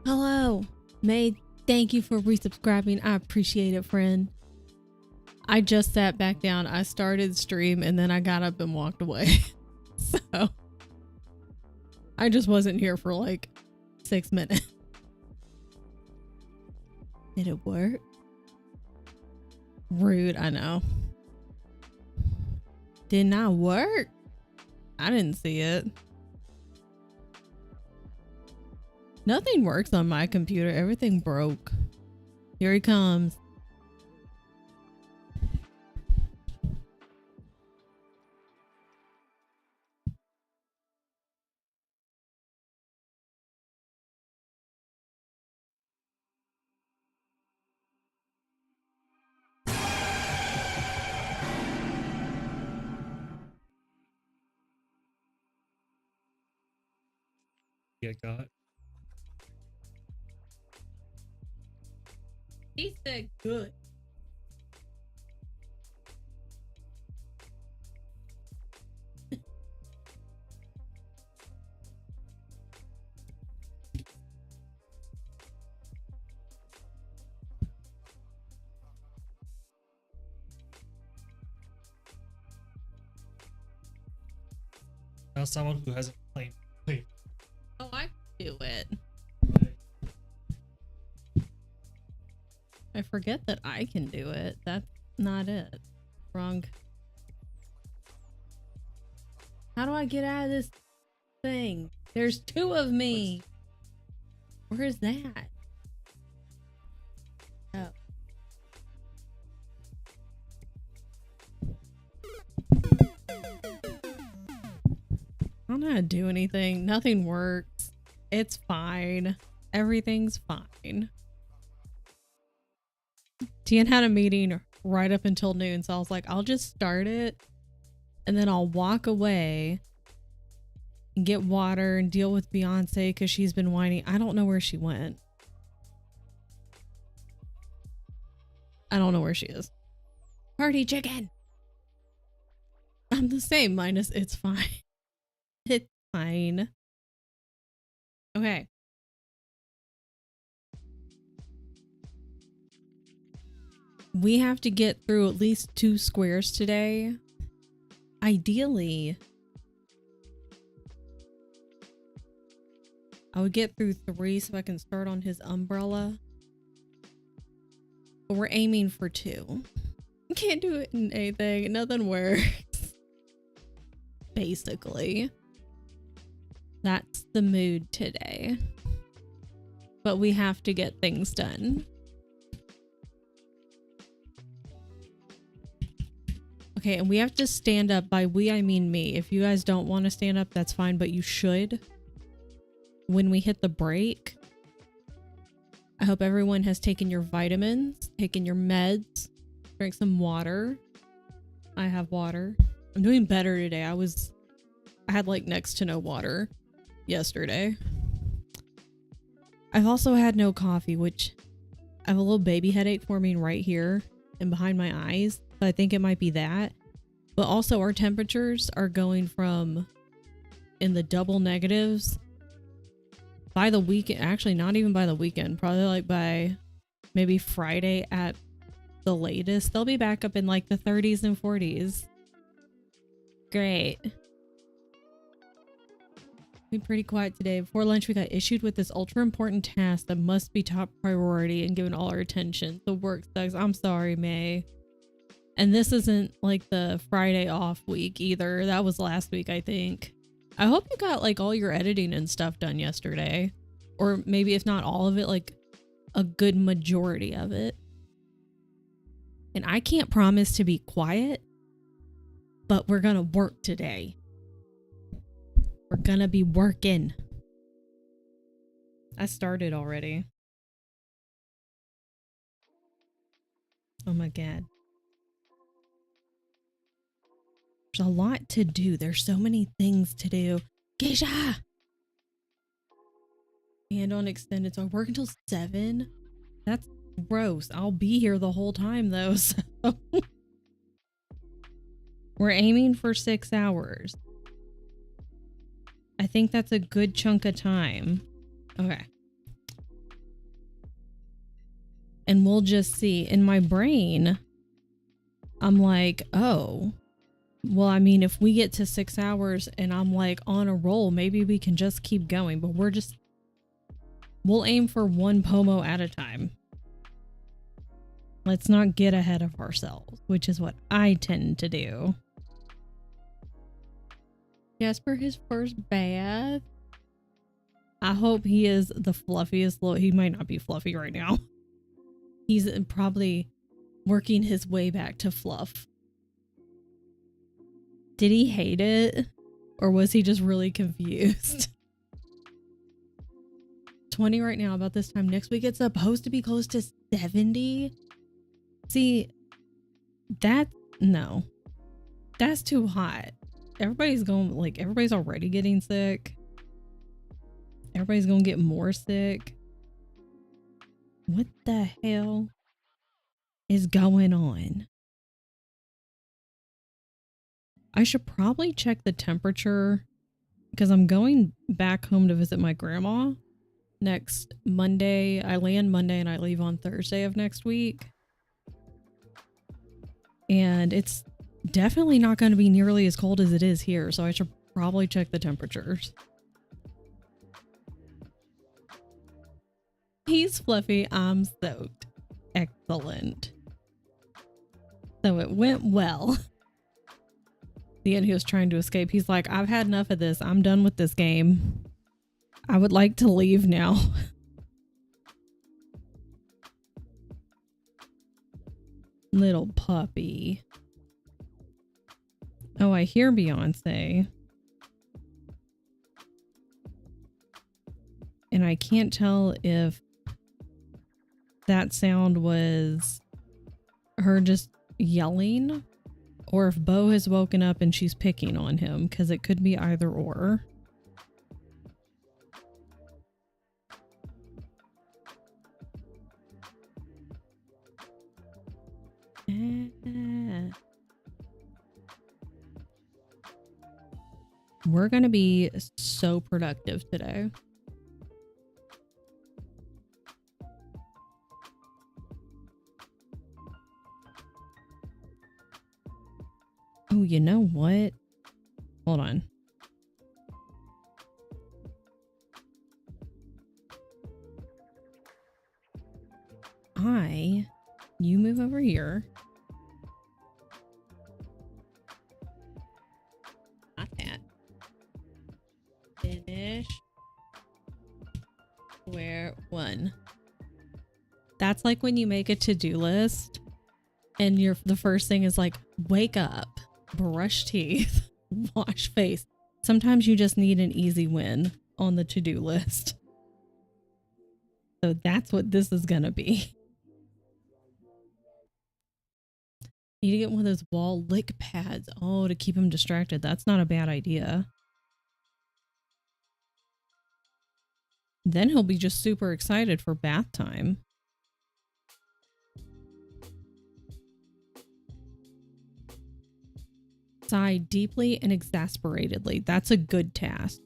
Hello, May. Thank you for resubscribing. I appreciate it, friend. I just sat back down. I started stream and then I got up and walked away. So I just wasn't here for like 6 minutes. Did it work? Rude, I know. Did not work? I didn't see it. Nothing works on my computer. Everything broke. Here he comes. Get got. He said good. Now someone who hasn't played. Oh, I can do it. I forget that I can do it. That's not it. Wrong. How do I get out of this thing? There's 2 of me. Where is that? Oh. I don't know how to do anything. Nothing works. It's fine. Everything's fine. Tian had a meeting right up until noon, so I was like, I'll just start it and then I'll walk away and get water and deal with Beyonce because she's been whining. I don't know where she went. I don't know where she is. Party chicken. I'm the same, minus it's fine. It's fine. Okay. We have to get through at least 2 squares today. Ideally, I would get through 3 so I can start on his umbrella. But we're aiming for 2. Can't do it in anything. Nothing works. Basically. That's the mood today. But we have to get things done. Okay, and we have to stand up. By we, I mean me. If you guys don't want to stand up, that's fine, but you should. When we hit the break, I hope everyone has taken your vitamins, taken your meds, drink some water. I have water. I'm doing better today. I had like next to no water yesterday. I've also had no coffee, which I have a little baby headache forming right here and behind my eyes. So I think it might be that. But also our temperatures are going from in the double negatives by the weekend. Actually, not even by the weekend. Probably like by maybe Friday at the latest. They'll be back up in like the 30s and 40s. Great. Be pretty quiet today. Before lunch, we got issued with this ultra important task that must be top priority and given all our attention. The work sucks. I'm sorry, May. And this isn't like the Friday off week either. That was last week, I think. I hope you got like all your editing and stuff done yesterday. Or maybe if not all of it, like a good majority of it. And I can't promise to be quiet, but we're gonna work today. We're gonna be working. I started already. Oh my god. There's a lot to do. There's so many things to do. Geisha! And on extended, so I work until 7. That's gross. I'll be here the whole time though, so. We're aiming for 6 hours. I think that's a good chunk of time. Okay. and we'll just see. In my brain, I'm like, oh, well, I mean, if we get to 6 hours and I'm like on a roll, maybe we can just keep going. But we'll aim for one pomo at a time. Let's not get ahead of ourselves, which is what I tend to do. Jasper, his first bath. I hope he is the fluffiest little. He might not be fluffy right now. He's probably working his way back to fluff. Did he hate it? Or was he just really confused? 20 right now. About this time next week, it's supposed to be close to 70. See, no. That's too hot. Everybody's already getting sick. Everybody's gonna get more sick. What the hell is going on? I should probably check the temperature because I'm going back home to visit my grandma next Monday. I land Monday and I leave on Thursday of next week. And it's definitely not going to be nearly as cold as it is here, so I should probably check the temperatures. He's fluffy. I'm soaked. Excellent. So it went well. The end, he was trying to escape. He's like, I've had enough of this. I'm done with this game. I would like to leave now. Little puppy. Oh, I hear Beyonce. And I can't tell if that sound was her just yelling or if Bo has woken up and she's picking on him, because it could be either or. We're gonna be so productive today. Oh, you know what? Hold on. You move over here. Not that. Finish. Square one. That's like when you make a to-do list and the first thing is like, wake up, brush teeth, wash face. Sometimes you just need an easy win on the to-do list. So that's what this is gonna be. Need to get one of those wall lick pads. Oh, to keep him distracted. That's not a bad idea. Then he'll be just super excited for bath time. Sigh deeply and exasperatedly. That's a good task.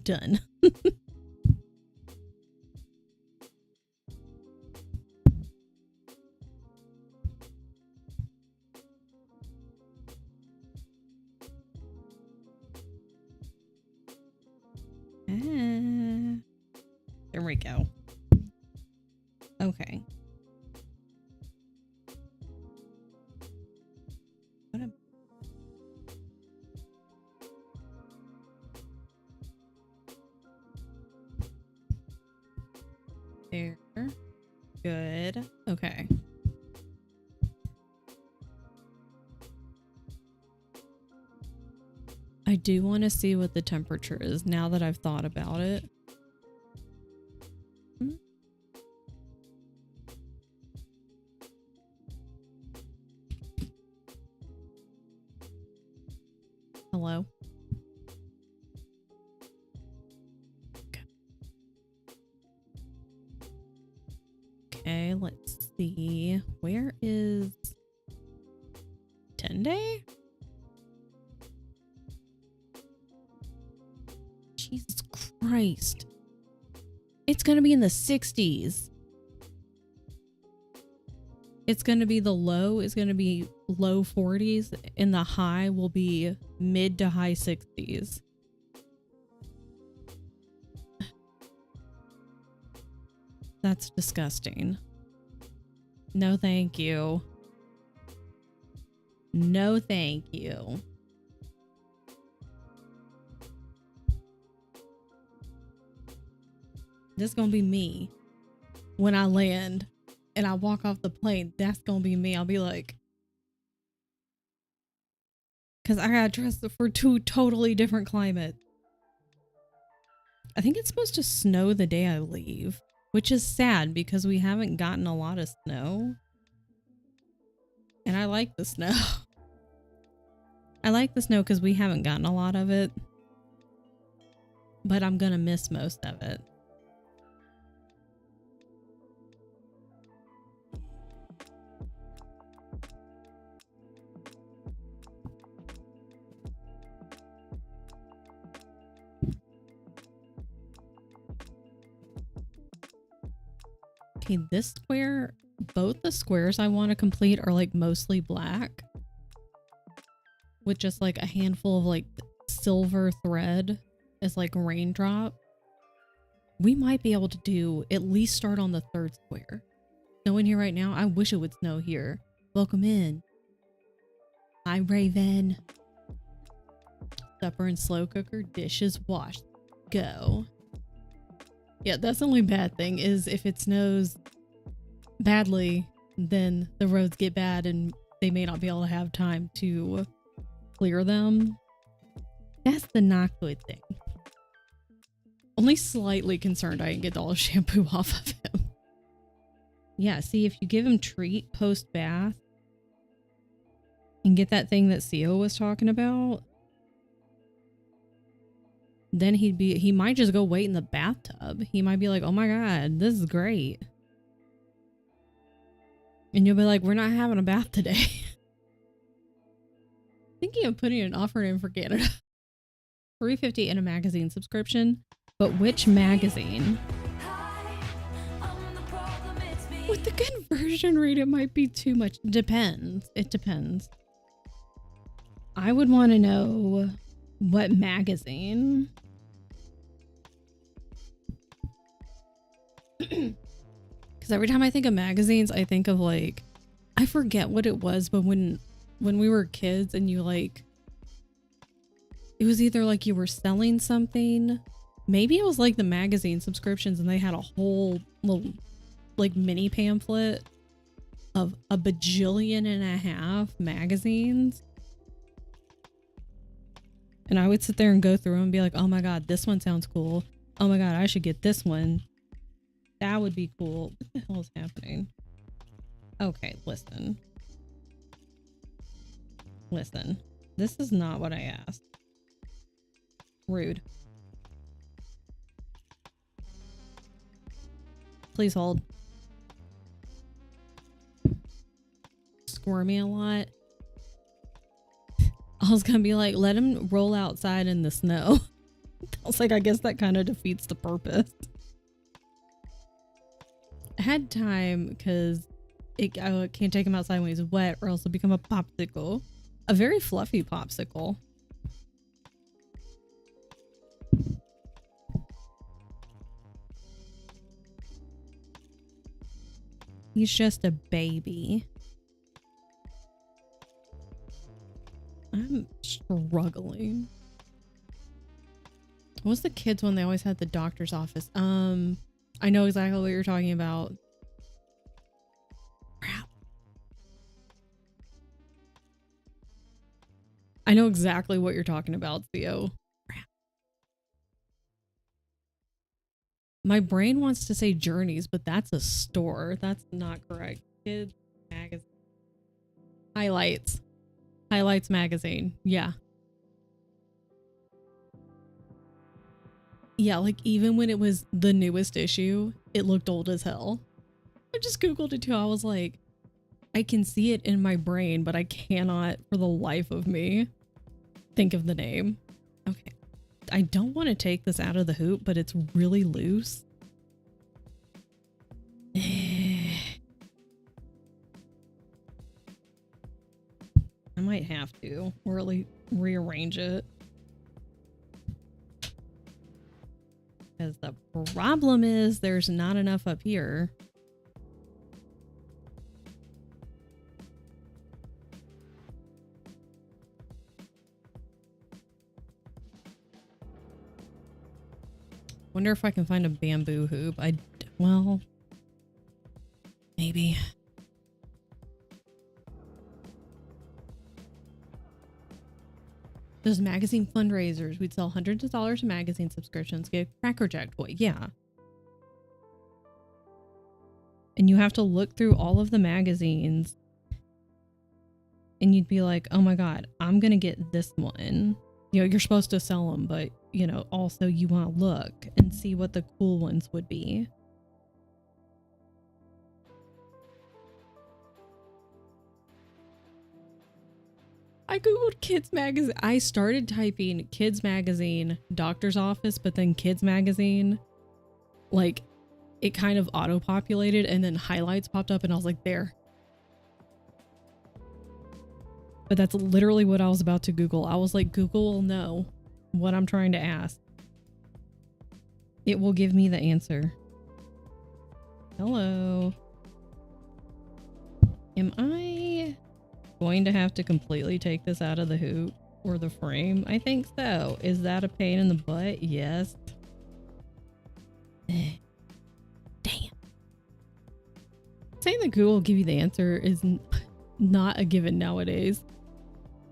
Done. There we go. Okay. There. Good. Okay. I do want to see what the temperature is now that I've thought about it. Hello? Okay, let's see. Where is Tende? Christ. It's going to be in the 60s. It's going to be the low is going to be low 40s and the high will be mid to high 60s. That's disgusting. No, thank you. No, thank you. This is gonna be me when I land and I walk off the plane. That's gonna be me. I'll be like, because I got dressed for two totally different climates. I think it's supposed to snow the day I leave, which is sad because we haven't gotten a lot of snow. And I like the snow. I like the snow because we haven't gotten a lot of it. But I'm gonna miss most of it. Okay, this square, both the squares I want to complete are like mostly black with just like a handful of like silver thread as like a raindrop. We might be able to do at least start on the third square. Snowing here right now. I wish it would snow here. Welcome in. Hi, Raven. Supper and slow cooker. Dishes washed. Go. Yeah, that's the only bad thing is if it snows badly, then the roads get bad and they may not be able to have time to clear them. That's the not good thing. Only slightly concerned I didn't get all the shampoo off of him. Yeah, see, if you give him treat post-bath and get that thing that Theo was talking about, then he might just go wait in the bathtub. He might be like, oh my god, this is great. And you'll be like, we're not having a bath today. Thinking of putting an offer in for Canada. $3.50 in a magazine subscription. But which magazine? With the conversion rate, it might be too much. Depends. It depends. I would want to know what magazine. Because every time I think of magazines, I think of like, I forget what it was, but when we were kids and you like, it was either like you were selling something, maybe it was like the magazine subscriptions and they had a whole little like mini pamphlet of a bajillion and a half magazines. And I would sit there and go through and be like, oh my god, this one sounds cool. Oh my god, I should get this one. That would be cool. What the hell is happening? Okay, listen. Listen. This is not what I asked. Rude. Please hold. Squirmy a lot. I was gonna be like, let him roll outside in the snow. I was like, I guess that kind of defeats the purpose. I had time because I can't take him outside when he's wet or else he'll become a popsicle. A very fluffy popsicle. He's just a baby. I'm struggling. What was the kids when they always had the doctor's office? I know exactly what you're talking about. Crap. I know exactly what you're talking about, Theo. Crap. My brain wants to say Journeys, but that's a store. That's not correct. Kids magazine. Highlights. Highlights magazine. Yeah. Yeah, like even when it was the newest issue, it looked old as hell. I just Googled it too. I was like, I can see it in my brain, but I cannot for the life of me think of the name. Okay. I don't want to take this out of the hoop, but it's really loose. I might have to really rearrange it. Because the problem is there's not enough up here. Wonder if I can find a bamboo hoop. Well, maybe. Those magazine fundraisers, we'd sell hundreds of dollars in magazine subscriptions, get a Cracker Jack toy. Yeah. And you have to look through all of the magazines and you'd be like, oh my God, I'm going to get this one. You know, you're supposed to sell them, but you know, also you want to look and see what the cool ones would be. I googled kids magazine. I started typing kids magazine, doctor's office, but then kids magazine, like it kind of auto populated and then highlights popped up and I was like, there. But that's literally what I was about to Google. I was like, Google will know what I'm trying to ask. It will give me the answer. Hello. Am I going to have to completely take this out of the hoop or the frame? I think so. Is that a pain in the butt? Yes. Damn. Saying that Google will give you the answer is not a given nowadays.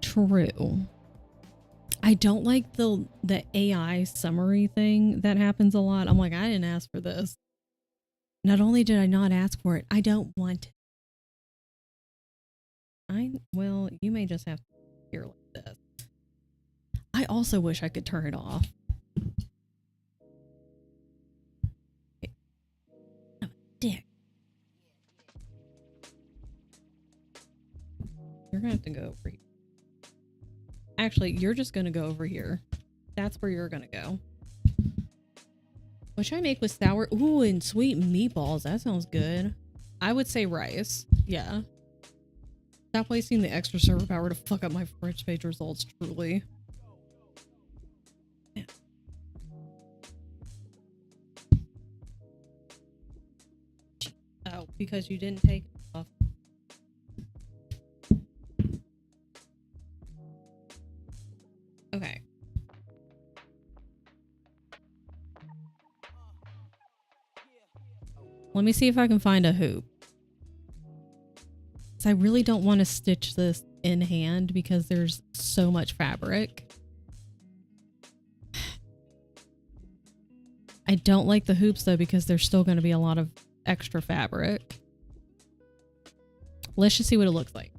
True. I don't like the AI summary thing that happens a lot. I'm like, I didn't ask for this. Not only did I not ask for it, I don't want it. Well, you may just have to hear like this. I also wish I could turn it off. I'm a dick. You're gonna have to go over here. Actually, you're just gonna go over here. That's where you're gonna go. What should I make with sour? Ooh, and sweet meatballs. That sounds good. I would say rice. Yeah. Stop wasting the extra server power to fuck up my fridge page results, truly. Yeah. Oh, because you didn't take it off. Okay. Let me see if I can find a hoop. I really don't want to stitch this in hand because there's so much fabric. I don't like the hoops though because there's still going to be a lot of extra fabric. Let's just see what it looks like.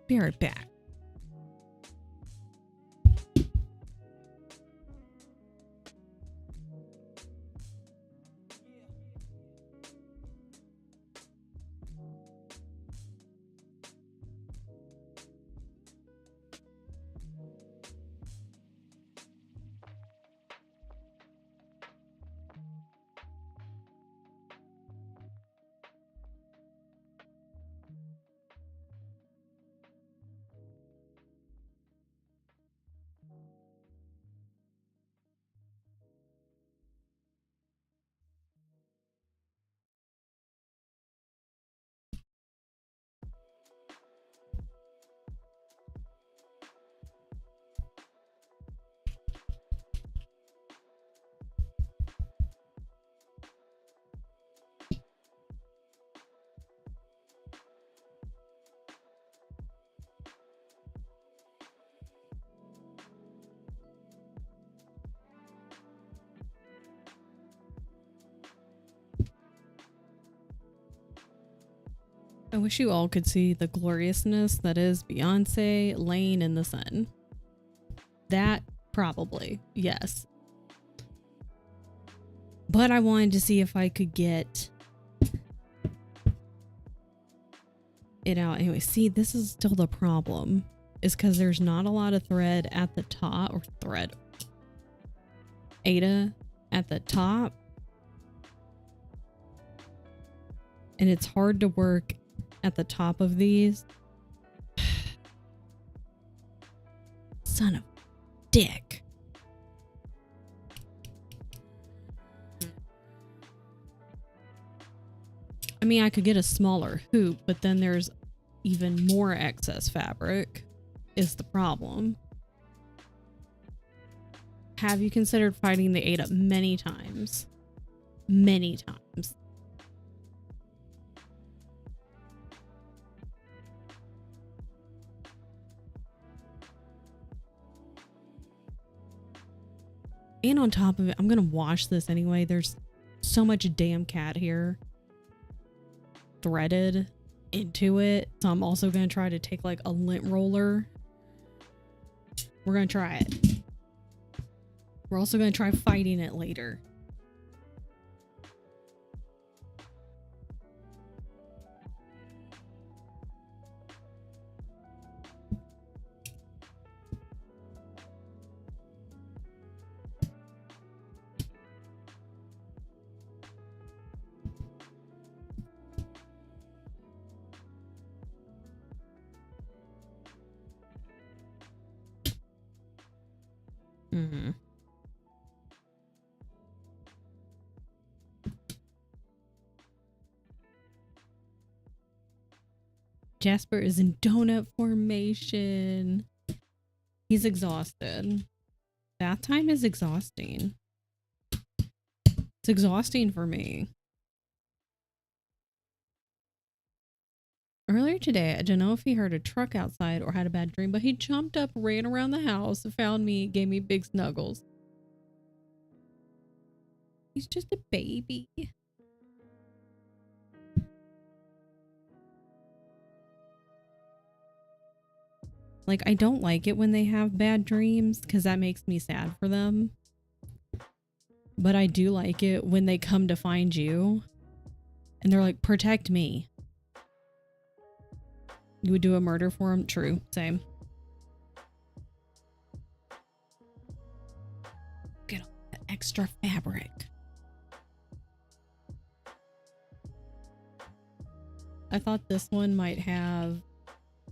Be right back. I wish you all could see the gloriousness that is Beyonce laying in the sun. That probably, yes. But I wanted to see if I could get it out. Anyway, see, this is still the problem. Is because there's not a lot of thread at the top, or thread. Ada at the top. And it's hard to work at the top of these. Son of a dick. I mean, I could get a smaller hoop, but then there's even more excess fabric is the problem. Have you considered fighting the Ada many times? Many times. And on top of it, I'm gonna wash this anyway. There's so much damn cat here threaded into it. So I'm also gonna try to take like a lint roller. We're gonna try it. We're also gonna try fighting it later. Mm-hmm. Jasper is in donut formation. He's exhausted. Bath time is exhausting. It's exhausting for me. Earlier today, I don't know if he heard a truck outside or had a bad dream, but he jumped up, ran around the house, found me, gave me big snuggles. He's just a baby. Like, I don't like it when they have bad dreams because that makes me sad for them. But I do like it when they come to find you and they're like, protect me. You would do a murder for him? True. Same. Get all that extra fabric. I thought this one might have...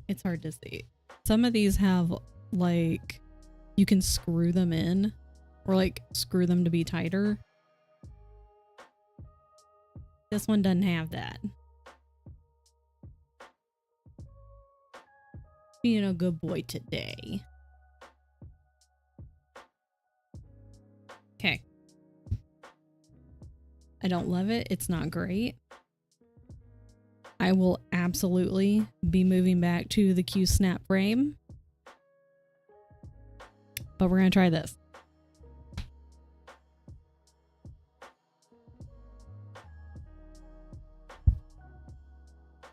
It's hard to see. Some of these have, like, you can screw them in. Or, like, screw them to be tighter. This one doesn't have that. Being a good boy today. Okay. I don't love it. It's not great. I will absolutely be moving back to the Q snap frame. But we're going to try this.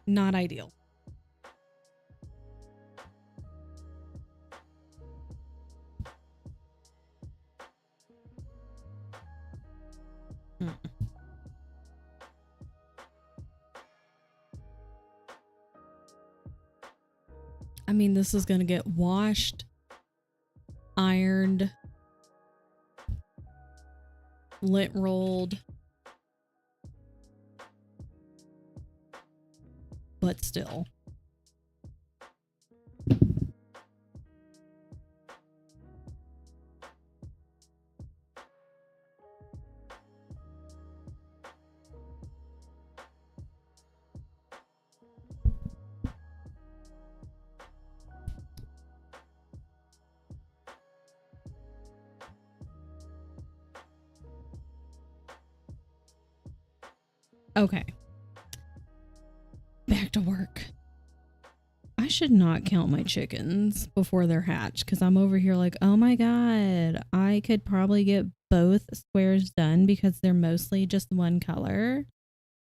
Not ideal. I mean, this is going to get washed, ironed, lint rolled, but still. Okay. Back to work. I should not count my chickens before they're hatched because I'm over here like, oh my god, I could probably get both squares done because they're mostly just one color.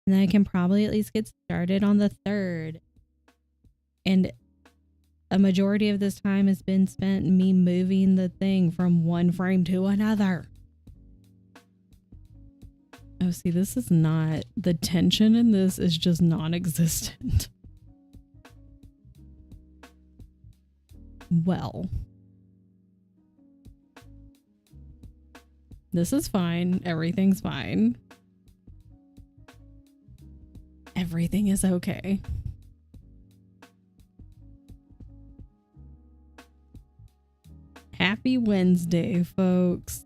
And then I can probably at least get started on the 3rd. And a majority of this time has been spent me moving the thing from one frame to another. Oh, see, this is not, the tension in this is just non-existent. Well, this is fine. Everything's fine. Everything is okay. Happy Wednesday, folks.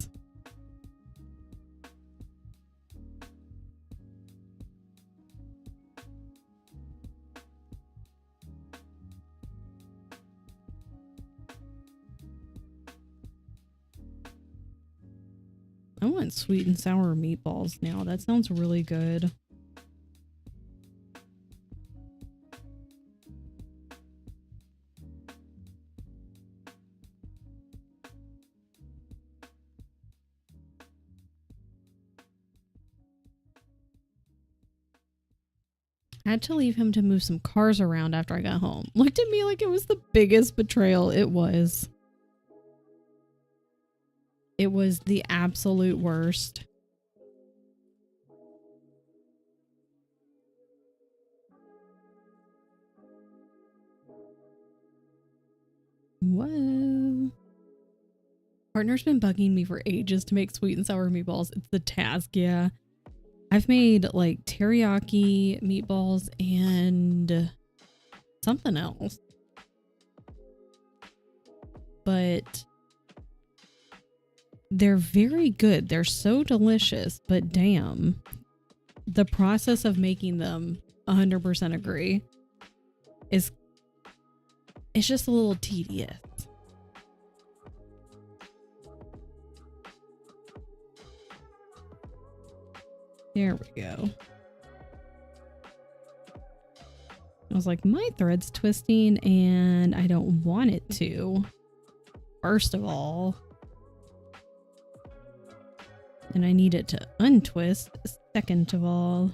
I want sweet and sour meatballs now. That sounds really good. I had to leave him to move some cars around after I got home. Looked at me like it was the biggest betrayal. It was. It was the absolute worst. Whoa. Partner's been bugging me for ages to make sweet and sour meatballs. It's the task, yeah. I've made like teriyaki meatballs and something else. But they're very good. They're so delicious, but damn, the process of making them, 100% agree, it's just a little tedious. There we go. I was like, my thread's twisting and I don't want it to. First of all. And I need it to untwist. Second of all.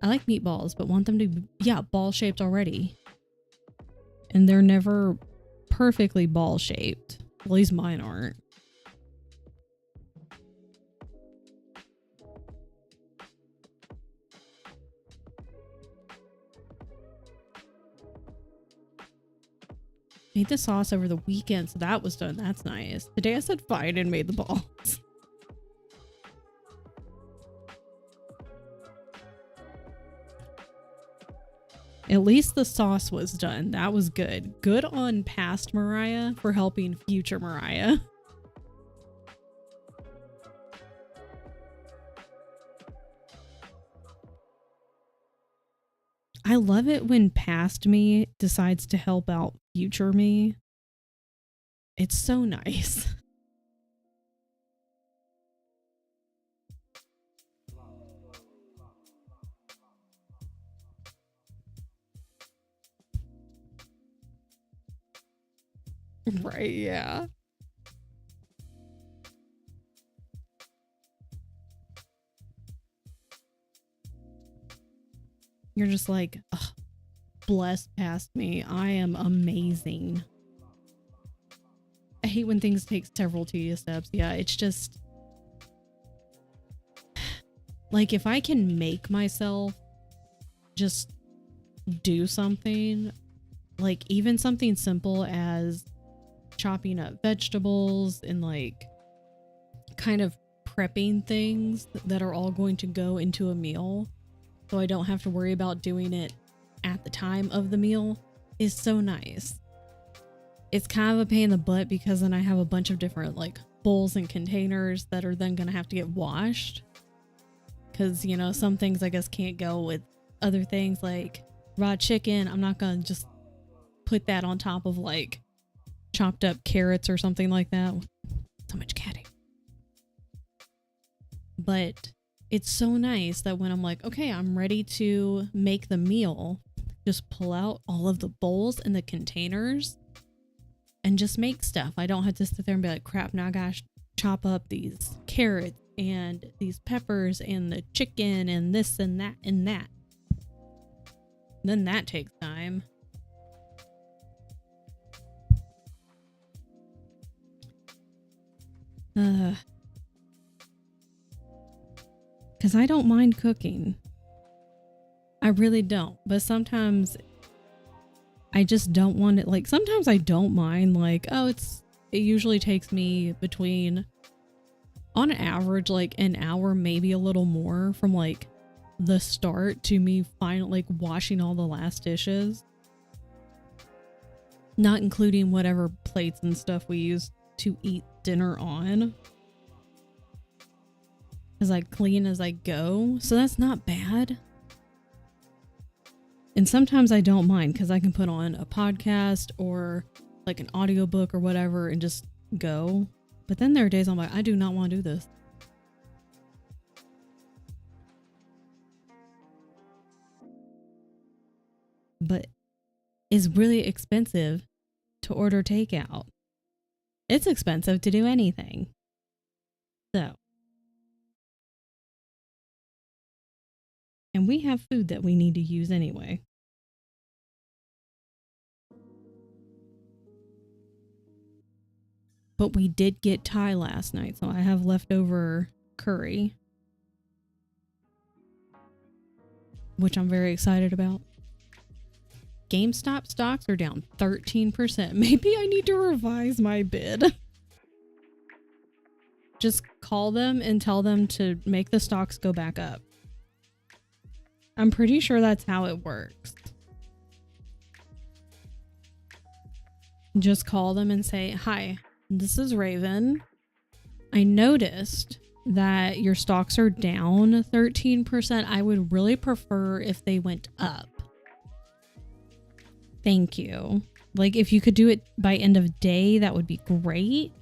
I like meatballs, but want them to be, yeah, ball shaped already. And they're never perfectly ball shaped. At least mine aren't. Made the sauce over the weekend, so that was done. That's nice. Today I said fine and made the balls. At least the sauce was done. That was good. Good on past Mariah for helping future Mariah. I love it when past me decides to help out future me. It's so nice. Right, yeah. You're just like, ugh, blessed past me. I am amazing. I hate when things take several tedious steps. Yeah, it's just like if I can make myself just do something, like even something simple as chopping up vegetables and like kind of prepping things that are all going to go into a meal, so I don't have to worry about doing it at the time of the meal, is so nice. It's kind of a pain in the butt because then I have a bunch of different like bowls and containers that are then going to have to get washed. Because, you know, some things I guess can't go with other things like raw chicken. I'm not going to just put that on top of like chopped up carrots or something like that. So much catting. But it's so nice that when I'm like, okay, I'm ready to make the meal, just pull out all of the bowls and the containers and just make stuff. I don't have to sit there and be like, crap, now I gotta chop up these carrots and these peppers and the chicken and this and that and that. Then that takes time. Because I don't mind cooking. I really don't. But sometimes I just don't want it. Like, sometimes I don't mind. Like, oh, it usually takes me between, on average, like an hour, maybe a little more from like the start to me finally like washing all the last dishes. Not including whatever plates and stuff we use to eat dinner on. As I clean as I go. So that's not bad. And sometimes I don't mind because I can put on a podcast or like an audiobook or whatever and just go. But then there are days I'm like, I do not want to do this. But it's really expensive to order takeout. It's expensive to do anything. So. And we have food that we need to use anyway. But we did get Thai last night, so I have leftover curry. Which I'm very excited about. GameStop stocks are down 13%. Maybe I need to revise my bid. Just call them and tell them to make the stocks go back up. I'm pretty sure that's how it works. Just call them and say, hi, this is Raven. I noticed that your stocks are down 13%. I would really prefer if they went up. Thank you. Like, if you could do it by end of day, that would be great.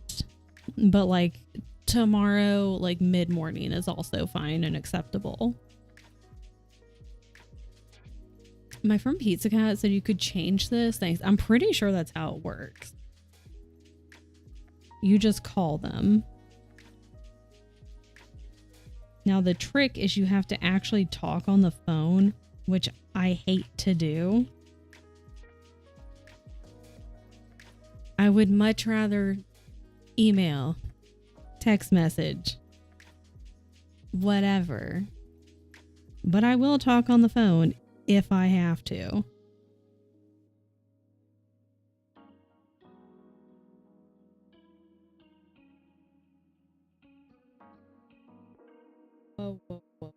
But like tomorrow, like mid-morning is also fine and acceptable. My friend Pizza Cat said you could change this. Thanks. I'm pretty sure that's how it works. You just call them. Now the trick is you have to actually talk on the phone, which I hate to do. I would much rather email, text message, whatever. But I will talk on the phone if I have to. Whoa, whoa, whoa.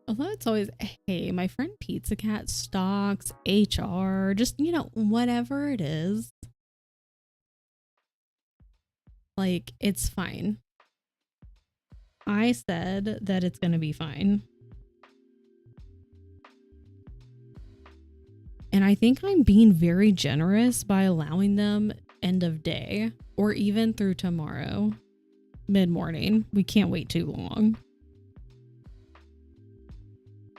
Although it's always, hey, my friend Pizza Cat, stocks, HR, just, you know, whatever it is. Like, it's fine. I said that it's going to be fine. And I think I'm being very generous by allowing them end of day or even through tomorrow, mid-morning. We can't wait too long.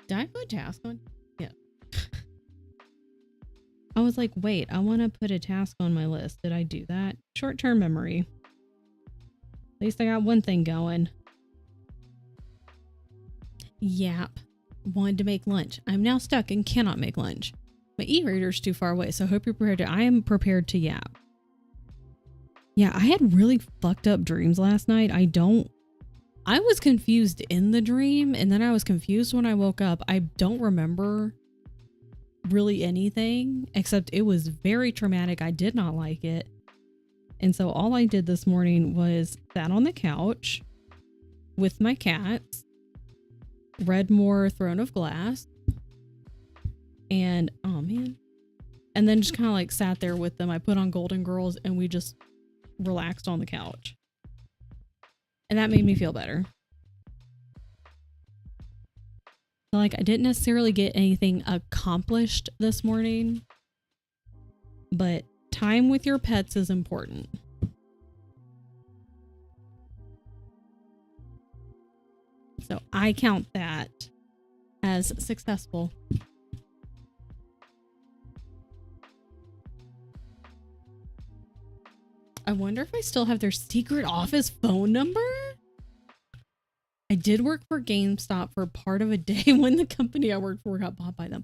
Did I put a task on? Yeah. I was like, wait, I want to put a task on my list. Did I do that? Short-term memory. At least I got one thing going. Yap. Wanted to make lunch. I'm now stuck and cannot make lunch. My e-reader's too far away, so I hope you're prepared to. I am prepared to yap. Yeah, I had really fucked up dreams last night. I was confused in the dream, and then I was confused when I woke up. I don't remember really anything, except it was very traumatic. I did not like it. And so all I did this morning was sat on the couch with my cats, read more Throne of Glass, and oh man, and then just kind of like sat there with them. I put on Golden Girls and we just relaxed on the couch, and that made me feel better. So like, I didn't necessarily get anything accomplished this morning, but time with your pets is important. So I count that as successful. I wonder if I still have their secret office phone number? I did work for GameStop for part of a day when the company I worked for got bought by them.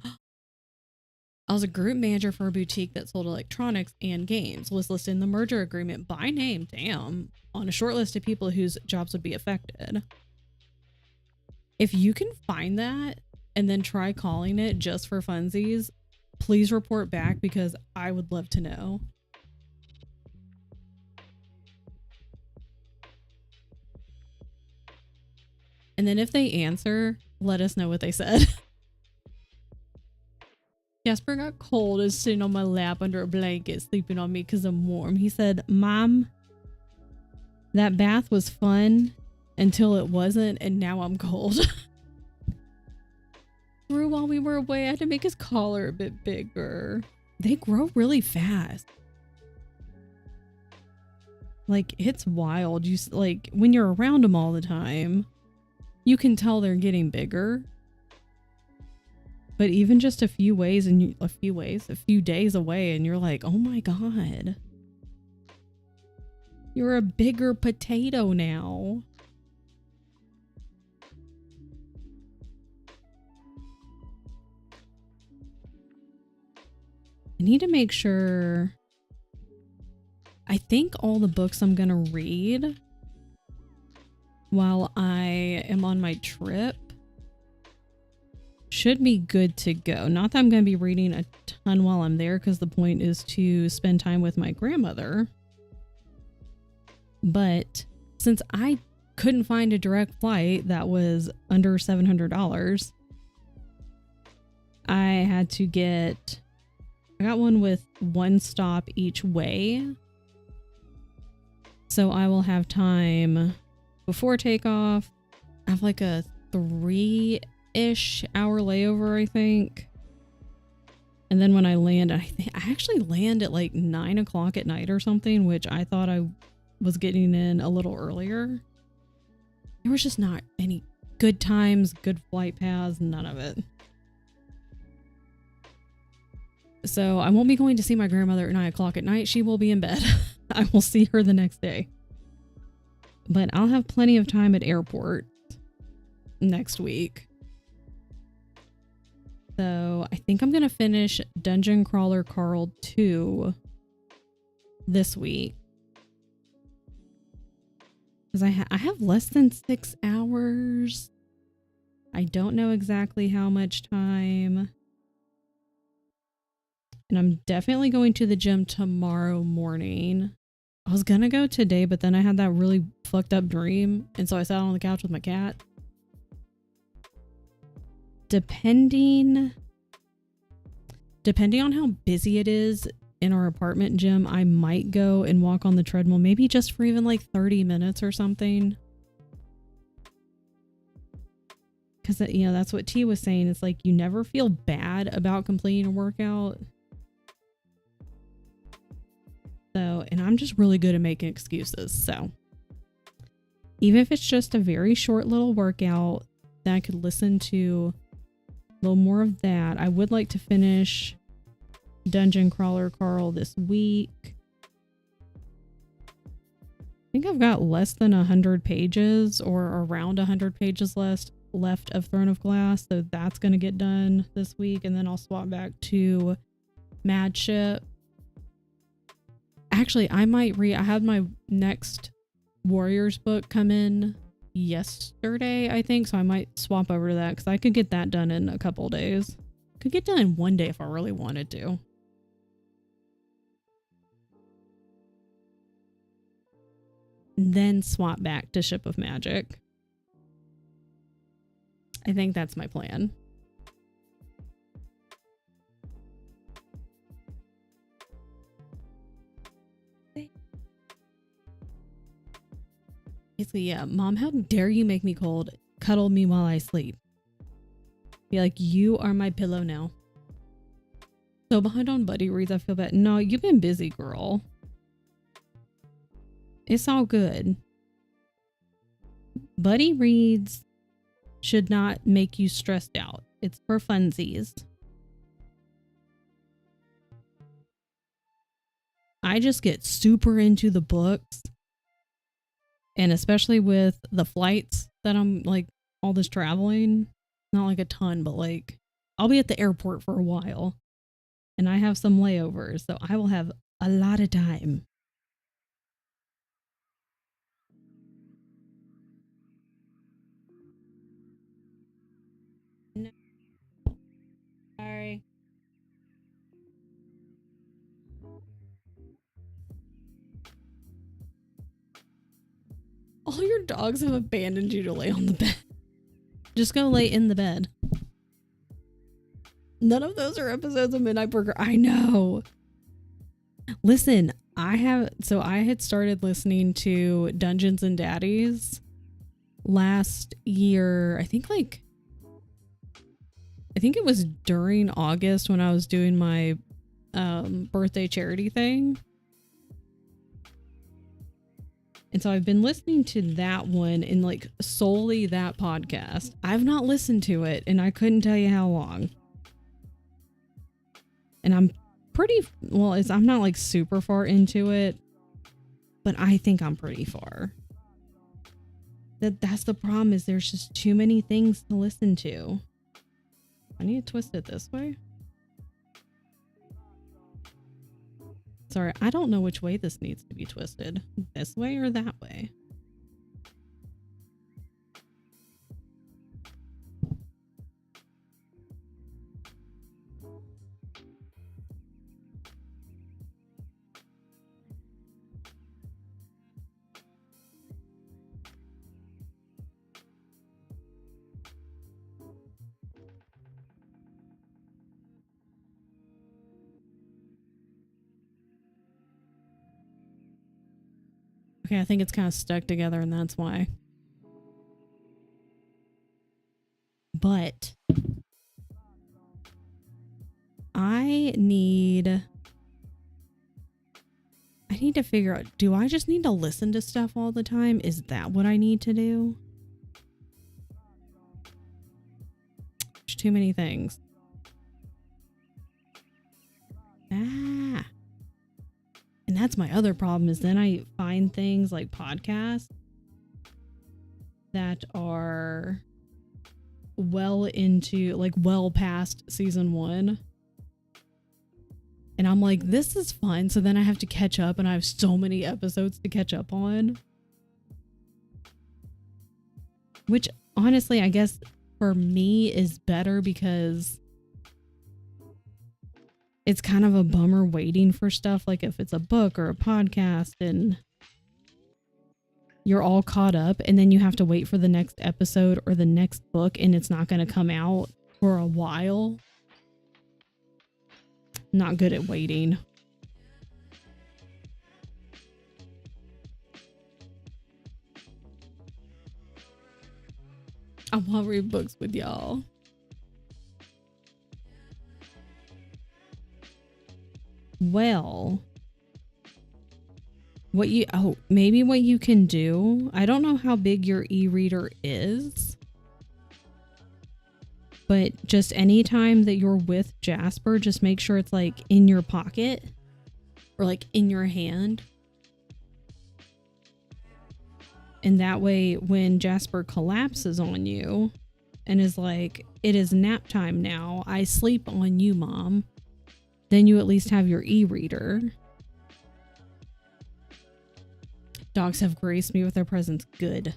I was a group manager for a boutique that sold electronics and games, was listed in the merger agreement by name, damn, on a short list of people whose jobs would be affected. If you can find that and then try calling it just for funsies, please report back because I would love to know. And then if they answer, let us know what they said. Jasper got cold and sitting on my lap under a blanket, sleeping on me because I'm warm. He said, Mom, that bath was fun until it wasn't, and now I'm cold. Grew while we were away. I had to make his collar a bit bigger. They grow really fast. Like, it's wild. You like when you're around them all the time, you can tell they're getting bigger. But even just a few days away, and you're like, oh my God, you're a bigger potato now. I need to make sure. I think all the books I'm going to read while I am on my trip should be good to go. Not that I'm going to be reading a ton while I'm there, because the point is to spend time with my grandmother. But since I couldn't find a direct flight that was under $700, I got one with one stop each way. So I will have time before takeoff. I have like a 3-ish hour layover, I think. And then when I land, I actually land at like 9 o'clock at night or something, which I thought I was getting in a little earlier. There was just not any good times, good flight paths, none of it. So I won't be going to see my grandmother at 9 o'clock at night. She will be in bed. I will see her the next day. But I'll have plenty of time at airport next week. So I think I'm going to finish Dungeon Crawler Carl 2 this week. Because I have less than 6 hours. I don't know exactly how much time. And I'm definitely going to the gym tomorrow morning. I was going to go today, but then I had that really fucked up dream. And so I sat on the couch with my cat. Depending on how busy it is in our apartment gym, I might go and walk on the treadmill, maybe just for even like 30 minutes or something. Because, you know, that's what T was saying. It's like you never feel bad about completing a workout. So, and I'm just really good at making excuses. So even if it's just a very short little workout that I could listen to a little more of that. I would like to finish Dungeon Crawler Carl this week. I think I've got less than 100 pages or around 100 pages left of Throne of Glass. So that's going to get done this week. And then I'll swap back to Mad Ship. Actually, I had my next Warriors book come in yesterday, I think. So I might swap over to that because I could get that done in a couple days. Could get done in one day if I really wanted to. Then swap back to Ship of Magic. I think that's my plan. Basically, yeah, Mom, how dare you make me cold? Cuddle me while I sleep. Be like, you are my pillow now. So behind on Buddy reads, I feel bad. No, you've been busy, girl. It's all good. Buddy reads should not make you stressed out. It's for funsies. I just get super into the books. And especially with the flights that I'm like, all this traveling, not like a ton, but like I'll be at the airport for a while and I have some layovers. So I will have a lot of time. No, sorry. All your dogs have abandoned you to lay on the bed. Just go lay in the bed. None of those are episodes of Midnight Burger. I know. Listen, I had started listening to Dungeons and Daddies last year. I think it was during August when I was doing my birthday charity thing. And so I've been listening to that one and like solely that podcast. I've not listened to it and I couldn't tell you how long. And I'm I'm not like super far into it, but I think I'm pretty far. That's the problem, is there's just too many things to listen to. I need to twist it this way. Sorry, I don't know which way this needs to be twisted. This way or that way? Okay, I think it's kind of stuck together and that's why. But I need to figure out, do I just need to listen to stuff all the time? Is that what I need to do? There's too many things. And that's my other problem, is then I find things like podcasts that are well past season 1. And I'm like, this is fun. So then I have to catch up and I have so many episodes to catch up on. Which honestly, I guess for me is better because it's kind of a bummer waiting for stuff. Like if it's a book or a podcast and you're all caught up and then you have to wait for the next episode or the next book and it's not going to come out for a while. Not good at waiting. I want to read books with y'all. Well, maybe what you can do, I don't know how big your e-reader is, but just anytime that you're with Jasper, just make sure it's like in your pocket or like in your hand. And that way, when Jasper collapses on you and is like, it is nap time now, I sleep on you, Mom, then you at least have your e-reader. Dogs have graced me with their presence. Good.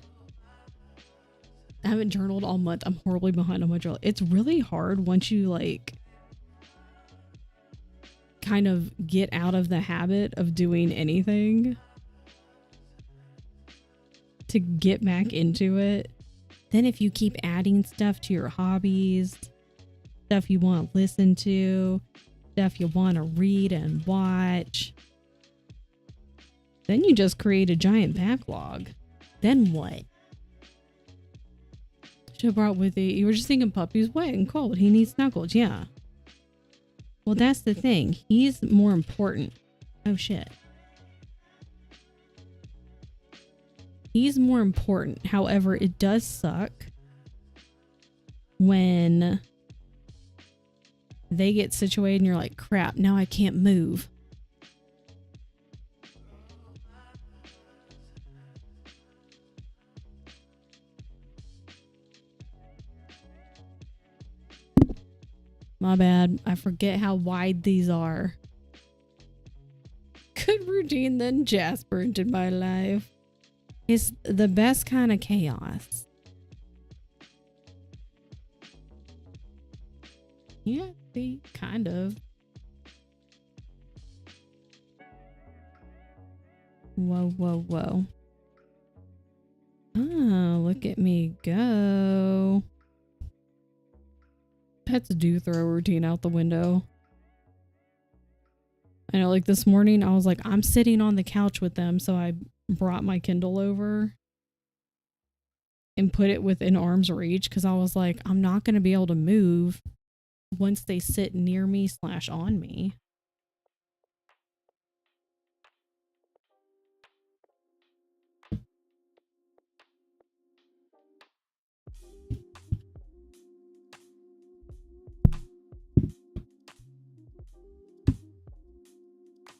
I haven't journaled all month. I'm horribly behind on my journal. It's really hard once you like kind of get out of the habit of doing anything to get back into it. Then if you keep adding stuff to your hobbies, stuff you want to listen to, stuff you want to read and watch, then you just create a giant backlog. Then what? Should have brought with you. You were just thinking puppy's wet and cold. He needs snuggles. Yeah. Well, that's the thing. He's more important. Oh, shit. He's more important. However, it does suck when they get situated and you're like, crap, now I can't move. My bad. I forget how wide these are. Good routine then Jasper into my life. It's the best kind of chaos. Yeah, see, kind of. Whoa, whoa, whoa. Oh, look at me go. Pets do throw routine out the window. I know, like this morning, I was like, I'm sitting on the couch with them, so I brought my Kindle over and put it within arm's reach because I was like, I'm not going to be able to move once they sit near me / on me.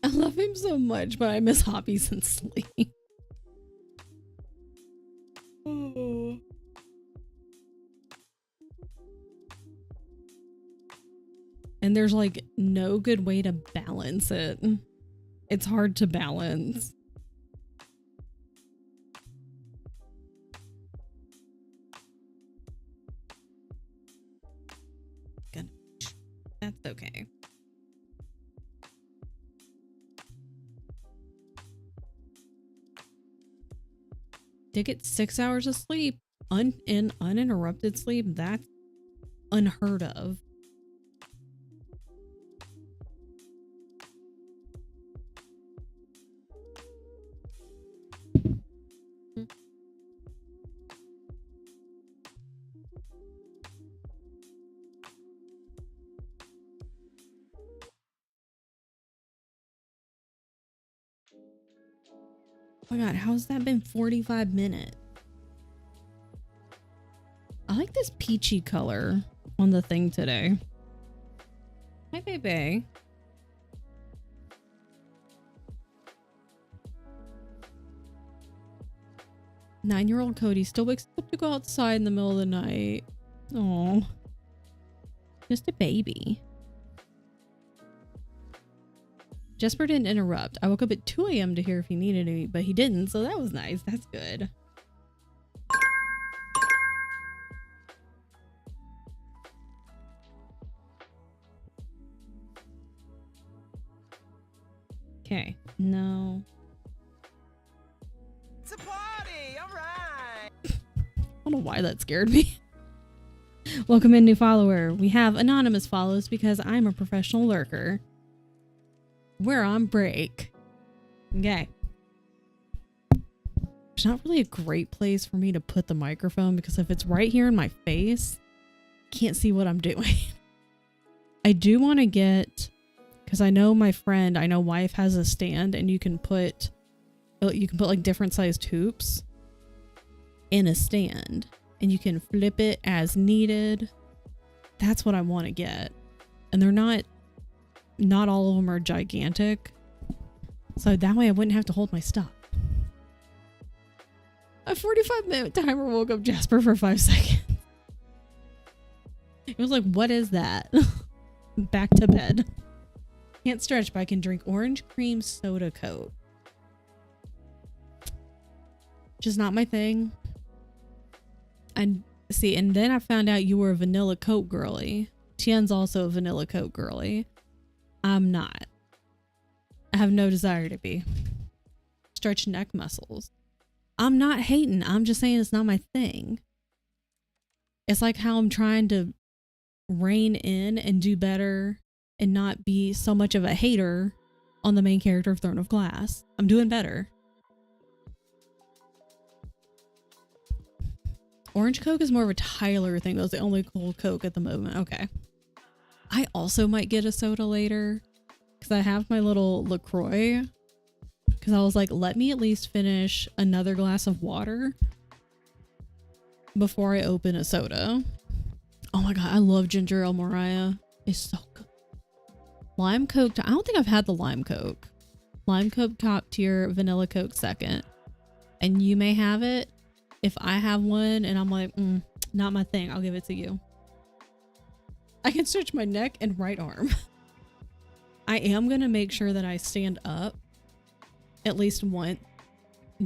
I love him so much, but I miss hobbies and sleep. Oh. And there's like no good way to balance it. It's hard to balance. That's okay. To get 6 hours of sleep in uninterrupted sleep, that's unheard of. Oh my god, how's that been 45 minutes? I like this peachy color on the thing today. Hi, baby. Nine-year-old Cody still wakes up to go outside in the middle of the night. Oh, just a baby. Jesper didn't interrupt. I woke up at 2 a.m. to hear if he needed me, but he didn't, so that was nice. That's good. Okay, no. It's a party, all right. I don't know why that scared me. Welcome in, new follower. We have anonymous follows because I'm a professional lurker. We're on break. Okay. There's not really a great place for me to put the microphone because if it's right here in my face, I can't see what I'm doing. I do want to get, because I know my friend, I know wife has a stand and you can put like different sized hoops in a stand and you can flip it as needed. That's what I want to get. And they're not all of them are gigantic. So that way I wouldn't have to hold my stuff. A 45-minute timer woke up Jasper for 5 seconds. It was like, what is that? Back to bed. Can't stretch, but I can drink orange cream soda coat. Just not my thing. And see, and then I found out you were a vanilla Coke girly. Tien's also a vanilla Coke girly. I'm not. I have no desire to be. Stretch neck muscles. I'm not hating. I'm just saying it's not my thing. It's like how I'm trying to rein in and do better and not be so much of a hater on the main character of Throne of Glass. I'm doing better. Orange Coke is more of a Tyler thing. That's the only cool Coke at the moment. Okay. I also might get a soda later because I have my little LaCroix because I was like, let me at least finish another glass of water before I open a soda. Oh my god, I love ginger ale, Mariah. It's so good. Lime Coke. I don't think I've had the Lime Coke. Lime Coke top tier, vanilla Coke second. And you may have it. If I have one and I'm like, not my thing, I'll give it to you. I can stretch my neck and right arm. I am going to make sure that I stand up at least once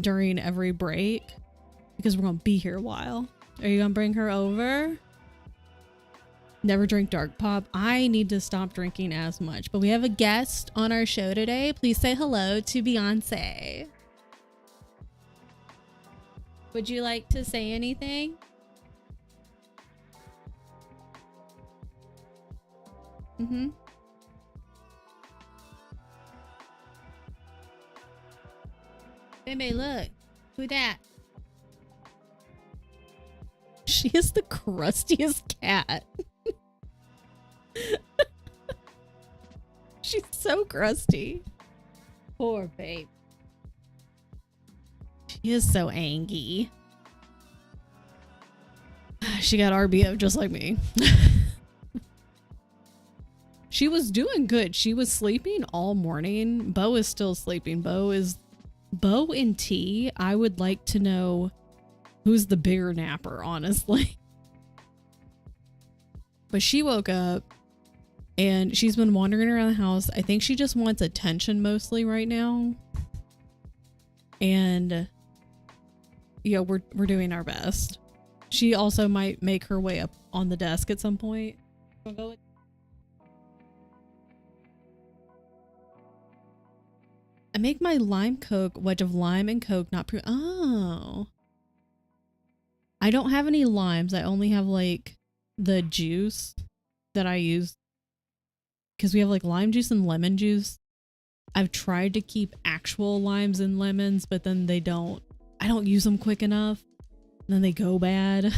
during every break because we're going to be here a while. Are you going to bring her over? Never drink dark pop. I need to stop drinking as much, but we have a guest on our show today. Please say hello to Beyonce. Would you like to say anything? Mm-hmm. Baby, look. Who that? She is the crustiest cat. She's so crusty. Poor babe. She is so angry. She got RBF just like me. She was doing good. She was sleeping all morning. Bo is still sleeping. Bo and T. I would like to know who's the bigger napper, honestly. But she woke up and she's been wandering around the house. I think she just wants attention mostly right now. And yeah, we're doing our best. She also might make her way up on the desk at some point. I make my lime Coke, wedge of lime and Coke, not oh. I don't have any limes. I only have like the juice that I use because we have like lime juice and lemon juice. I've tried to keep actual limes and lemons, but then I don't use them quick enough. And then they go bad. Never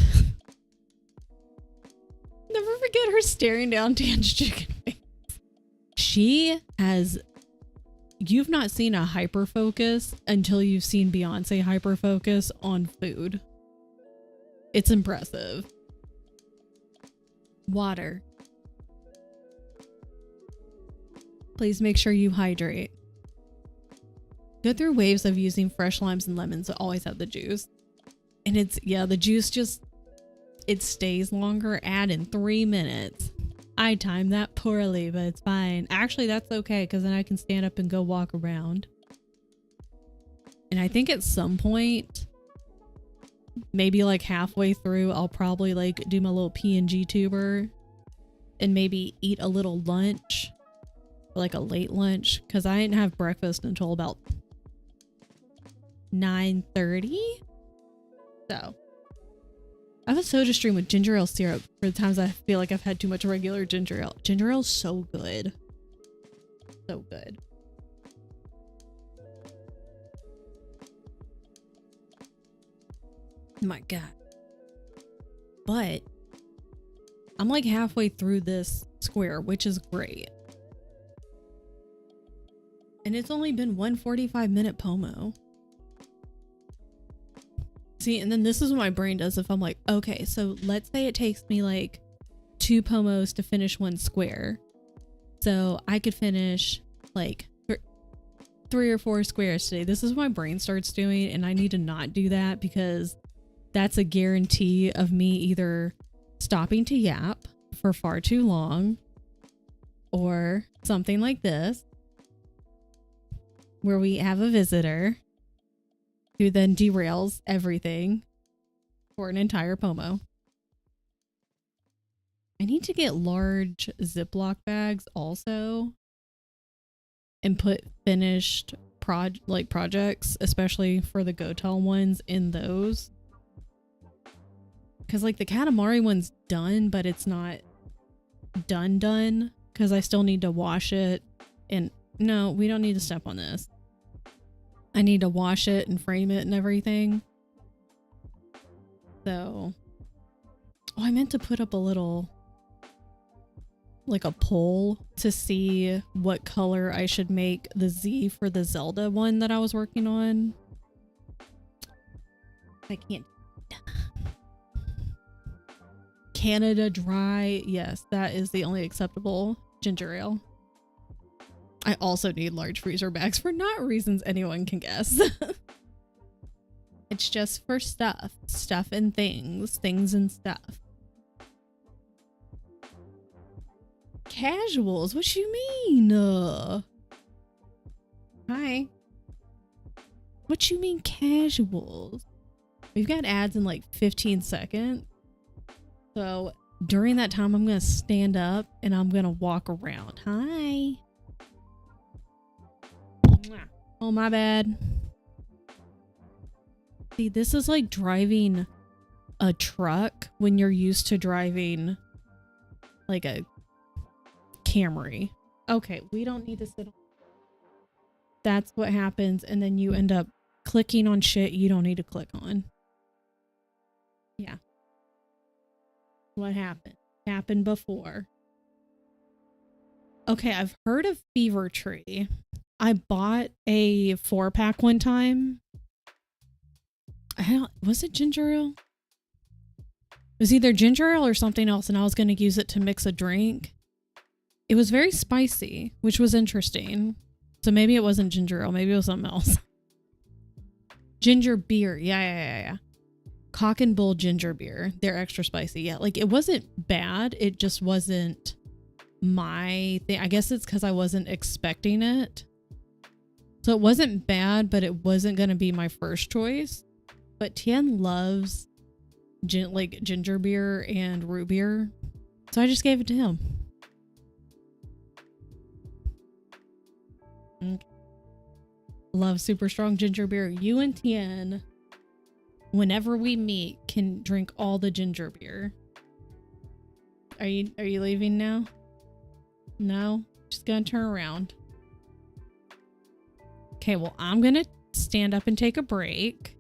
forget her staring down Dan's chicken face. You've not seen a hyper focus until you've seen Beyonce hyper focus on food. It's impressive. Water. Please make sure you hydrate. Go through waves of using fresh limes and lemons that always have the juice. And the juice it stays longer. Add in 3 minutes. I timed that poorly, but it's fine. Actually, that's okay because then I can stand up and go walk around. And I think at some point, maybe like halfway through, I'll probably like do my little P&G tuber and maybe eat a little lunch, like a late lunch, because I didn't have breakfast until about 9:30. So I have a soda stream with ginger ale syrup for the times I feel like I've had too much regular ginger ale. Ginger ale's so good. So good. Oh my God. But I'm like halfway through this square, which is great. And it's only been 145-minute Pomo. See, and then this is what my brain does if I'm like, okay, so let's say it takes me like 2 Pomos to finish 1 square. So I could finish like 3 or 4 squares today. This is what my brain starts doing, and I need to not do that because that's a guarantee of me either stopping to yap for far too long or something like this where we have a visitor who then derails everything for an entire Pomo. I need to get large Ziploc bags also and put finished projects, especially for the Gotel ones, in those. Because like the Katamari one's done, but it's not done because I still need to wash it. And no, we don't need to step on this. I need to wash it and frame it and everything. So, I meant to put up a little, like a poll to see what color I should make the Z for the Zelda one that I was working on. I can't. Canada Dry. Yes, that is the only acceptable ginger ale. I also need large freezer bags for not reasons anyone can guess. It's just for stuff and things and stuff. casuals. What you mean? Hi. What you mean casuals? We've got ads in like 15 seconds. So during that time, I'm going to stand up and I'm going to walk around. Hi. Oh, my bad. See, this is like driving a truck when you're used to driving like a Camry. Okay, we don't need to sit on. That's what happens, and then you end up clicking on shit you don't need to click on. Yeah. What happened? Happened before. Okay, I've heard of Fever Tree. I bought a 4-pack one time. Was it ginger ale? It was either ginger ale or something else, and I was going to use it to mix a drink. It was very spicy, which was interesting. So maybe it wasn't ginger ale. Maybe it was something else. Ginger beer. Yeah. Cock and Bull ginger beer. They're extra spicy. Yeah, like it wasn't bad. It just wasn't my thing. I guess it's because I wasn't expecting it. So it wasn't bad, but it wasn't going to be my first choice. But Tien loves ginger beer and root beer. So I just gave it to him. Love super strong ginger beer. You and Tien, whenever we meet, can drink all the ginger beer. Are you leaving now? No? Just gonna turn around. Okay, well, I'm gonna stand up and take a break.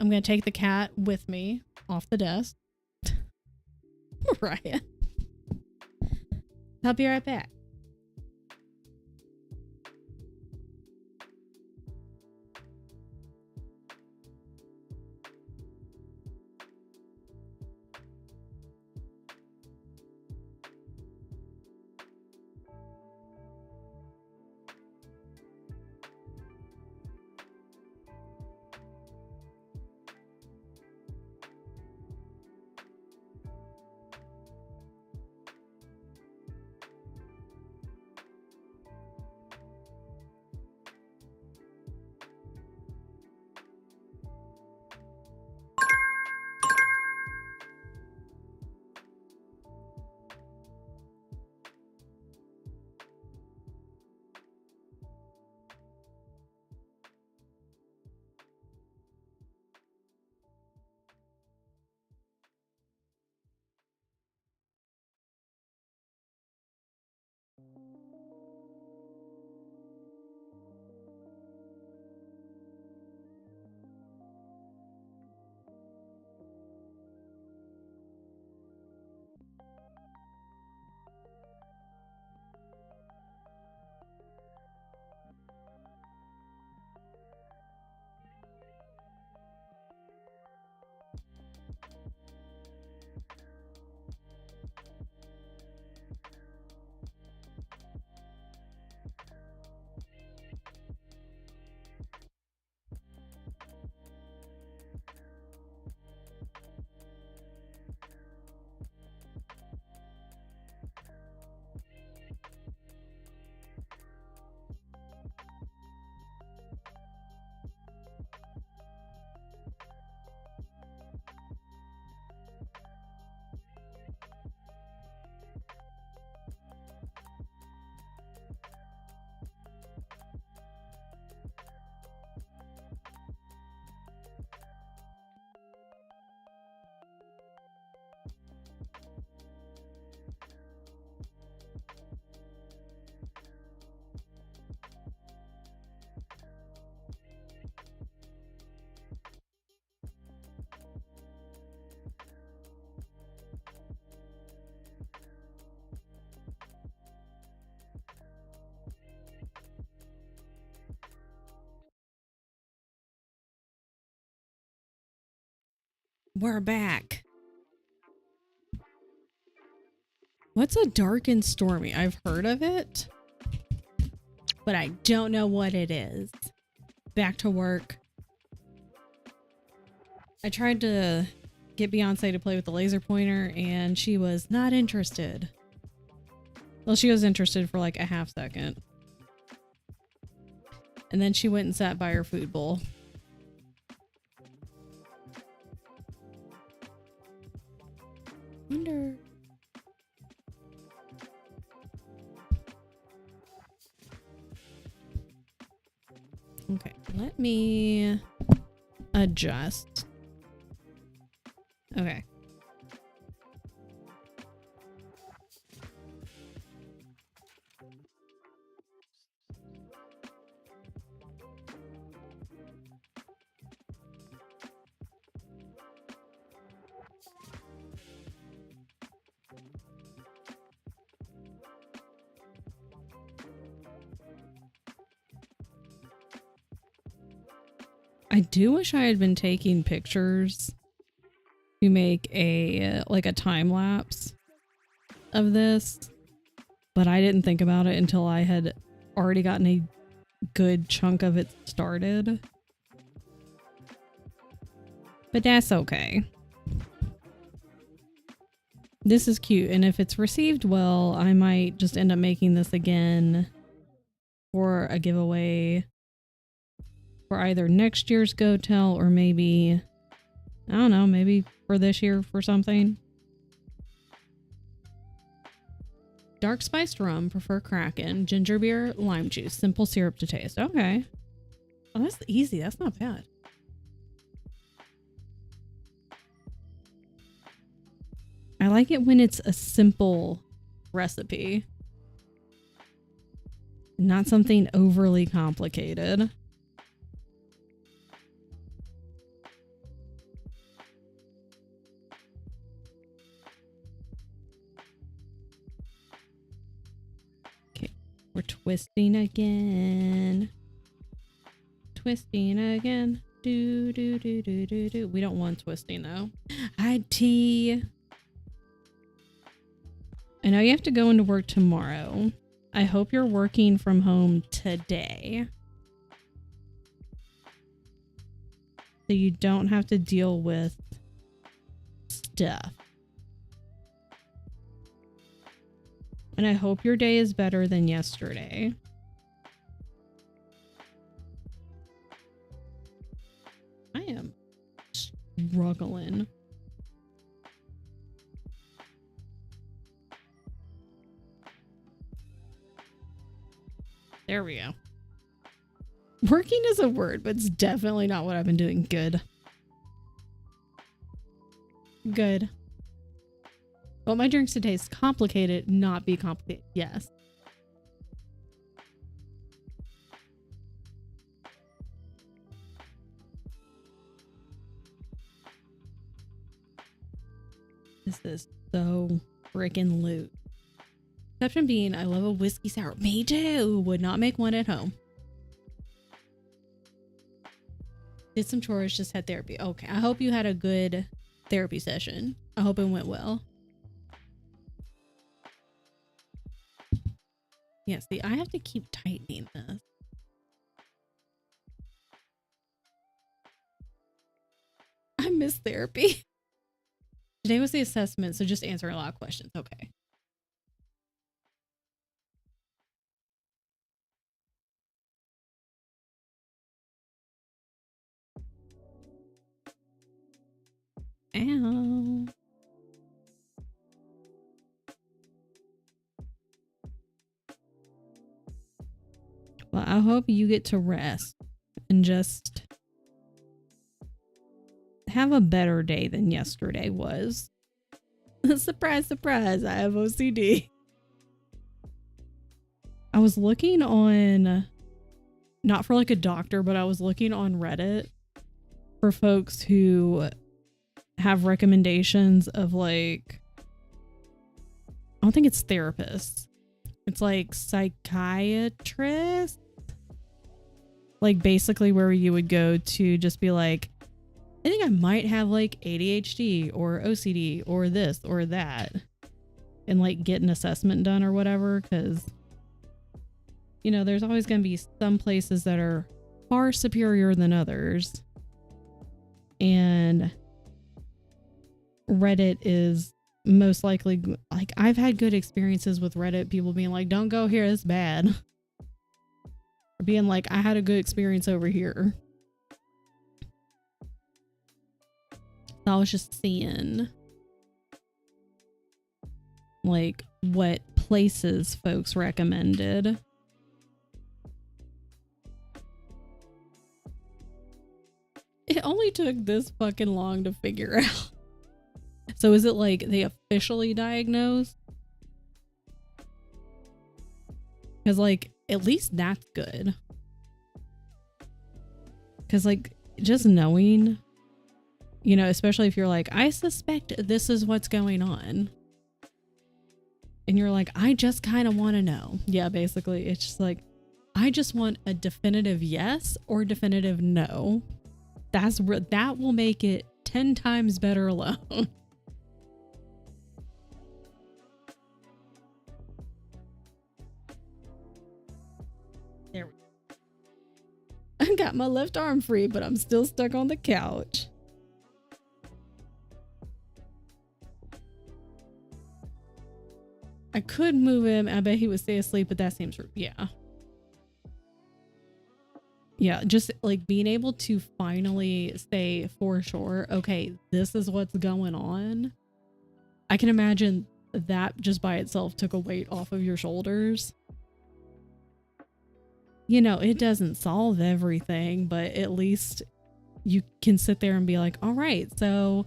I'm gonna take the cat with me off the desk. Mariah. I'll be right back. We're back. What's a dark and stormy? I've heard of it, but I don't know what it is. Back to work. I tried to get Beyonce to play with the laser pointer and she was not interested. Well, she was interested for like a half second. And then she went and sat by her food bowl. Wonder. Okay, let me adjust. Okay. I do wish I had been taking pictures to make a like a time lapse of this, but I didn't think about it until I had already gotten a good chunk of it started. But that's okay. This is cute, and if it's received well, I might just end up making this again for a giveaway for either next year's Go Tell or maybe, I don't know, maybe for this year for something. Dark spiced rum, prefer Kraken. Ginger beer, lime juice, simple syrup to taste. Okay. Oh, that's easy. That's not bad. I like it when it's a simple recipe. Not something overly complicated. We're twisting again. Twisting again. Do, do, do, do, do, do. We don't want twisting though. Hi, T. I know you have to go into work tomorrow. I hope you're working from home today, so you don't have to deal with stuff. And I hope your day is better than yesterday. I am struggling. There we go. Working is a word, but it's definitely not what I've been doing. Good. Good. But my drinks to taste complicated, not be complicated. Yes. This is so freaking loot. Exception being, I love a whiskey sour. Me too. Would not make one at home. Did some chores, just had therapy. Okay. I hope you had a good therapy session. I hope it went well. Yeah, see, I have to keep tightening this. I miss therapy. Today was the assessment, so just answering a lot of questions. Okay. Ow. Well, I hope you get to rest and just have a better day than yesterday was. Surprise, surprise, I have OCD. I was looking on, not for like a doctor, but I was looking on Reddit for folks who have recommendations of like, I don't think it's therapists. It's like psychiatrists. Like basically where you would go to just be like, I think I might have like ADHD or OCD or this or that, and like get an assessment done or whatever. Cause you know, there's always going to be some places that are far superior than others. And Reddit is most likely, like, I've had good experiences with Reddit, people being like, don't go here, it's bad. Or being like, I had a good experience over here. So I was just seeing like what places folks recommended. It only took this fucking long to figure out. So is it like they officially diagnosed? Because like at least that's good. Because like just knowing, you know, especially if you're like, I suspect this is what's going on. And you're like, I just kind of want to know. Yeah, basically it's just like, I just want a definitive yes or definitive no. That will make it 10 times better alone. There we go. I got my left arm free, but I'm still stuck on the couch. I could move him. I bet he would stay asleep, but that seems, yeah. Yeah, just like being able to finally say for sure, okay, this is what's going on. I can imagine that just by itself took a weight off of your shoulders. You know, it doesn't solve everything, but at least you can sit there and be like, all right, so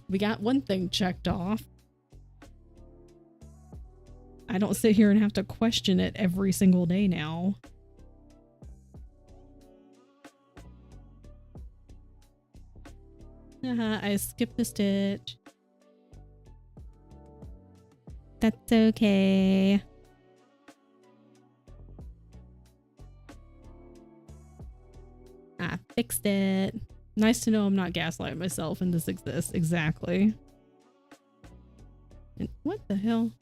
we got one thing checked off. I don't sit here and have to question it every single day now. I skipped a stitch. That's okay. I fixed it. Nice to know I'm not gaslighting myself and this exists. Exactly. And what the hell?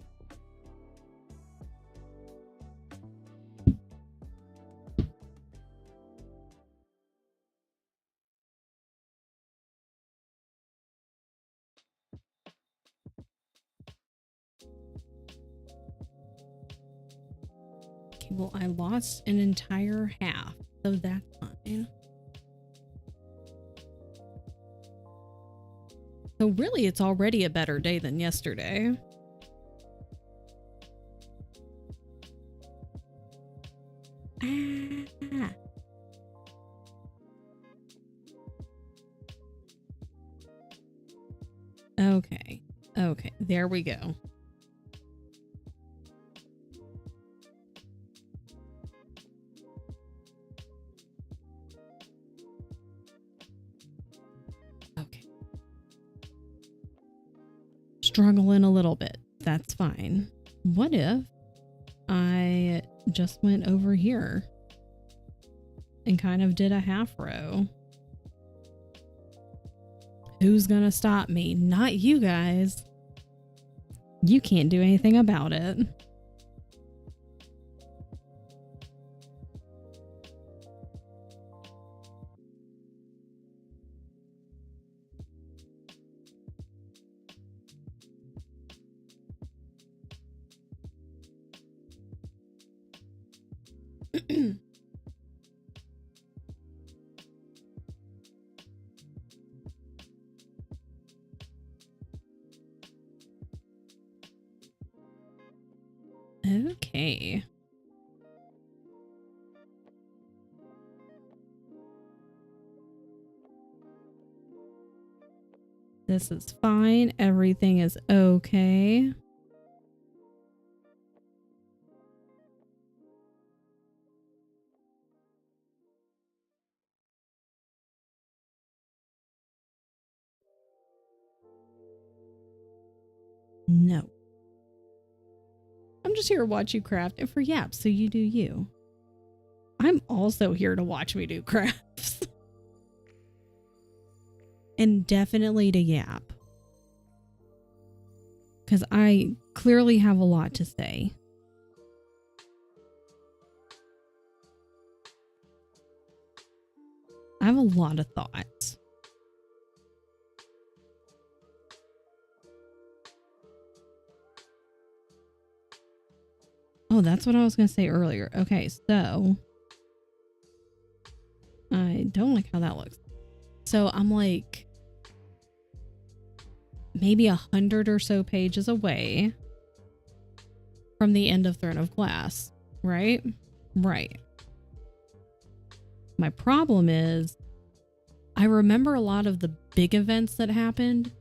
Okay, well, I lost an entire half, so that's fine. So really, it's already a better day than yesterday. Ah. Okay. Okay, there we go. Okay. Struggling a little bit. That's fine. What if I just went over here and kind of did a half row? Who's gonna stop me? Not you guys. You can't do anything about it. Okay. This is fine. Everything is okay. No. I'm just here to watch you craft and for yaps, so you do you. I'm also here to watch me do crafts. And definitely to yap. Because I clearly have a lot to say. I have a lot of thoughts. Oh, that's what I was going to say earlier. Okay, so I don't like how that looks. So I'm like maybe 100 or so pages away from the end of Throne of Glass, right? Right. My problem is I remember a lot of the big events that happened.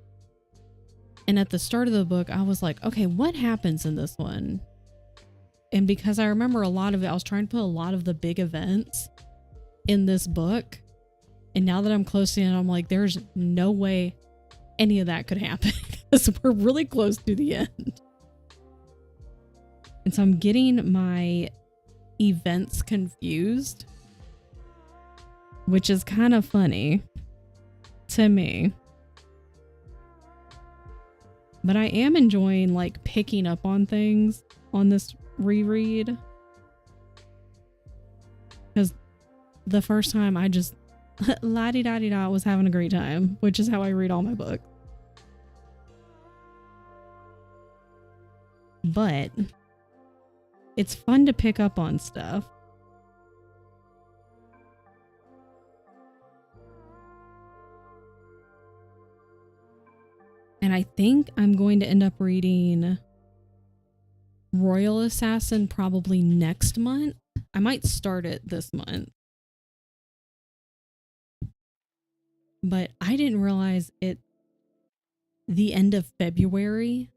And at the start of the book, I was like, okay, what happens in this one? And because I remember a lot of it, I was trying to put a lot of the big events in this book. And now that I'm close to it, I'm like, there's no way any of that could happen because we're really close to the end. And so I'm getting my events confused, which is kind of funny to me. But I am enjoying like picking up on things on this reread. Because the first time I just la-di-da-di-da was having a great time, which is how I read all my books. But it's fun to pick up on stuff. And I think I'm going to end up reading Royal Assassin probably next month. I might start it this month. But I didn't realize it the end of February.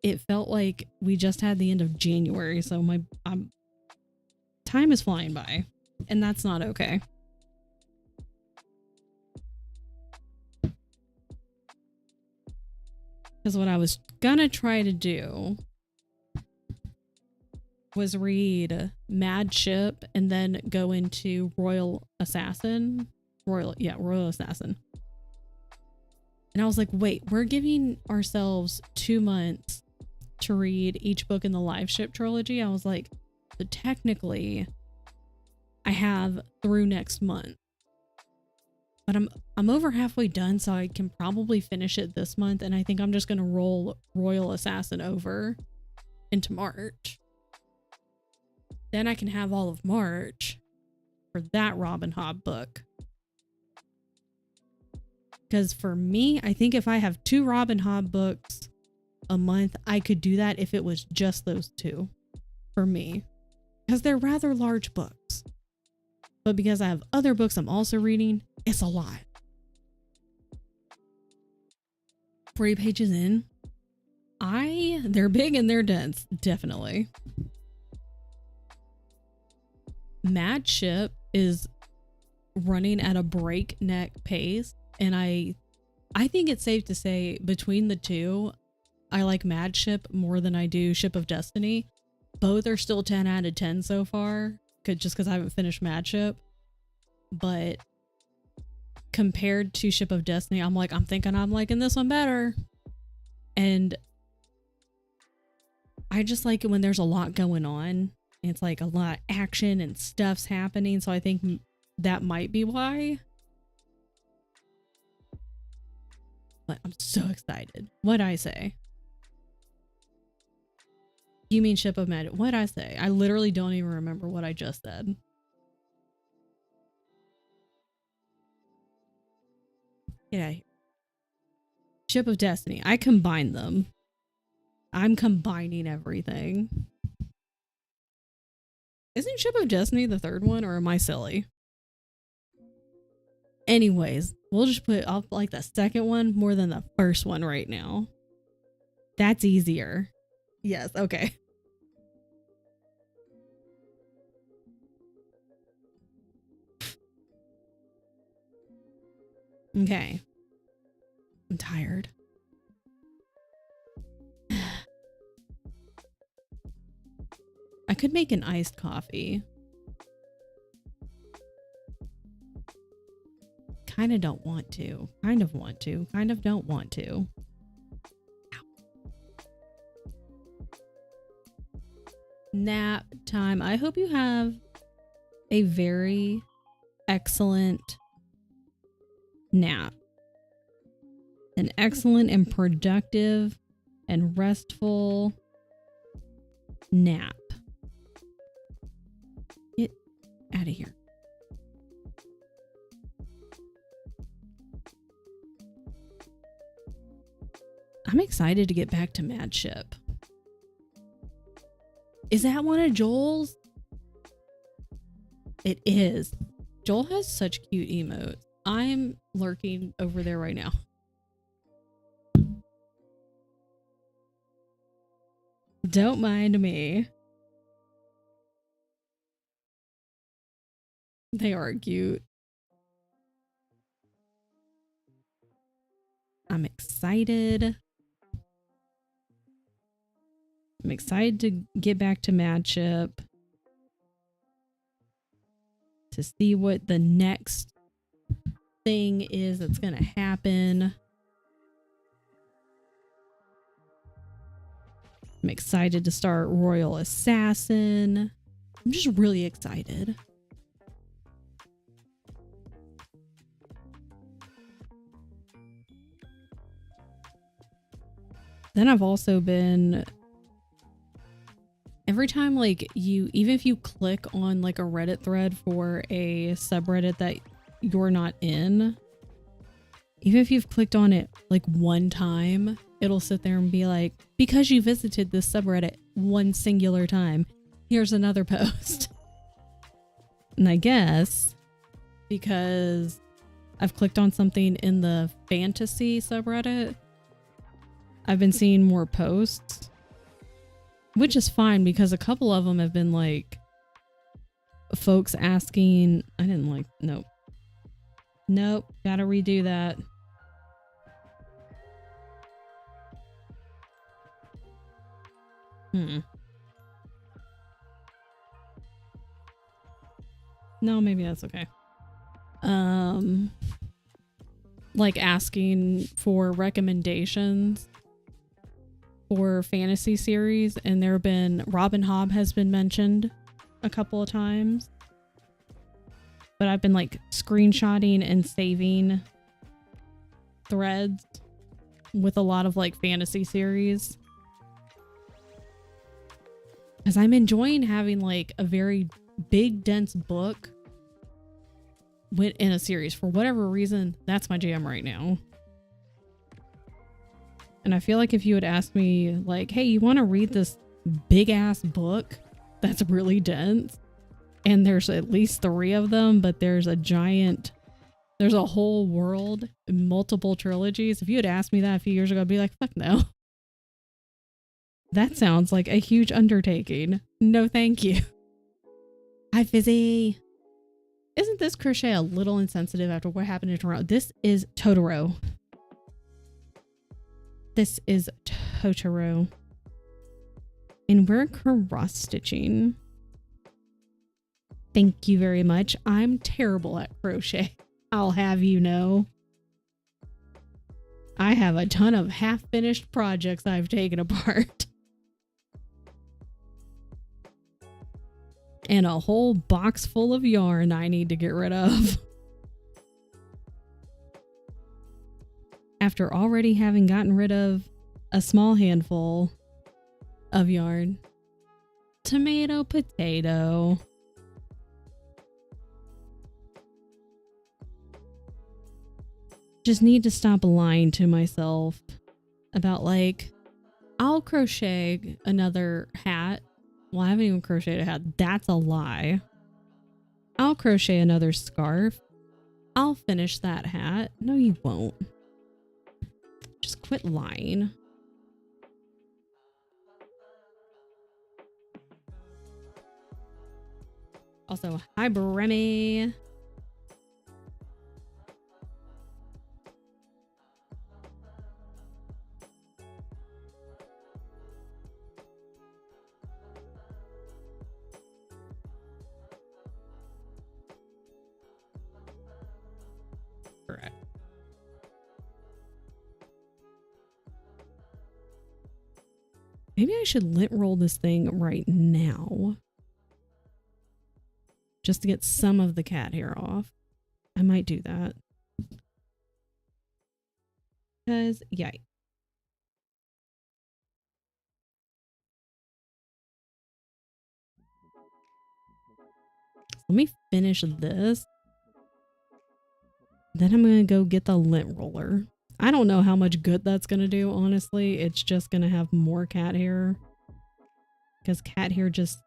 It felt like we just had the end of January. So my time is flying by. And that's not okay. Because what I was gonna try to do was read Mad Ship and then go into Royal Assassin. Royal Assassin. And I was like, wait, we're giving ourselves 2 months to read each book in the Live Ship trilogy. I was like, so technically I have through next month. But I'm over halfway done, so I can probably finish it this month. And I think I'm just going to roll Royal Assassin over into March. Then I can have all of March for that Robin Hobb book. Because for me, I think if I have 2 Robin Hobb books a month, I could do that if it was just those 2 for me. Because they're rather large books. But because I have other books I'm also reading, it's a lot. 40 pages in. They're big and they're dense, definitely. Mad Ship is running at a breakneck pace, and I think it's safe to say between the two, I like Mad Ship more than I do Ship of Destiny. Both are still 10 out of 10 so far, just because I haven't finished Mad Ship. But compared to Ship of Destiny, I'm thinking I'm liking this one better. And I just like it when there's a lot going on. It's like a lot of action and stuff's happening. So I think that might be why. But I'm so excited. What'd I say? You mean Ship of Magic? What'd I say? I literally don't even remember what I just said. Get out of here. Ship of Destiny. I combined them. I'm combining everything. Isn't Ship of Destiny the third one, or am I silly? Anyways, we'll just put up like the second one more than the first one right now. That's easier. Yes, okay. Okay. I'm tired. I could make an iced coffee. Kind of don't want to. Kind of want to. Kind of don't want to. Nap time. I hope you have a very excellent nap. An excellent and productive and restful nap. Out of here. I'm excited to get back to Mad Ship. Is that one of Joel's? It is. Joel has such cute emotes. I'm lurking over there right now. Don't mind me. They are cute. I'm excited. I'm excited to get back to Mad Ship. To see what the next thing is that's going to happen. I'm excited to start Royal Assassin. I'm just really excited. Then I've also been, every time like even if you click on like a Reddit thread for a subreddit that you're not in, even if you've clicked on it like one time, it'll sit there and be like, because you visited this subreddit one singular time, here's another post. And I guess because I've clicked on something in the fantasy subreddit, I've been seeing more posts, which is fine because a couple of them have been like folks asking, nope, gotta redo that. No, maybe that's okay. Like asking for recommendations for fantasy series, and there have been Robin Hobb has been mentioned a couple of times, but I've been like screenshotting and saving threads with a lot of like fantasy series because I'm enjoying having like a very big dense book in a series. For whatever reason, that's my jam right now. And I feel like if you had asked me like, hey, you want to read this big ass book that's really dense, and there's at least 3 of them, but there's a whole world, multiple trilogies. If you had asked me that a few years ago, I'd be like, fuck no. That sounds like a huge undertaking. No, thank you. Hi, Fizzy. Isn't this crochet a little insensitive after what happened in Toronto? This is Totoro. This is Totoro. And we're cross stitching. Thank you very much. I'm terrible at crochet. I'll have you know. I have a ton of half-finished projects I've taken apart. And a whole box full of yarn I need to get rid of. After already having gotten rid of a small handful of yarn. Tomato, potato. Just need to stop lying to myself about like, I'll crochet another hat. Well, I haven't even crocheted a hat. That's a lie. I'll crochet another scarf. I'll finish that hat. No, you won't. Just quit lying. Also, hi, Bremy. Correct. Maybe I should lint roll this thing right now. Just to get some of the cat hair off. I might do that. Because, yikes. Let me finish this. Then I'm going to go get the lint roller. I don't know how much good that's going to do, honestly. It's just going to have more cat hair. Because cat hair just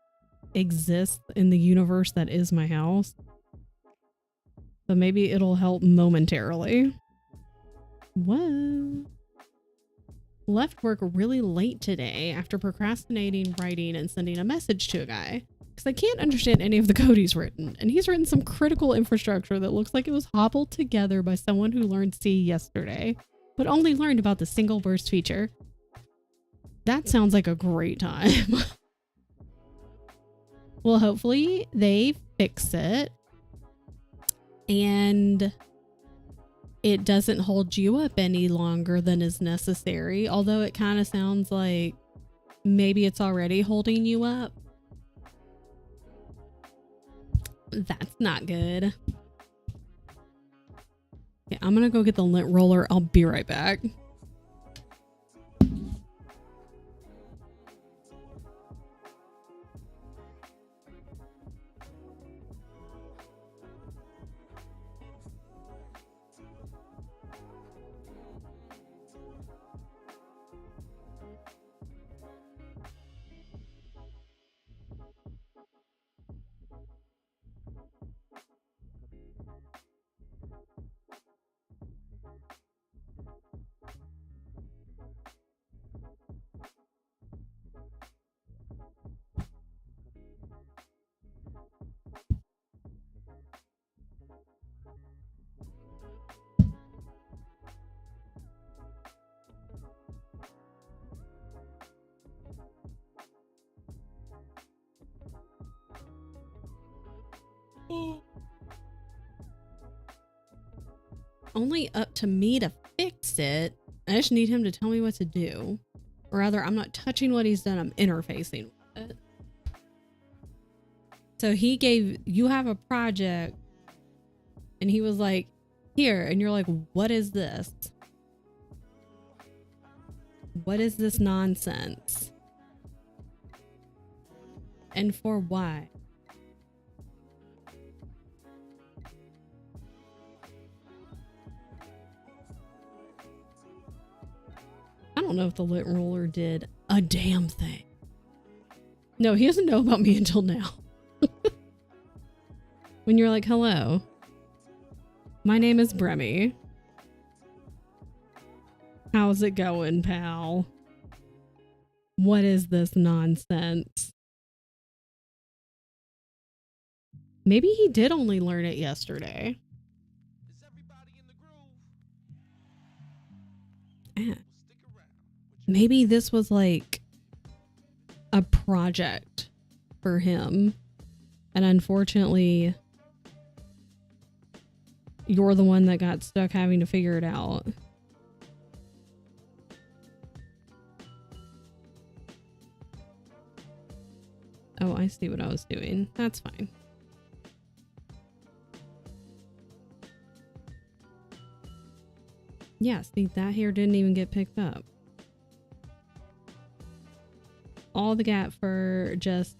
exists in the universe that is my house. But maybe it'll help momentarily. Whoa. Left work really late today after procrastinating writing and sending a message to a guy. Because I can't understand any of the code he's written. And he's written some critical infrastructure that looks like it was hobbled together by someone who learned C yesterday, but only learned about the single burst feature. That sounds like a great time. Well, hopefully they fix it and it doesn't hold you up any longer than is necessary. Although it kind of sounds like maybe it's already holding you up. That's not good. Okay, I'm gonna go get the lint roller. I'll be right back. Only up to me to fix it. I just need him to tell me what to do. Or rather, I'm not touching what he's done, I'm interfacing with it. So he gave, you have a project, and he was like, here, and you're like, what is this? What is this nonsense? And for why? I don't know if the lit roller did a damn thing. No, he doesn't know about me until now. When you're like, hello, my name is Bremy. How's it going, pal? What is this nonsense? Maybe he did only learn it yesterday. Is everybody in the groove? Maybe this was like a project for him. And unfortunately, you're the one that got stuck having to figure it out. Oh, I see what I was doing. That's fine. Yeah, see, that hair didn't even get picked up. All the gap fur just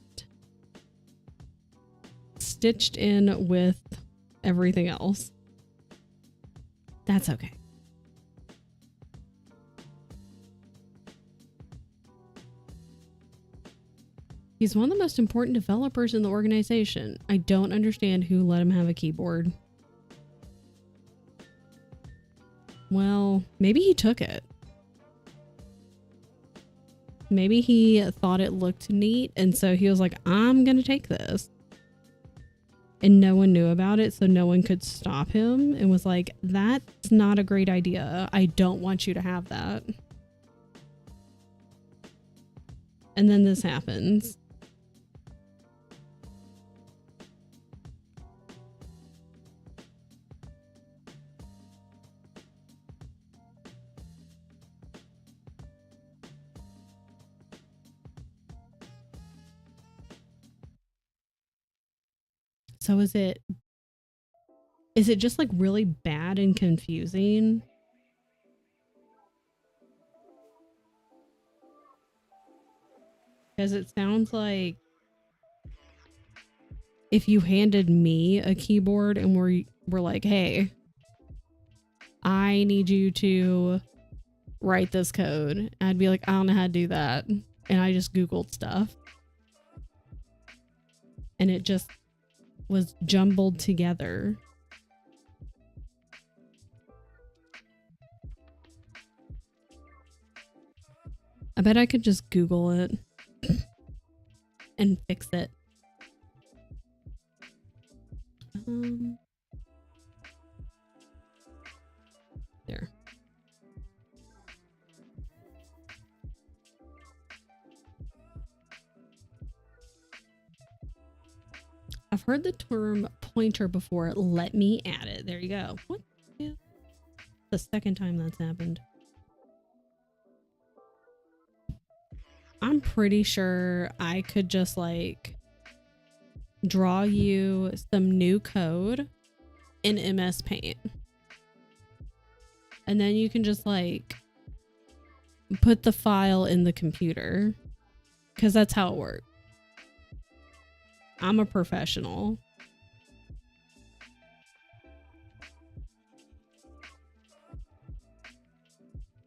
stitched in with everything else. That's okay. He's one of the most important developers in the organization. I don't understand who let him have a keyboard. Well, maybe he took it. Maybe he thought it looked neat, and so he was like, I'm gonna take this. And no one knew about it, so no one could stop him, and was like, that's not a great idea. I don't want you to have that. And then this happens. So is it just like really bad and confusing? Because it sounds like if you handed me a keyboard and we're like, hey, I need you to write this code, I'd be like, I don't know how to do that. And I just Googled stuff. And it just was jumbled together. I bet I could just Google it and fix it. There. I've heard the term pointer before. Let me add it. There you go. What? Yeah. The second time that's happened. I'm pretty sure I could just like draw you some new code in MS Paint. And then you can just like put the file in the computer, because that's how it works. I'm a professional.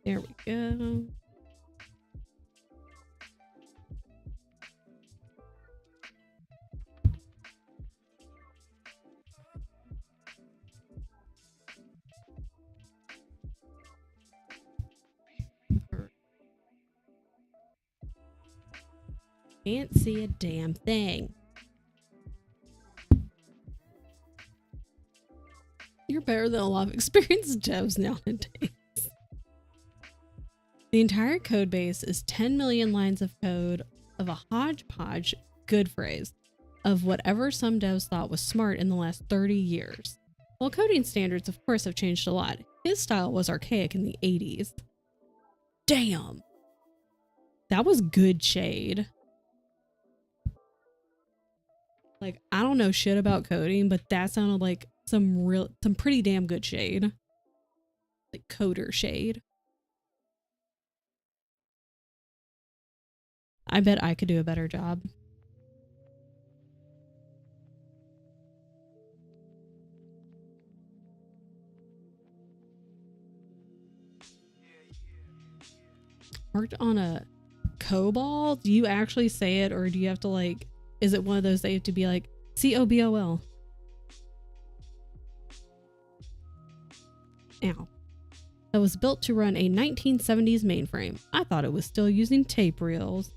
There we go. Can't see a damn thing. You're better than a lot of experienced devs nowadays. The entire code base is 10 million lines of code of a hodgepodge, good phrase, of whatever some devs thought was smart in the last 30 years. While coding standards, of course, have changed a lot, his style was archaic in the 80s. Damn. That was good shade. Like, I don't know shit about coding, but that sounded like some pretty damn good shade. Like coder shade. I bet I could do a better job. Worked on a COBOL? Do you actually say it, or do you have to like, is it one of those that you have to be like COBOL? Ow. That was built to run a 1970s mainframe. I thought it was still using tape reels.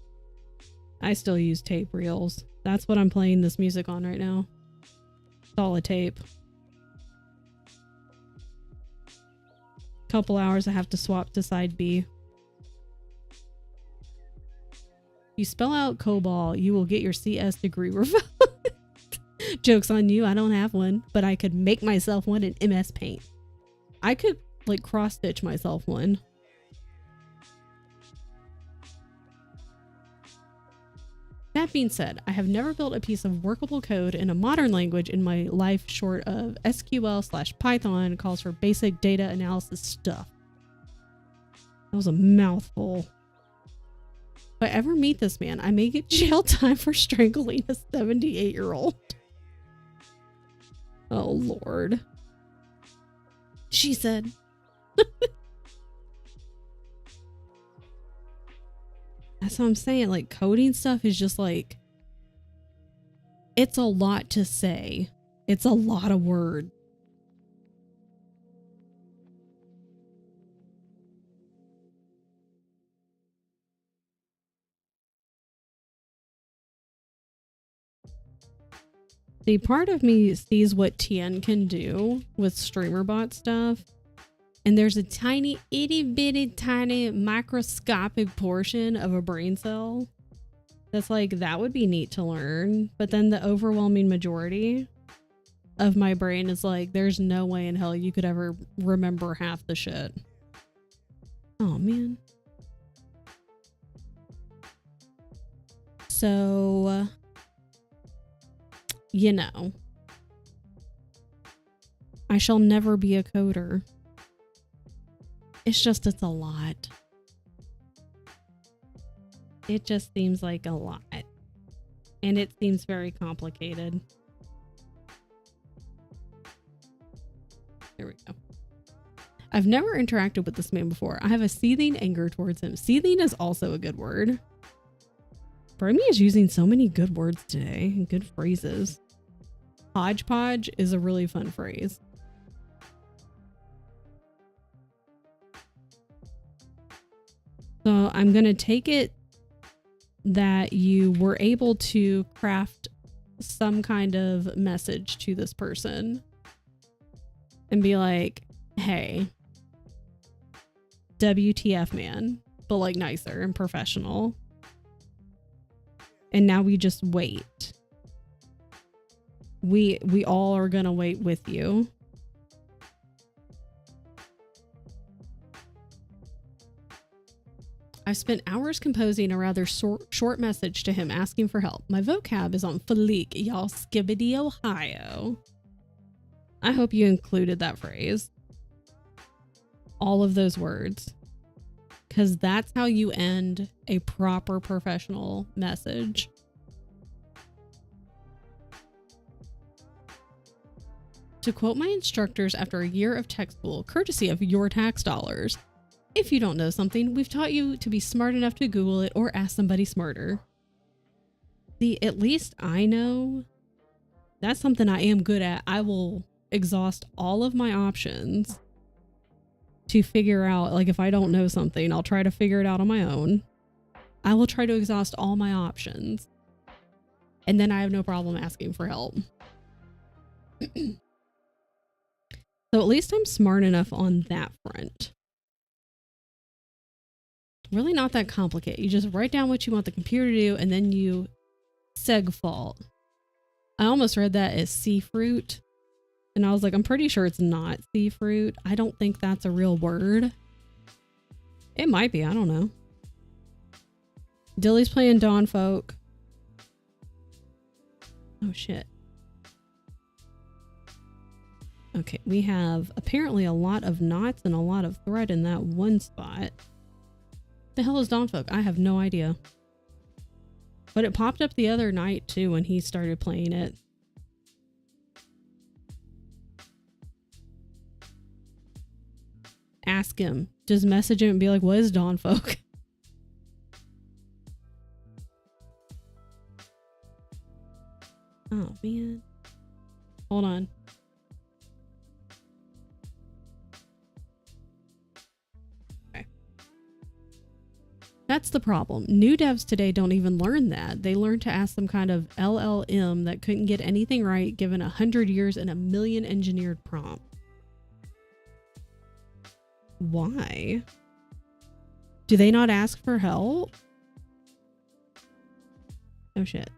I still use tape reels. That's what I'm playing this music on right now. Solid tape. Couple hours I have to swap to side B. You spell out COBOL, you will get your CS degree revoked. Joke's on you, I don't have one, but I could make myself one in MS Paint. I could like cross stitch myself one. That being said, I have never built a piece of workable code in a modern language in my life short of SQL/Python calls for basic data analysis stuff. That was a mouthful. If I ever meet this man, I may get jail time for strangling a 78-year-old. Oh, Lord. She said. That's what I'm saying. Like, coding stuff is just like, it's a lot to say. It's a lot of words. See, part of me sees what TN can do with streamer bot stuff. And there's a tiny, itty bitty, tiny, microscopic portion of a brain cell that's like, that would be neat to learn. But then the overwhelming majority of my brain is like, there's no way in hell you could ever remember half the shit. Oh, man. So, you know, I shall never be a coder. It's just, it's a lot. It just seems like a lot. And it seems very complicated. There we go. I've never interacted with this man before. I have a seething anger towards him. Seething is also a good word. Brody is using so many good words today and good phrases. Hodgepodge is a really fun phrase. So I'm going to take it that you were able to craft some kind of message to this person and be like, hey, WTF, man, but like nicer and professional. And now we just wait. We all are gonna wait with you. I spent hours composing a rather short message to him asking for help. My vocab is on fleek, y'all. Skibbity Ohio. I hope you included that phrase. All of those words. Because that's how you end a proper professional message. To quote my instructors after a year of tech school, courtesy of your tax dollars, if you don't know something, we've taught you to be smart enough to Google it or ask somebody smarter. See, at least I know that's something I am good at. I will exhaust all of my options to figure out, like, if I don't know something, I'll try to figure it out on my own. I will try to exhaust all my options. And then I have no problem asking for help. So at least I'm smart enough on that front. Really not that complicated. You just write down what you want the computer to do and then you segfault. I almost read that as sea fruit. And I was like, I'm pretty sure it's not sea fruit. I don't think that's a real word. It might be. I don't know. Dilly's playing Dawn Folk. Oh, shit. Okay, we have apparently a lot of knots and a lot of thread in that one spot. The hell is Dawn Folk? I have no idea. But it popped up the other night, too, when he started playing it. Ask him. Just message him and be like, what is Dawn Folk? Oh, man. Hold on. Okay. That's the problem. New devs today don't even learn that. They learn to ask some kind of LLM that couldn't get anything right given 100 years and 1 million engineered prompts. Why? Do they not ask for help? Oh shit.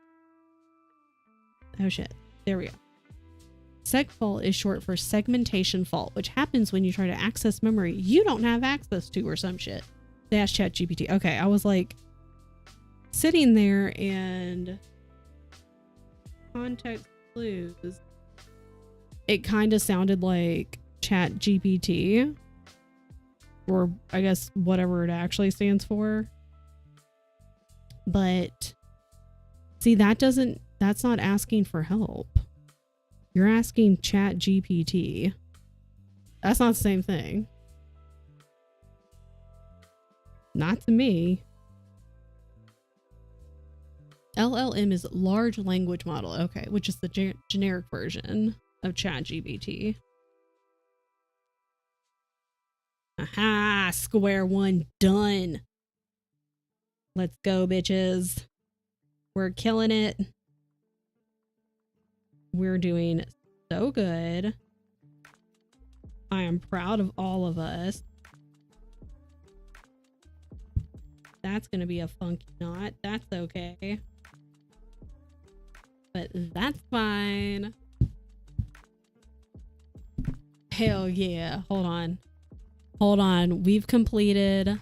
Oh shit. There we go. Segfault is short for segmentation fault, which happens when you try to access memory you don't have access to or some shit. They asked ChatGPT. Okay, I was like sitting there and context clues. It kind of sounded like ChatGPT. Or I guess whatever it actually stands for. But see, that's not asking for help. You're asking ChatGPT. That's not the same thing. Not to me. LLM is large language model. Okay, which is the generic version of ChatGPT. Aha! Square one done. Let's go, bitches. We're killing it. We're doing so good. I am proud of all of us. That's gonna be a funky knot. That's okay. But that's fine. Hell yeah. Hold on. Hold on. We've completed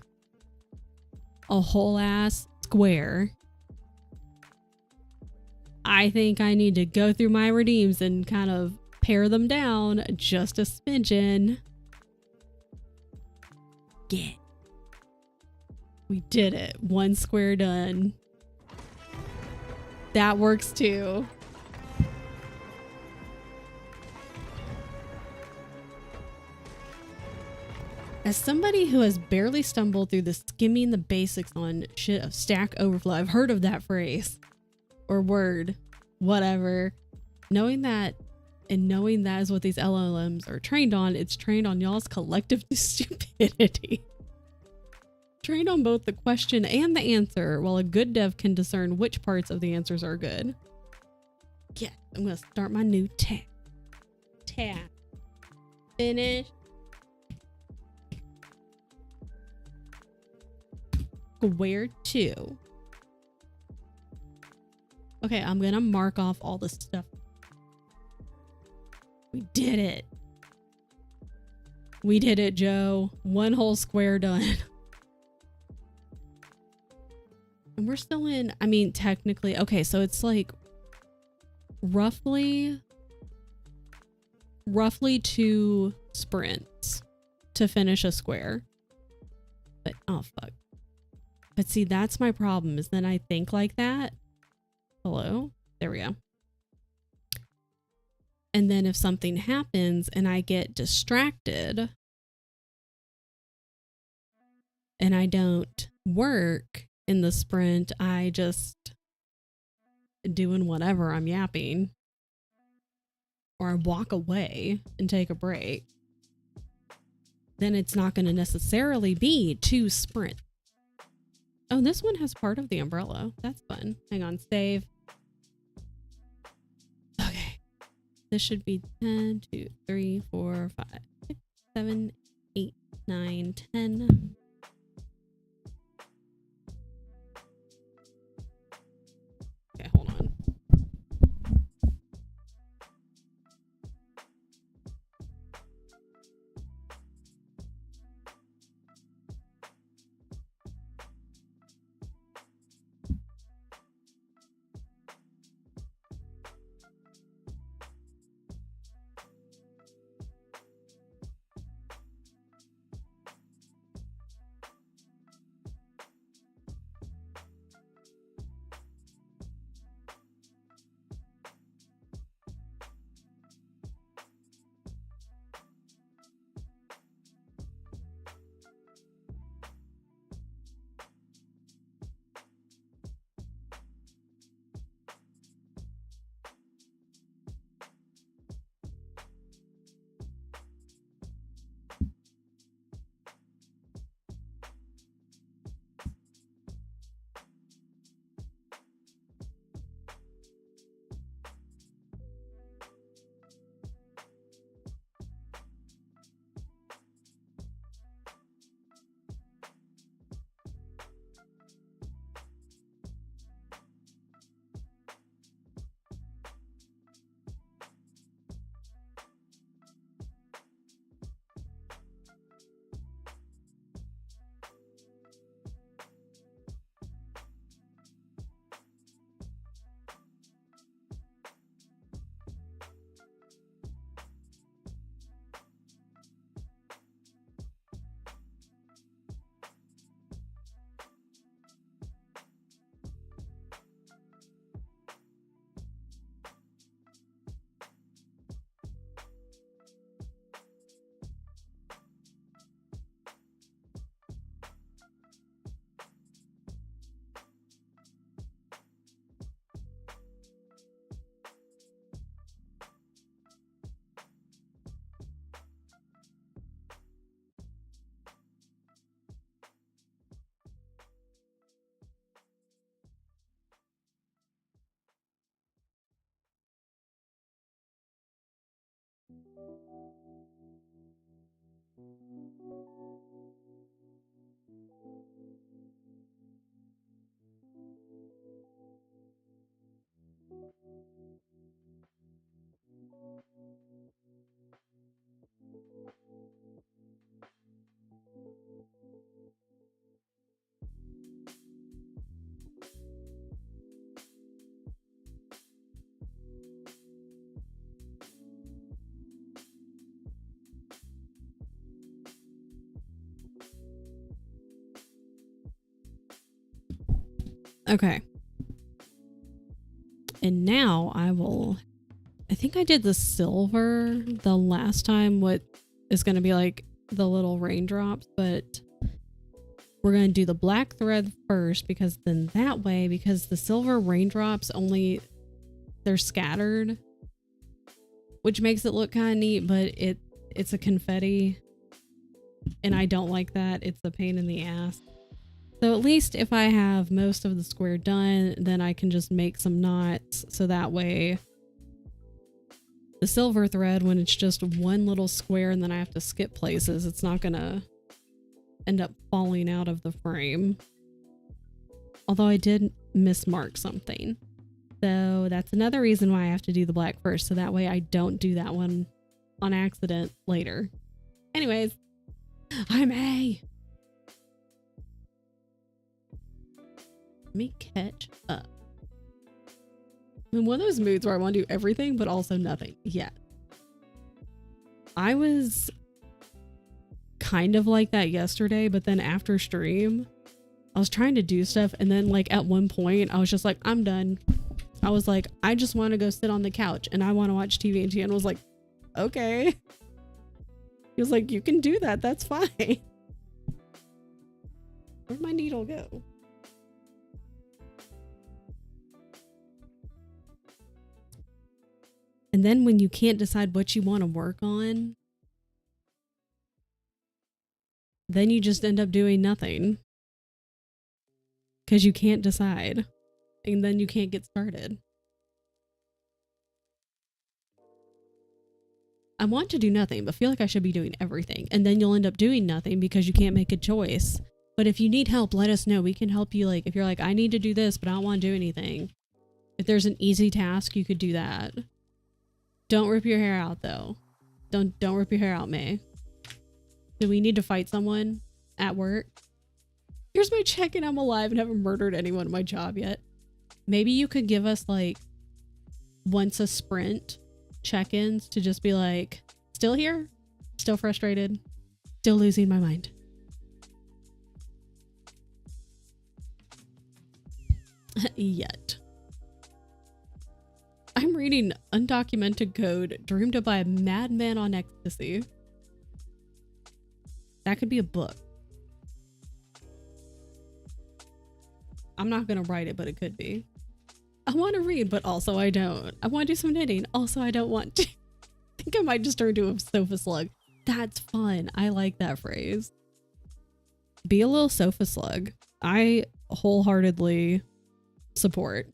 a whole ass square. I think I need to go through my redeems and kind of pare them down just a smidgen. Yeah. We did it. One square done. That works too. As somebody who has barely stumbled through the skimming the basics on shit of Stack Overflow, I've heard of that phrase or word, whatever. Knowing that is what these LLMs are trained on, it's trained on y'all's collective stupidity. Trained on both the question and the answer, while a good dev can discern which parts of the answers are good. Yeah, I'm gonna start my new tab. Finish. Where to? Okay, I'm gonna mark off all the stuff. We did it. We did it, Joe. One whole square done. And we're still in, I mean, technically, okay, so it's like roughly 2 sprints to finish a square. But, oh, fuck. But see, that's my problem, is then I think like that. Hello? There we go. And then if something happens and I get distracted and I don't work in the sprint, I just doing whatever, I'm yapping. Or I walk away and take a break. Then it's not going to necessarily be 2 sprints. Oh, this one has part of the umbrella. That's fun. Hang on, save. Okay. This should be 10, 2, 3, 4, 5, 6, 7, 8, 9, 10. Okay, hold on. Okay. And now I think I did the silver the last time. What is going to be like the little raindrops, but we're going to do the black thread first, because then that way, because the silver raindrops only, they're scattered, which makes it look kind of neat, but it's a confetti and I don't like that. It's a pain in the ass. So at least if I have most of the square done, then I can just make some knots, so that way the silver thread, when it's just one little square and then I have to skip places, it's not gonna end up falling out of the frame. Although I did mismark something. So that's another reason why I have to do the black first, so that way I don't do that one on accident later. Anyways, I'm A. Let me catch up. I'm in one of those moods where I want to do everything, but also nothing. Yeah. I was kind of like that yesterday, but then after stream, I was trying to do stuff, and then like at one point, I was just like, I'm done. I was like, I just want to go sit on the couch and I want to watch TV. And Tian was like, okay. He was like, you can do that. That's fine. Where'd my needle go? And then when you can't decide what you want to work on, then you just end up doing nothing. Because you can't decide. And then you can't get started. I want to do nothing, but feel like I should be doing everything. And then you'll end up doing nothing because you can't make a choice. But if you need help, let us know. We can help you. Like, if you're like, I need to do this, but I don't want to do anything. If there's an easy task, you could do that. Don't rip your hair out, though. Don't rip your hair out, May. Do we need to fight someone at work? Here's my check and I'm alive and haven't murdered anyone at my job yet. Maybe you could give us like once a sprint check-ins to just be like, still here? Still frustrated? Still losing my mind? Yet. I'm reading undocumented code dreamed up by a madman on ecstasy. That could be a book. I'm not gonna write it, but it could be. I want to read, but also I don't. I want to do some knitting. Also, I don't want to. I think I might just turn into a sofa slug. That's fun. I like that phrase. Be a little sofa slug. I wholeheartedly support.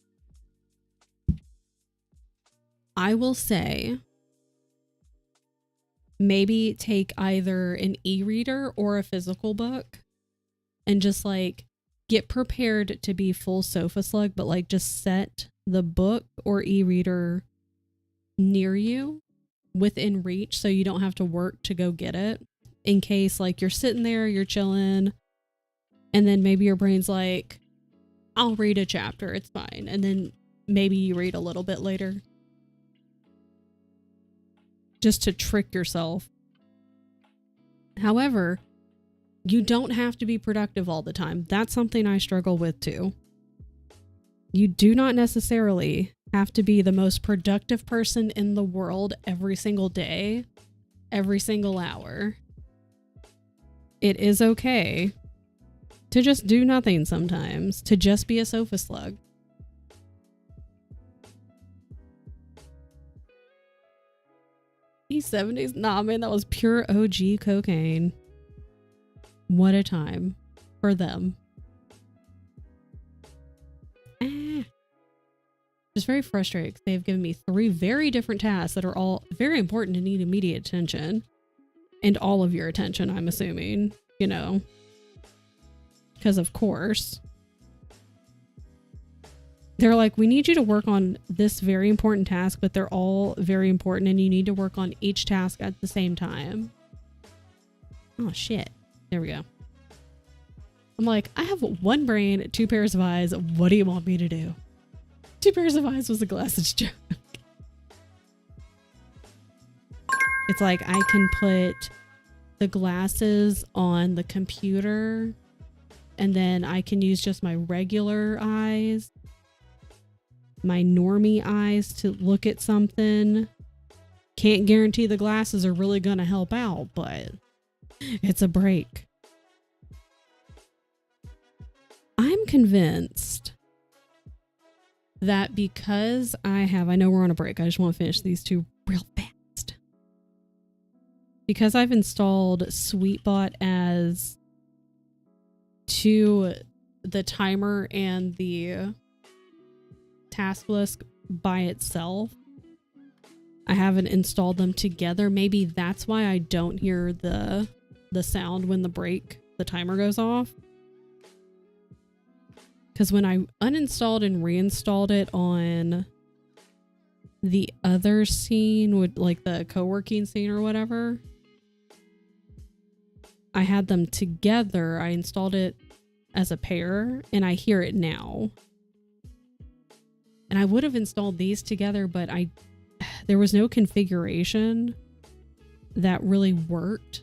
I will say maybe take either an e-reader or a physical book and just like get prepared to be full sofa slug, but like just set the book or e-reader near you within reach so you don't have to work to go get it, in case like you're sitting there, you're chilling, and then maybe your brain's like, I'll read a chapter, it's fine. And then maybe you read a little bit later. Just to trick yourself. However, you don't have to be productive all the time. That's something I struggle with too. You do not necessarily have to be the most productive person in the world every single day, every single hour. It is okay to just do nothing sometimes, to just be a sofa slug. These 70s? Nah, man, that was pure OG cocaine. What a time for them. Just very frustrated because they've given me 3 very different tasks that are all very important and need immediate attention. And all of your attention, I'm assuming, you know. Because of course. They're like, we need you to work on this very important task, but they're all very important and you need to work on each task at the same time. Oh shit. There we go. I'm like, I have 1 brain, 2 pairs of eyes. What do you want me to do? 2 pairs of eyes was a glasses joke. It's like I can put the glasses on the computer and then I can use just my regular eyes, my normie eyes to look at something. Can't guarantee the glasses are really gonna help out, but It's a break. I'm convinced that because I know we're on a break. I just want to finish these two real fast. Because I've installed Sweetbot as to the timer and the task list by itself. I haven't installed them together. Maybe that's why I don't hear the sound when the timer goes off. Because when I uninstalled and reinstalled it on the other scene, with like the co-working scene or whatever, I had them together. I installed it as a pair and I hear it now. And I would have installed these together, but there was no configuration that really worked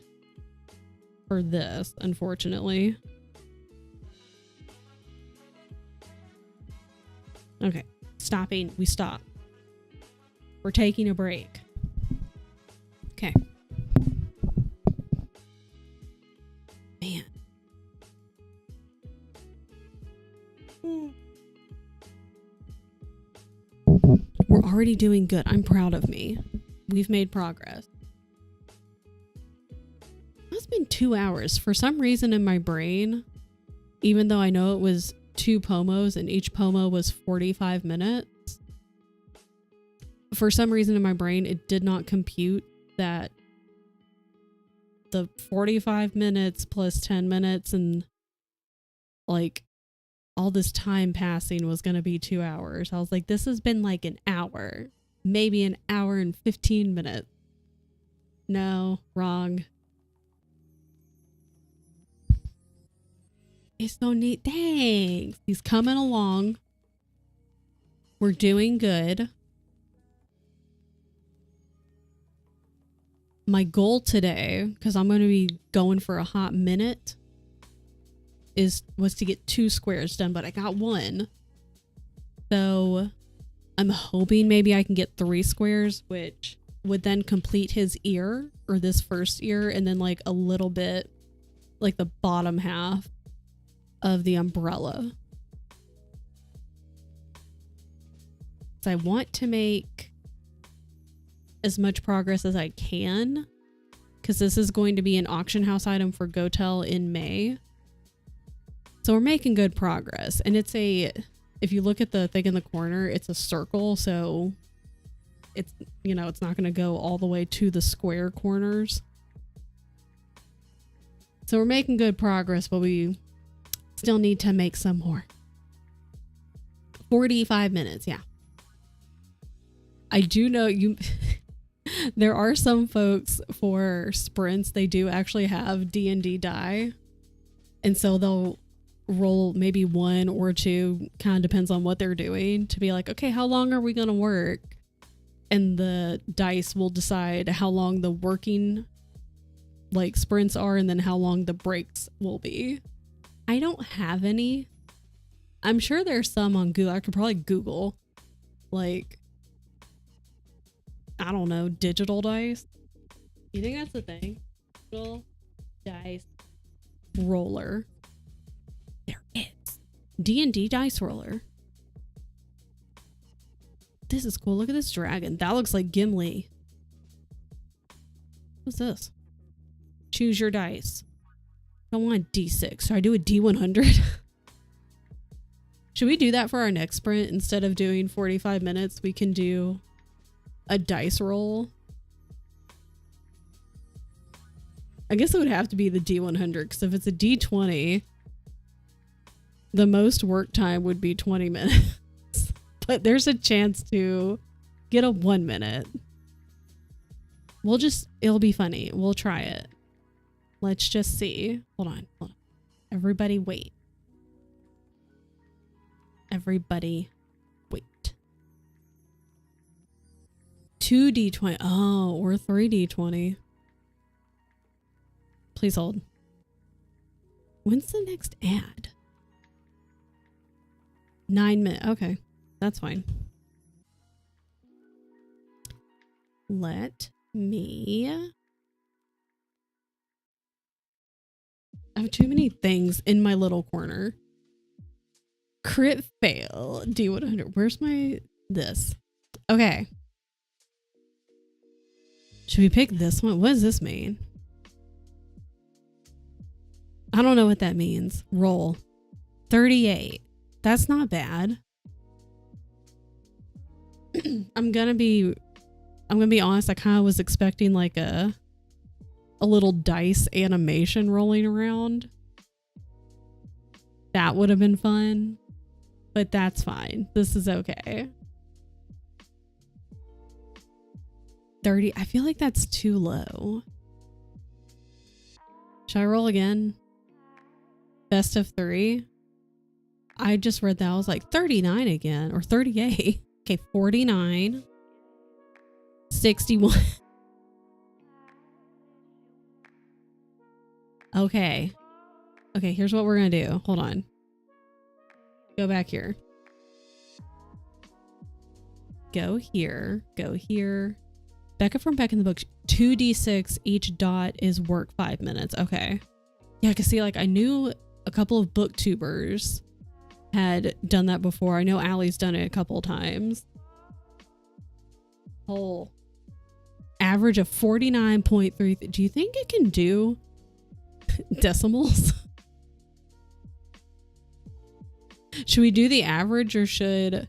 for this, unfortunately. Okay, stopping. We stop. We're taking a break. Okay. Man. We're already doing good. I'm proud of me. We've made progress. It's been 2 hours. For some reason in my brain, even though I know it was 2 pomos and each pomo was 45 minutes, for some reason in my brain, it did not compute that the 45 minutes plus 10 minutes and like all this time passing was going to be 2 hours. I was like, this has been like an hour, maybe an hour and 15 minutes. No, wrong. It's so neat. Thanks. He's coming along. We're doing good. My goal today, because I'm going to be going for a hot minute, was to get 2 squares done, but I got 1. So I'm hoping maybe I can get 3 squares, which would then complete his ear, or this first ear, and then like a little bit, like the bottom half of the umbrella. So I want to make as much progress as I can, because this is going to be an auction house item for GoTel in May. So we're making good progress. And it's if you look at the thing in the corner, it's a circle. So it's, it's not going to go all the way to the square corners. So we're making good progress, but we still need to make some more. 45 minutes, yeah. I do know there are some folks for sprints, they do actually have D&D die. And so they'll roll maybe 1 or 2, kind of depends on what they're doing, to be like, okay, how long are we going to work? And the dice will decide how long the working like sprints are and then how long the breaks will be. I don't have any. I'm sure there's some on Google. I could probably Google, like, I don't know, digital dice. You think that's the thing? Digital dice roller. There is. D&D dice roller. This is cool. Look at this dragon. That looks like Gimli. What's this? Choose your dice. I want D6. Should I do a D100? Should we do that for our next sprint? Instead of doing 45 minutes, we can do a dice roll. I guess it would have to be the D100, because if it's a D20, the most work time would be 20 minutes. But there's a chance to get a 1 minute. It'll be funny. We'll try it. Let's just see. Hold on. Everybody wait. Everybody wait. 2D20. Oh, or 3D20. Please hold. When's the next ad? 9 minutes. Okay, that's fine. Let me I have too many things in my little corner. Crit fail. D100. Where's my this? Okay. Should we pick this one? What does this mean? I don't know what that means. Roll. 38. That's not bad. I'm gonna be honest, I kind of was expecting like a little dice animation rolling around. That would have been fun. But that's fine. This is okay. 30. I feel like that's too low. Should I roll again? Best of 3. I just read that. I was like 39 again. Or 38. Okay, 49. 61. Okay. Okay, here's what we're gonna do. Hold on. Go back here. Go here. Go here. Becca from Back in the Book. 2d6. Each dot is work 5 minutes. Okay. Yeah, because see, like, I knew a couple of booktubers had done that before. I know Allie's done it a couple times. Whole average of 49.3. Do you think it can do decimals? Should we do the average, or should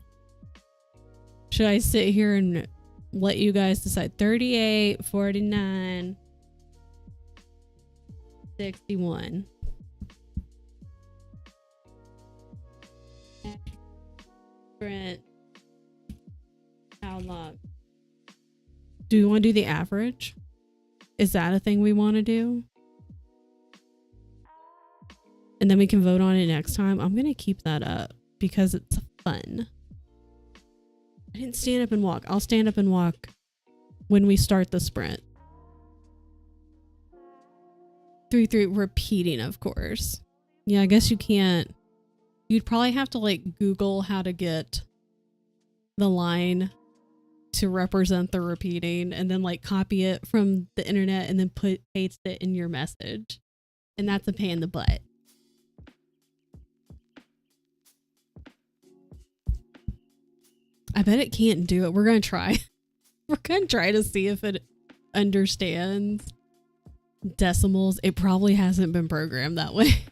I sit here and let you guys decide? 38, 49, 61. Sprint. How long? Do we want to do the average? Is that a thing we want to do? And then we can vote on it next time. I'm going to keep that up because it's fun. I didn't stand up and walk. I'll stand up and walk when we start the sprint. 3 repeating, of course. Yeah, I guess you can't. You'd probably have to like Google how to get the line to represent the repeating, and then like copy it from the internet and then paste it in your message. And that's a pain in the butt. I bet it can't do it. We're going to try. We're going to try to see if it understands decimals. It probably hasn't been programmed that way.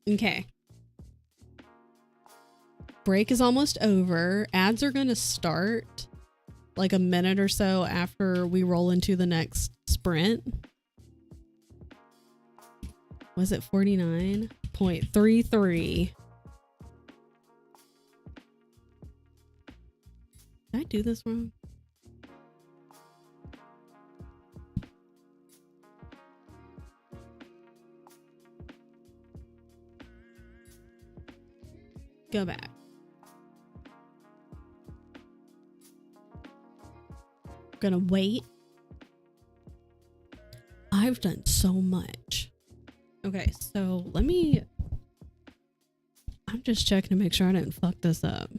Okay. Break is almost over. Ads are going to start like a minute or so after we roll into the next sprint. Was it 49.33? Did I do this wrong? Go back. Gonna wait. I've done so much. Okay, so I'm just checking to make sure I didn't fuck this up.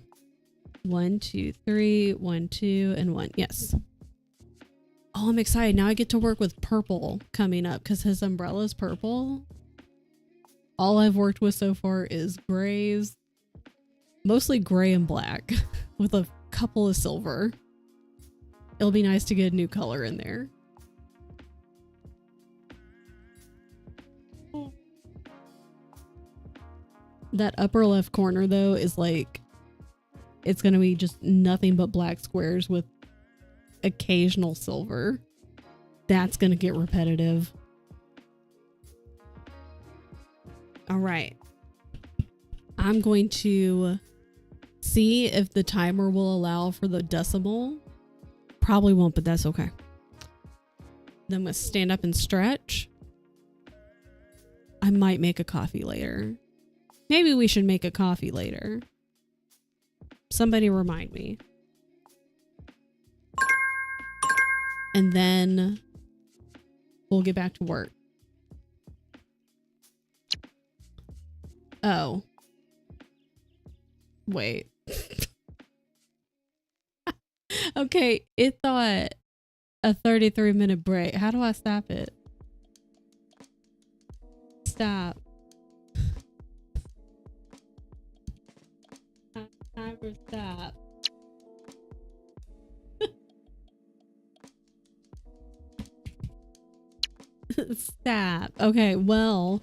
1, 2, 3, 1, 2, and 1. Yes. Oh, I'm excited. Now I get to work with purple coming up because his umbrella is purple. All I've worked with so far is grays. Mostly gray and black with a couple of silver. It'll be nice to get a new color in there. That upper left corner though is like, it's going to be just nothing but black squares with occasional silver. That's going to get repetitive. All right. I'm going to see if the timer will allow for the decimal. Probably won't, but that's okay. Then I'm going to stand up and stretch. I might make a coffee later. Maybe we should make a coffee later. Somebody remind me. And then we'll get back to work. Oh. Wait. Okay, it thought a 33-minute break. How do I stop it? stop. Timer stop. Stop. Okay, well.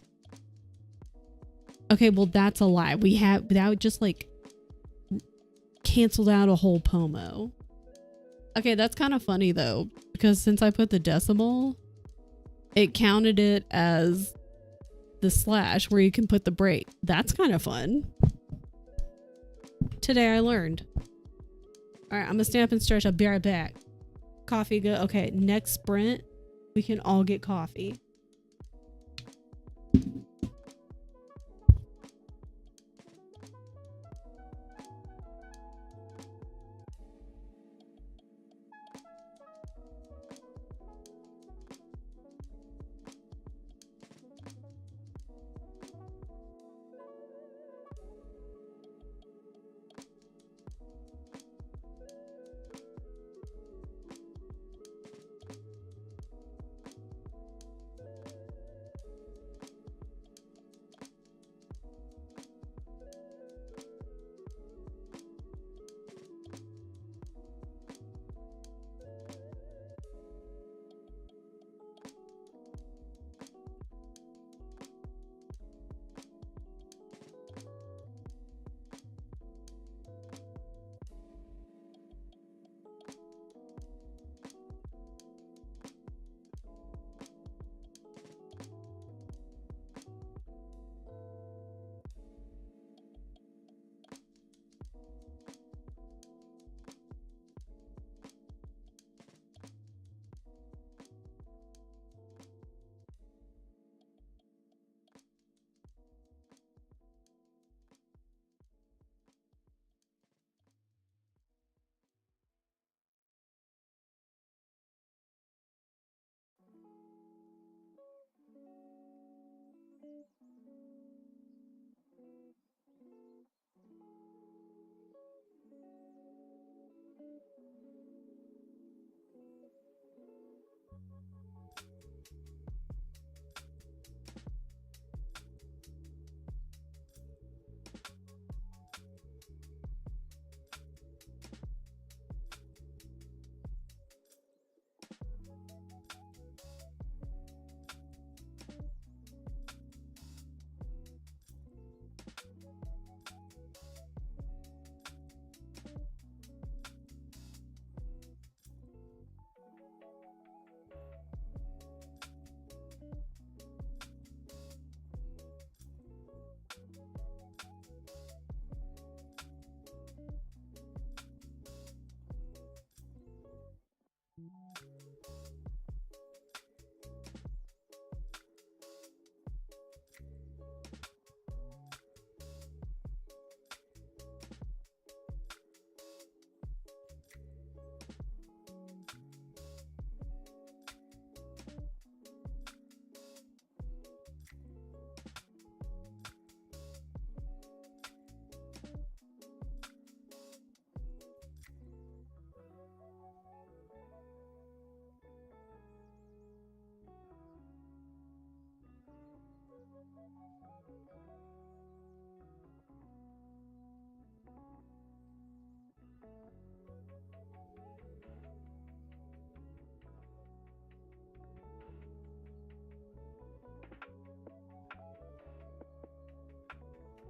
Okay, well that's a lie. We have that just like canceled out a whole pomo. Okay, that's kind of funny though, because since I put the decimal, it counted it as the slash where you can put the break. That's kind of fun. Today I learned. All right, I'm gonna stand up and stretch. I'll be right back. Coffee good. Okay, next sprint, we can all get coffee.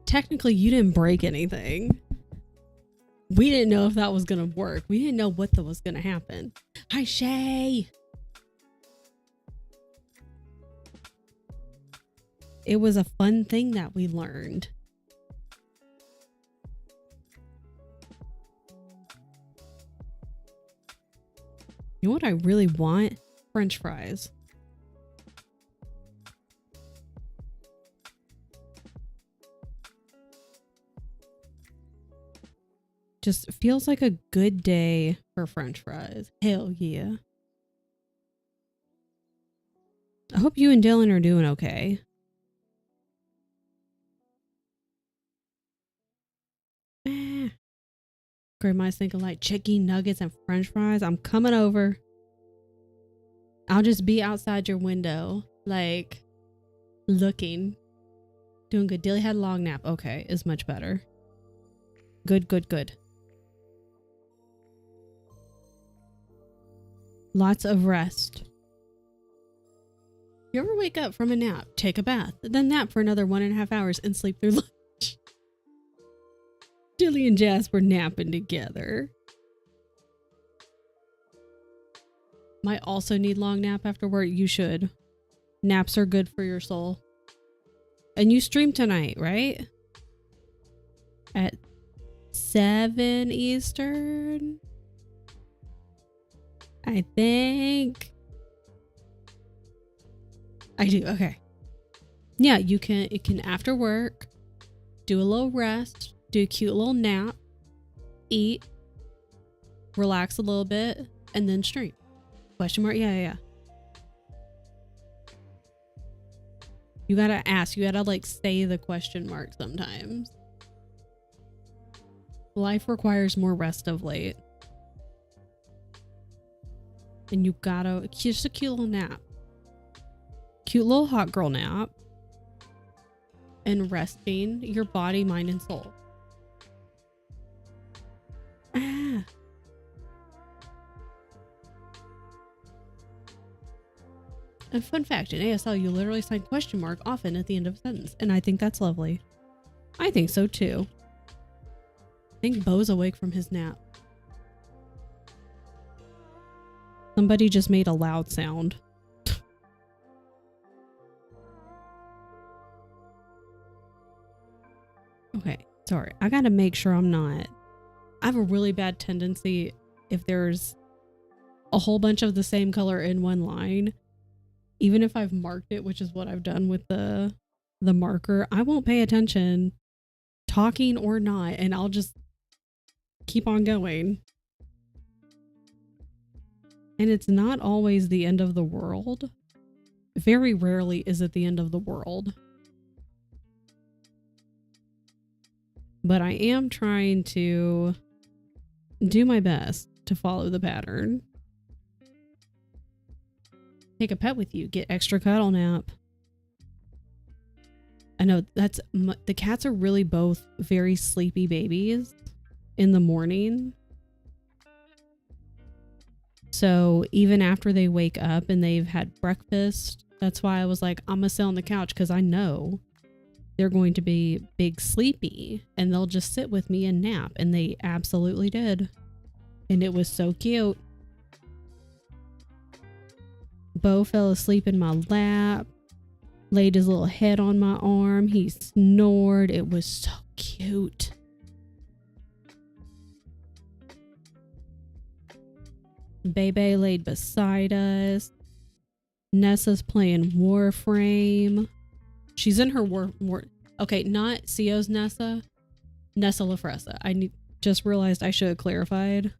Technically, you didn't break anything. We didn't know if that was gonna work. We didn't know what was gonna happen. Hi, Shay. It was a fun thing that we learned. You know what I really want? French fries. Just feels like a good day for French fries. Hell yeah. I hope you and Dylan are doing okay. Grandma's thinking like chicken nuggets and French fries. I'm coming over. I'll just be outside your window. Like, Looking. Doing good. Dilly had a long nap. Okay, is much better. Good, good, good. Lots of rest. You ever wake up from a nap, take a bath, then nap for another 1.5 hours and sleep through lunch? Dilly and Jazz were napping together. Might also need long nap after work. You should. Naps are good for your soul. And you stream tonight, right? At 7 Eastern? I think. I do. Okay. Yeah, it can after work, do a little rest, do a cute little nap, eat, relax a little bit, and then stream. Question mark? Yeah. You gotta ask. You gotta like say the question mark sometimes. Life requires more rest of late. And you gotta, just a cute little nap. Cute little hot girl nap. And resting your body, mind, and soul. Ah. And fun fact, in ASL, you literally sign question mark often at the end of a sentence. And I think that's lovely. I think so too. I think Bo's awake from his nap. Somebody just made a loud sound. Okay, sorry. I gotta make sure I'm not. I have a really bad tendency if there's a whole bunch of the same color in one line, even if I've marked it, which is what I've done with the marker, I won't pay attention, talking or not, and I'll just keep on going. And it's not always the end of the world. Very rarely is it the end of the world. But I am trying to do my best to follow the pattern. Take a pet with you. Get extra cuddle nap. I know the cats are really both very sleepy babies in the morning. So even after they wake up and they've had breakfast, that's why I was like, I'm gonna sit on the couch because I know they're going to be big sleepy and they'll just sit with me and nap. And they absolutely did. And it was so cute. Bo fell asleep in my lap, laid his little head on my arm. He snored. It was so cute. Bebe laid beside us. Nessa's playing Warframe. She's in her war. Okay, not Sio's Nessa. Nessa LaFressa. Just realized I should have clarified.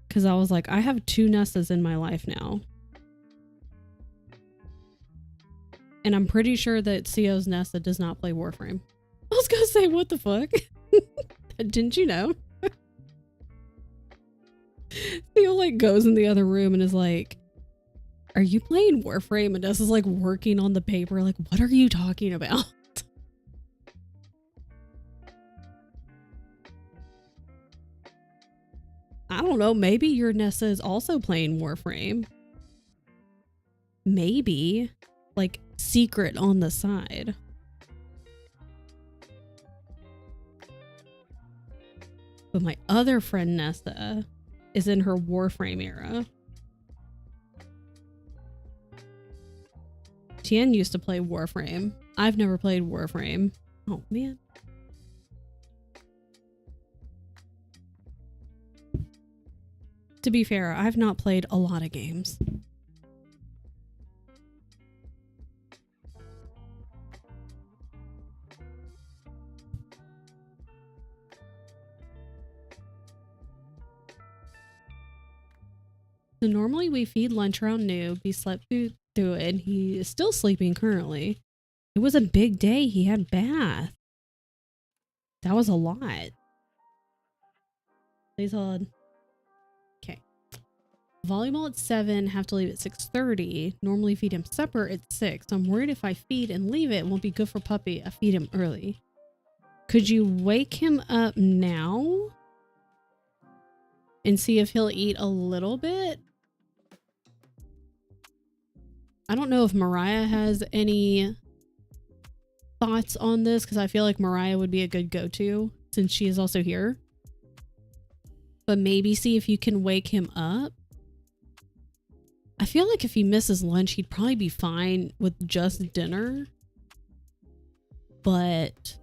Because I was like, I have 2 Nessas in my life now. And I'm pretty sure that Sio's Nessa does not play Warframe. I was going to say, what the fuck? Didn't you know? Theo like goes in the other room and is like, are you playing Warframe? And Nessa's like working on the paper. Like, what are you talking about? I don't know. Maybe your Nessa is also playing Warframe. Maybe. Like, secret on the side. But my other friend Nessa is in her Warframe era. Tien used to play Warframe. I've never played Warframe. Oh, man. To be fair, I've not played a lot of games. So normally we feed lunch around noon. He slept through it and he is still sleeping currently. It was a big day. He had bath. That was a lot. Please hold. Okay. Volleyball at 7, have to leave at 6:30. Normally feed him supper at 6. I'm worried if I feed and leave it won't be good for puppy. I feed him early. Could you wake him up now and see if he'll eat a little bit? I don't know if Mariah has any thoughts on this, because I feel like Mariah would be a good go-to since she is also here. But maybe see if you can wake him up. I feel like if he misses lunch, he'd probably be fine with just dinner. But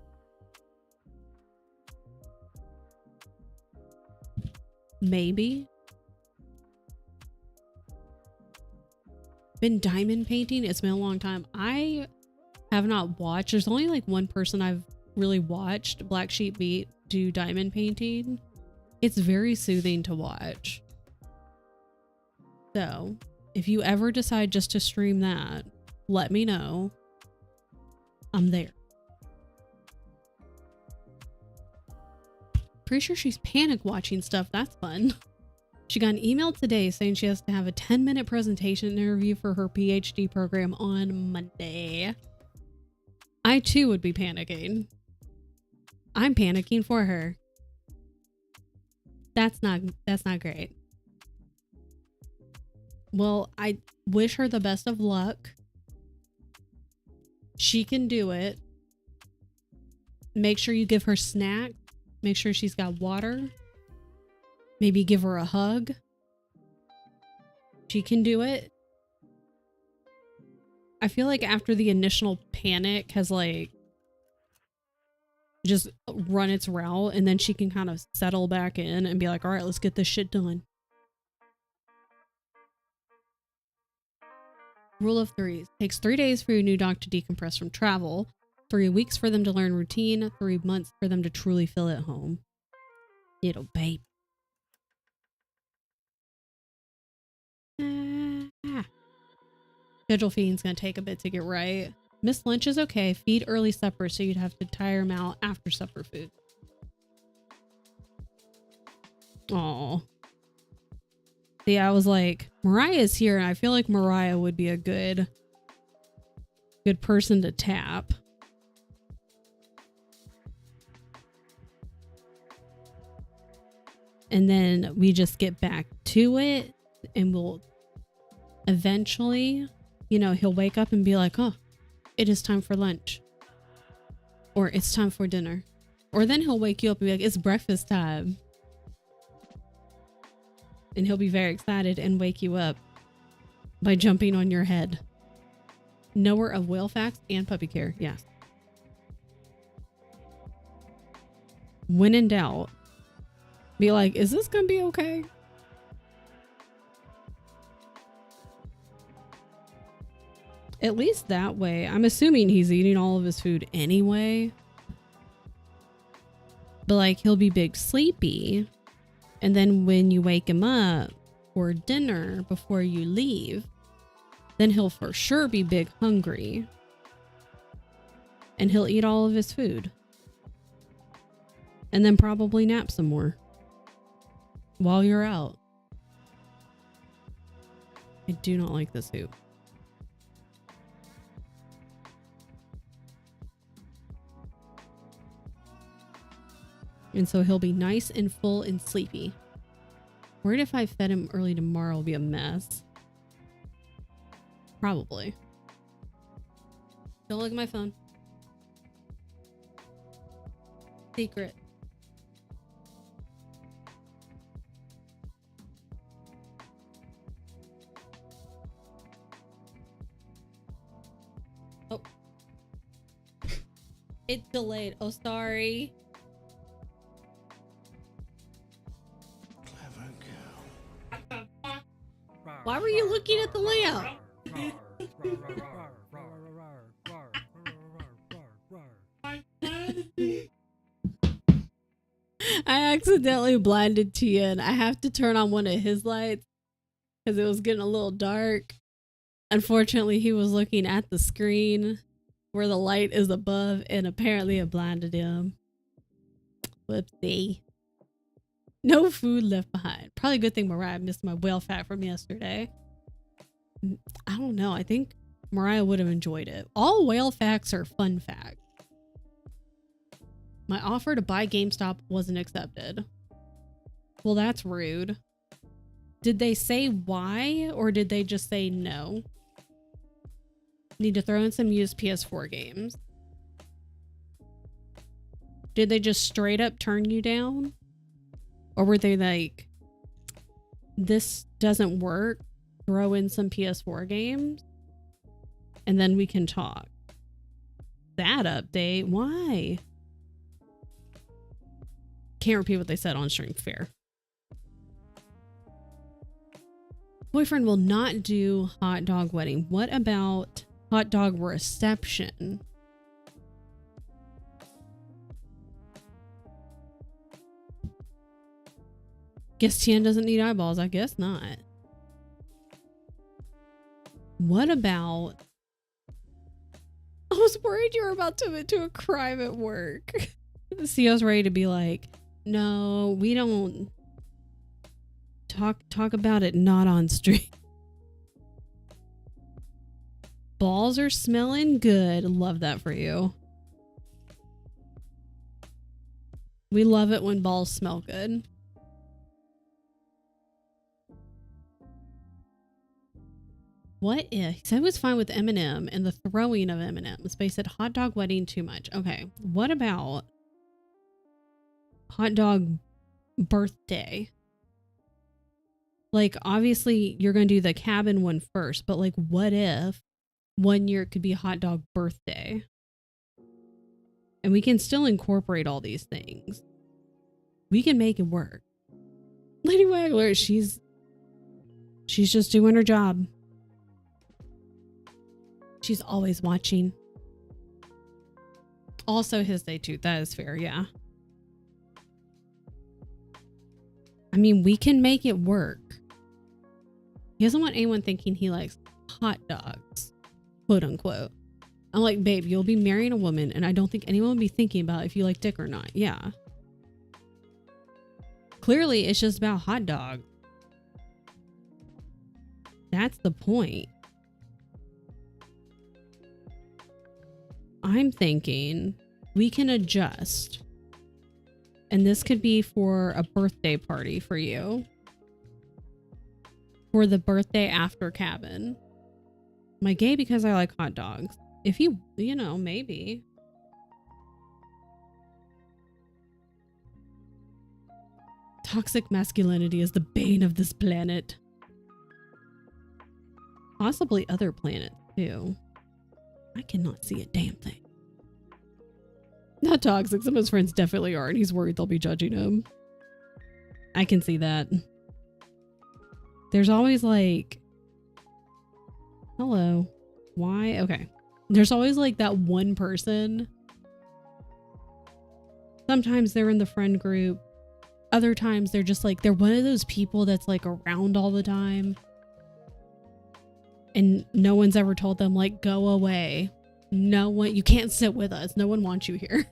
maybe. Been diamond painting. It's been a long time. I have not watched. There's only like one person I've really watched, Black Sheep Beat, do diamond painting. It's very soothing to watch. So if you ever decide just to stream that, let me know. I'm there. Pretty sure she's panic watching stuff. That's fun. She got an email today saying she has to have a 10-minute presentation interview for her PhD program on Monday. I too would be panicking. I'm panicking for her. That's not great. Well, I wish her the best of luck. She can do it. Make sure you give her snacks. Make sure she's got water. Maybe give her a hug. She can do it. I feel like after the initial panic has like just run its route, and then she can kind of settle back in and be like, all right, let's get this shit done. Rule of threes. Takes 3 days for your new dog to decompress from travel. 3 weeks for them to learn routine. 3 months for them to truly feel at home. Little babe. Schedule feeding's gonna take a bit to get right. Missed lunch is okay. Feed early supper, so you'd have to tire him out after supper food. Oh. See, I was like, Mariah's here, and I feel like Mariah would be a good person to tap. And then we just get back to it, and we'll eventually, you know, he'll wake up and be like, oh, it is time for lunch. Or it's time for dinner. Or then he'll wake you up and be like, it's breakfast time. And he'll be very excited and wake you up by jumping on your head. Knower of whale facts and puppy care. Yes. When in doubt, be like, is this gonna be okay? At least that way. I'm assuming he's eating all of his food anyway. But like, he'll be big sleepy. And then when you wake him up for dinner before you leave, then he'll for sure be big hungry. And he'll eat all of his food. And then probably nap some more while you're out. I do not like this hoop. And so he'll be nice and full and sleepy. Worried if I fed him early tomorrow it'll be a mess. Probably. Don't look at my phone. Secret. Oh. It delayed. Oh, sorry. Why were you looking at the layout? I accidentally blinded Tian. I have to turn on one of his lights because it was getting a little dark. Unfortunately, he was looking at the screen where the light is above, and apparently it blinded him. Whoopsie. No food left behind. Probably a good thing Mariah missed my whale fact from yesterday. I don't know. I think Mariah would have enjoyed it. All whale facts are fun facts. My offer to buy GameStop wasn't accepted. Well, that's rude. Did they say why, or did they just say no? Need to throw in some used PS4 games. Did they just straight up turn you down? Or were they like, this doesn't work, throw in some PS4 games, and then we can talk? That update? Why? Can't repeat what they said on stream. Fair. Boyfriend will not do hot dog wedding. What about hot dog reception? Guess Tian doesn't need eyeballs. I guess not. What about... I was worried you were about to admit to a crime at work. The CEO's ready to be like, no, we don't talk about it not on stream. Balls are smelling good. Love that for you. We love it when balls smell good. What if he said he was fine with M&M and the throwing of M&Ms, but he said hot dog wedding too much. Okay, what about hot dog birthday? Like, obviously you're gonna do the cabin one first, but like, what if 1 year it could be hot dog birthday? And we can still incorporate all these things. We can make it work. Lady Waggler, she's just doing her job. She's always watching. Also his day too. That is fair, yeah. I mean, we can make it work. He doesn't want anyone thinking he likes hot dogs, quote unquote. I'm like, babe, you'll be marrying a woman, and I don't think anyone will be thinking about if you like dick or not. Yeah. Clearly, it's just about hot dogs. That's the point. I'm thinking we can adjust. And this could be for a birthday party for you. For the birthday after cabin. Am I gay because I like hot dogs? If you know, maybe. Toxic masculinity is the bane of this planet. Possibly other planets too. I cannot see a damn thing. Not toxic. Some of his friends definitely are, and he's worried they'll be judging him. I can see that. There's always like... Hello. Why? Okay. There's always like that one person. Sometimes they're in the friend group. Other times they're just like, they're one of those people that's like around all the time. And no one's ever told them like, go away. No one, you can't sit with us. No one wants you here.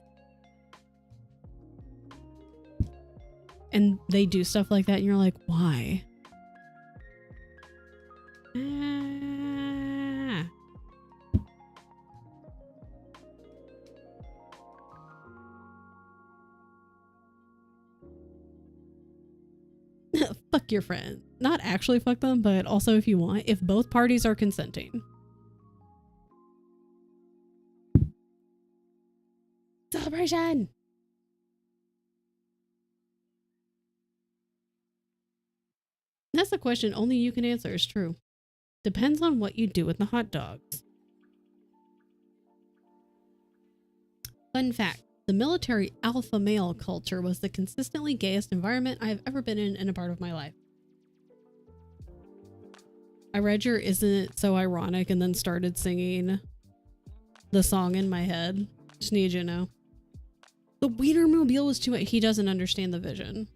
And they do stuff like that and you're like, why? Ah. Fuck your friend. Not actually fuck them, but also if you want, if both parties are consenting. Celebration! That's a question only you can answer, is true. Depends on what you do with the hot dogs. Fun fact. The military alpha male culture was the consistently gayest environment I have ever been in a part of my life. I read your Isn't It So Ironic and then started singing the song in my head. Just need you to know. The Wienermobile was too much. He doesn't understand the vision.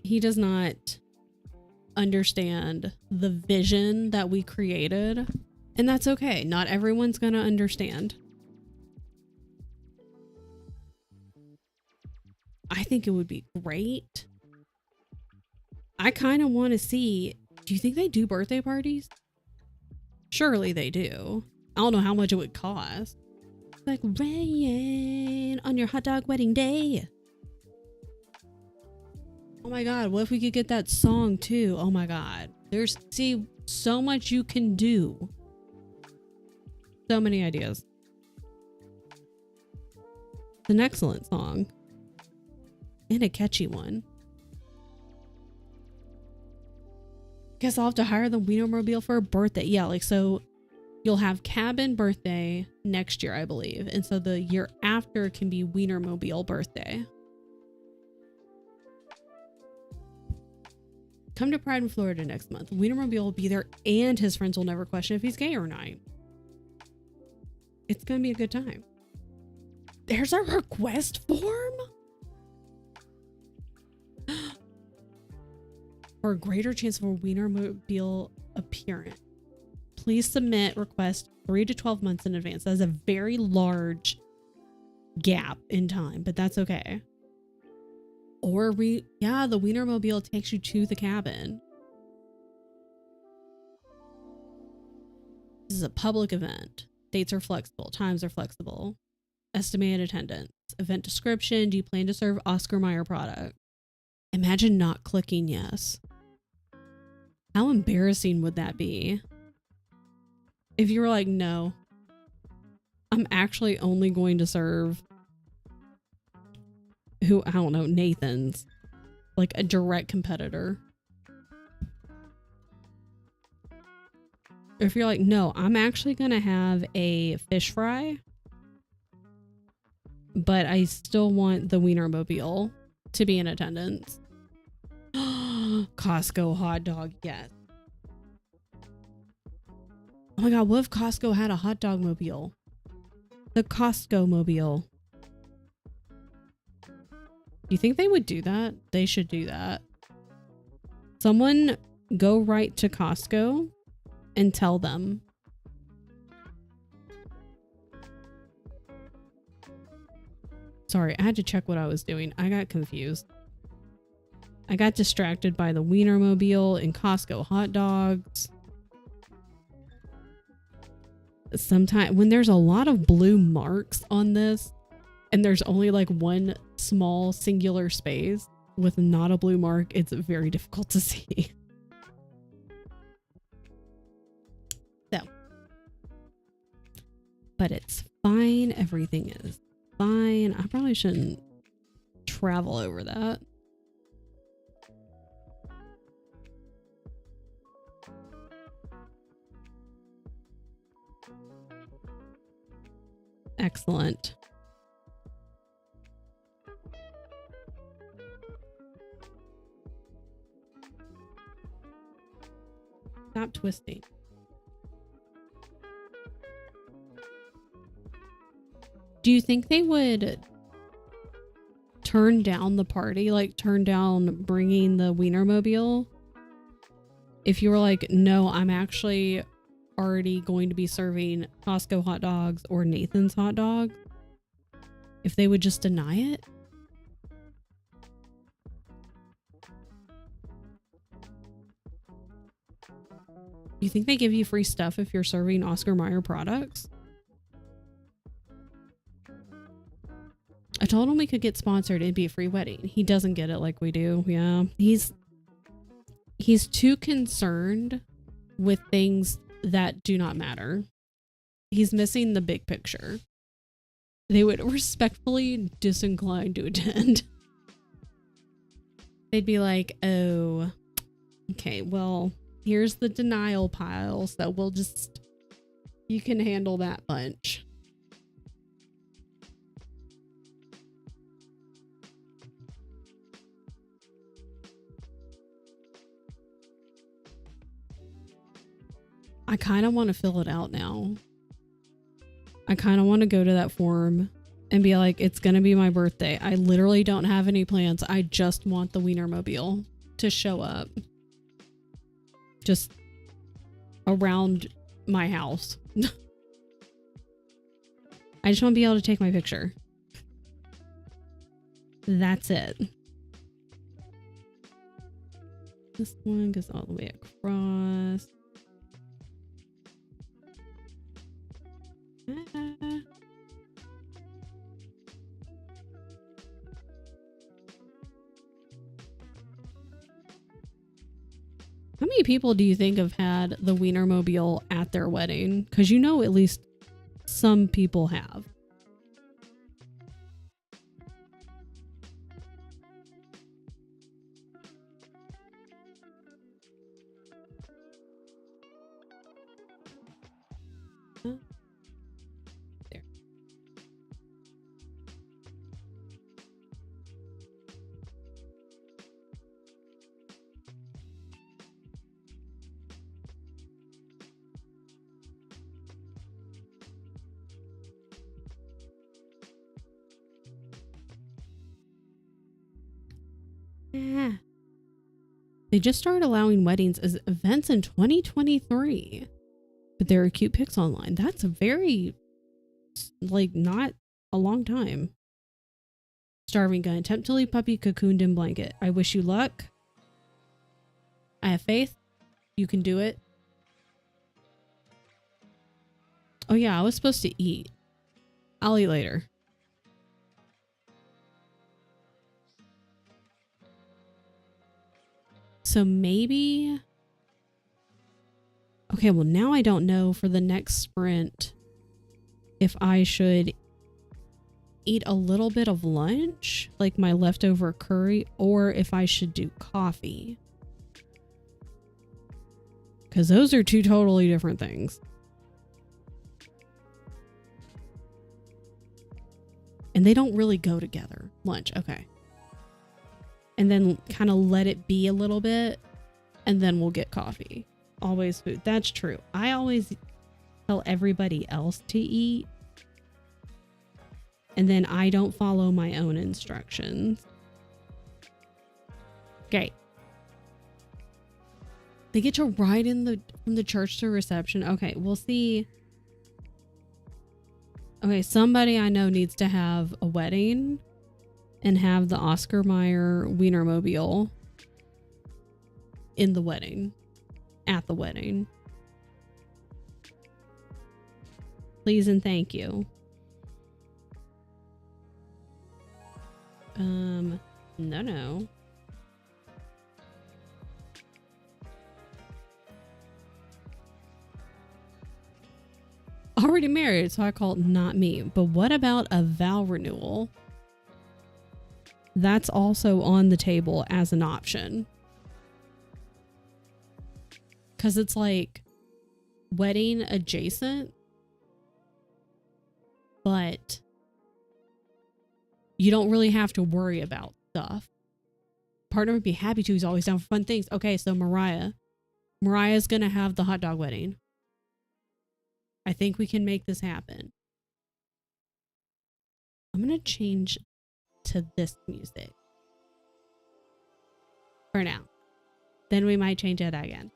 He does not understand the vision that we created. And that's okay. Not everyone's gonna understand. I think it would be great. I kind of want to see, do you think they do birthday parties? Surely they do. I don't know how much it would cost. Like rain on your hot dog wedding day. Oh my God, what if we could get that song too? Oh my God. There's, see, so much you can do. So many ideas. It's an excellent song. And a catchy one. Guess I'll have to hire the Wienermobile for a birthday. Yeah, like so you'll have cabin birthday next year, I believe. And so the year after can be Wienermobile birthday. Come to Pride in Florida next month. Wienermobile will be there and his friends will never question if he's gay or not. It's going to be a good time. There's a request form? For a greater chance of a Wienermobile appearance. Please submit request 3 to 12 months in advance. That's a very large gap in time, but that's okay. Or the Wienermobile takes you to the cabin. This is a public event. Dates are flexible. Times are flexible. Estimated attendance. Event description. Do you plan to serve Oscar Mayer product? Imagine not clicking yes. How embarrassing would that be? If you were like, no, I'm actually only going to serve who, I don't know, Nathan's, like a direct competitor. If you're like, no, I'm actually going to have a fish fry, but I still want the Wienermobile to be in attendance. Costco hot dog, yes. Oh my God, what if Costco had a hot dog mobile? The Costco mobile. Do you think they would do that? They should do that. Someone go right to Costco and tell them. Sorry, I had to check what I was doing. I got confused. I got distracted by the Wienermobile and Costco hot dogs. Sometimes when there's a lot of blue marks on this and there's only like one small singular space with not a blue mark, it's very difficult to see. So, but it's fine. Everything is fine. I probably shouldn't travel over that. Excellent. Stop twisting. Do you think they would turn down the party, like turn down bringing the Wienermobile? If you were like, no, I'm actually already going to be serving Costco hot dogs or Nathan's hot dogs, if they would just deny it? Do you think they give you free stuff if you're serving Oscar Mayer products? I told him we could get sponsored. It'd be a free wedding. He doesn't get it like we do. Yeah. He's too concerned with things that do not matter. He's missing the big picture. They would respectfully disincline to attend. They'd be like, oh, okay, well, here's the denial pile, so we'll just, you can handle that bunch. I kind of want to fill it out now. I kind of want to go to that form and be like, it's going to be my birthday. I literally don't have any plans. I just want the Wienermobile to show up. Just around my house. I just want to be able to take my picture. That's it. This one goes all the way across. Ah. How many people do you think have had the Wienermobile at their wedding? Because you know at least some people have. There. Yeah. They just started allowing weddings as events in 2023. But there are cute pics online. That's a very, like, not a long time. Starving guy. Attempt to leave puppy cocooned in blanket. I wish you luck. I have faith. You can do it. Oh yeah, I was supposed to eat. I'll eat later. So maybe... Okay, well now I don't know for the next sprint if I should eat a little bit of lunch, like my leftover curry, or if I should do coffee. Because those are two totally different things. And they don't really go together. Lunch, okay. And then kind of let it be a little bit, and then we'll get coffee. Always food. That's true. I always tell everybody else to eat, and then I don't follow my own instructions. Okay. They get to ride in from the church to reception. Okay, we'll see. Okay, somebody I know needs to have a wedding and have the Oscar Mayer Wienermobile in the wedding. At the wedding. Please and thank you. No. Already married, so I call it not me. But what about a vow renewal? That's also on the table as an option. Because it's like wedding adjacent, but you don't really have to worry about stuff. Partner would be happy to. He's always down for fun things. Okay, so Mariah's going to have the hot dog wedding. I think we can make this happen. I'm going to change to this music for now. Then we might change it again.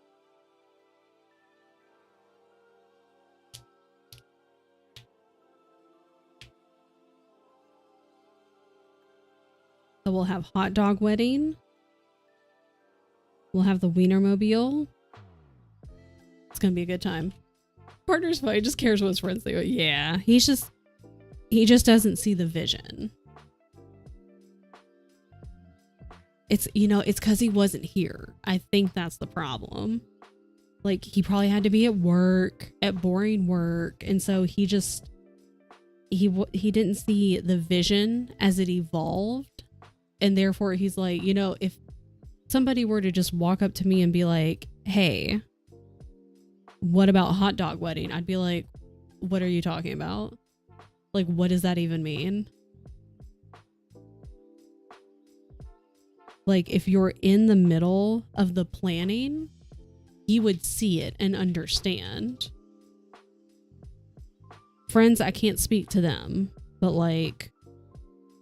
So we'll have hot dog wedding. We'll have the Wienermobile. It's going to be a good time. Partner's fine. He just cares what his friends think. Yeah, he just doesn't see the vision. It's, you know, it's because he wasn't here. I think that's the problem. Like, he probably had to be at work, at boring work. And so he just, he didn't see the vision as it evolved. And therefore he's like, you know, if somebody were to just walk up to me and be like, hey, what about hot dog wedding? I'd be like, what are you talking about? Like, what does that even mean? Like, if you're in the middle of the planning, he would see it and understand. Friends, I can't speak to them, but like,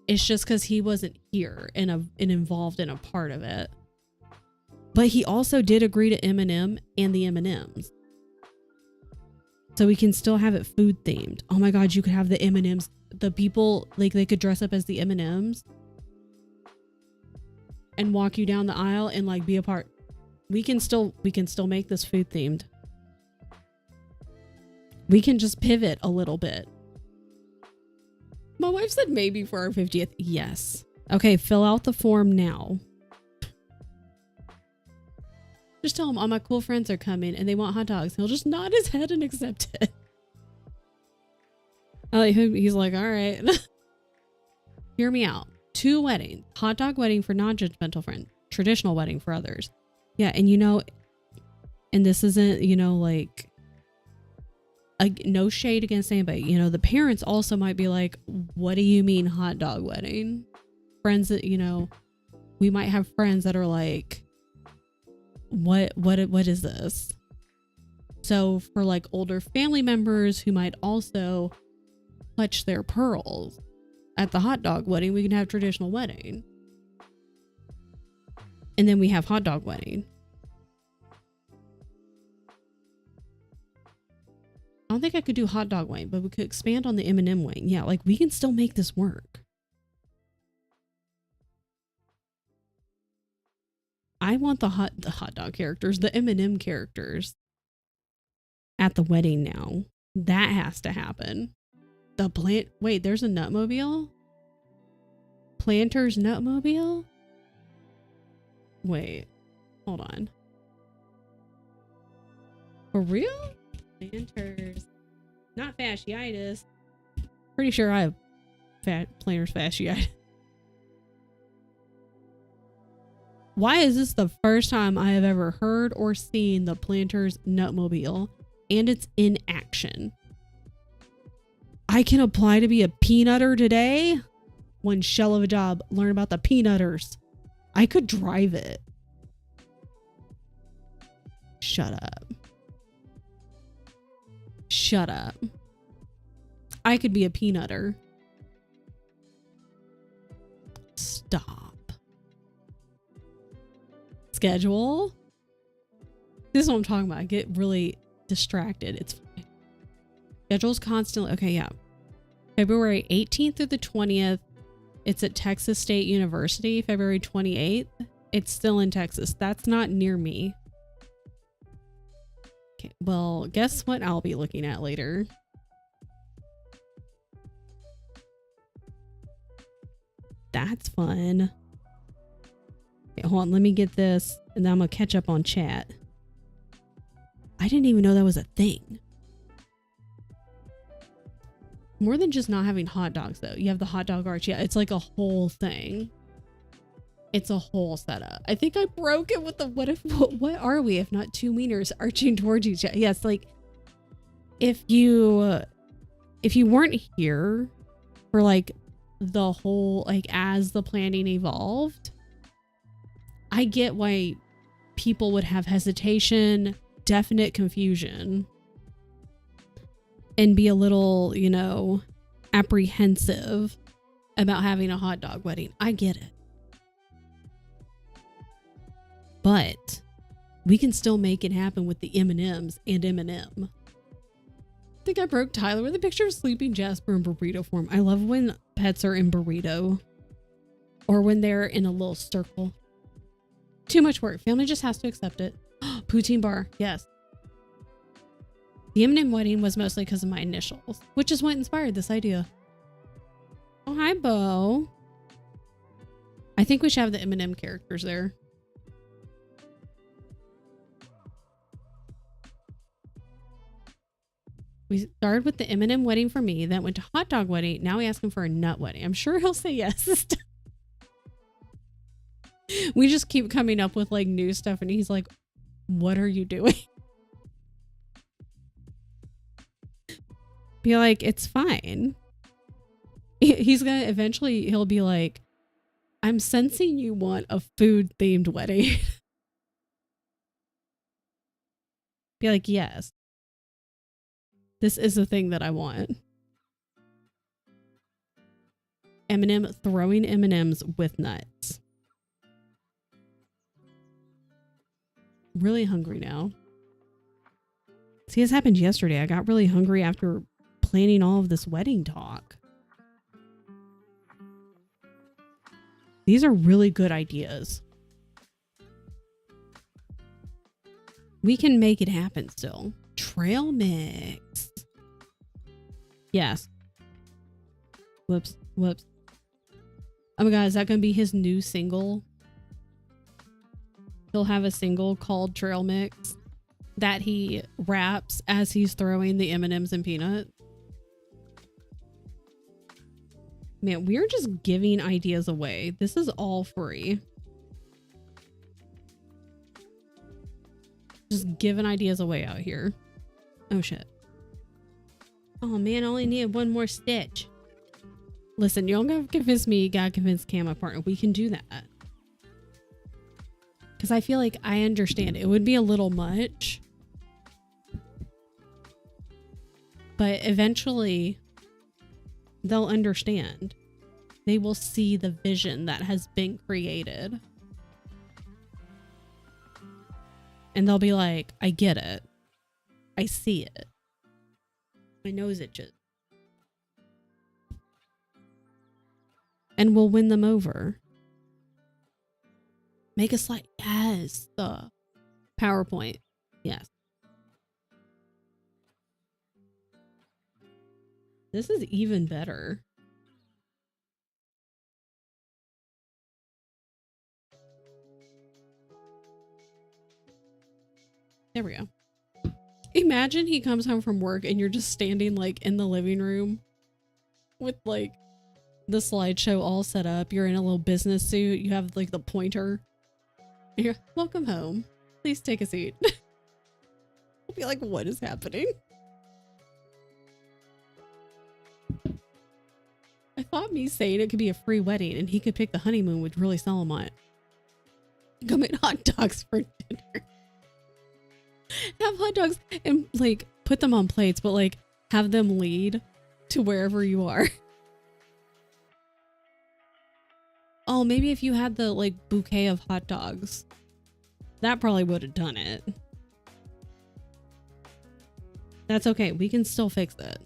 it's just because he wasn't here and involved in a part of it. But he also did agree to Eminem and the M&Ms. So we can still have it food themed. Oh my God, you could have the M&Ms. The people, like, they could dress up as the M&Ms and walk you down the aisle and like be a part. We can still make this food themed. We can just pivot a little bit. My wife said maybe for our 50th. Yes. Okay, fill out the form now. Just tell him all my cool friends are coming and they want hot dogs. He'll just nod his head and accept it. He's like, all right. Hear me out. 2 weddings. Hot dog wedding for non-judgmental friends. Traditional wedding for others. Yeah, and you know, and this isn't, you know, like, no shade against anybody. You know, the parents also might be like, what do you mean hot dog wedding? Friends that, you know, we might have friends that are like, what is this? So for like older family members who might also clutch their pearls at the hot dog wedding, we can have traditional wedding. And then we have hot dog wedding. I don't think I could do hot dog wedding, but we could expand on the M&M wedding. Yeah, like we can still make this work. I want the hot dog characters, the M&M characters at the wedding now. That has to happen. Wait, there's a Nutmobile? Planter's Nutmobile? Wait, hold on. For real? Planters. Not fasciitis. Pretty sure I have plantar's fasciitis. Why is this the first time I have ever heard or seen the Planters Nutmobile and it's in action? I can apply to be a peanutter today? One shell of a job. Learn about the peanutters. I could drive it. Shut up. Shut up. I could be a peanutter. Stop. Schedule. This is what I'm talking about. I get really distracted. It's fine. Schedule's constantly. Okay, yeah. February 18th through the 20th. It's at Texas State University. February 28th. It's still in Texas. That's not near me. Okay, well, guess what I'll be looking at later? That's fun. Okay, hold on, let me get this, and then I'm gonna catch up on chat. I didn't even know that was a thing. More than just not having hot dogs, though. You have the hot dog arch. Yeah, it's like a whole thing. It's a whole setup. I think I broke it with the what are we if not 2 wieners arching towards each other? Yes, like if you weren't here for like the whole, like as the planning evolved, I get why people would have hesitation, definite confusion, and be a little, you know, apprehensive about having a hot dog wedding. I get it. But we can still make it happen with the M&Ms and M&M. I think I broke Tyler with a picture of sleeping Jasper in burrito form. I love when pets are in burrito or when they're in a little circle. Too much work. Family just has to accept it. Poutine bar. Yes. The M&M wedding was mostly because of my initials, which is what inspired this idea. Oh, hi, Bo. I think we should have the M&M characters there. We started with the M&M wedding for me, then went to hot dog wedding. Now we ask him for a nut wedding. I'm sure he'll say yes. We just keep coming up with like new stuff and he's like, what are you doing? Be like, it's fine. He's gonna eventually, he'll be like, I'm sensing you want a food themed wedding. Be like, yes. This is the thing that I want. M&M throwing M&Ms with nuts. Really hungry now. See, this happened yesterday. I got really hungry after planning all of this wedding talk. These are really good ideas. We can make it happen still. Trail mix. Yes. Whoops. Whoops. Oh my god, is that going to be his new single? He'll have a single called Trail Mix that he raps as he's throwing the M&Ms and peanuts. Man, we're just giving ideas away. This is all free. Just giving ideas away out here. Oh shit. Oh man, I only need one more stitch. Listen, you don't gotta convince me, you gotta convince Cam, my partner. We can do that. Because I feel like I understand. It would be a little much. But eventually, they'll understand. They will see the vision that has been created. And they'll be like, I get it. I see it. My nose itches. And we'll win them over. Make a slide. Yes. The PowerPoint. Yes. This is even better. There we go. Imagine he comes home from work and you're just standing like in the living room with like the slideshow all set up. You're in a little business suit. You have like the pointer. And you're, welcome home. Please take a seat. I'll be like, what is happening? I thought me saying it could be a free wedding and he could pick the honeymoon would really sell him on it. Go make hot dogs for dinner. Have hot dogs and like put them on plates, but like have them lead to wherever you are. Oh, maybe if you had the like bouquet of hot dogs, that probably would have done it. That's okay. We can still fix it.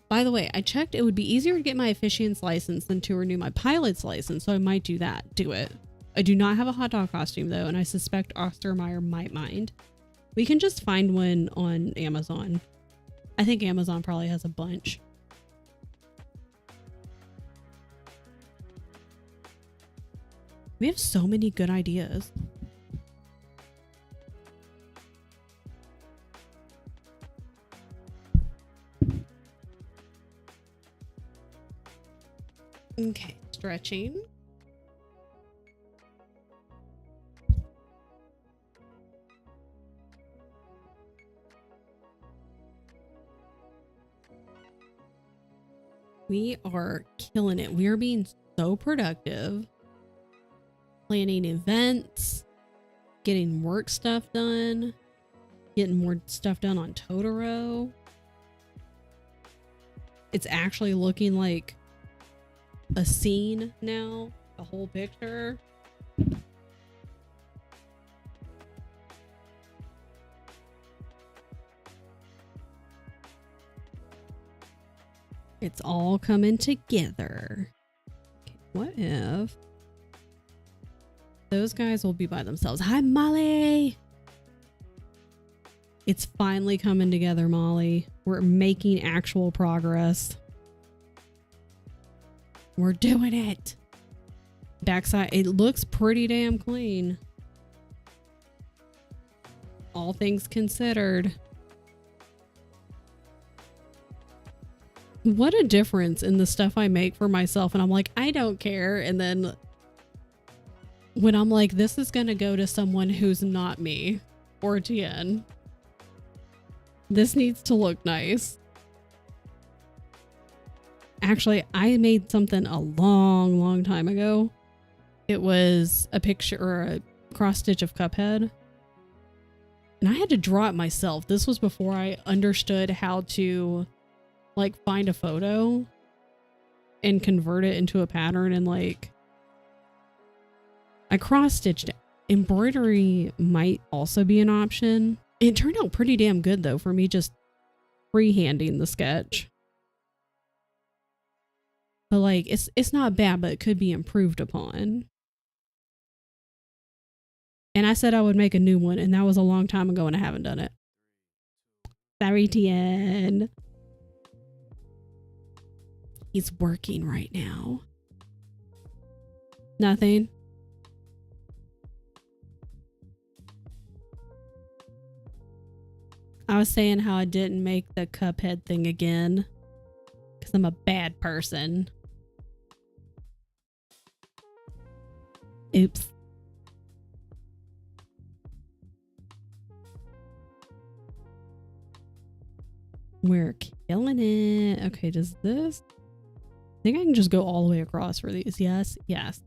By the way, I checked. It would be easier to get my officiant's license than to renew my pilot's license, so I might do that. Do it. I do not have a hot dog costume though, and I suspect Ostermeyer might mind. We can just find one on Amazon. I think Amazon probably has a bunch. We have so many good ideas. Okay, stretching. We are killing it. We are being so productive. Planning events, getting work stuff done, getting more stuff done on Totoro. It's actually looking like a scene now, a whole picture. It's all coming together. Okay, what if those guys will be by themselves? Hi, Molly. It's finally coming together, Molly. We're making actual progress. We're doing it. Backside, it looks pretty damn clean. All things considered. What a difference in the stuff I make for myself. And I'm like, I don't care. And then when I'm like, this is going to go to someone who's not me or Tien. This needs to look nice. Actually, I made something a long time ago. It was a picture or a cross stitch of Cuphead. And I had to draw it myself. This was before I understood how to like find a photo and convert it into a pattern, and like I cross stitched it. Embroidery might also be an option. It turned out pretty damn good though for me just freehanding the sketch. But like it's not bad, but it could be improved upon. And I said I would make a new one, and that was a long time ago, and I haven't done it. Sorry, Tien. He's working right now. Nothing. I was saying how I didn't make the Cuphead thing again because I'm a bad person. Oops. We're killing it. Okay, does this... I think I can just go all the way across for these. Yes, yes.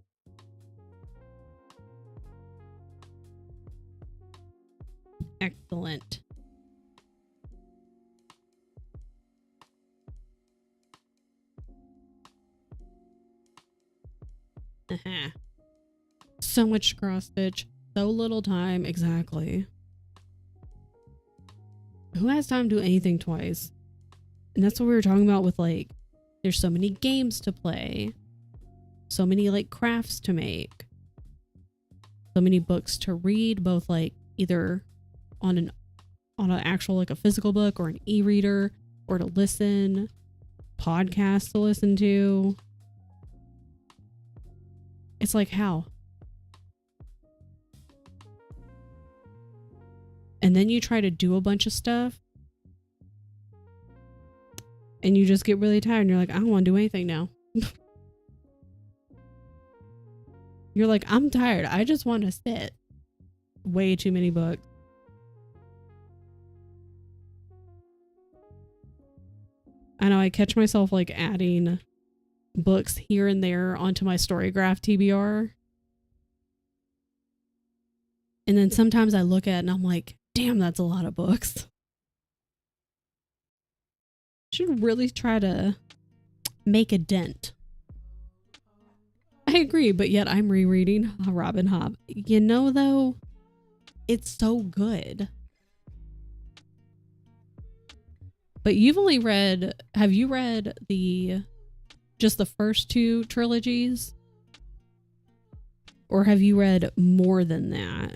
Excellent. So much cross stitch, so little time. Exactly. Who has time to do anything twice? And that's what we were talking about with, like, there's so many games to play, so many like crafts to make, so many books to read, both like either on an actual like a physical book or an e-reader, or to listen, podcasts to listen to. It's like, how? And then you try to do a bunch of stuff and you just get really tired and you're like, I don't want to do anything now. You're like, I'm tired. I just want to sit. Way too many books. I know I catch myself like adding books here and there onto my Storygraph TBR. And then sometimes I look at it and I'm like, damn, that's a lot of books. Should really try to make a dent. I agree, but yet I'm rereading Robin Hobb. You know, though, it's so good. But you've only read, have you read just the first two trilogies? Or have you read more than that?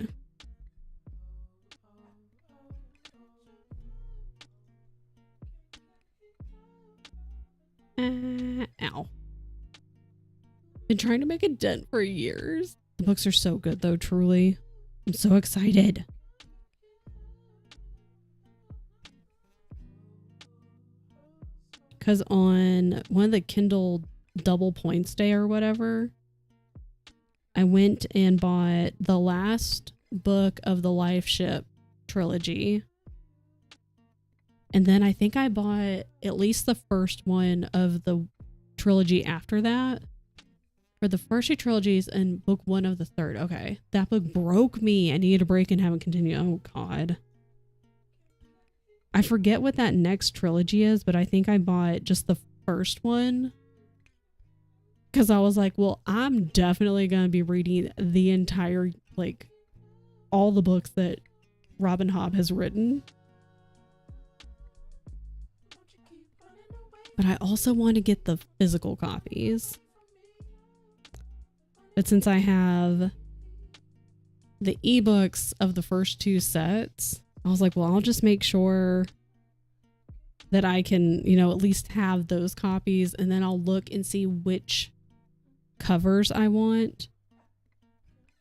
Ow. Been trying to make a dent for years. The books are so good though, truly. I'm so excited. Because on one of the Kindle double points day or whatever, I went and bought the last book of the Life Ship trilogy. And then I think I bought at least the first one of the trilogy after that. For the first two trilogies and book one of the third. Okay. That book broke me. I needed a break and haven't continued. Oh, God. I forget what that next trilogy is, but I think I bought just the first one. Because I was like, well, I'm definitely going to be reading the entire, like, all the books that Robin Hobb has written. But I also want to get the physical copies. But since I have the ebooks of the first two sets, I was like, well, I'll just make sure that I can, you know, at least have those copies. And then I'll look and see which covers I want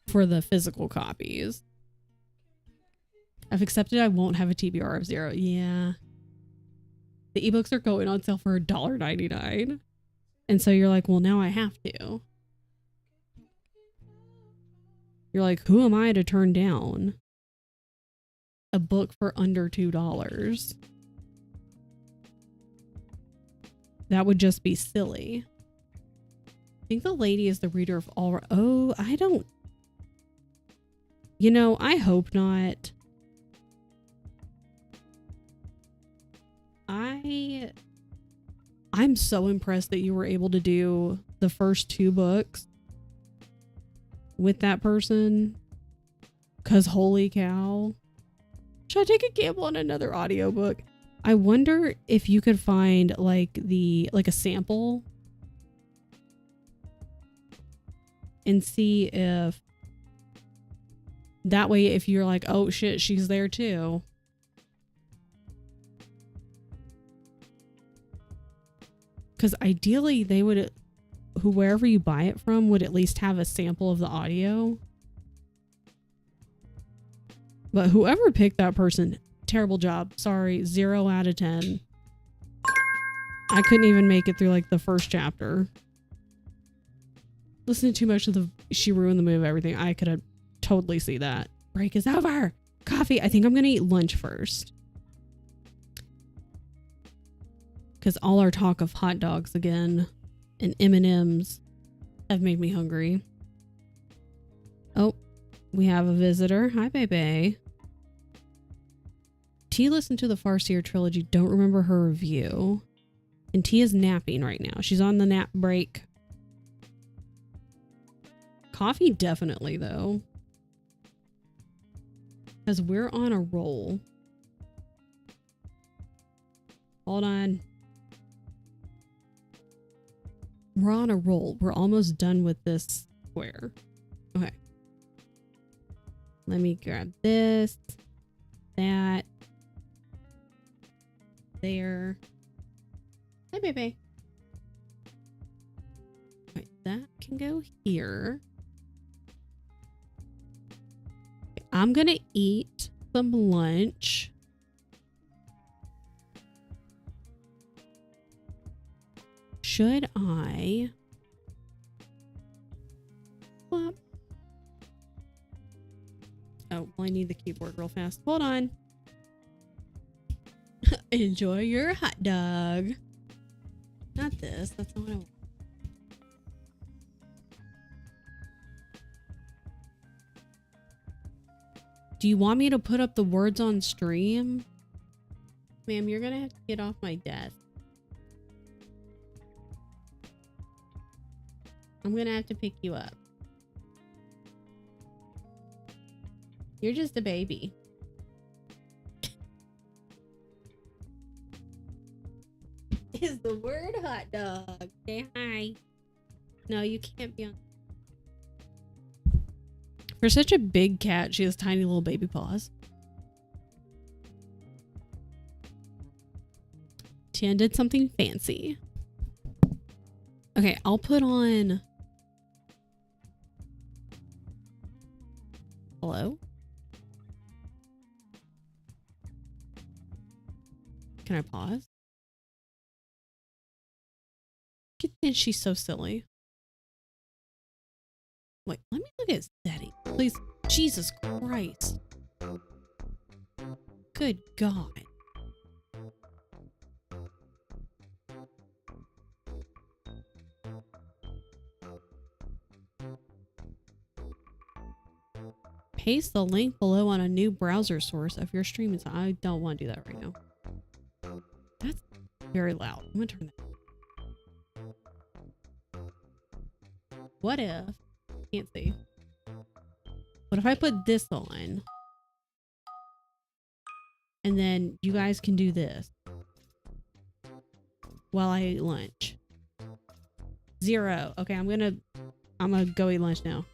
for the physical copies. I've accepted I won't have a TBR of 0. Yeah. The ebooks are going on sale for $1.99. And so you're like, well, now I have to. You're like, who am I to turn down a book for under $2? That would just be silly. I think the lady is the reader of all. Oh, I don't. You know, I hope not. I'm so impressed that you were able to do the first 2 books with that person. Cause holy cow. Should I take a gamble on another audiobook? I wonder if you could find like a sample and see if That way, if you're like, oh shit, she's there too. Because ideally, they would, whoever you buy it from would at least have a sample of the audio. But whoever picked that person, terrible job. Sorry, 0 out of 10. I couldn't even make it through like the first chapter. Listening too much of the she ruined the move, everything. I could have totally see that. Break is over. Coffee. I think I'm gonna eat lunch first. Because all our talk of hot dogs again and M&Ms have made me hungry. Oh, we have a visitor. Hi, baby. T listened to the Farseer trilogy. Don't remember her review. And T is napping right now. She's on the nap break. Coffee definitely, though. Because we're on a roll. Hold on. We're on a roll. We're almost done with this square. Okay. Let me grab this. That. There. Hi, baby. Right, that can go here. I'm gonna eat some lunch. Should I? Well, oh, well, I need the keyboard real fast. Hold on. Enjoy your hot dog. Not this. That's not what I want. Do you want me to put up the words on stream? Ma'am, you're gonna have to get off my desk. I'm gonna have to pick you up. You're just a baby. Is the word hot dog. Say hi. No, you can't be on. For such a big cat, she has tiny little baby paws. Tian did something fancy. Okay, I'll put on... Hello? Can I pause? And she's so silly. Wait, let me look at setting. Please. Jesus Christ. Good God. Paste the link below on a new browser source of your stream. I don't want to do that right now. That's very loud. I'm going to turn that. What if, can't see. What if I put this on? And then you guys can do this while I eat lunch. 0. Okay, I'm gonna go eat lunch now.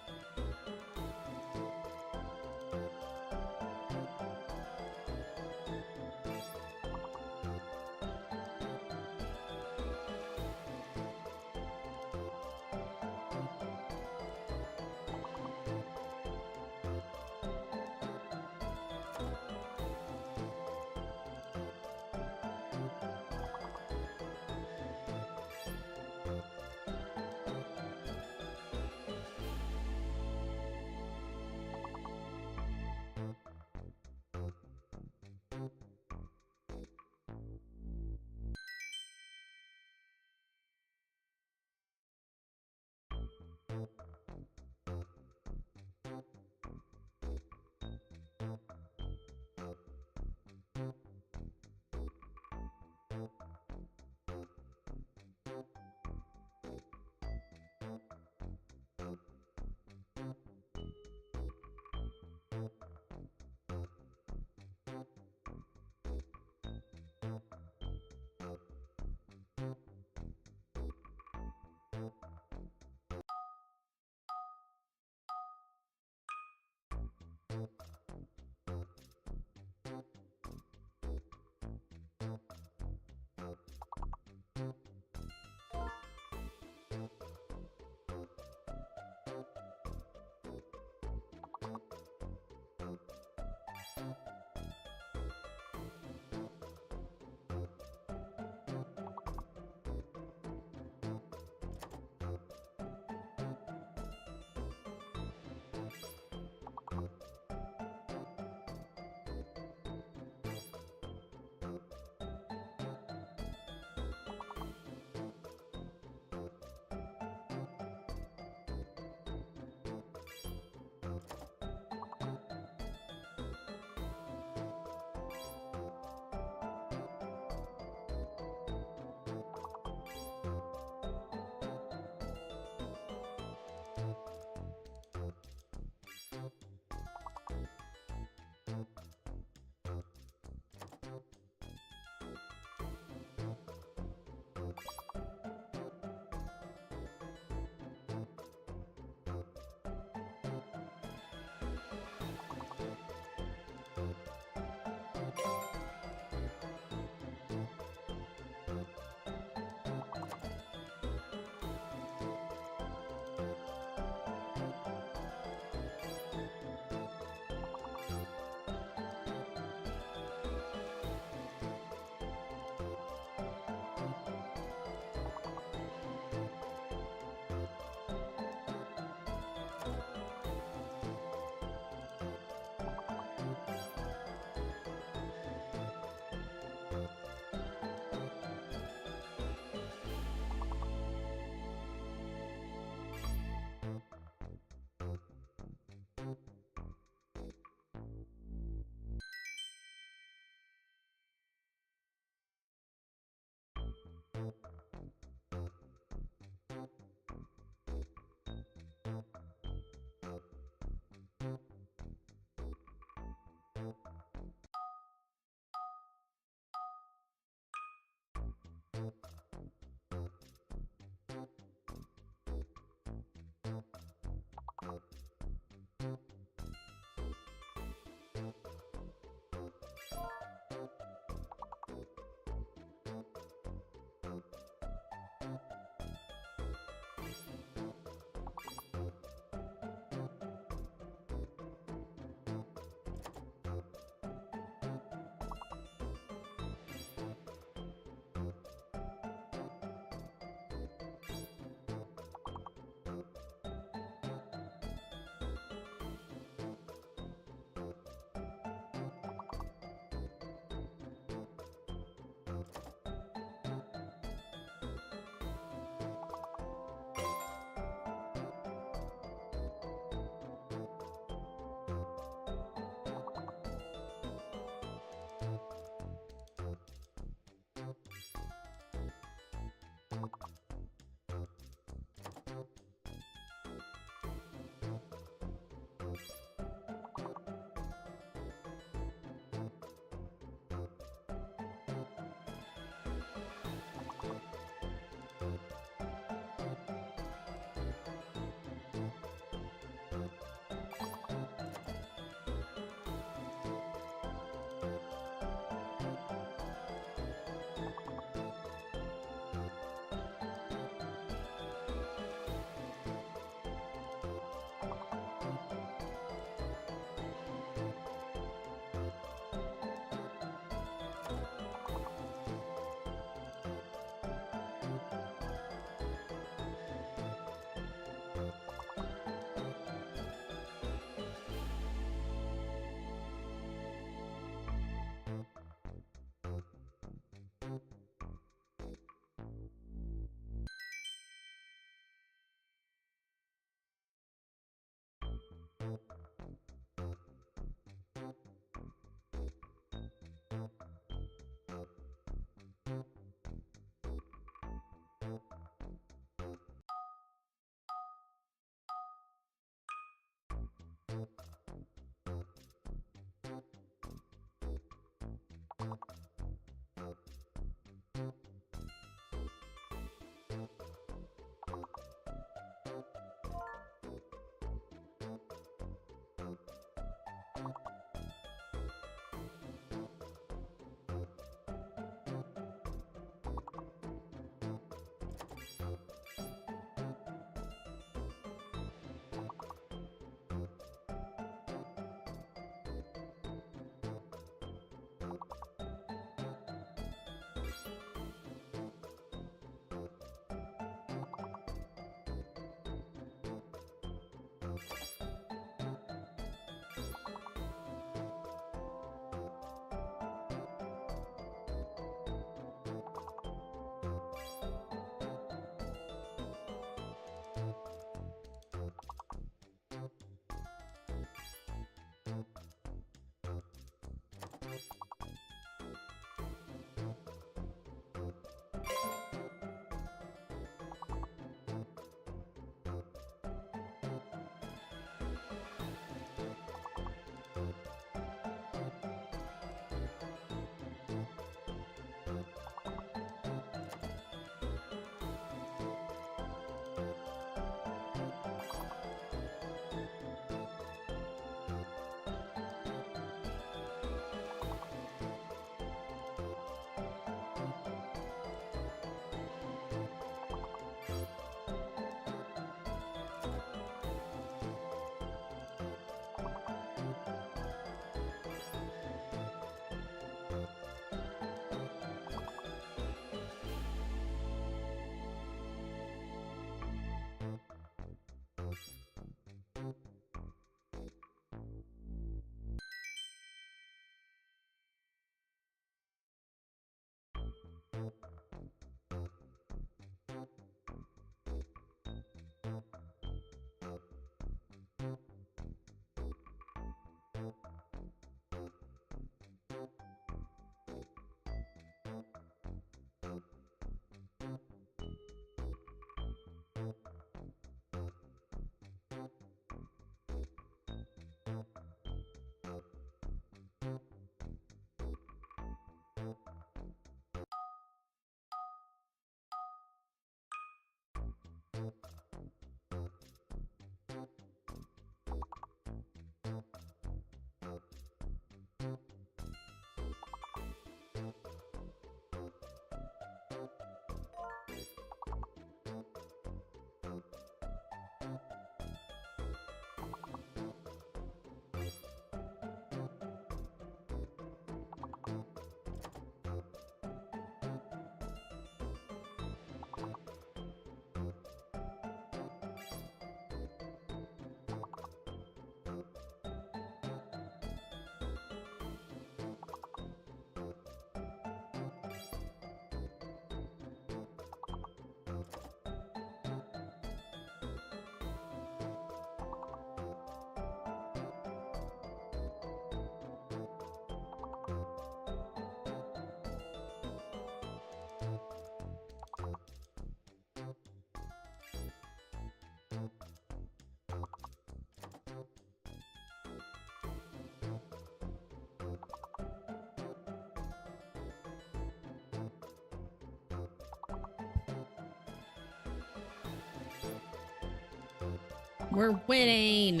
We're winning.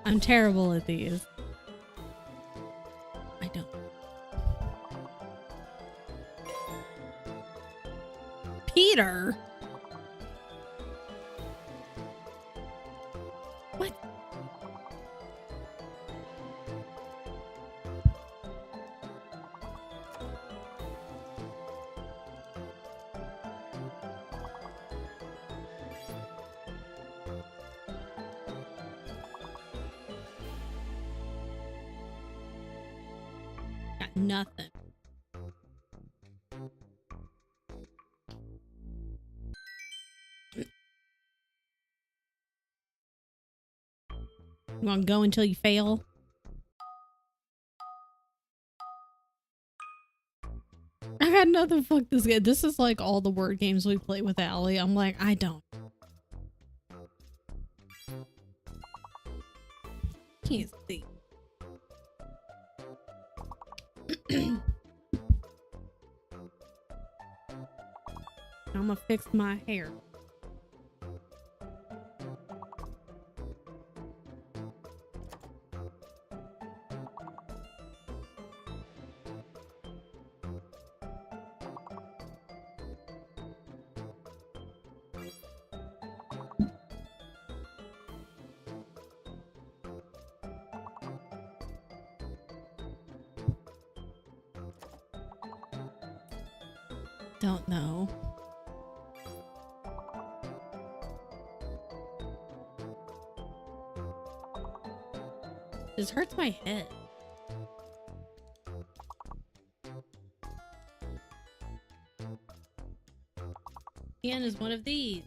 I'm terrible at these. I don't. Peter? What? Got nothing. You want to go until you fail? I got nothing. Fuck this game. This is like all the word games we play with Allie. I'm like, I don't. can't see. I'm gonna fix my hair. Don't know. This hurts my head. Ian is one of these.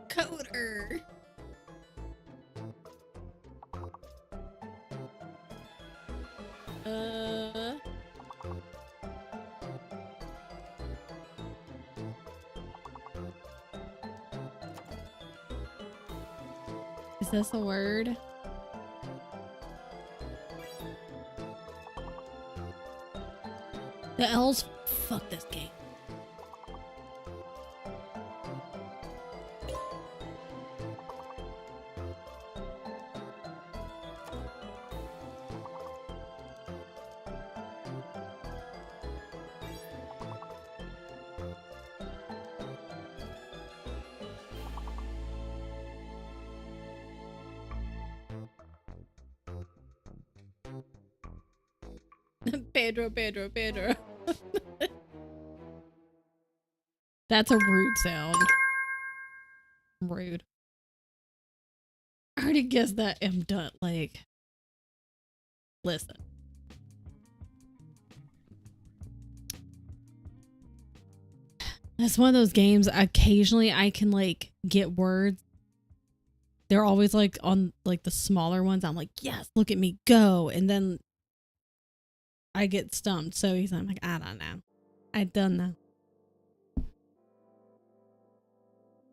Coder. Is this a word? The L's fuck this game. Pedro. That's a rude sound. Rude. I already guessed that. I'm done. Like, listen. That's one of those games. Occasionally I can like get words. They're always like on like the smaller ones. I'm like, yes, look at me go. And then I get stumped. So I'm like, I don't know. I don't know.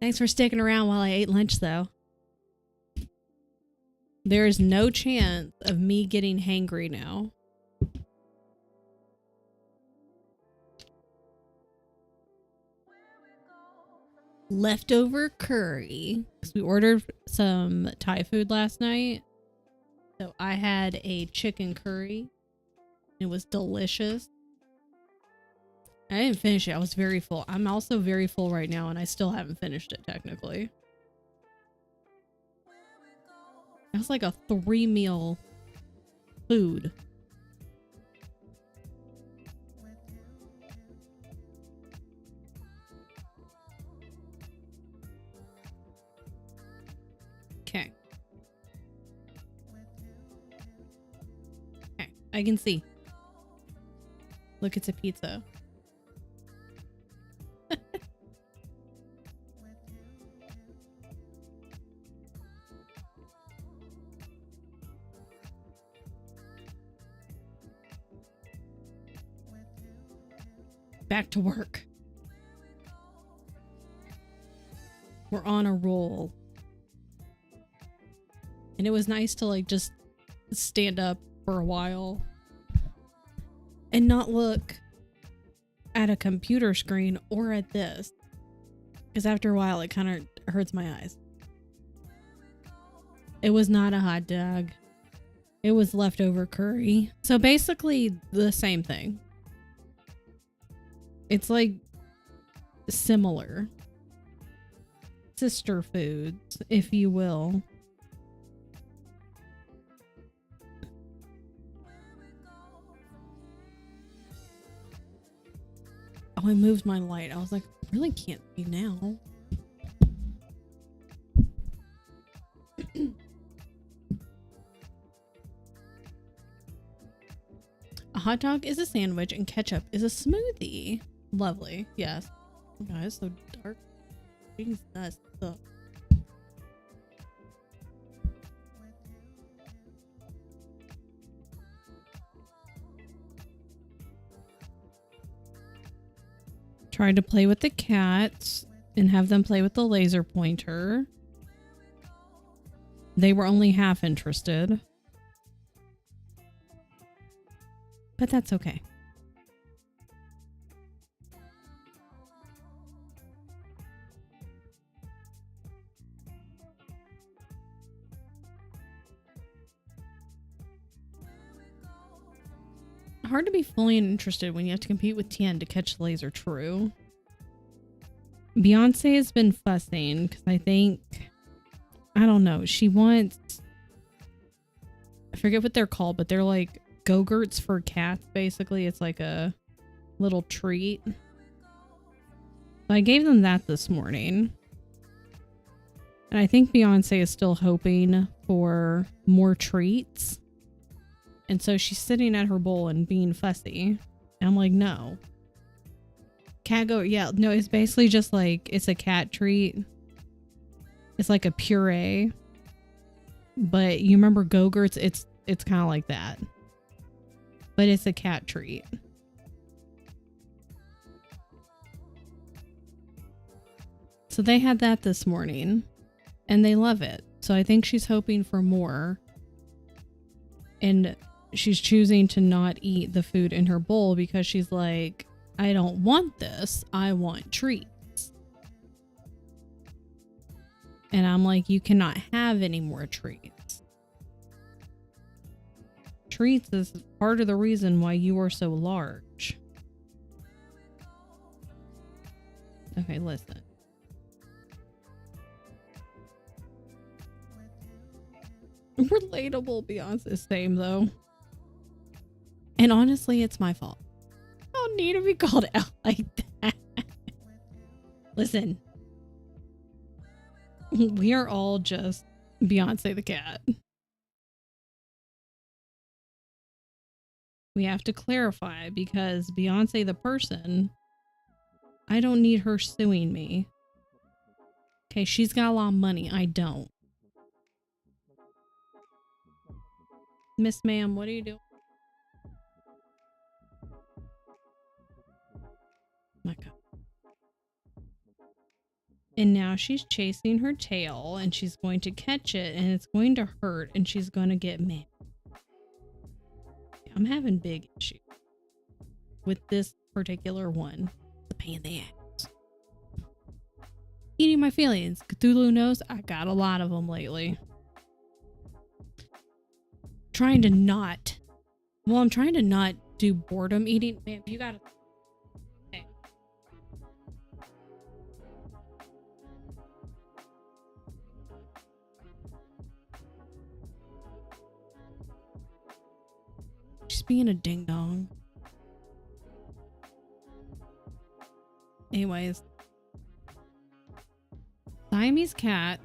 Thanks for sticking around while I ate lunch, though. There is no chance of me getting hangry now. Leftover curry. Because we ordered some Thai food last night. So I had a chicken curry. It was delicious. I didn't finish it. I was very full. I'm also very full right now, and I still haven't finished it, technically. That's like a 3-meal food. Okay. Okay, I can see. Look, it's a pizza. Back to work. We're on a roll. And it was nice to like just stand up for a while and not look at a computer screen or at this. Because after a while it kind of hurts my eyes. It was not a hot dog. It was leftover curry. So basically the same thing. It's like similar. Sister foods, if you will. Oh, I moved my light. I was like, I really can't see now. A hot dog is a sandwich and ketchup is a smoothie. Lovely. Yes. Oh God, it's so dark. Jesus. Tried to play with the cats and have them play with the laser pointer. They were only half interested. But that's okay. Hard to be fully interested when you have to compete with Tien to catch the laser, true. Beyonce has been fussing because I think, I don't know, she wants, I forget what they're called, but they're like Go-Gurts for cats, basically. It's like a little treat. So I gave them that this morning. And I think Beyonce is still hoping for more treats. And so she's sitting at her bowl and being fussy. And I'm like, no. Cat go, yeah, no, it's basically just like, it's a cat treat. It's like a puree. But you remember Go-Gurts? It's kind of like that. But it's a cat treat. So they had that this morning. And they love it. So I think she's hoping for more. And she's choosing to not eat the food in her bowl because she's like, I don't want this. I want treats. And I'm like, you cannot have any more treats. Treats is part of the reason why you are so large. Okay, listen. Relatable. Beyonce, same though. And honestly, it's my fault. I don't need to be called out like that. Listen. We are all just Beyonce the cat. We have to clarify because Beyonce the person, I don't need her suing me. Okay, she's got a lot of money. I don't. Miss Ma'am, what are you doing? My God. And now she's chasing her tail and she's going to catch it and it's going to hurt and she's going to get mad. I'm having big issues with this particular one. The pain in the ass. Eating my feelings. Cthulhu knows I got a lot of them lately. Trying to not. Well, I'm trying to not do boredom eating. Man, you gotta. Okay. She's being a ding dong. Anyways. Siamese cat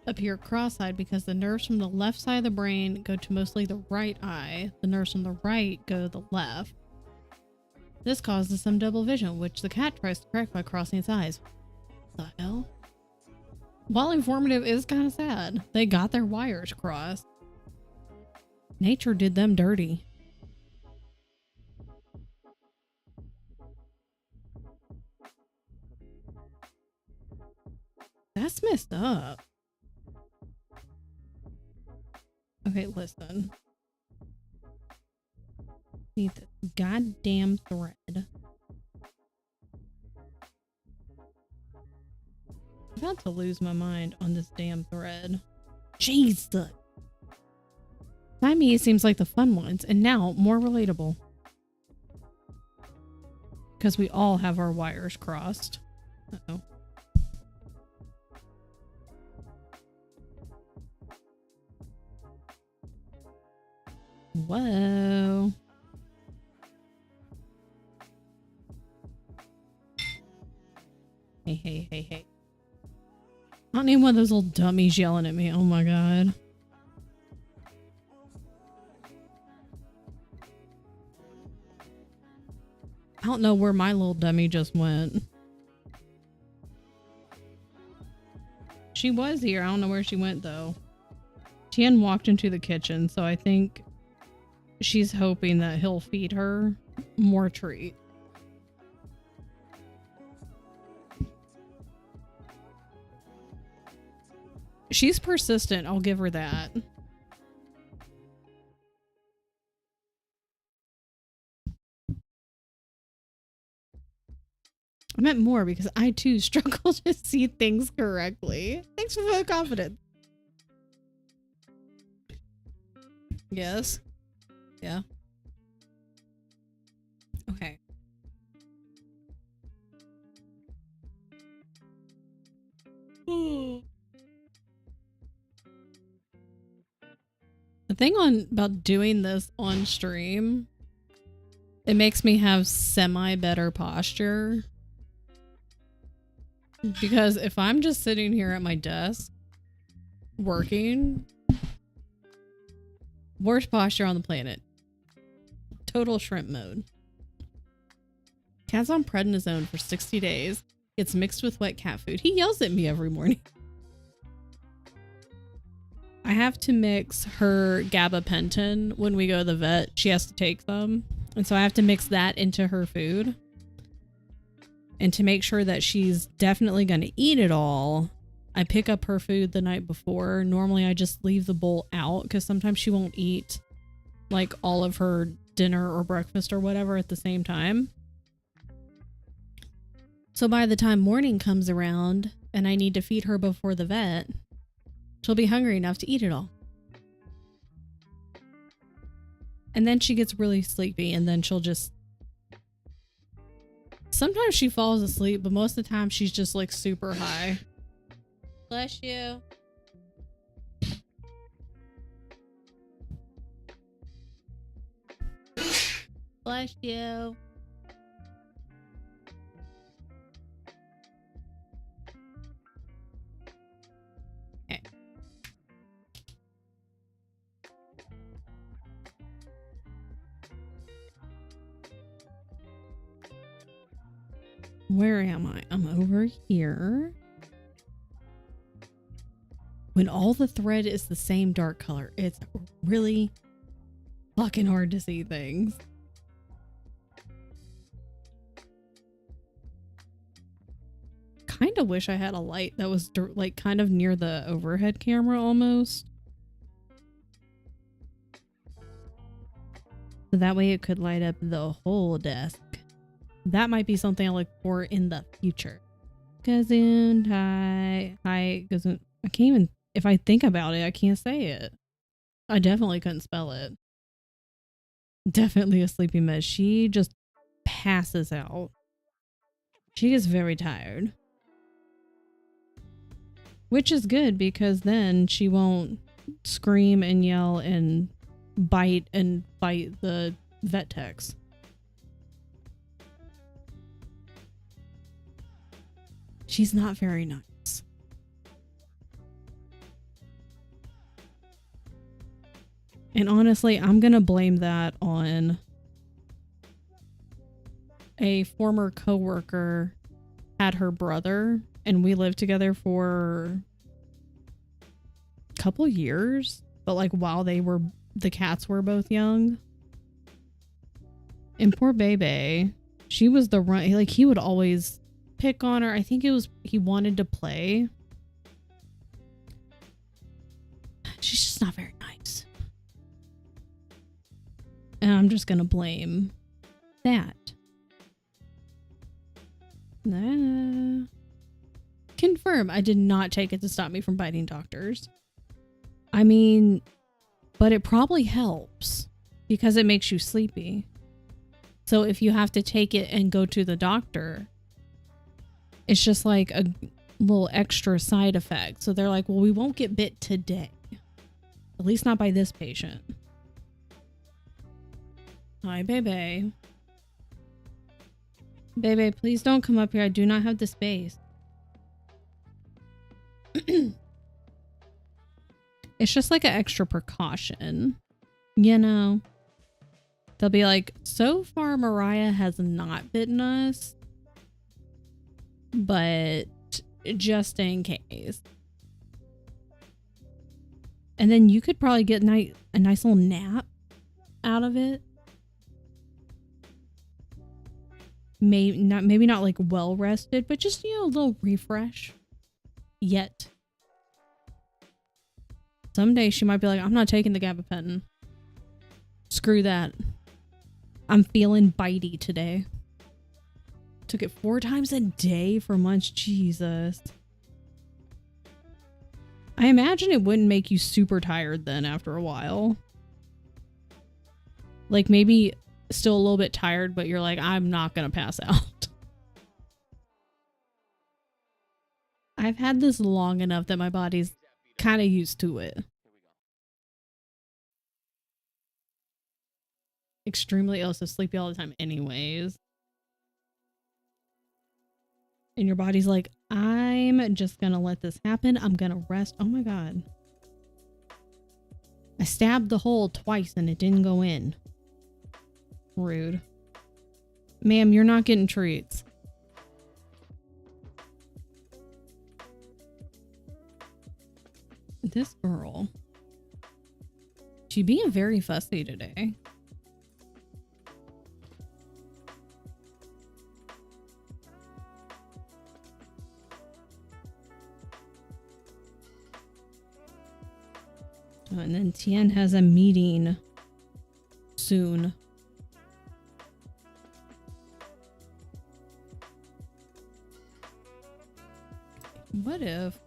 appear cross-eyed because the nerves from the left side of the brain go to mostly the right eye. The nerves from the right go to the left. This causes some double vision, which the cat tries to correct by crossing its eyes. What the hell? While informative, is kind of sad. They got their wires crossed. Nature did them dirty. That's messed up. Okay, listen. Need this goddamn thread. I'm about to lose my mind on this damn thread. Jesus. Siamese seems like the fun ones, and now more relatable. Because we all have our wires crossed. Uh-oh. Whoa. Hey. I don't need one of those little dummies yelling at me. Oh my God. I don't know where my little dummy just went. She was here. I don't know where she went though. Tien walked into the kitchen, so I think she's hoping that he'll feed her more treat. She's persistent. I'll give her that. I meant more because I too struggle to see things correctly. Thanks for the confidence. Yes. Yeah. Okay. The thing about doing this on stream, it makes me have semi better posture. Because if I'm just sitting here at my desk working, worst posture on the planet. Total shrimp mode. Cat's on prednisone for 60 days. Gets mixed with wet cat food. He yells at me every morning. I have to mix her gabapentin when we go to the vet. She has to take them. And so I have to mix that into her food. And to make sure that she's definitely going to eat it all, I pick up her food the night before. Normally I just leave the bowl out because sometimes she won't eat like all of her dinner or breakfast or whatever at the same time. So by the time morning comes around and I need to feed her before the vet, she'll be hungry enough to eat it all. And then she gets really sleepy and then she'll just... Sometimes she falls asleep, but most of the time she's just like super high. Bless you. Bless you. Okay. Where am I? I'm over here. When all the thread is the same dark color, it's really fucking hard to see things. Kind of wish I had a light that was like kind of near the overhead camera almost. So that way it could light up the whole desk. That might be something I look for in the future. Gesundheit. I can't even, if I think about it, I can't say it. I definitely couldn't spell it. Definitely a sleepy mess. She just passes out. She gets very tired. Which is good because then she won't scream and yell and bite the vet techs. She's not very nice. And honestly, I'm gonna blame that on a former coworker had her brother, and we lived together for a couple years, but like while the cats were both young. And poor Bebe, she was the run, like he would always pick on her. I think it was he wanted to play. She's just not very nice. And I'm just gonna blame that. Confirm, I did not take it to stop me from biting doctors. I mean, but it probably helps because it makes you sleepy. So if you have to take it and go to the doctor, it's just like a little extra side effect. So they're like, well, we won't get bit today. At least not by this patient. Hi, Bebe. Bebe, please don't come up here. I do not have the space. It's just like an extra precaution. You know? They'll be like, so far Mariah has not bitten us. But just in case. And then you could probably get a nice little nap out of it. Maybe not like well rested, but just, you know, a little refresh. Yet. Someday she might be like, I'm not taking the gabapentin. Screw that. I'm feeling bitey today. Took it 4 times a day for months. Jesus. I imagine it wouldn't make you super tired then after a while. Like maybe still a little bit tired, but you're like, I'm not gonna pass out. I've had this long enough that my body's kind of used to it. Extremely ill, so sleepy all the time anyways. And your body's like, I'm just gonna let this happen. I'm gonna rest. Oh my god. I stabbed the hole twice and it didn't go in. Rude. Ma'am, you're not getting treats. This girl. She being very fussy today. Oh, and then Tien has a meeting soon. What if?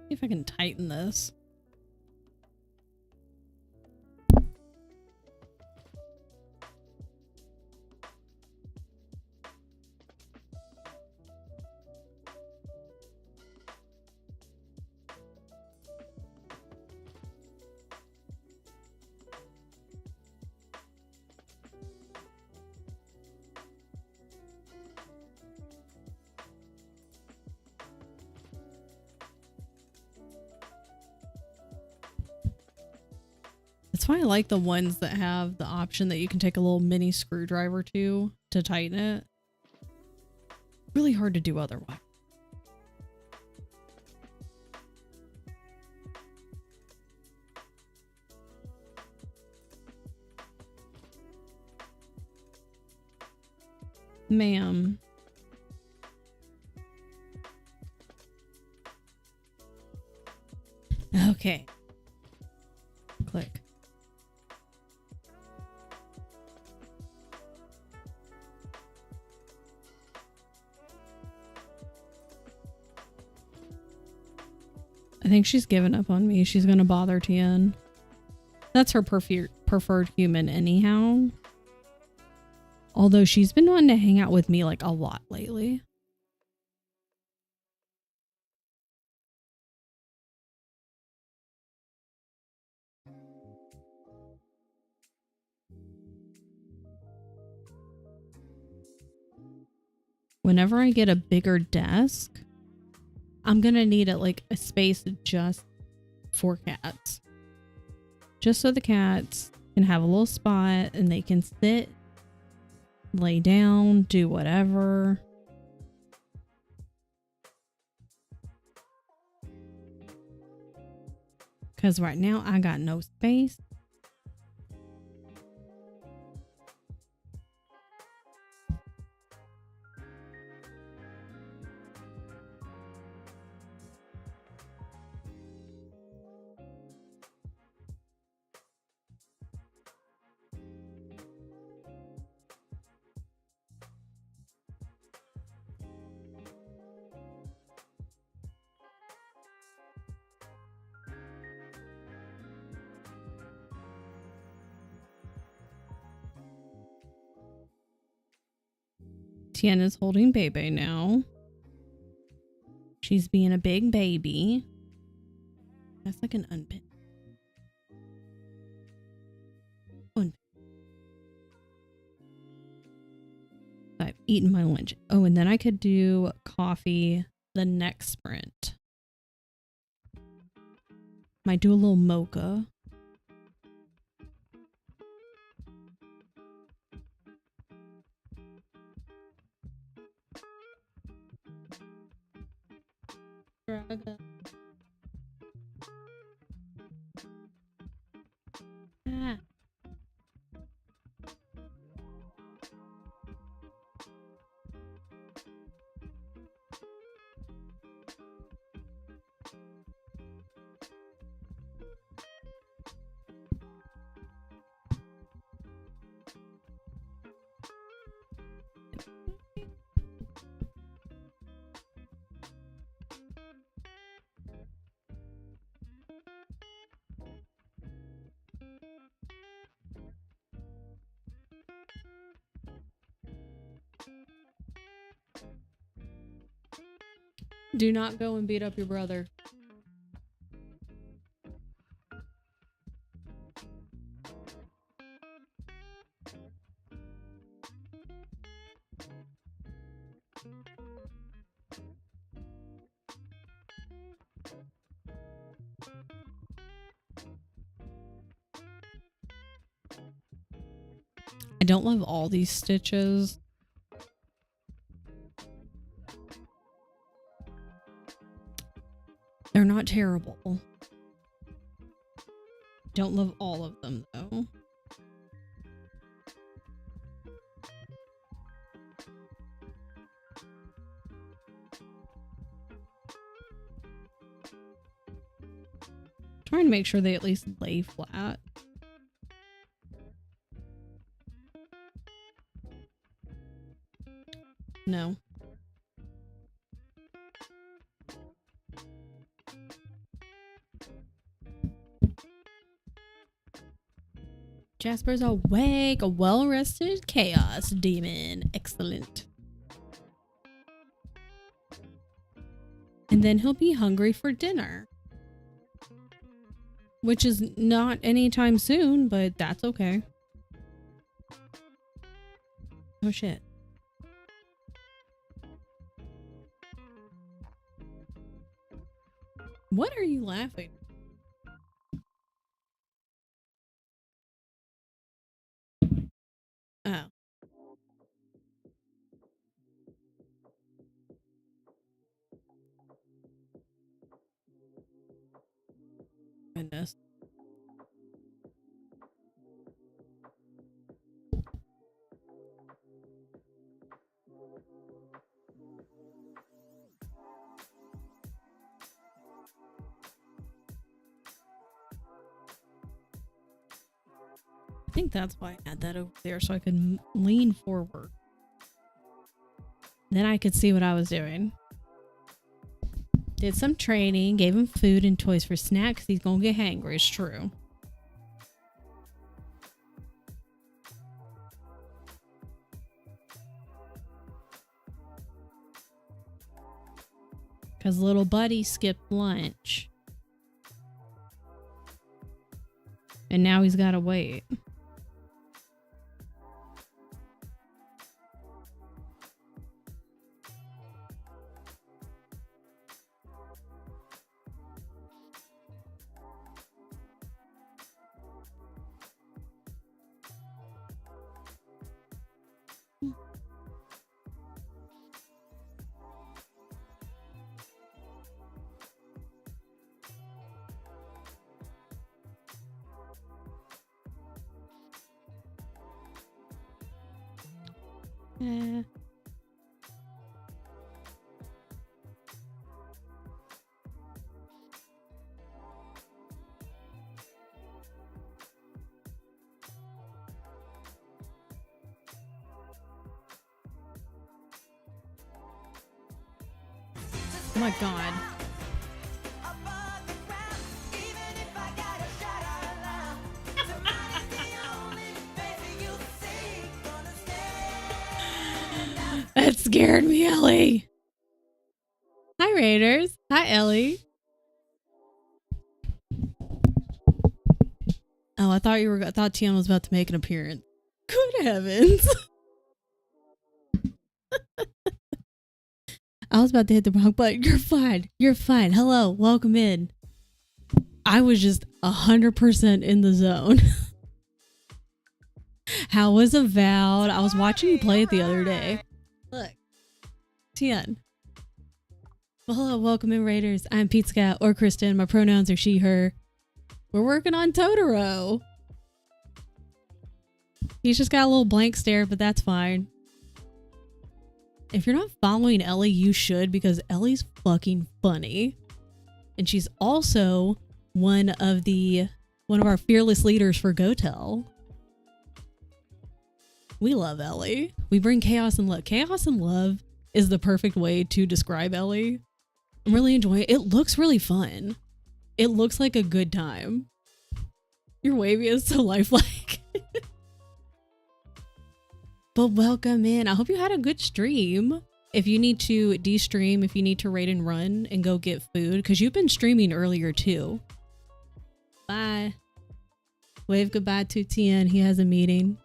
See if I can tighten this. That's why I like the ones that have the option that you can take a little mini screwdriver to tighten it. Really hard to do otherwise. Ma'am. Okay. Click. I think she's given up on me. She's gonna bother Tien. That's her preferred human anyhow. Although she's been wanting to hang out with me like a lot lately. Whenever I get a bigger desk, I'm gonna need it like a space just for cats. Just so the cats can have a little spot and they can sit, lay down, do whatever. Because right now I got no space. Tien is holding Bebe now. She's being a big baby. That's like an unpin. I've eaten my lunch. Oh, and then I could do coffee the next sprint. Might do a little mocha. Draga. Ah. Do not go and beat up your brother. I don't love all these stitches. They're not terrible. Don't love all of them though. Trying to make sure they at least lay flat. No. Jasper's awake, a well-rested chaos demon. Excellent. And then he'll be hungry for dinner. Which is not anytime soon, but that's okay. Oh shit. What are you laughing? Oh. Goodness. I think that's why I had that over there, so I could lean forward. Then I could see what I was doing. Did some training, gave him food and toys for snacks. He's gonna get hangry, it's true. Because little buddy skipped lunch. And now he's gotta wait. Oh my god. That scared me, Ellie. Hi, Raiders. Hi, Ellie. Oh, I thought Tiana was about to make an appearance. Good heavens. I was about to hit the wrong button. You're fine. You're fine. Hello. Welcome in. I was just 100% in the zone. How was Avowed? I was watching you play it the other day. Look. Tian. Well, hello. Welcome in, Raiders. I'm Pete Scout or Kristen. My pronouns are she, her. We're working on Totoro. He's just got a little blank stare, but that's fine. If you're not following Ellie, you should, because Ellie's fucking funny. And she's also one of our fearless leaders for GoTel. We love Ellie. We bring chaos and love. Chaos and love is the perfect way to describe Ellie. I'm really enjoying it. It looks really fun. It looks like a good time. Your wavy is so lifelike. But welcome in. I hope you had a good stream. if you need to de-stream, if you need to raid and run and go get food, because you've been streaming earlier too. Bye. Wave goodbye to Tien. He has a meeting.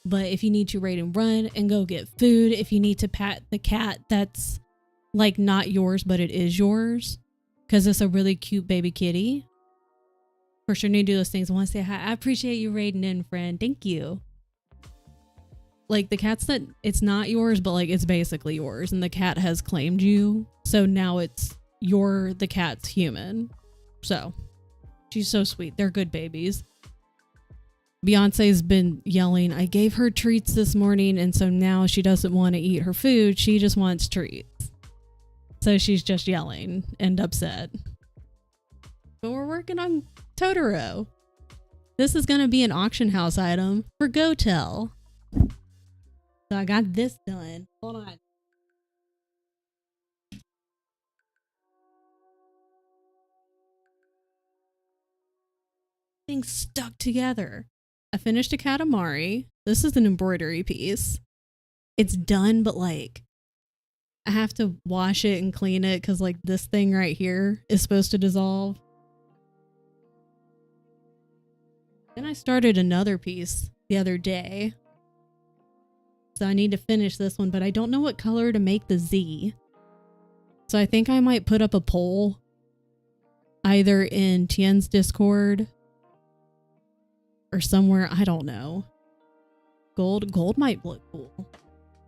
But if you need to raid and run and go get food, if you need to pat the cat that's like not yours, but it is yours, because it's a really cute baby kitty. For sure need to do those things. I want to say hi. I appreciate you raiding in, friend. Thank you. Like the cat's that it's not yours, but like it's basically yours, and the cat has claimed you. So now you're the cat's human. So she's so sweet. They're good babies. Beyonce's been yelling, I gave her treats this morning, and so now she doesn't want to eat her food. She just wants treats. So she's just yelling and upset. But we're working on Totoro. This is going to be an auction house item for GoTel. So I got this done. Hold on. Things stuck together. I finished a Katamari. This is an embroidery piece. It's done, but like I have to wash it and clean it because like this thing right here is supposed to dissolve. Then I started another piece the other day. So I need to finish this one, but I don't know what color to make the Z. So I think I might put up a poll either in Tien's Discord or somewhere, I don't know. Gold might look cool.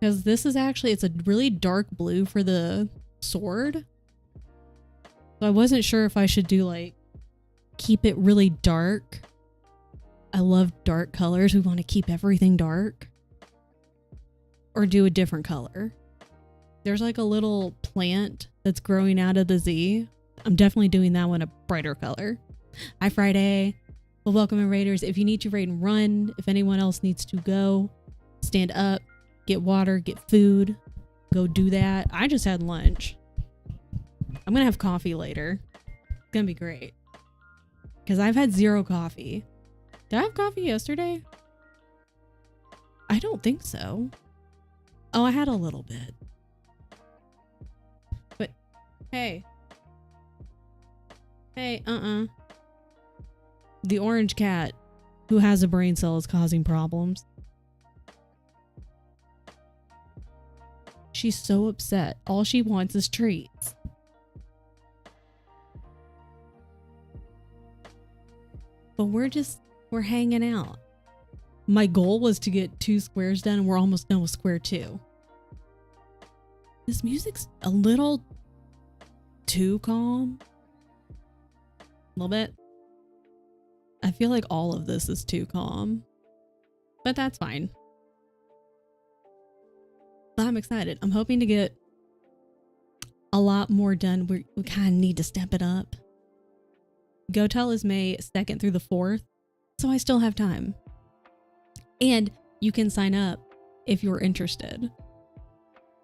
Because this is actually, it's a really dark blue for the sword. So I wasn't sure if I should do like, keep it really dark. I love dark colors. We want to keep everything dark. Or do a different color. There's like a little plant that's growing out of the Z. I'm definitely doing that one a brighter color. Hi, Friday. Well, welcome in, Raiders. If you need to raid and run, if anyone else needs to go, stand up, get water, get food, go do that. I just had lunch. I'm going to have coffee later. It's going to be great. Because I've had 0 coffee. Did I have coffee yesterday? I don't think so. Oh, I had a little bit. But, hey. Hey, The orange cat who has a brain cell is causing problems. She's so upset. All she wants is treats. But we're hanging out. My goal was to get 2 squares done, and we're almost done with square 2. This music's a little too calm. A little bit. I feel like all of this is too calm. But that's fine. But I'm excited. I'm hoping to get a lot more done. We kind of need to step it up. GoTel is May 2nd through the 4th, so I still have time. And you can sign up if you're interested.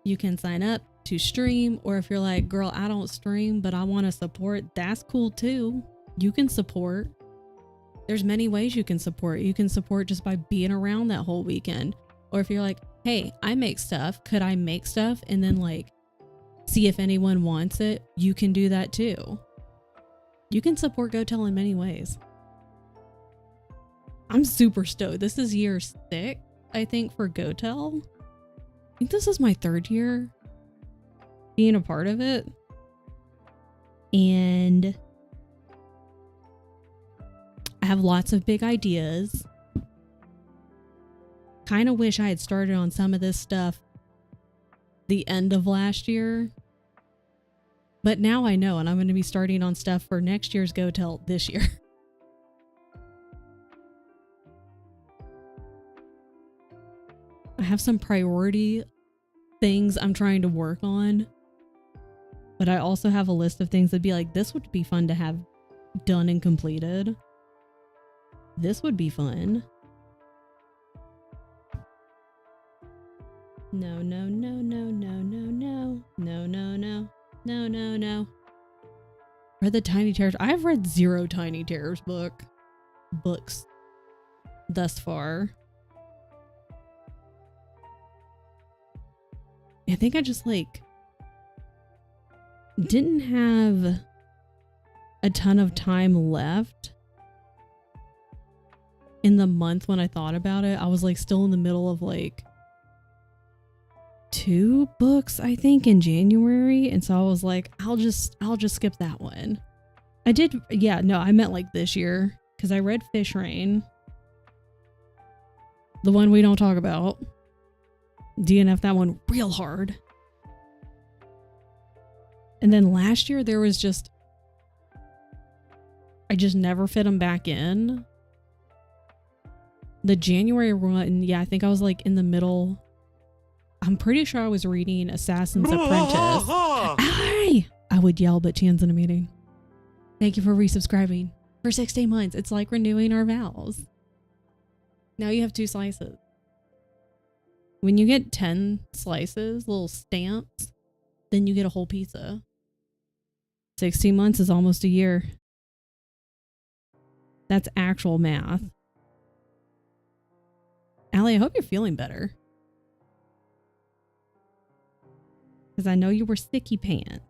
You can sign up to stream, or if you're like, girl, I don't stream, but I want to support, that's cool too. You can support. There's many ways you can support. You can support just by being around that whole weekend. Or if you're like, hey, I make stuff. Could I make stuff and then like see if anyone wants it? You can do that too. You can support GoTel in many ways. I'm super stoked. This is year 6, I think, for GoTel. I think this is my 3rd year being a part of it. And I have lots of big ideas. Kind of wish I had started on some of this stuff the end of last year. But now I know, and I'm going to be starting on stuff for next year's GoTel this year. I have some priority things I'm trying to work on. But I also have a list of things that'd be like, this would be fun to have done and completed. This would be fun. No, no, no, no, no, no, no. No, no, no. No, no, no. Read the Tiny Terrors. I've read 0 Tiny Terrors books thus far. I think I just like didn't have a ton of time left in the month when I thought about it. I was like still in the middle of like 2 books, I think, in January. And so I was like, I'll just skip that one. I did. Yeah, no, I meant like this year because I read Fish Rain. The one we don't talk about. DNF that one real hard. And then last year there was just, I just never fit them back in. The January one, yeah, I think I was like in the middle. I'm pretty sure I was reading Assassin's Apprentice. Hi! I would yell, but Chan's in a meeting. Thank you for resubscribing for 16 months. It's like renewing our vows. Now you have 2 slices. When you get 10 slices, little stamps, then you get a whole pizza. 16 months is almost a year. That's actual math. Allie, I hope you're feeling better. Because I know you were sticky pants.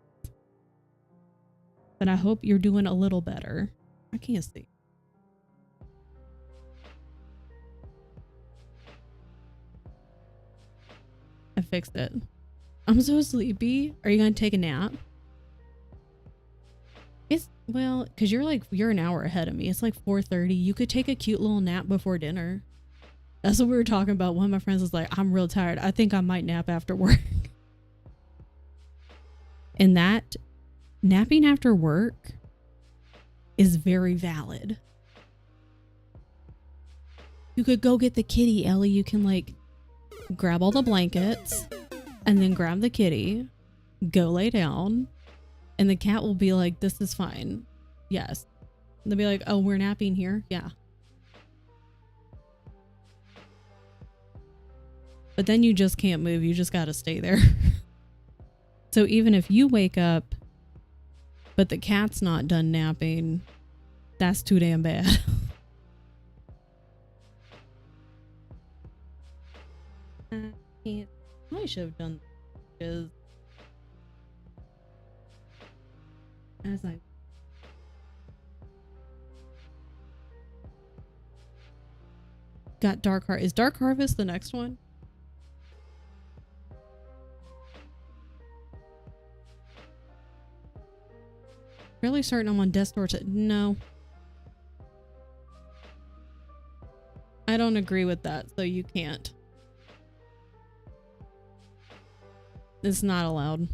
But I hope you're doing a little better. I can't see. I fixed it. I'm so sleepy. Are you going to take a nap? It's, well, because you're an hour ahead of me. It's like 4:30. You could take a cute little nap before dinner. That's what we were talking about. One of my friends was like, I'm real tired. I think I might nap after work. And that napping after work is very valid. You could go get the kitty, Ellie. You can like grab all the blankets and then grab the kitty, go lay down, and the cat will be like, this is fine. Yes. And they'll be like, oh, we're napping here. Yeah. But then you just can't move. You just got to stay there. So even if you wake up, but the cat's not done napping, that's too damn bad. I can't. I should have done this as I. Got Dark Harvest. Is Dark Harvest the next one? Really certain I'm on death's door to. No. I don't agree with that, so you can't. It's not allowed.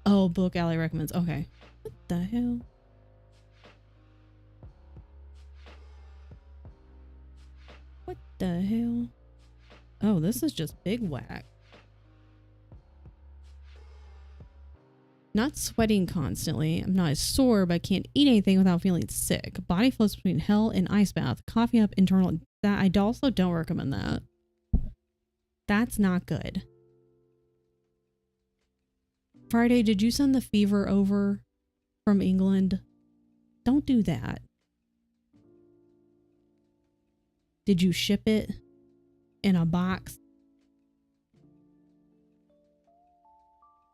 Oh, book Allie recommends. Okay. What the hell? What the hell? Oh, this is just big whack. Not sweating constantly. I'm not as sore, but I can't eat anything without feeling sick. Body floats between hell and ice bath. Coffee up internal. That I also don't recommend that. That's not good. Friday, did you send the fever over from England? Don't do that. Did you ship it in a box?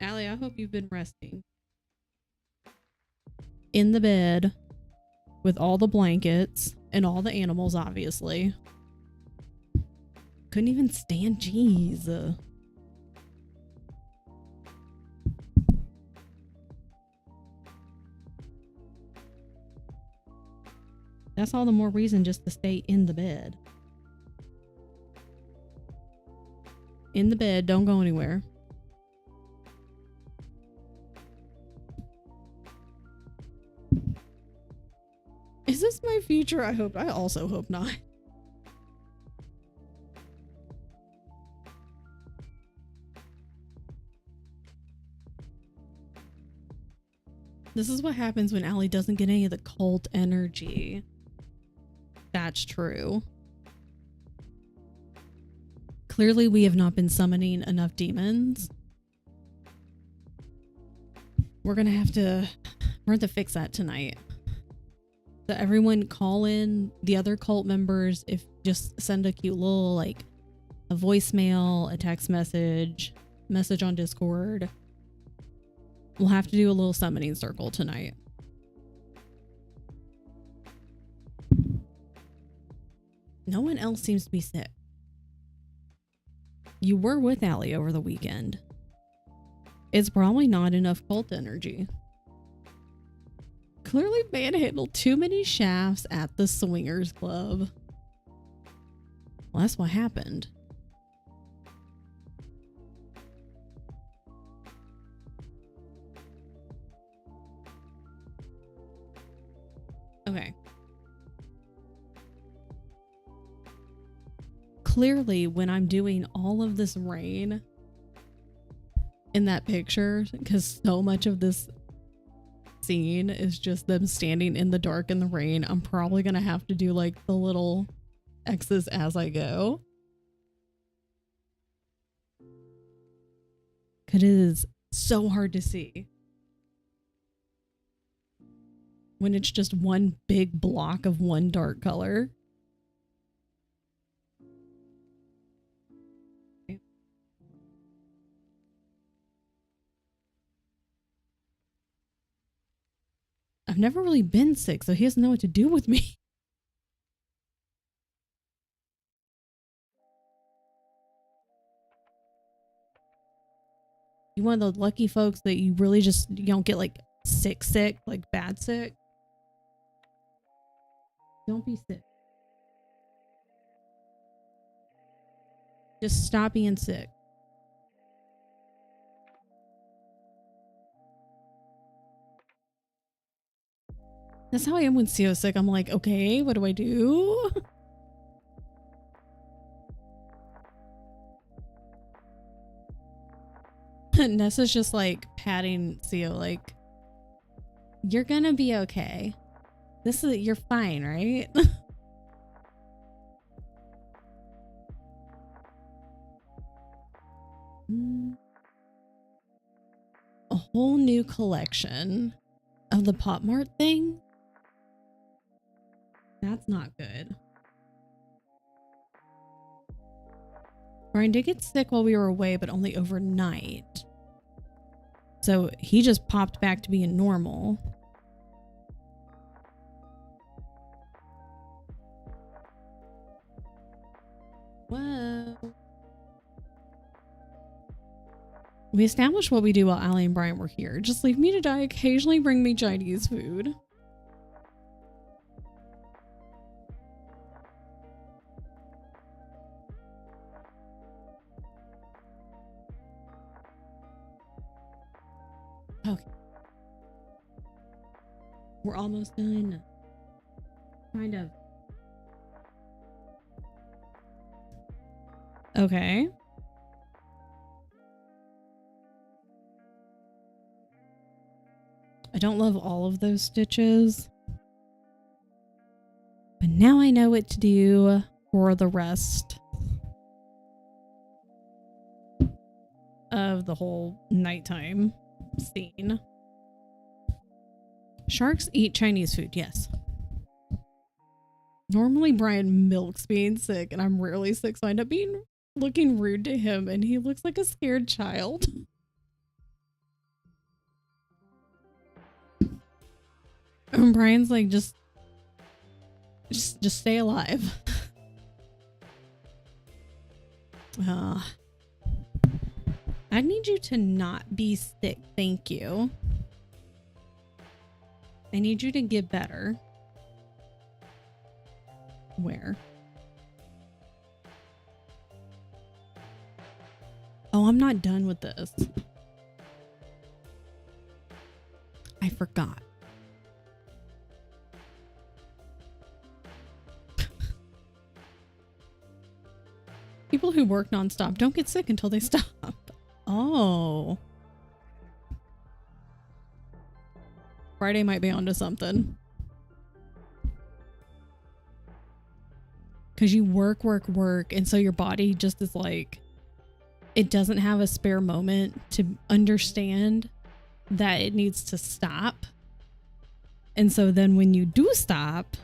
Allie, I hope you've been resting. In the bed with all the blankets and all the animals, obviously. Couldn't even stand. Jeez. That's all the more reason just to stay in the bed. In the bed, don't go anywhere. Is this my future? I also hope not. This is what happens when Allie doesn't get any of the cult energy. That's true. Clearly, we have not been summoning enough demons. We're gonna have to fix that tonight. So everyone call in the other cult members. If just send a cute little like a voicemail, a text message, message on Discord. We'll have to do a little summoning circle tonight. No one else seems to be sick. You were with Allie over the weekend. It's probably not enough cult energy. Clearly manhandled too many shafts at the swingers club. Well, that's what happened. Okay. Clearly, when I'm doing all of this rain in that picture, because so much of this scene is just them standing in the dark in the rain, I'm probably gonna have to do like the little X's as I go. Because it is so hard to see when it's just one big block of one dark color. I've never really been sick, so he doesn't know what to do with me. You one of the lucky folks that you really just, you don't get like sick, like bad sick. Don't be sick. Just stop being sick. That's how I am when Sio's sick. I'm like, okay, what do I do? Nessa's just like patting Sio like, you're gonna be okay. You're fine, right? A whole new collection of the Pop Mart thing? That's not good. Brian did get sick while we were away, but only overnight. So he just popped back to being normal. Whoa. We established what we do while Allie and Brian were here. Just leave me to die. Occasionally bring me Chinese food. Okay. We're almost done. Kind of. Okay. I don't love all of those stitches. But now I know what to do for the rest of the whole nighttime scene. Sharks eat Chinese food, yes. Normally Brian milks being sick and I'm rarely sick, so I end up looking rude to him and he looks like a scared child. And Brian's like, just stay alive. I need you to not be sick, thank you. I need you to get better. Where? Oh, I'm not done with this. I forgot. People who work nonstop don't get sick until they stop. Oh. Friday might be onto something. Because you work, and so your body just is like, it doesn't have a spare moment to understand that it needs to stop. And so then when you do stop,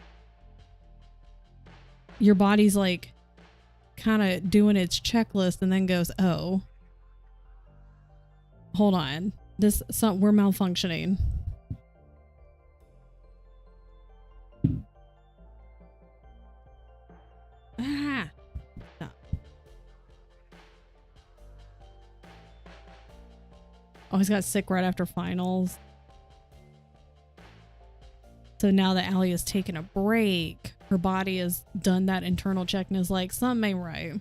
your body's like kind of doing its checklist and then goes, oh, Hold on. We're malfunctioning. Ah. Stop. Always got sick right after finals. So now that Allie has taken a break, her body has done that internal check and is like, something ain't right.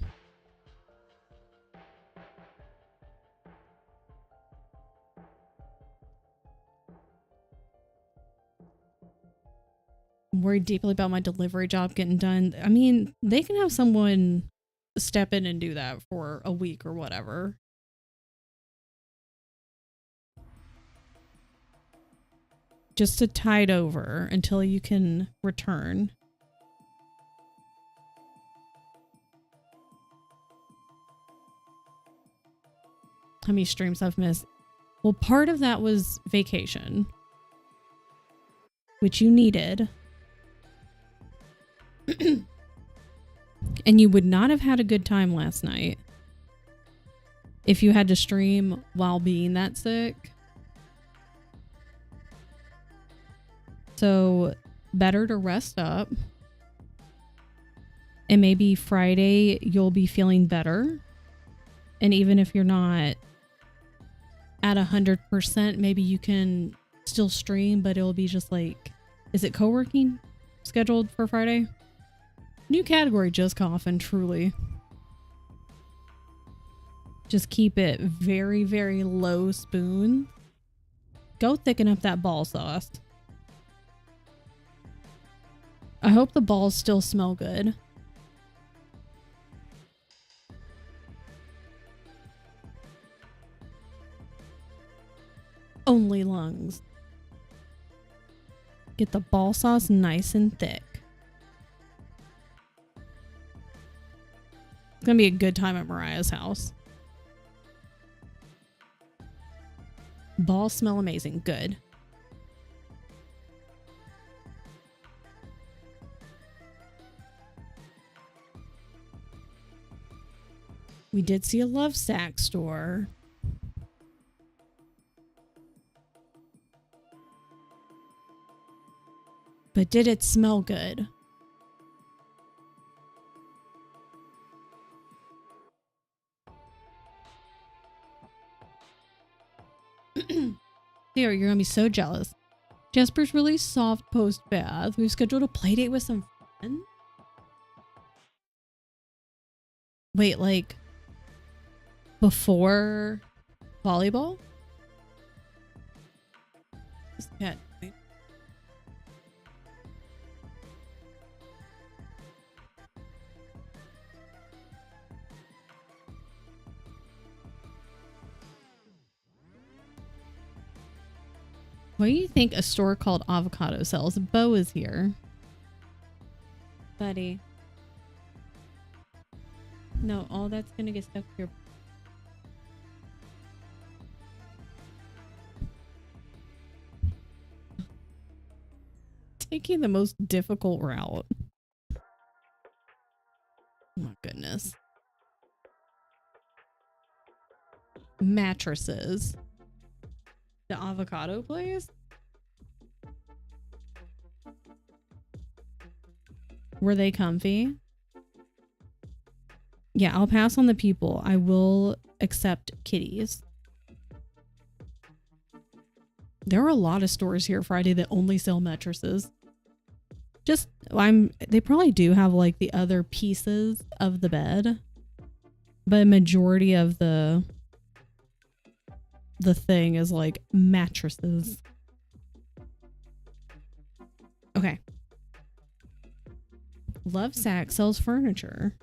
I'm worried deeply about my delivery job getting done. I mean, they can have someone step in and do that for a week or whatever. Just to tide over until you can return. How many streams I've missed? Well, part of that was vacation, which you needed. And you would not have had a good time last night if you had to stream while being that sick. So better to rest up. And maybe Friday you'll be feeling better. And even if you're not at 100%, maybe you can still stream, but it'll be just like, is it co-working scheduled for Friday? New category, just coughing, truly. Just keep it very, very low spoon. Go thicken up that ball sauce. I hope the balls still smell good. Only lungs. Get the ball sauce nice and thick. It's gonna be a good time at Mariah's house. Balls smell amazing. Good. We did see a Love Sack store. But did it smell good? Theo, you're gonna be so jealous. Jasper's really soft post bath. We've scheduled a play date with some friends. Wait, like before volleyball? Yeah. What do you think a store called Avocado sells? Bo is here. Buddy. No, all that's gonna get stuck to your... Taking the most difficult route. Oh my goodness. Mattresses. The avocado place? Were they comfy? Yeah, I'll pass on the people. I will accept kitties. There are a lot of stores here Friday that only sell mattresses. They probably do have like the other pieces of the bed, but a majority of the thing is like mattresses. Okay. Love Sack sells furniture.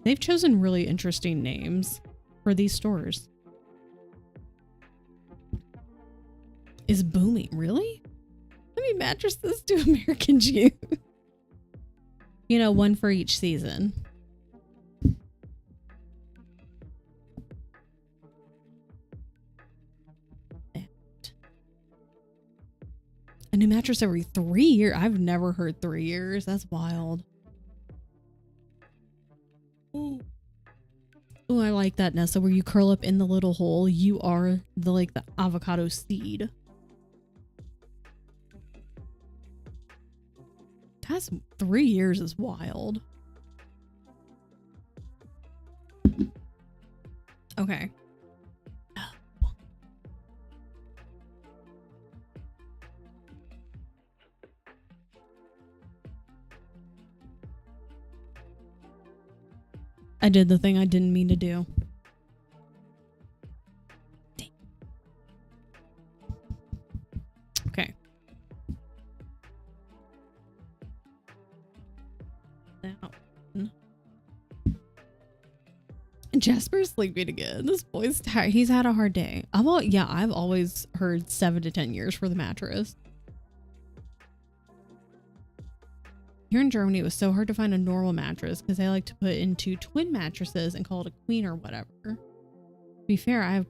They've chosen really interesting names for these stores. Is booming. Really? How many mattresses do Americans use? You know, one for each season. A new mattress every 3 years? I've never heard 3 years. That's wild. Oh, I like that, Nessa, where you curl up in the little hole. You are the avocado seed. That's 3 years is wild. Okay. I did the thing I didn't mean to do. Okay. That one. Jasper's sleeping again. This boy's tired. He's had a hard day. I've always heard 7 to 10 years for the mattress. Here in Germany, it was so hard to find a normal mattress because they like to put into twin mattresses and call it a queen or whatever. To be fair, I have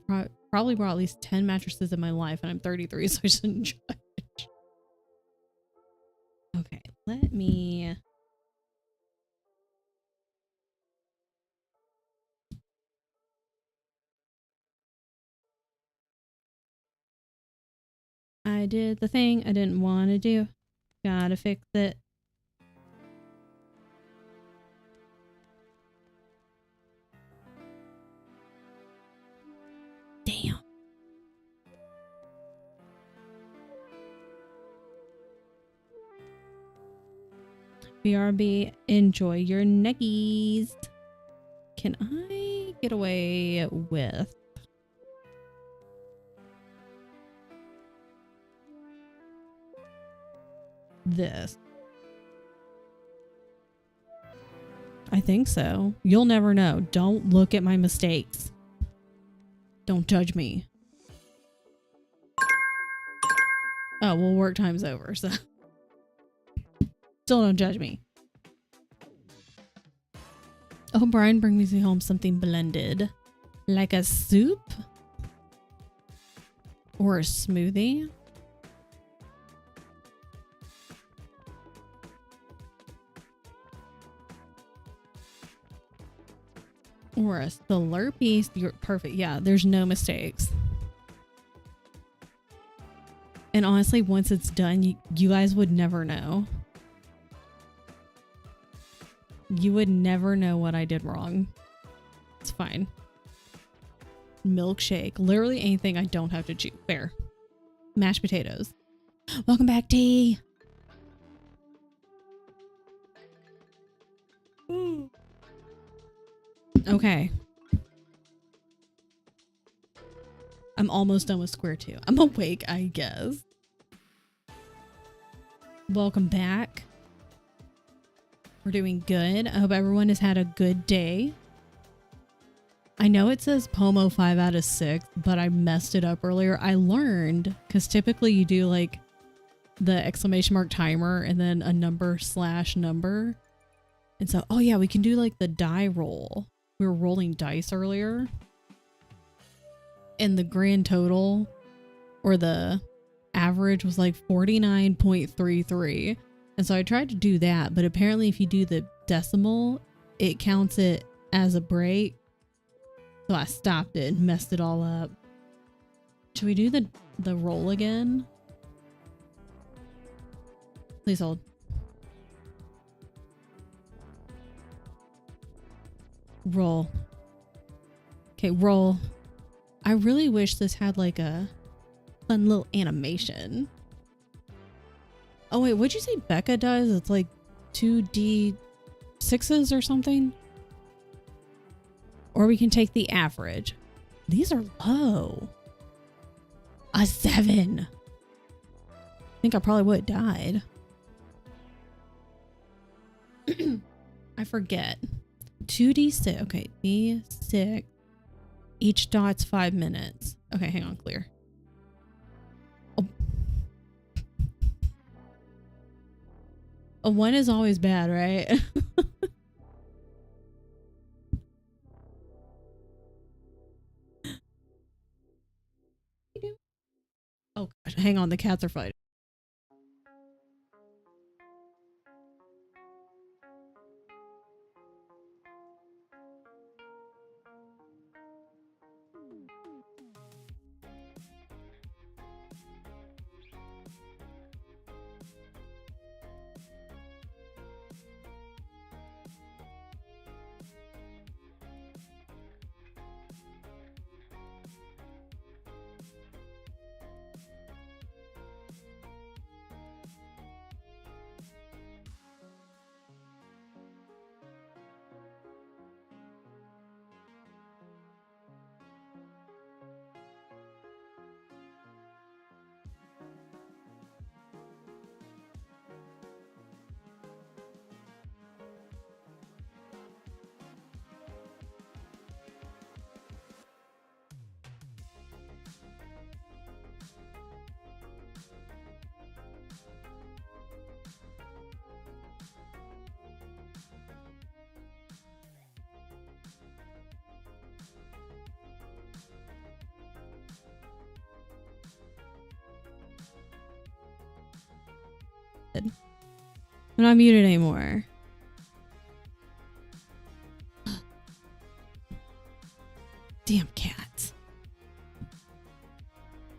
probably brought at least 10 mattresses in my life, and I'm 33, so I shouldn't judge. Okay, let me... I did the thing I didn't want to do. Gotta fix it. Damn. BRB, enjoy your nuggies. Can I get away with this? I think so. You'll never know. Don't look at my mistakes. Don't judge me. Oh, well, work time's over, so still don't judge me. Oh, Brian, bring me home something blended. Like a soup? Or a smoothie? Or a Slurpee. You're perfect. Yeah, there's no mistakes. And honestly, once it's done, you guys would never know. You would never know what I did wrong. It's fine. Milkshake. Literally anything I don't have to chew. Fair. Mashed potatoes. Welcome back, T. Okay. I'm almost done with square 2. I'm awake, I guess. Welcome back. We're doing good. I hope everyone has had a good day. I know it says Pomo 5 out of 6, but I messed it up earlier. I learned, because typically you do like the exclamation mark timer and then a number/number. And so, oh yeah, we can do like the die roll. We were rolling dice earlier. And the grand total or the average was like 49.33. And so I tried to do that, but apparently if you do the decimal, it counts it as a break. So I stopped it and messed it all up. Should we do the roll again? Please hold. Roll. Okay, roll. I really wish this had like a fun little animation. Oh wait, what'd you say Becca does? It's like 2d6s or something? Or we can take the average. These are low. A 7. I think I probably would have died. I forget. 2d6. Okay, d6. Each dot's 5 minutes. Okay, hang on, clear. Oh. A 1 is always bad, right? Oh gosh, hang on, the cats are fighting. I'm not muted anymore. Damn cats.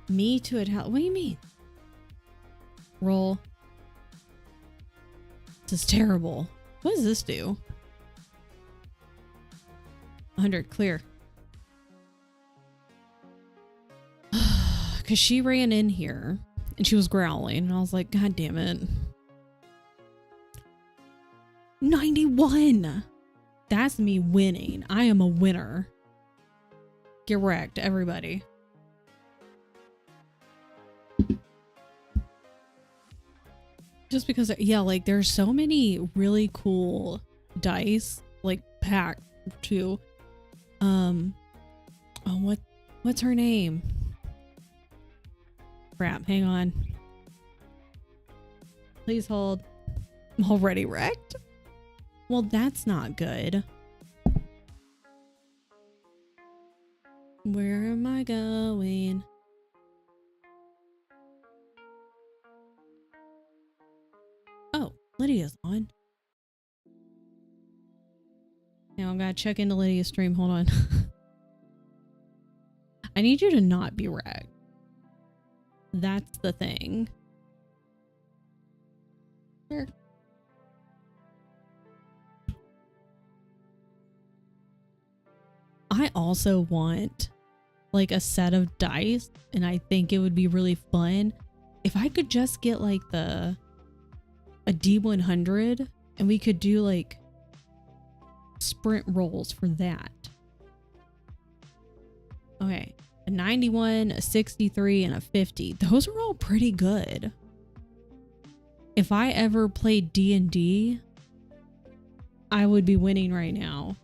Me to it. What do you mean? Roll. This is terrible. What does this do? 100 clear. Because she ran in here and she was growling and I was like, God damn it. 91. That's me winning. I am a winner. Get wrecked, everybody. Just because, yeah, like there's so many really cool dice, like packed too. Oh, what's her name? Crap, hang on. Please hold. I'm already wrecked? Well, that's not good. Where am I going? Oh, Lydia's on. Now I gotta check into Lydia's stream. Hold on. I need you to not be wrecked. That's the thing. Sure. I also want like a set of dice, and I think it would be really fun if I could just get like a D100 and we could do like sprint rolls for that. Okay, a 91, a 63, and a 50. Those are all pretty good. If I ever played D&D, I would be winning right now.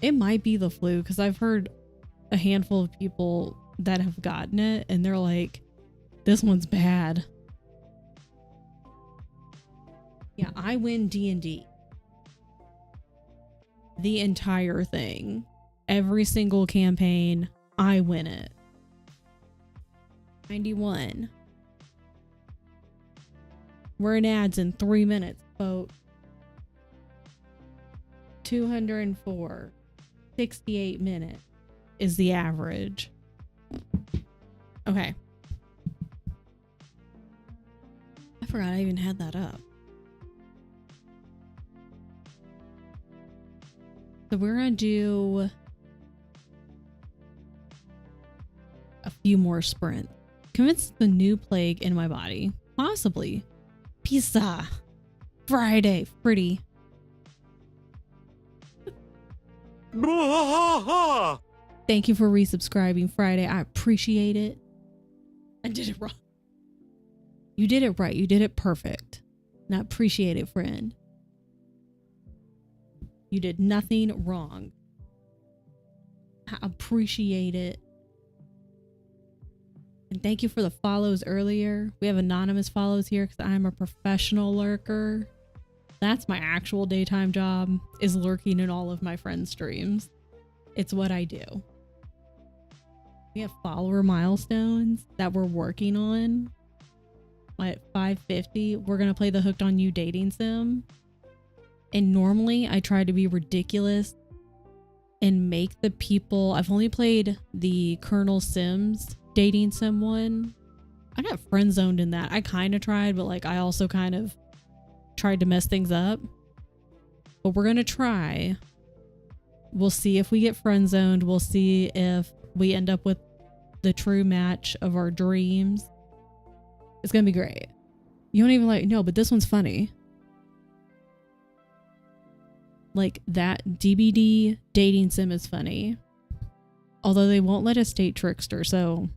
It might be the flu because I've heard a handful of people that have gotten it and they're like, this one's bad. Yeah, I win D&D. The entire thing. Every single campaign, I win it. 91. We're in ads in 3 minutes, folks. 204. 68 minutes is the average. Okay. I forgot I even had that up. So we're gonna do a few more sprints. Convince the new plague in my body. Possibly. Pizza. Friday. Pretty. Thank you for resubscribing, Friday. I appreciate it. I did it wrong. You did it right. You did it perfect. And I appreciate it, friend. You did nothing wrong. I appreciate it. And thank you for the follows earlier. We have anonymous follows here because I'm a professional lurker. That's my actual daytime job, is lurking in all of my friends' streams. It's what I do. We have follower milestones that we're working on. At 550, we're going to play the Hooked on You dating sim. And normally I try to be ridiculous and make the people... I've only played the Colonel Sims dating sim one. I got friend zoned in that. I kind of tried, but like I also kind of tried to mess things up. But we're going to try. We'll see if we get friend zoned. We'll see if we end up with the true match of our dreams. It's going to be great. You don't even like... No, but this one's funny. Like that DBD dating sim is funny. Although they won't let us date Trickster, so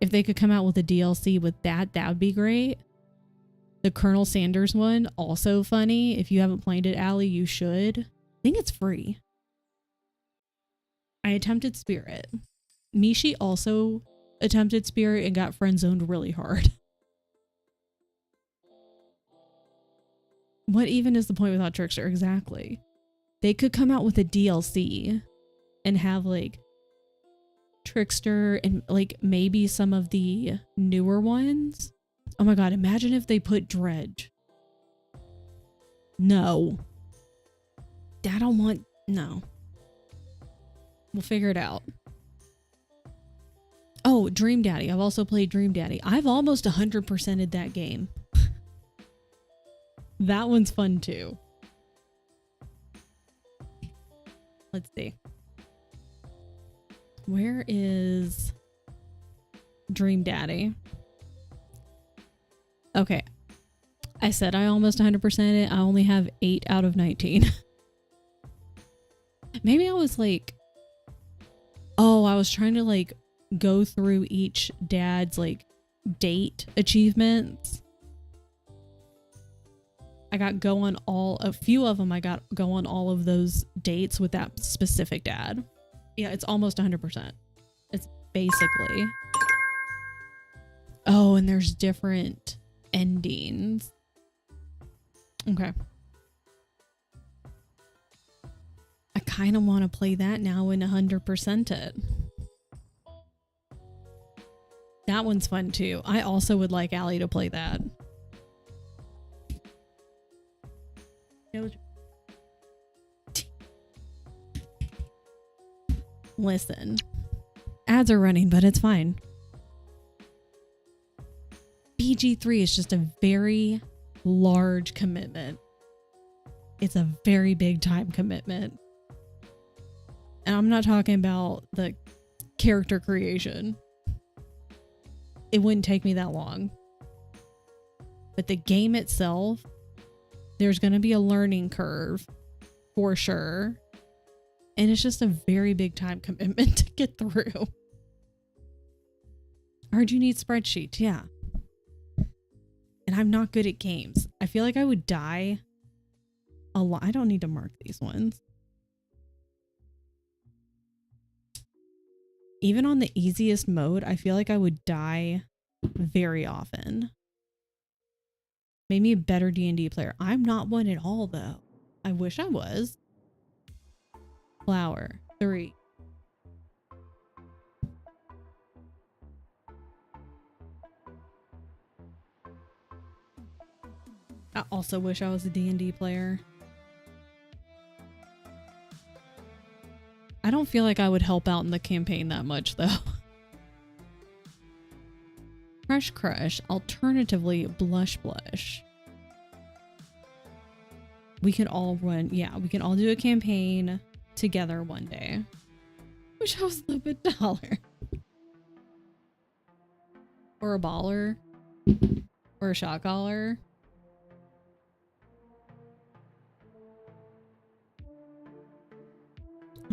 if they could come out with a DLC with that, that would be great. The Colonel Sanders one, also funny. If you haven't played it, Allie, you should. I think it's free. I attempted Spirit. Mishi also attempted Spirit and got friend zoned really hard. What even is the point without Trickster? Exactly. They could come out with a DLC and have like Trickster and like maybe some of the newer ones. Oh my god, imagine if they put Dredge. No. I don't want... No. We'll figure it out. Oh, Dream Daddy. I've also played Dream Daddy. I've almost 100%ed that game. That one's fun too. Let's see. Where is Dream Daddy? Okay. I said I almost 100% it. I only have 8 out of 19. Maybe I was like... Oh, I was trying to like go through each dad's like date achievements. I got go on a few of them. I got go on all of those dates with that specific dad. Yeah, it's almost 100%. It's basically. Oh, and there's different endings. Okay. I kind of want to play that now and 100% it. That one's fun too. I also would like Allie to play that. Listen, ads are running, but it's fine. BG3 is just a very large commitment. It's a very big time commitment. And I'm not talking about the character creation. It wouldn't take me that long. But the game itself, there's going to be a learning curve for sure. And it's just a very big time commitment to get through. I heard you need spreadsheets. Yeah. And I'm not good at games. I feel like I would die a lot. I don't need to mark these ones. Even on the easiest mode, I feel like I would die very often. Made me a better D&D player. I'm not one at all, though. I wish I was. Flower. 3. I also wish I was a D&D player. I don't feel like I would help out in the campaign that much, though. Crush Crush. Alternatively, Blush Blush. We could all run... Yeah, we can all do a campaign together one day. Wish I was a little bit taller. Or a baller. Or a shot caller.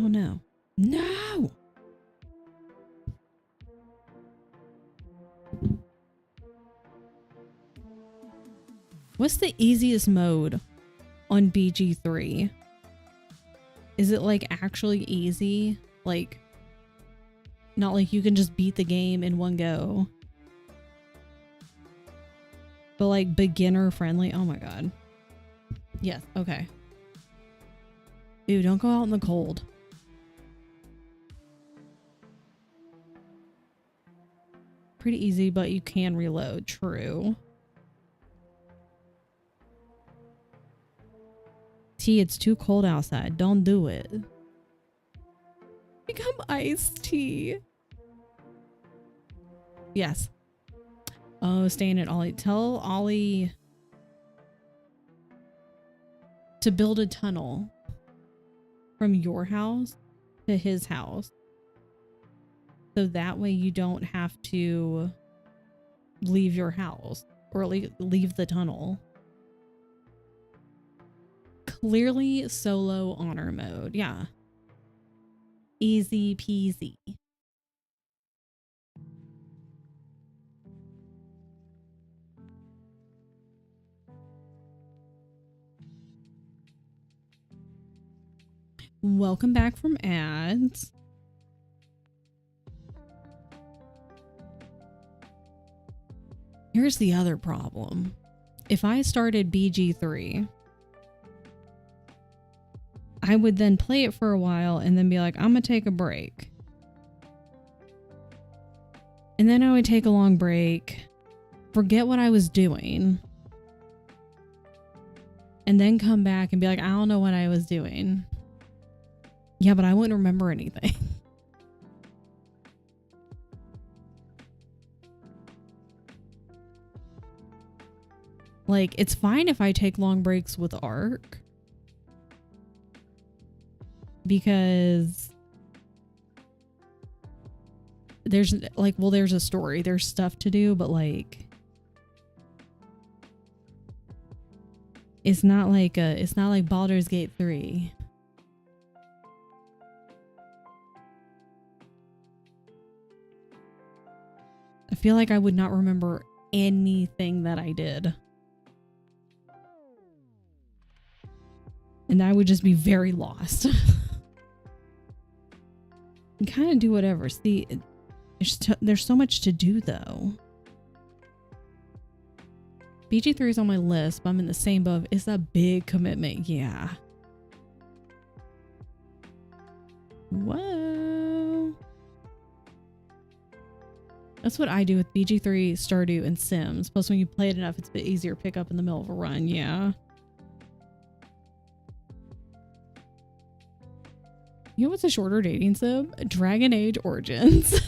Oh no. No! What's the easiest mode on BG3? Is it like actually easy? Like, not like you can just beat the game in one go. But like beginner friendly. Oh my god. Yes, okay. Ew, don't go out in the cold. Pretty easy, but you can reload. True. T, it's too cold outside. Don't do it. Become iced tea. Yes. Oh, staying at Ollie. Tell Ollie to build a tunnel from your house to his house. So that way you don't have to leave your house or leave the tunnel. Clearly solo honor mode. Yeah. Easy peasy. Welcome back from ads. Here's the other problem. If I started BG3, I would then play it for a while and then be like, I'm gonna take a break. And then I would take a long break forget what I was doing, and then come back and be like, I don't know what I was doing. Yeah, but I wouldn't remember anything. Like, it's fine if I take long breaks with ARC, because there's like, well, there's a story, there's stuff to do, but like, it's not like Baldur's Gate 3. I feel like I would not remember anything that I did. And I would just be very lost. You kind of do whatever. See, there's so much to do though. BG3 is on my list, but I'm in the same boat. It's a big commitment. Yeah. Whoa. That's what I do with BG3, Stardew, and Sims. Plus, when you play it enough, it's a bit easier to pick up in the middle of a run. Yeah. You know what's a shorter dating sim? Dragon Age Origins.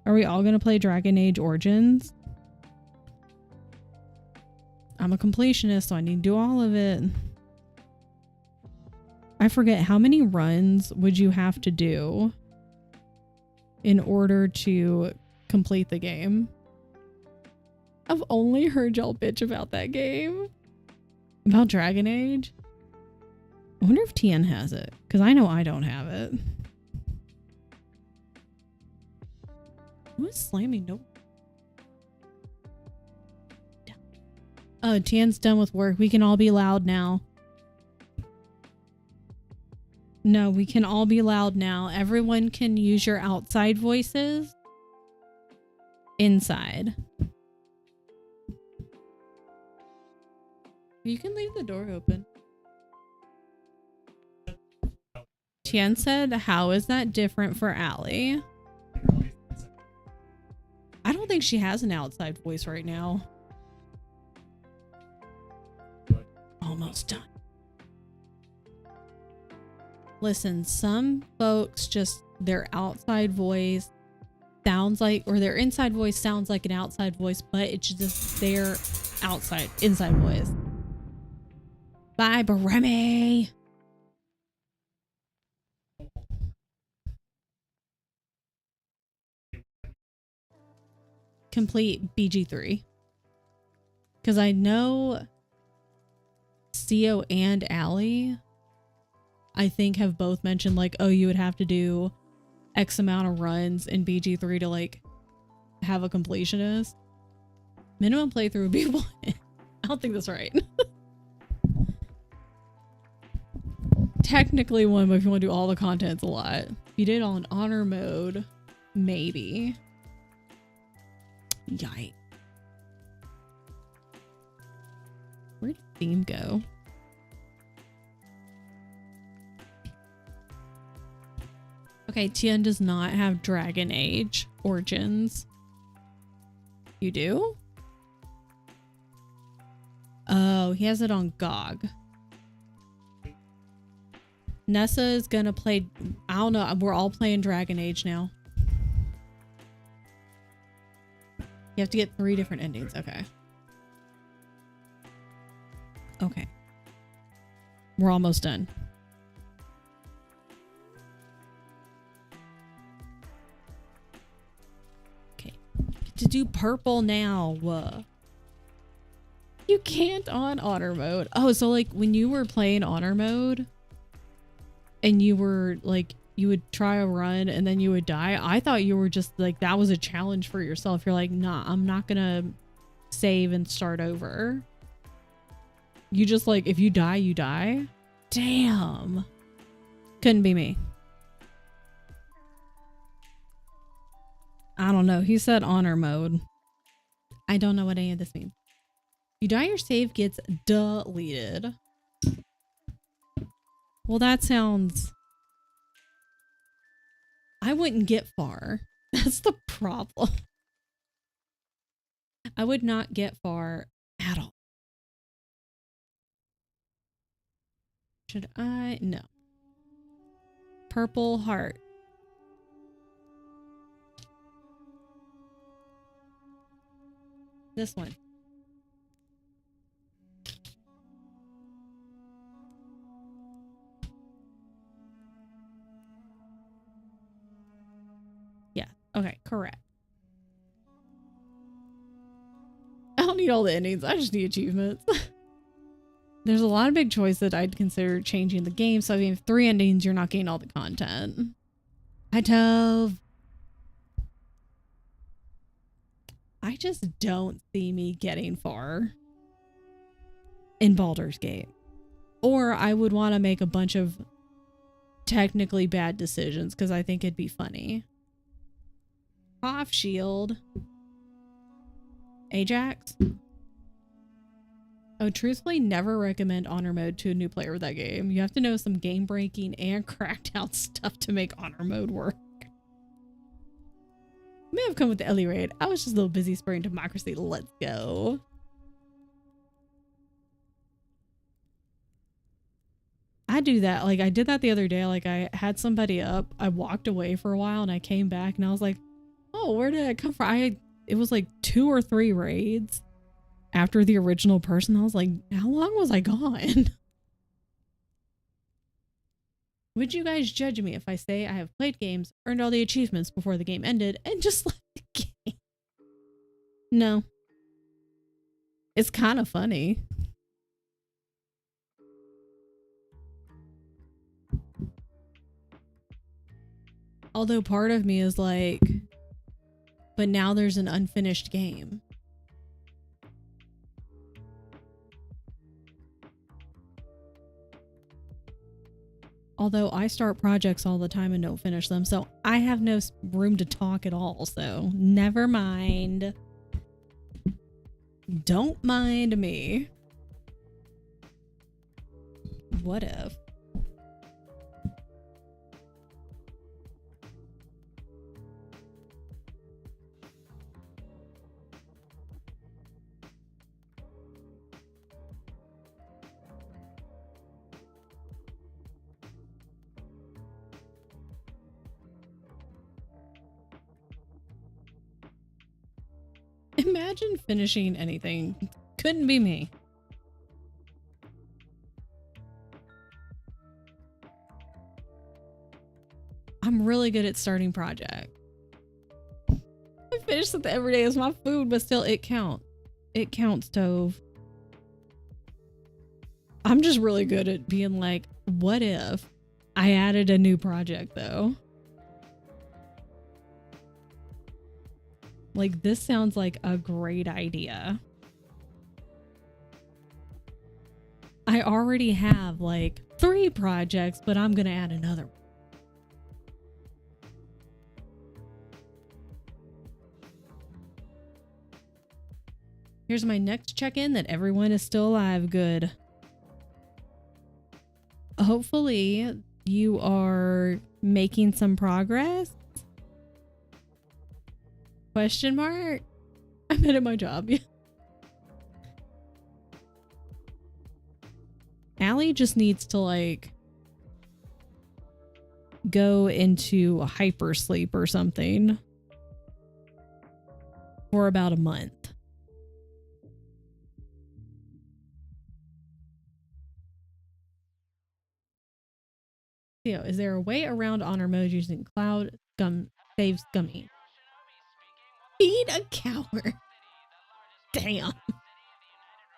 Are we all gonna play Dragon Age Origins? I'm a completionist, so I need to do all of it. I forget, how many runs would you have to do in order to complete the game? I've only heard y'all bitch about that game. About Dragon Age. I wonder if TN has it, because I know I don't have it. Who is slamming? Nope. Oh, TN's done with work. We can all be loud now. No, we can all be loud now. Everyone can use your outside voices inside. You can leave the door open. Tian said, how is that different for Allie? I don't think she has an outside voice right now. Almost done. Listen, some folks just, their outside voice sounds like, or their inside voice sounds like an outside voice, but it's just their inside voice. Bye, Baremi. Complete BG3. Because I know CO and Allie, I think, have both mentioned like, oh, you would have to do X amount of runs in BG3 to like have a completionist. Minimum playthrough would be 1. I don't think that's right. Technically 1, but if you want to do all the content, it's a lot. If you did it on honor mode, maybe. Yikes. Where did theme go? Okay, Tien does not have Dragon Age Origins. You do? Oh, he has it on GOG. Nessa is gonna play, I don't know, we're all playing Dragon Age now. You have to get 3 different endings. Okay. Okay. We're almost done. Okay. Get to do purple now. You can't on honor mode. Oh, so like when you were playing honor mode and you were like, you would try a run and then you would die. I thought you were just like, that was a challenge for yourself. You're like, nah, I'm not gonna save and start over. You just like, if you die, you die. Damn. Couldn't be me. I don't know. He said honor mode. I don't know what any of this means. You die, your save gets deleted. Well, that sounds... I wouldn't get far. That's the problem. I would not get far at all. Should I? No. Purple heart. This one. Yeah. Okay, correct. I don't need all the endings. I just need achievements. There's a lot of big choices that I'd consider changing the game. So if you have 3 endings, you're not getting all the content. Hi, Tove. I just don't see me getting far in Baldur's Gate. Or I would want to make a bunch of technically bad decisions because I think it'd be funny. Off shield. Ajax. I would truthfully never recommend honor mode to a new player with that game. You have to know some game breaking and cracked out stuff to make honor mode work. May have come with the Ellie raid. I was just a little busy spreading democracy. Let's go. I do that. Like I did that the other day. Like I had somebody up. I walked away for a while and I came back and I was like, oh, where did I come from? It was like 2 or 3 raids after the original person. I was like, how long was I gone? Would you guys judge me if I say I have played games, earned all the achievements before the game ended, and just left the game? No. It's kind of funny. Although part of me is like, but now there's an unfinished game. Although I start projects all the time and don't finish them, so I have no room to talk at all, so never mind. Don't mind me. What if? Imagine finishing anything. Couldn't be me. I'm really good at starting projects. I finish something every day as my food, but still it counts. It counts, Tove. I'm just really good at being like, what if I added a new project though? Like, this sounds like a great idea. I already have like 3 projects, but I'm gonna add another one. Here's my next check-in that everyone is still alive. Good. Hopefully you are making some progress. Question mark? I'm at my job. Allie just needs to like go into a hypersleep or something for about a month. Theo, is there a way around honor mode using cloud save scummy? Feed a coward. Damn. A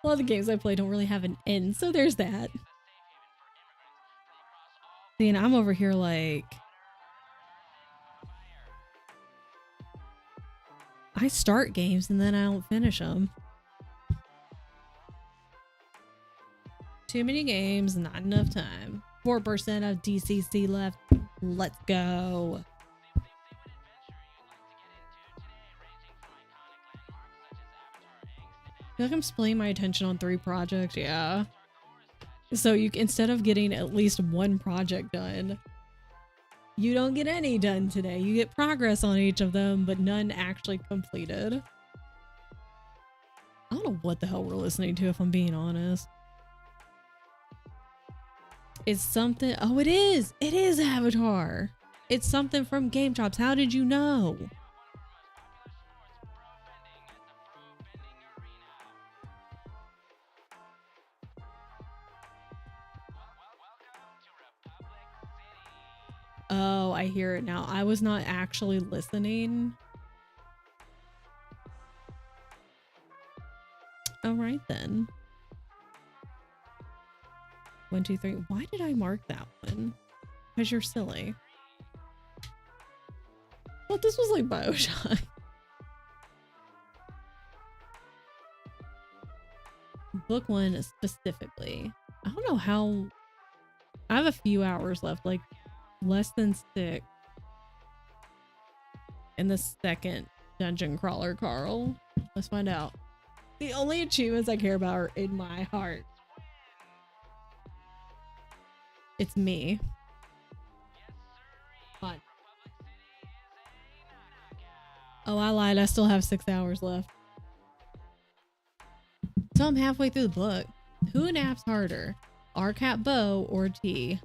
lot of the games I play don't really have an end, so there's that. See, and I'm over here like, I start games and then I don't finish them. Too many games, not enough time. 4% of DCC left. Let's go. I feel like I'm splitting my attention on 3 projects. Yeah. So you, instead of getting at least 1 project done, you don't get any done today. You get progress on each of them, but none actually completed. I don't know what the hell we're listening to, if I'm being honest. It's something. Oh, it is. It is Avatar. It's something from Game Drops. How did you know? Oh, I hear it now. I was not actually listening. All right then. 1, 2, 3. Why did I mark that one? Because you're silly. Well, this was like Bioshock. Book 1 specifically. I don't know how. I have a few hours left, like less than 6. In the second dungeon crawler, Carl. Let's find out. The only achievements I care about are in my heart. It's me. Fun. Oh, I lied. I still have 6 hours left. So I'm halfway through the book. Who naps harder? RCAT Bo or T?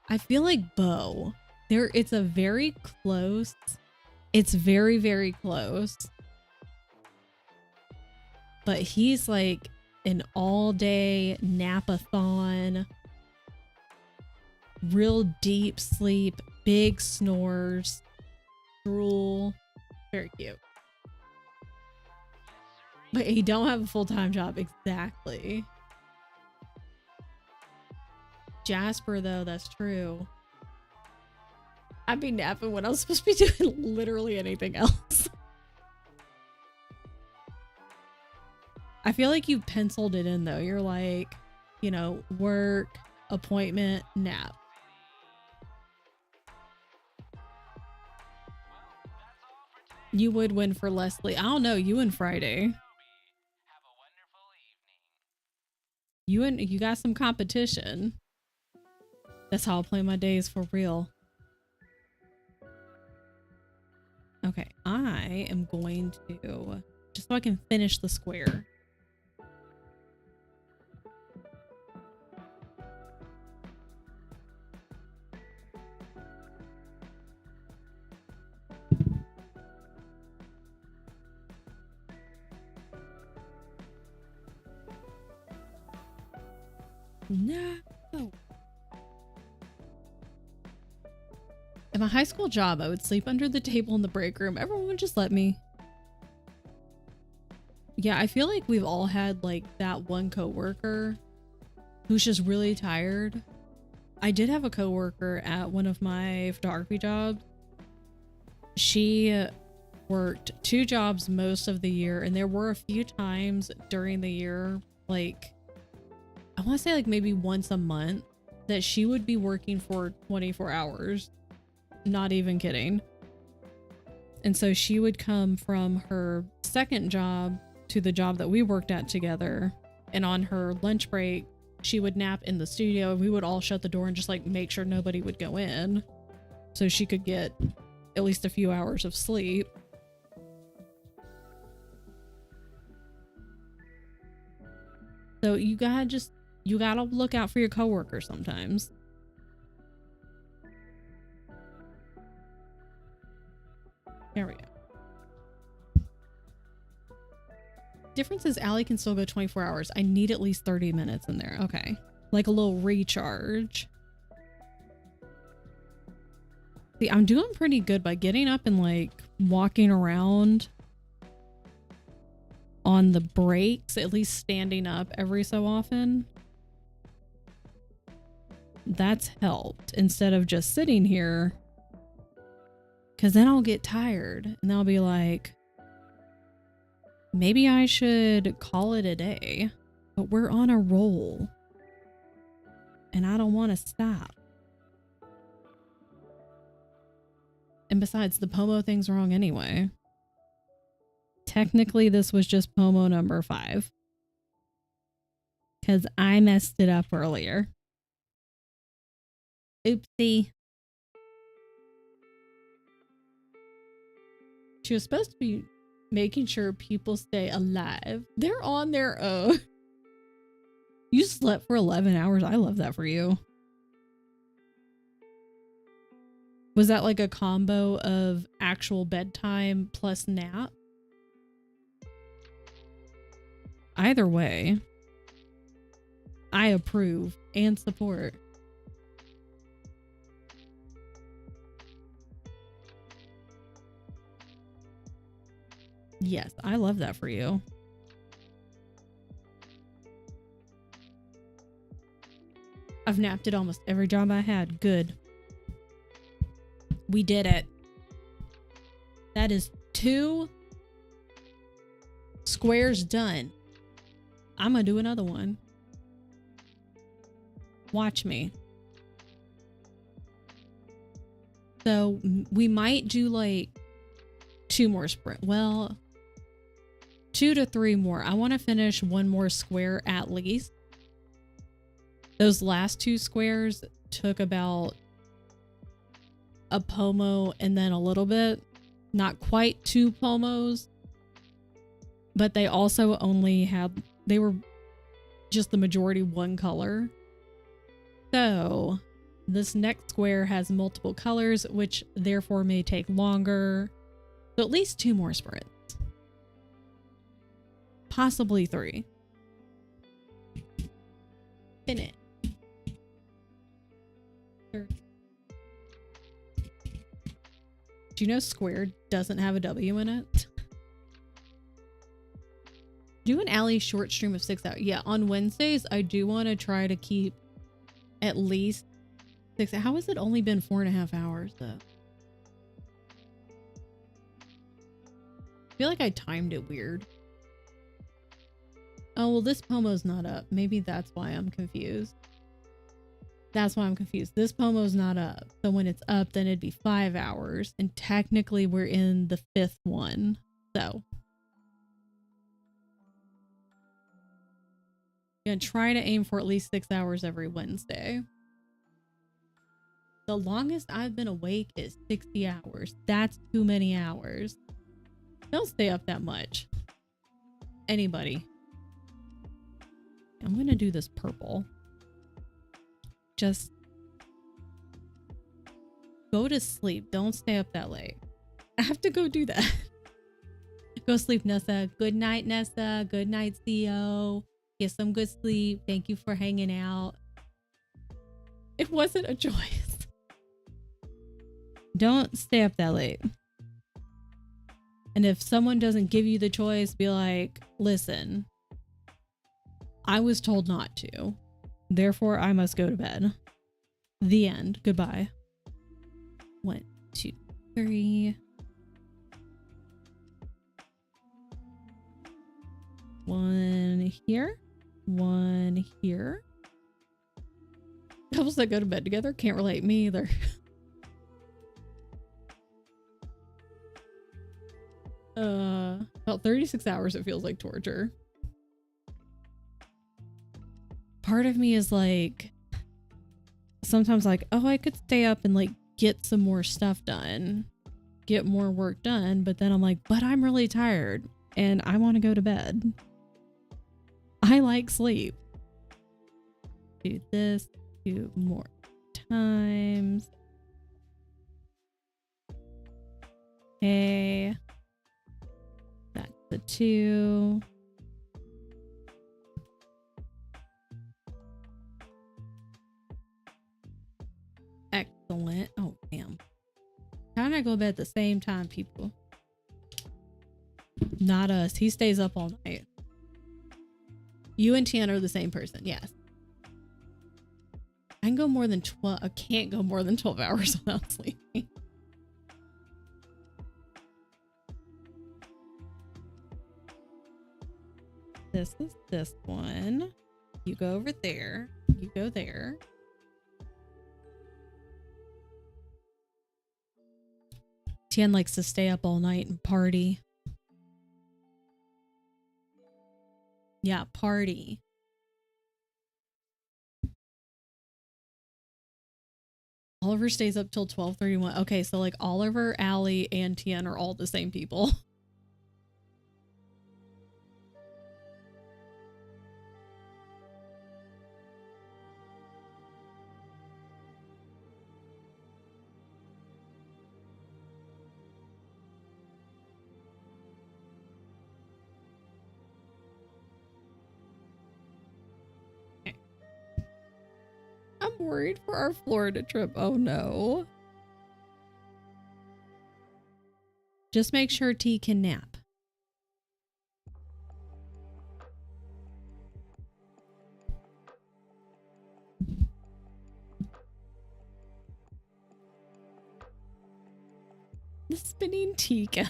I feel like Bo. It's a very close. It's very, very close. But he's like an all-day napathon. Real deep sleep. Big snores. Drool. Very cute. But he don't have a full-time job. Exactly. Jasper, though, that's true. I'd be napping when I was supposed to be doing literally anything else. I feel like you penciled it in, though. You're like, you know, work, appointment, nap. You would win for Leslie. I don't know. You and Friday. You got some competition. That's how I'll play my days for real. Okay, I am going to, just so I can finish the square. No. At my high school job, I would sleep under the table in the break room. Everyone would just let me. Yeah, I feel like we've all had like that one coworker who's just really tired. I did have a coworker at one of my photography jobs. She worked 2 jobs most of the year, and there were a few times during the year, like I want to say like maybe once a month, that she would be working for 24 hours. Not even kidding. And so she would come from her second job to the job that we worked at together. And on her lunch break, she would nap in the studio, and we would all shut the door and just like make sure nobody would go in so she could get at least a few hours of sleep. So you gotta look out for your coworkers sometimes. There we go. Difference is Allie can still go 24 hours. I need at least 30 minutes in there. Okay. Like a little recharge. See, I'm doing pretty good by getting up and like walking around on the breaks, at least standing up every so often. That's helped instead of just sitting here. Because then I'll get tired and I'll be like, maybe I should call it a day. But we're on a roll. And I don't want to stop. And besides, the Pomo thing's wrong anyway. Technically, this was just Pomo number 5. Because I messed it up earlier. Oopsie. She was supposed to be making sure people stay alive. They're on their own. You slept for 11 hours. I love that for you. Was that like a combo of actual bedtime plus nap? Either way, I approve and support. Yes, I love that for you. I've napped at almost every job I had. Good. We did it. That is 2 squares done. I'm gonna do another one. Watch me. So we might do like 2 more sprint. Well, 2 to 3 more. I want to finish 1 more square at least. Those last 2 squares took about a pomo and then a little bit. Not quite 2 pomos. But they also only had, they were just the majority 1 color. So this next square has multiple colors, which therefore may take longer. So at least 2 more sprints. Possibly 3. Spin it. Do you know square doesn't have a W in it? Do an alley short stream of 6 hours. Yeah, on Wednesdays, I do want to try to keep at least 6. How has it only been 4.5 hours though? I feel like I timed it weird. Oh, well, this pomo's not up. Maybe that's why I'm confused. That's why I'm confused. This pomo's not up. So when it's up, then it'd be 5 hours. And technically we're in the 5th one. So I'm going to try to aim for at least 6 hours every Wednesday. The longest I've been awake is 60 hours. That's too many hours. Don't stay up that much. Anybody. I'm going to do this purple. Just go to sleep. Don't stay up that late. I have to go do that. Go sleep, Nessa. Good night, Nessa. Good night, Theo. Get some good sleep. Thank you for hanging out. It wasn't a choice. Don't stay up that late. And if someone doesn't give you the choice, be like, listen, I was told not to. Therefore, I must go to bed. The end. Goodbye. 1, 2, 3. 1 here. 1 here. Couples that go to bed together can't relate. Me either. About 36 hours it feels like torture. Part of me is like, sometimes like, oh, I could stay up and like get some more stuff done, get more work done, but then I'm like, but I'm really tired and I want to go to bed. I like sleep. Do this 2 more times. Okay. That's the 2. Excellent. Oh, damn. How did I go to bed at the same time, people? Not us. He stays up all night. You and Tiana are the same person. Yes. I can go more than 12. I can't go more than 12 hours without sleeping. This is this one. You go over there. You go there. Tian likes to stay up all night and party. Yeah, party. Oliver stays up till 12:31. Okay, so like Oliver, Allie, and Tien are all the same people. I'm worried for our Florida trip. Oh no. Just make sure T can nap. The spinning teacup.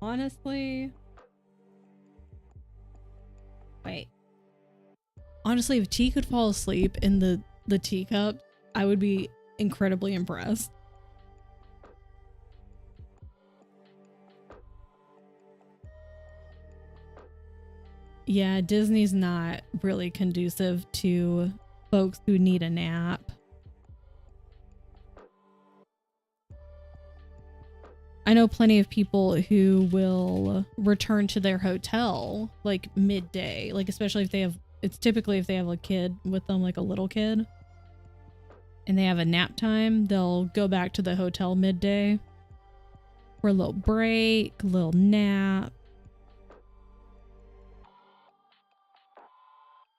Honestly. Wait. Honestly, if T could fall asleep in the teacup, I would be incredibly impressed. Yeah, Disney's not really conducive to folks who need a nap. I know plenty of people who will return to their hotel like midday, like especially if they have, it's typically if they have a kid with them, like a little kid, and they have a nap time, they'll go back to the hotel midday for a little break, a little nap.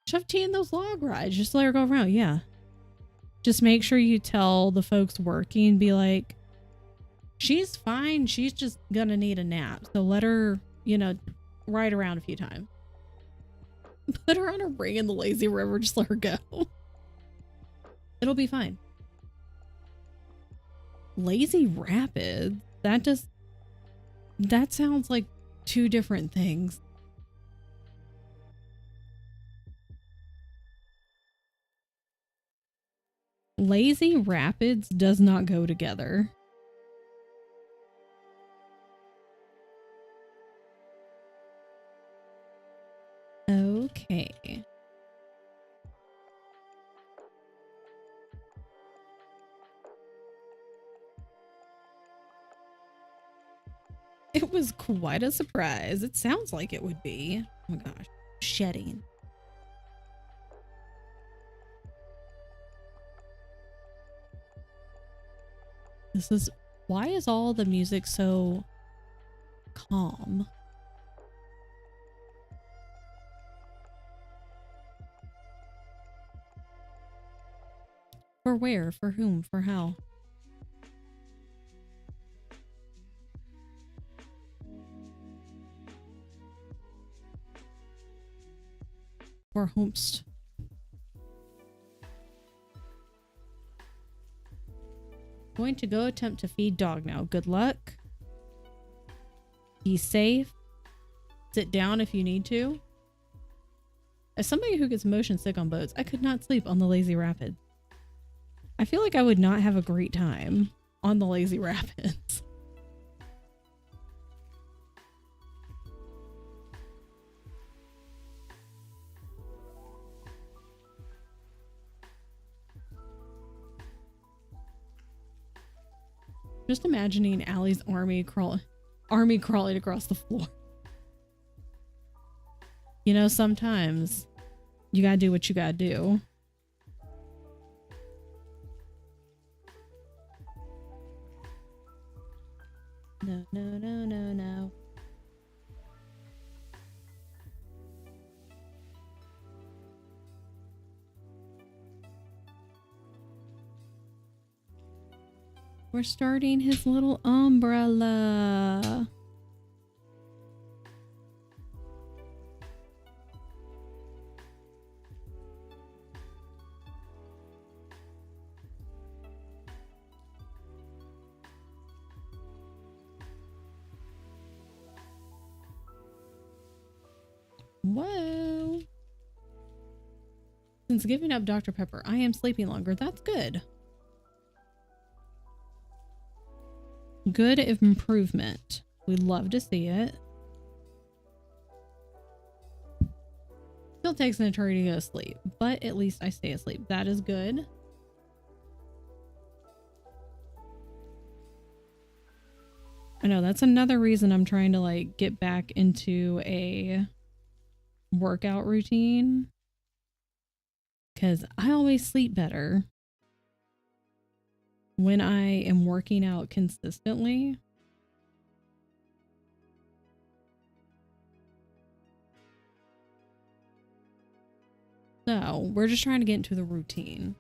Shove T in those log rides. Just let her go around. Yeah. Just make sure you tell the folks working, be like, she's fine. She's just gonna need a nap. So let her, you know, ride around a few times. Put her on a ring in the lazy river. Just let her go. It'll be fine. Lazy Rapids. That sounds like two different things. Lazy Rapids does not go together. Okay. It was quite a surprise. It sounds like it would be. Oh my gosh. Shedding. Why is all the music so calm? For where? For whom? For how? For whomst? Going to go attempt to feed dog now. Good luck. Be safe. Sit down if you need to. As somebody who gets motion sick on boats, I could not sleep on the Lazy Rapids. I feel like I would not have a great time on the Lazy Rapids. Just imagining Allie's army crawling across the floor. You know, sometimes you gotta do what you gotta do. No, no, no, no, no. We're starting his little umbrella. Whoa. Since giving up Dr. Pepper, I am sleeping longer. That's good. Good improvement. We love to see it. Feel Still takes an eternity to go to sleep, but at least I stay asleep. That is good. I know that's another reason I'm trying to like get back into a workout routine, because I always sleep better when I am working out consistently. So we're just trying to get into the routine.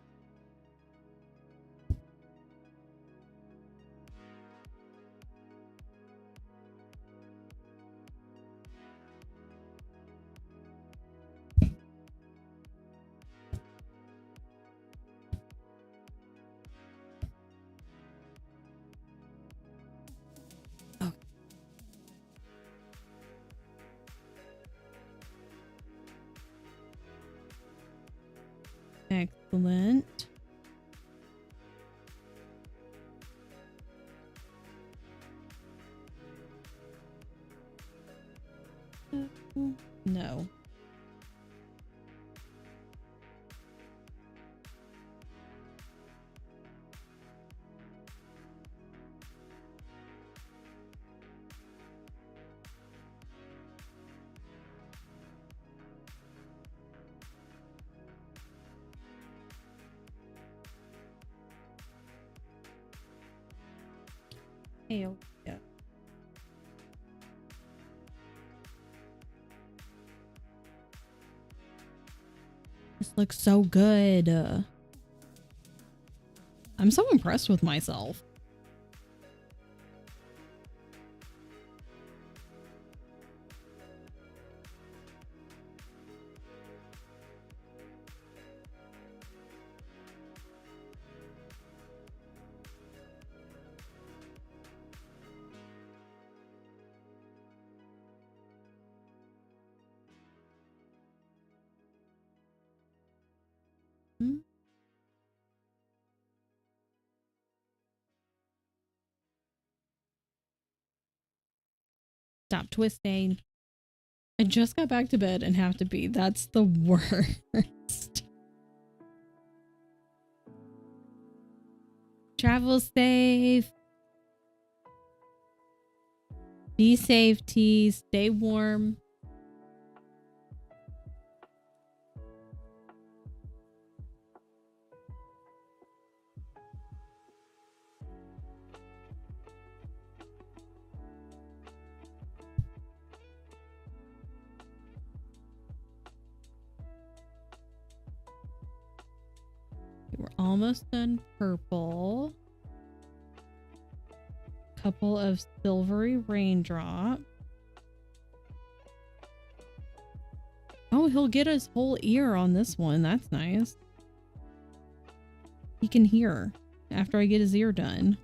Excellent. No. Hell yeah. This looks so good. I'm so impressed with myself. Hmm? Stop twisting. I just got back to bed and have to pee. That's the worst. Travel safe. Be safe, T. Stay warm. We're almost done purple. Couple of silvery raindrops. Oh, he'll get his whole ear on this one. That's nice. He can hear after I get his ear done.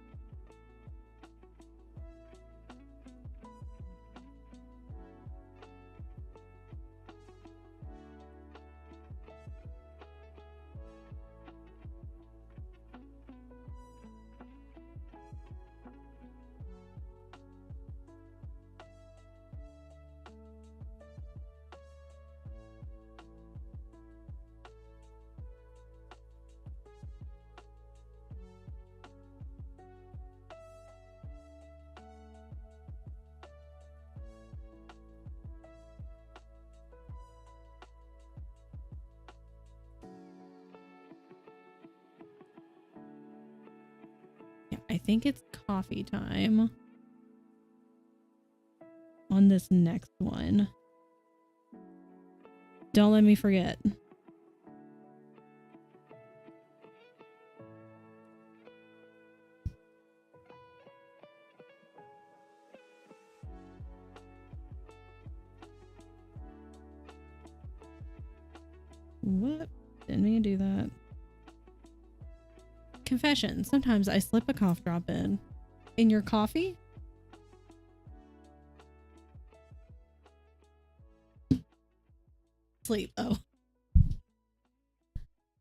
I think it's coffee time on this next one. Don't let me forget. What? Didn't mean to do that. Confession. Sometimes I slip a cough drop in your coffee. Sleep. Oh.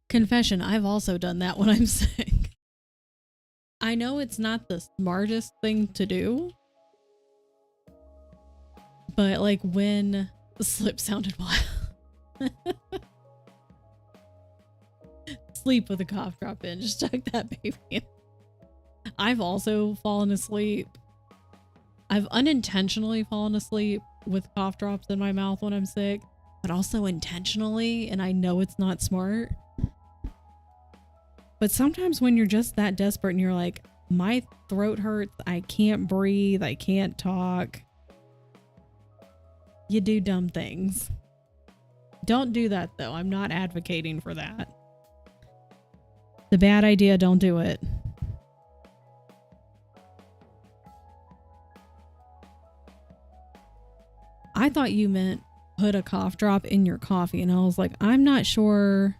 Confession. I've also done that when I'm sick. I know it's not the smartest thing to do, but like when the slip sounded wild. Sleep with a cough drop in. Just tuck that baby in. I've also fallen asleep. I've unintentionally fallen asleep with cough drops in my mouth when I'm sick, but also intentionally, and I know it's not smart. But sometimes when you're just that desperate and you're like, my throat hurts, I can't breathe, I can't talk, you do dumb things. Don't do that though. I'm not advocating for that. The bad idea, don't do it. I thought you meant put a cough drop in your coffee, and I was like, I'm not sure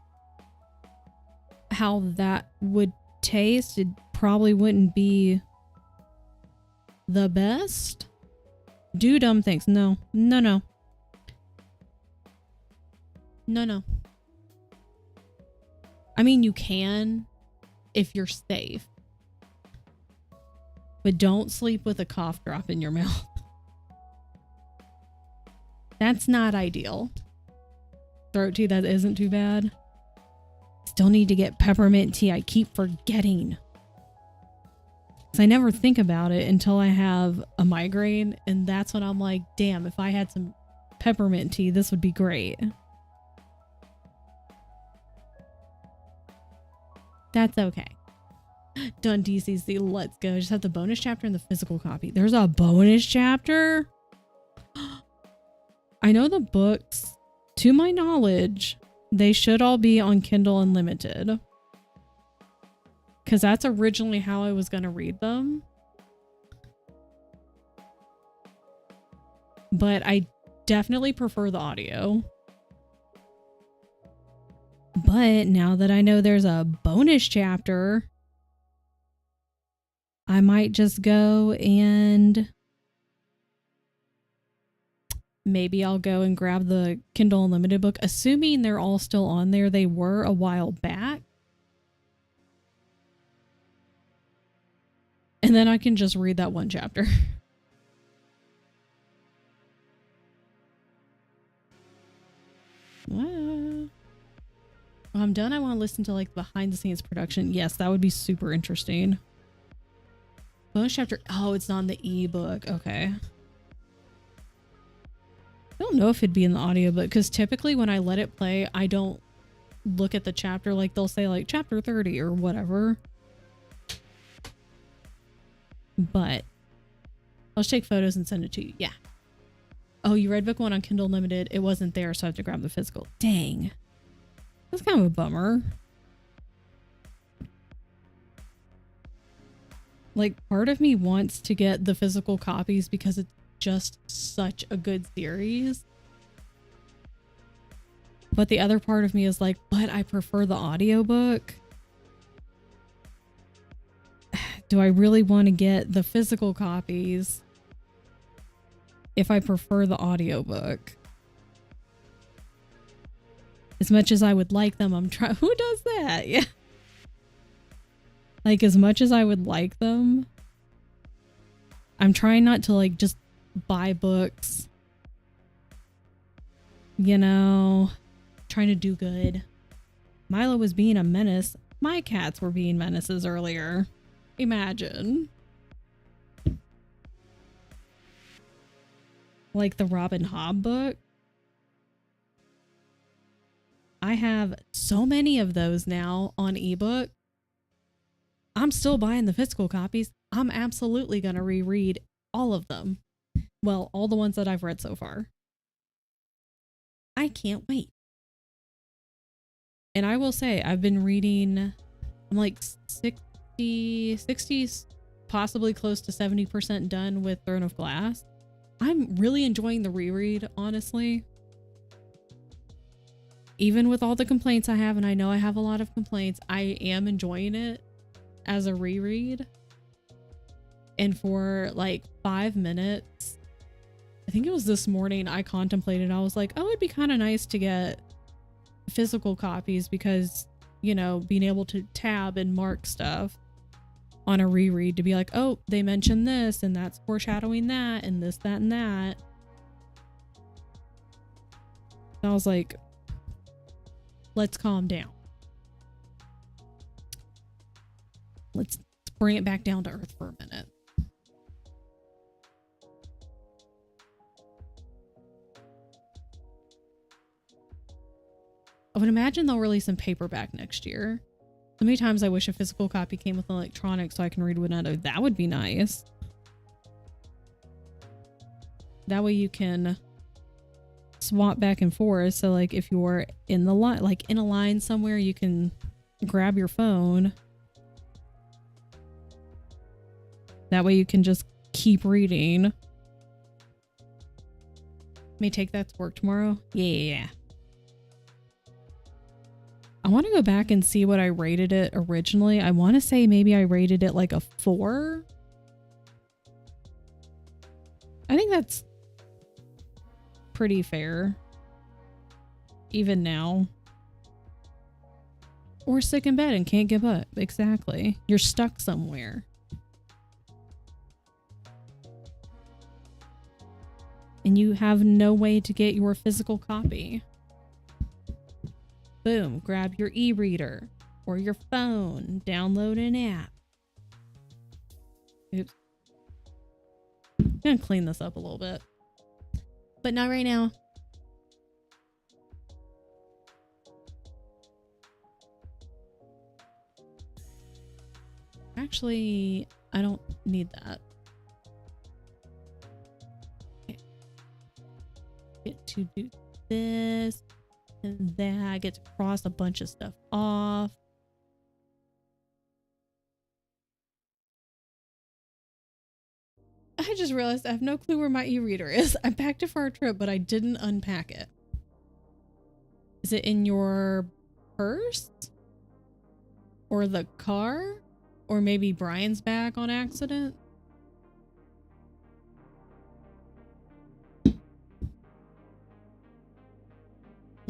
how that would taste. It probably wouldn't be the best. Do dumb things. No. I mean, you can if you're safe, but don't sleep with a cough drop in your mouth. That's not ideal. Throat tea, that isn't too bad. Still need to get peppermint tea. I keep forgetting. Because I never think about it until I have a migraine. And that's when I'm like, damn, if I had some peppermint tea, this would be great. That's okay. Done DCC. Let's go. Just have the bonus chapter and the physical copy. There's a bonus chapter? I know the books, to my knowledge, they should all be on Kindle Unlimited. Because that's originally how I was going to read them. But I definitely prefer the audio. But now that I know there's a bonus chapter, I might just go and maybe I'll go and grab the Kindle Unlimited book, assuming they're all still on there. They were a while back. And then I can just read that one chapter. When I'm done, I want to listen to like behind the scenes production. Yes, that would be super interesting. Bonus chapter. Oh, it's not in the ebook. Okay. I don't know if it'd be in the audiobook, because typically when I let it play, I don't look at the chapter. Like they'll say like chapter 30 or whatever. But I'll just take photos and send it to you. Yeah. Oh, you read book one on Kindle Unlimited. It wasn't there, so I have to grab the physical. Dang. That's kind of a bummer. Like, part of me wants to get the physical copies because it's just such a good series. But the other part of me is like, but I prefer the audiobook. Do I really want to get the physical copies if I prefer the audiobook? As much as I would like them, I'm trying. Who does that? Yeah. Like, as much as I would like them, I'm trying not to like just buy books. You know, trying to do good. Milo was being a menace. My cats were being menaces earlier. Imagine. Like the Robin Hobb book. I have so many of those now on ebook. I'm still buying the physical copies. I'm absolutely going to reread all of them. Well, all the ones that I've read so far. I can't wait. And I will say, I've been reading, I'm like 60, possibly close to 70% done with Throne of Glass. I'm really enjoying the reread, honestly. Even with all the complaints I have, and I know I have a lot of complaints, I am enjoying it as a reread. And for like 5 minutes, I think it was this morning, I contemplated, I was like, oh, it'd be kind of nice to get physical copies because, you know, being able to tab and mark stuff on a reread to be like, oh, they mentioned this and that's foreshadowing that and this, that, and that. And I was like, let's calm down. Let's bring it back down to earth for a minute. I would imagine they'll release in paperback next year. So many times I wish a physical copy came with electronic so I can read Winnetou. That would be nice. That way you can swap back and forth. So like if you're in the line, like in a line somewhere, you can grab your phone. That way you can just keep reading. May take that to work tomorrow. Yeah. I want to go back and see what I rated it originally. I want to say maybe I rated it like a 4. I think that's pretty fair. Even now. Or sick in bed and can't give up. Exactly. You're stuck somewhere. And you have no way to get your physical copy. Boom, grab your e-reader or your phone, download an app. Oops. I'm gonna clean this up a little bit, but not right now. Actually, I don't need that. Okay. Get to do this. And then I get to cross a bunch of stuff off. I just realized I have no clue where my e-reader is. I packed it for our trip, but I didn't unpack it. Is it in your purse? Or the car? Or maybe Brian's bag on accident?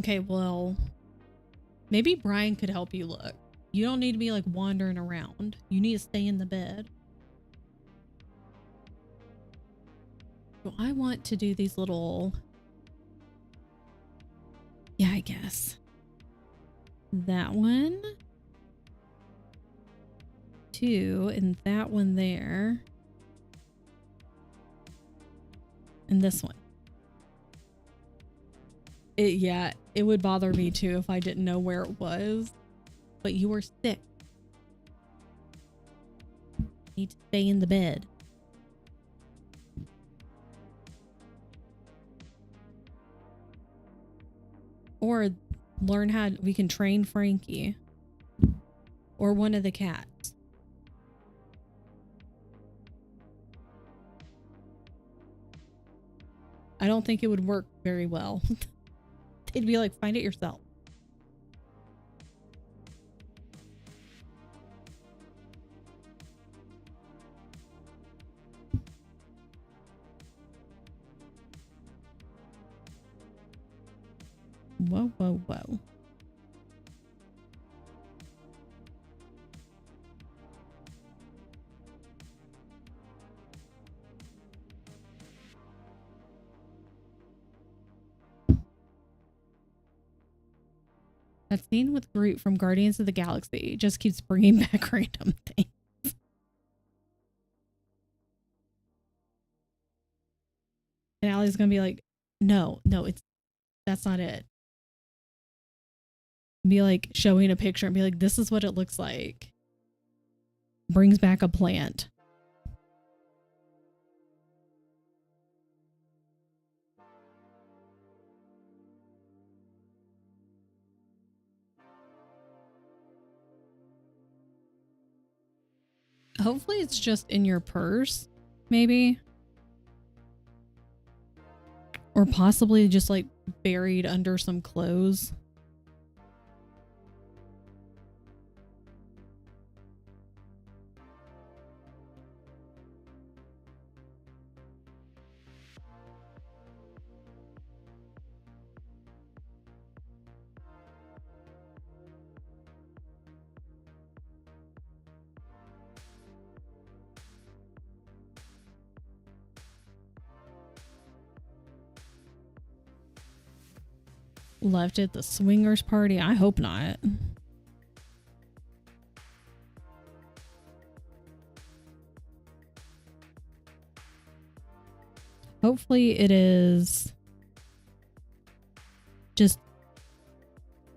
Okay, well, maybe Brian could help you look. You don't need to be like wandering around. You need to stay in the bed. So I want to do these little... Yeah, I guess. That one. 2, and that one there. And this one. Yeah, it would bother me too if I didn't know where it was. But you were sick. You need to stay in the bed. Or learn how we can train Frankie. Or one of the cats. I don't think it would work very well. It'd be like, find it yourself. Whoa, whoa, whoa. That scene with Groot from Guardians of the Galaxy just keeps bringing back random things. And Allie's gonna be like, no, that's not it. Be like showing a picture and be like, this is what it looks like. Brings back a plant. Hopefully it's just in your purse, maybe. Or possibly just like buried under some clothes. left at the swingers party? I hope not. Hopefully it is just,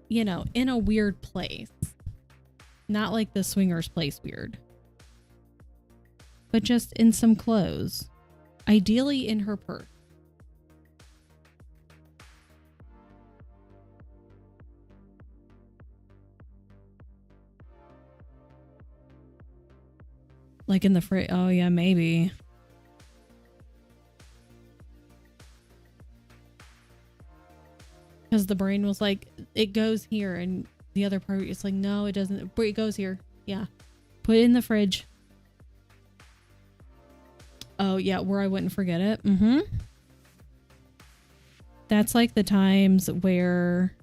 you know, in a weird place. Not like the swingers place weird. But just in some clothes. Ideally in her purse. Like in the fridge. Oh yeah, maybe. Because the brain was like, it goes here, and the other part it's like, no, it doesn't. But it goes here. Yeah. Put it in the fridge. Oh yeah, where I wouldn't forget it. Mm-hmm. That's like the times where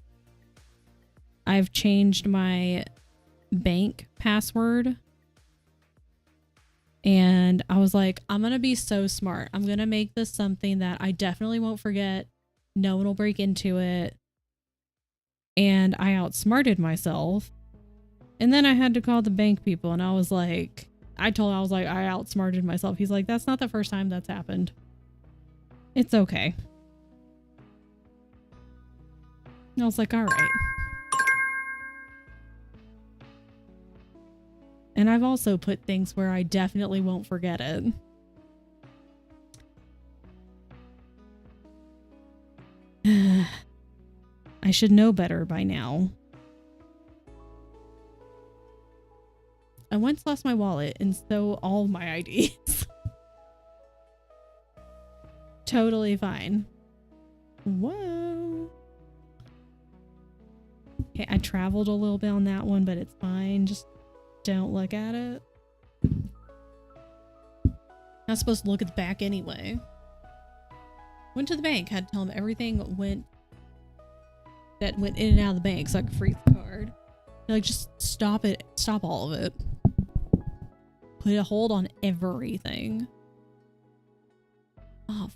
I've changed my bank password. And I was like, I'm going to be so smart. I'm going to make this something that I definitely won't forget. No one will break into it. And I outsmarted myself. And then I had to call the bank people. And I was like, I outsmarted myself. He's like, that's not the first time that's happened. It's okay. And I was like, all right. And I've also put things where I definitely won't forget it. I should know better by now. I once lost my wallet and so all my IDs. Totally fine. Whoa. Okay, I traveled a little bit on that one, but it's fine. Just don't look at it. Not supposed to look at the back anyway. Went to the bank, had to tell them everything that went in and out of the bank so I could freeze the card. They're like, just stop it. Stop all of it. Put a hold on everything. Oh,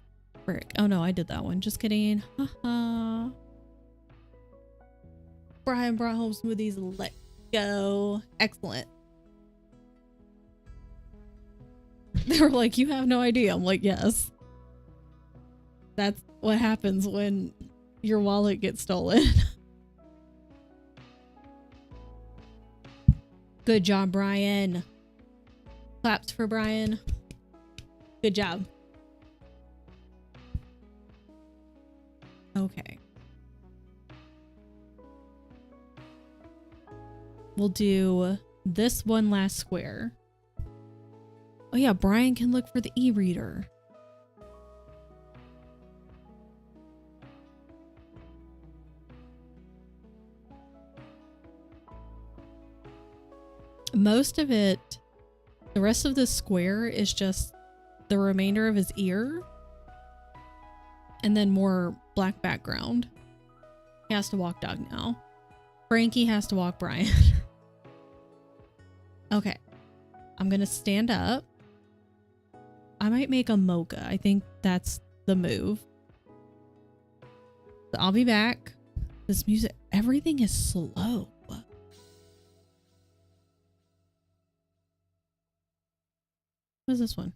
frick. Oh no, I did that one. Just kidding. Haha. Brian brought home smoothies. Let's go. Excellent. They were like, you have no idea. I'm like, yes. That's what happens when your wallet gets stolen. Good job, Brian. Claps for Brian. Good job. Okay. We'll do this one last square. Oh yeah, Brian can look for the e-reader. Most of it, the rest of the square is just the remainder of his ear. And then more black background. He has to walk dog now. Frankie has to walk Brian. Okay. I'm going to stand up. I might make a mocha. I think that's the move. So I'll be back. This music, everything is slow. What's this one?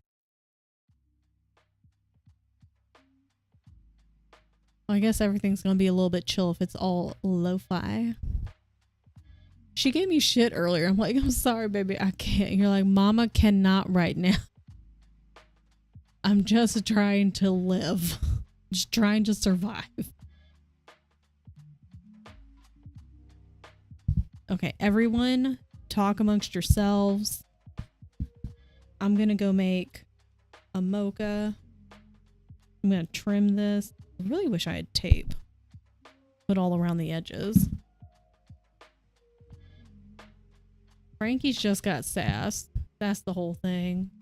Well, I guess everything's going to be a little bit chill if it's all lo-fi. She gave me shit earlier. I'm like, I'm sorry, baby. I can't. You're like, Mama cannot right now. I'm just trying to live. Just trying to survive. Okay, everyone, talk amongst yourselves. I'm gonna go make a mocha. I'm gonna trim this. I really wish I had tape. Put all around the edges. Frankie's just got sass. That's the whole thing.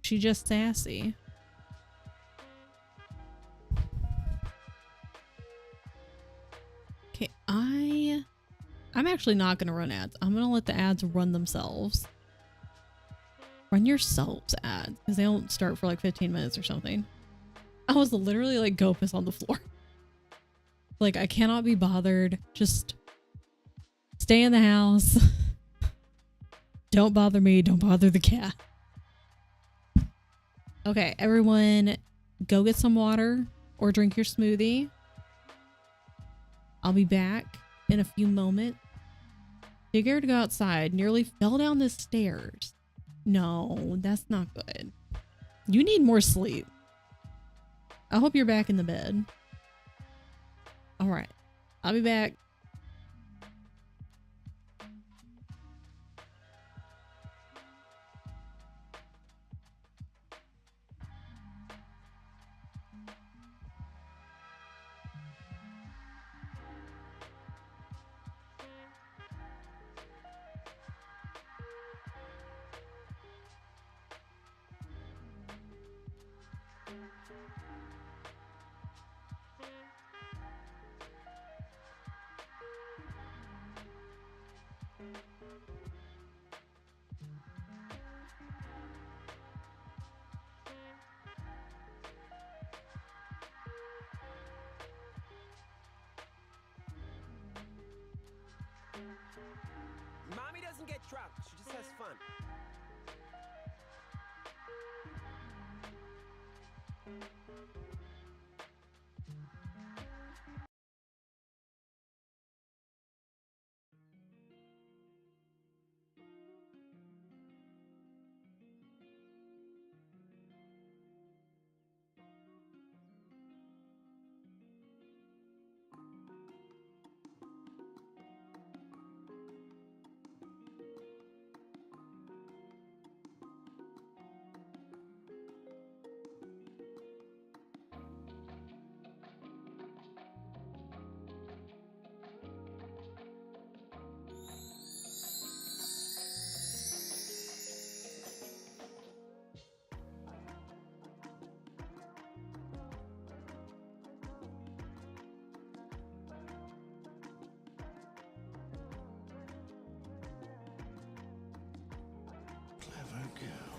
She just sassy. Okay, I'm actually not gonna run ads. I'm gonna let the ads run themselves. Run yourselves ads, because they don't start for like 15 minutes or something. I was literally like, go piss on the floor. Like, I cannot be bothered. Just stay in the house. Don't bother me. Don't bother the cat. Okay, everyone, go get some water or drink your smoothie. I'll be back in a few moments. Figure to go outside. Nearly fell down the stairs. No, that's not good. You need more sleep. I hope you're back in the bed. All right, I'll be back. Mommy doesn't get drunk. She just has fun. Clever girl.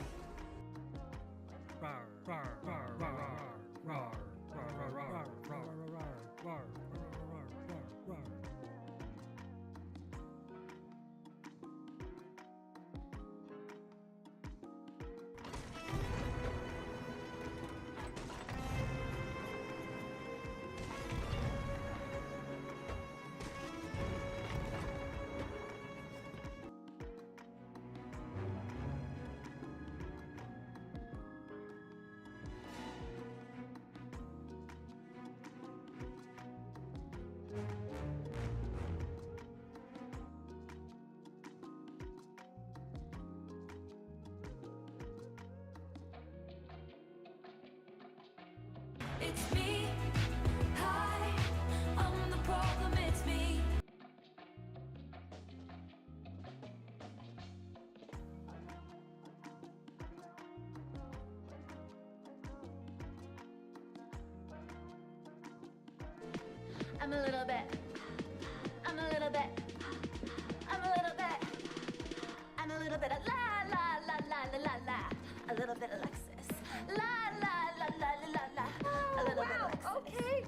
It's me. Hi, I'm the problem, it's me. I'm a little bit. I'm a little bit. I'm a little bit. I'm a little bit of la la la la la la la. A little bit of Alexis. La la la la la la la. A little bit of Alexis. Okay.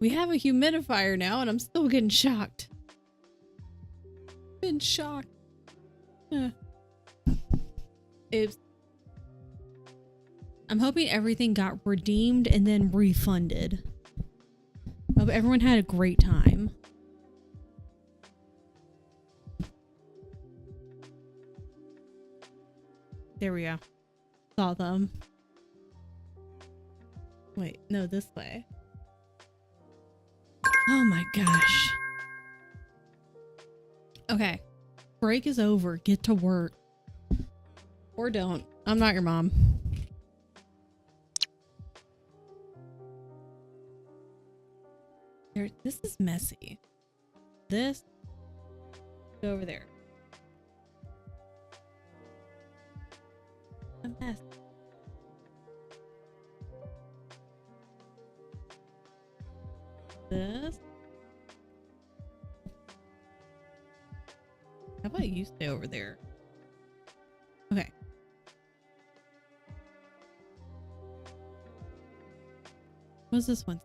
We have a humidifier now and I'm still getting shocked. Been shocked. Oops. I'm hoping everything got redeemed and then refunded. Hope everyone had a great time. There we go. Saw them. Wait, no, this way. Oh my gosh. Okay. Break is over. Get to work. Or don't. I'm not your mom. This is messy. This. Go over there. A mess. This. How about you stay over there? Okay. What's this one?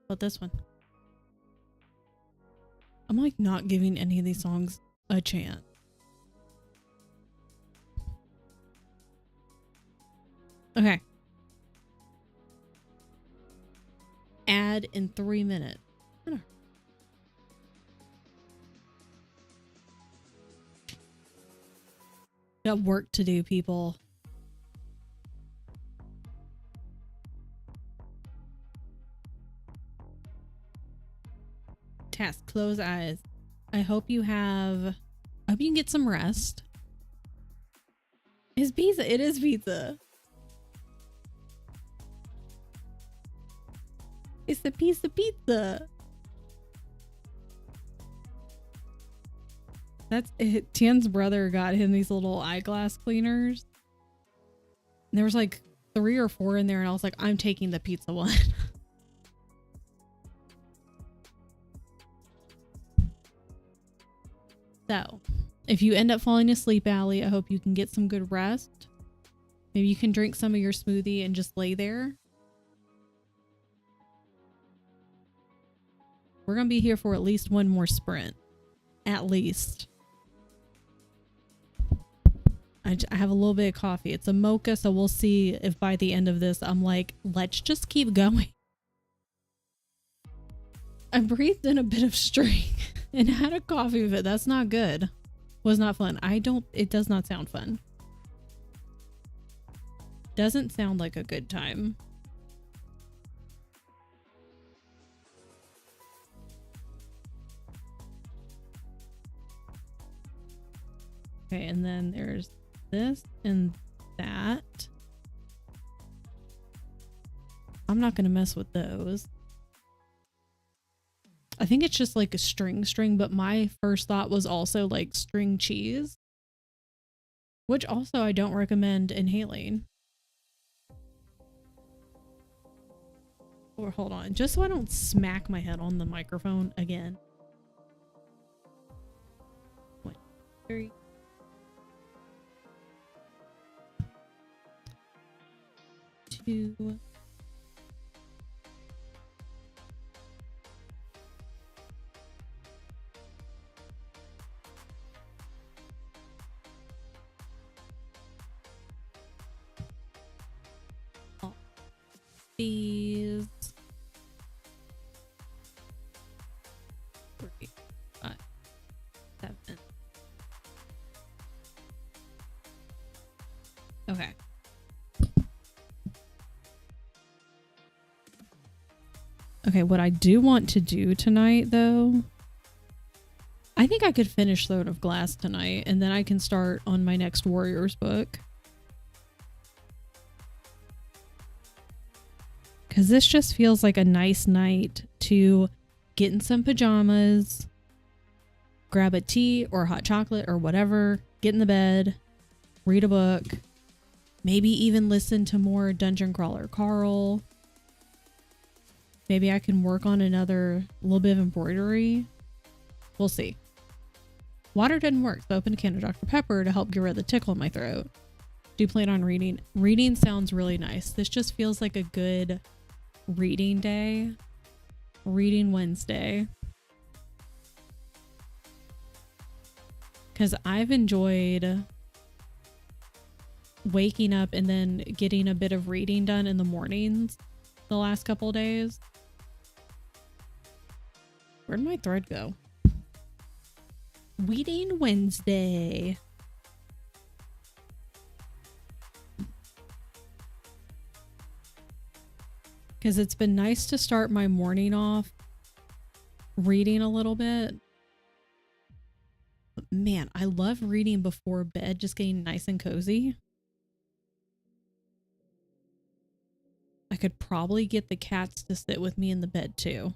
What this one? I'm like not giving any of these songs a chance. Okay. Add in 3 minutes. Got work to do, people. Task, close eyes. I hope you can get some rest. It's pizza. It is pizza. It's a piece of pizza. That's it. Tien's brother got him these little eyeglass cleaners. And there was like 3 or 4 in there, and I was like, I'm taking the pizza one. So, if you end up falling asleep, Allie, I hope you can get some good rest. Maybe you can drink some of your smoothie and just lay there. We're going to be here for at least one more sprint. At least. I have a little bit of coffee. It's a mocha, so we'll see if by the end of this, I'm like, let's just keep going. I breathed in a bit of string and had a coffee with it. That's not good. Was not fun. It does not sound fun. Doesn't sound like a good time. Okay, and then there's this and that. I'm not going to mess with those. I think it's just like a string, but my first thought was also like string cheese, which also I don't recommend inhaling. Or hold on, just so I don't smack my head on the microphone again. 1, 3. Two. These 3, 5, 7. Okay. Okay, what I do want to do tonight, though, I think I could finish Throne of Glass tonight, and then I can start on my next Warriors book. Because this just feels like a nice night to get in some pajamas, grab a tea or hot chocolate or whatever, get in the bed, read a book, maybe even listen to more Dungeon Crawler Carl. Maybe I can work on another little bit of embroidery. We'll see. Water didn't work, so I opened a can of Dr. Pepper to help get rid of the tickle in my throat. Do you plan on reading? Reading sounds really nice. This just feels like a good reading day. Reading Wednesday. Because I've enjoyed waking up and then getting a bit of reading done in the mornings the last couple of days. Where'd my thread go? Reading Wednesday. Because it's been nice to start my morning off reading a little bit. But man, I love reading before bed, just getting nice and cozy. I could probably get the cats to sit with me in the bed too.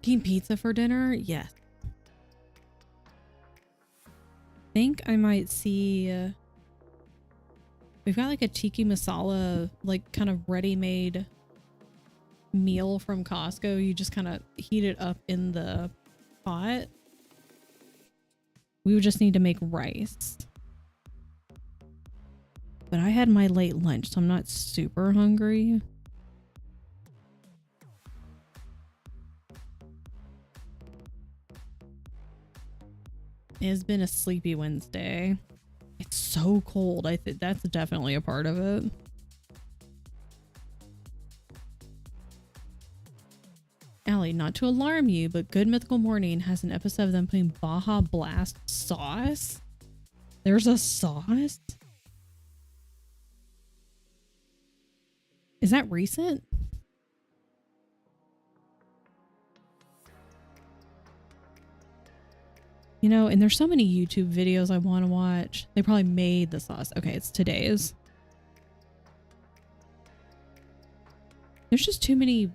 Getting pizza for dinner? Yes. Think I might see we've got like a tiki masala, like kind of ready-made meal from Costco. You just kind of heat it up in the pot. We would just need to make rice. But I had my late lunch, so I'm not super hungry. It has been a sleepy Wednesday. It's so cold. I think that's definitely a part of it. Allie, not to alarm you, but Good Mythical Morning has an episode of them putting Baja Blast sauce. There's a sauce? Is that recent? You know, and there's so many YouTube videos I want to watch. They probably made the sauce. Okay, it's today's. There's just too many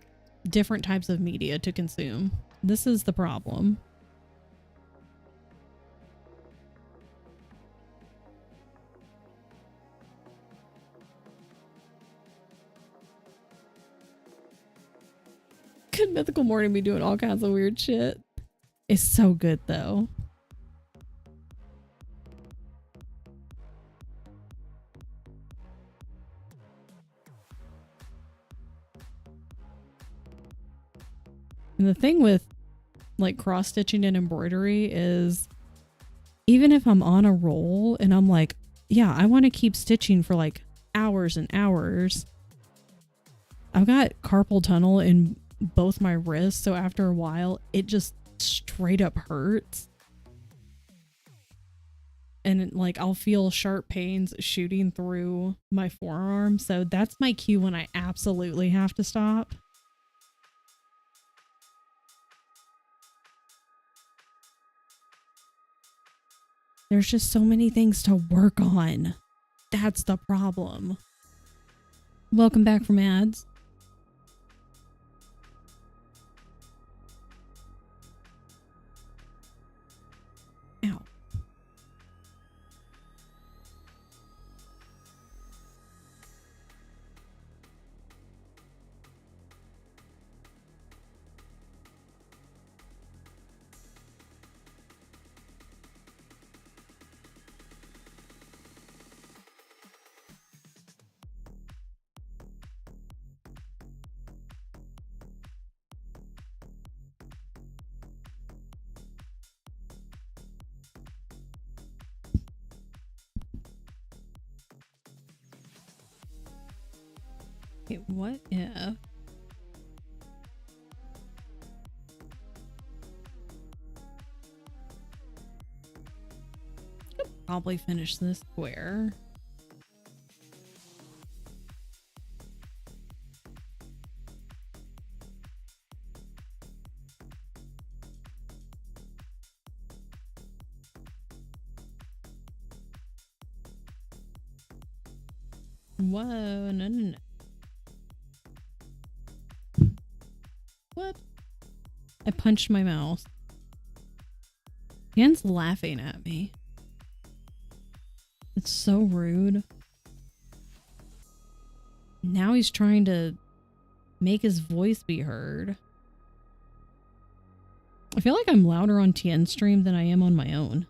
different types of media to consume. This is the problem. Good Mythical Morning be doing all kinds of weird shit. It's so good though. And the thing with like cross stitching and embroidery is even if I'm on a roll and I'm like, yeah, I want to keep stitching for like hours and hours. I've got carpal tunnel in both my wrists. So after a while, it just straight up hurts. And like I'll feel sharp pains shooting through my forearm. So that's my cue when I absolutely have to stop. There's just so many things to work on. That's the problem. Welcome back from ads. Ow. Okay, what if... I'll probably finish this square. Whoa, no. What? I punched my mouse. Tien's laughing at me. It's so rude. Now he's trying to make his voice be heard. I feel like I'm louder on Tien's stream than I am on my own.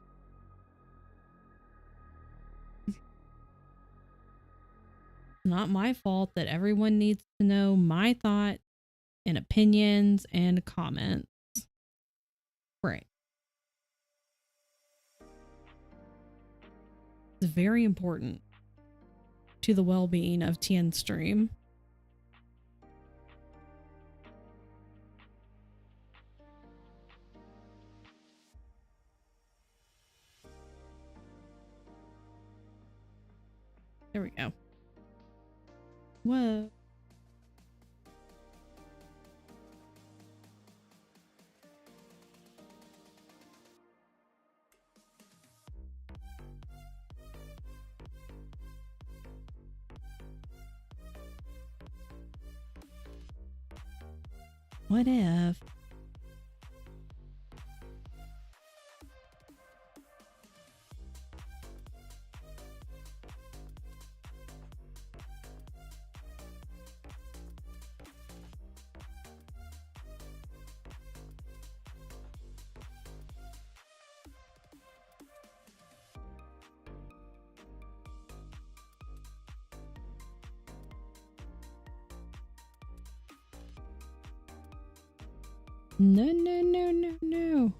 Not my fault that everyone needs to know my thoughts and opinions and comments. Right. It's very important to the well-being of Tien's stream. There we go. Whoa. What if? No, no, no, no, no.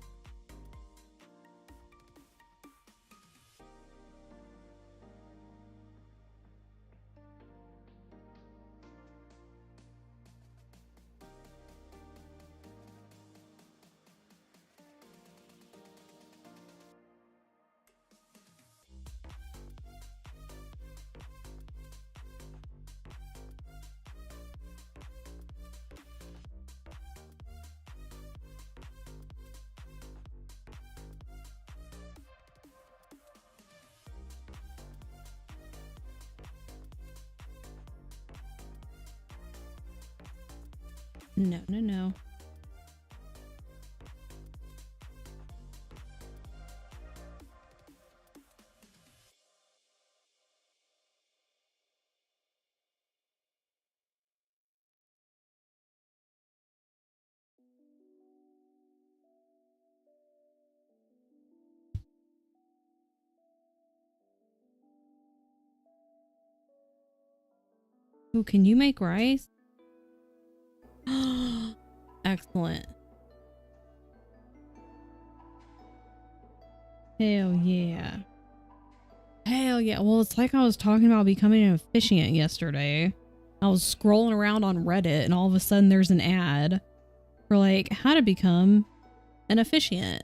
No, no, no. Ooh, can you make rice? Excellent. Hell yeah. Hell yeah. Well, it's like I was talking about becoming an officiant yesterday. I was scrolling around on Reddit and all of a sudden there's an ad for like how to become an officiant.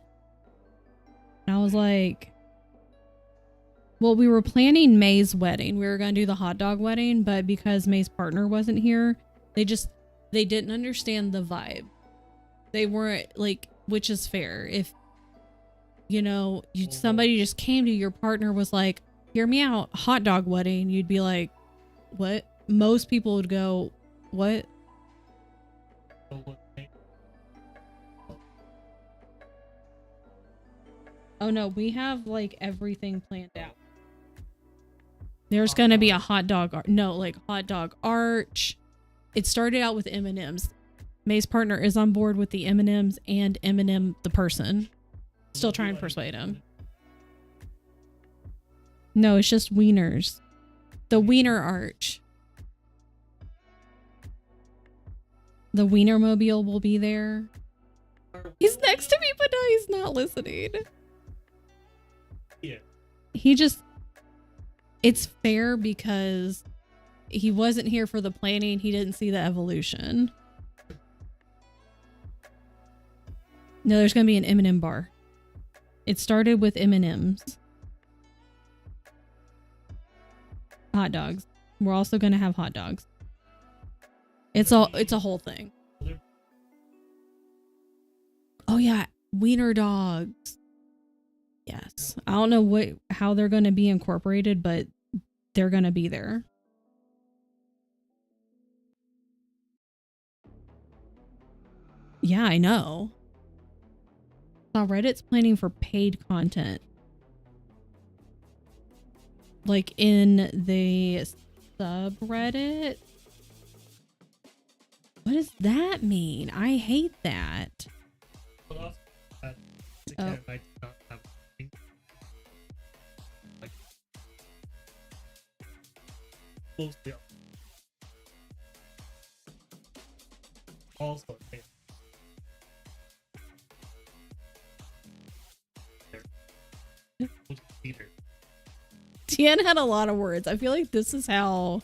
And I was like, well, we were planning May's wedding. We were going to do the hot dog wedding, but because May's partner wasn't here, they didn't understand the vibe. They weren't like, which is fair. If, you know, somebody just came to your partner was like, hear me out, hot dog wedding, you'd be like, what? Most people would go, what? Oh no, we have like everything planned out. There's gonna be a hot dog, hot dog arch. It started out with M&Ms. May's partner is on board with the M&Ms and Eminem the person. Still trying to persuade him. No, it's just wieners. The wiener arch. The Wienermobile will be there. He's next to me, but no, he's not listening. Yeah. It's fair because he wasn't here for the planning. He didn't see the evolution. No, there's going to be an M&M bar. It started with M&Ms. Hot dogs. We're also going to have hot dogs. It's a whole thing. Oh yeah, wiener dogs. Yes. I don't know how they're going to be incorporated, but they're going to be there. Yeah, I know. Saw Reddit's planning for paid content. Like in the subreddit. What does that mean? I hate that. But also, the Oh. cat might not have anything. Like, closely up. Also, hey, Peter. Tien had a lot of words. I feel like this is how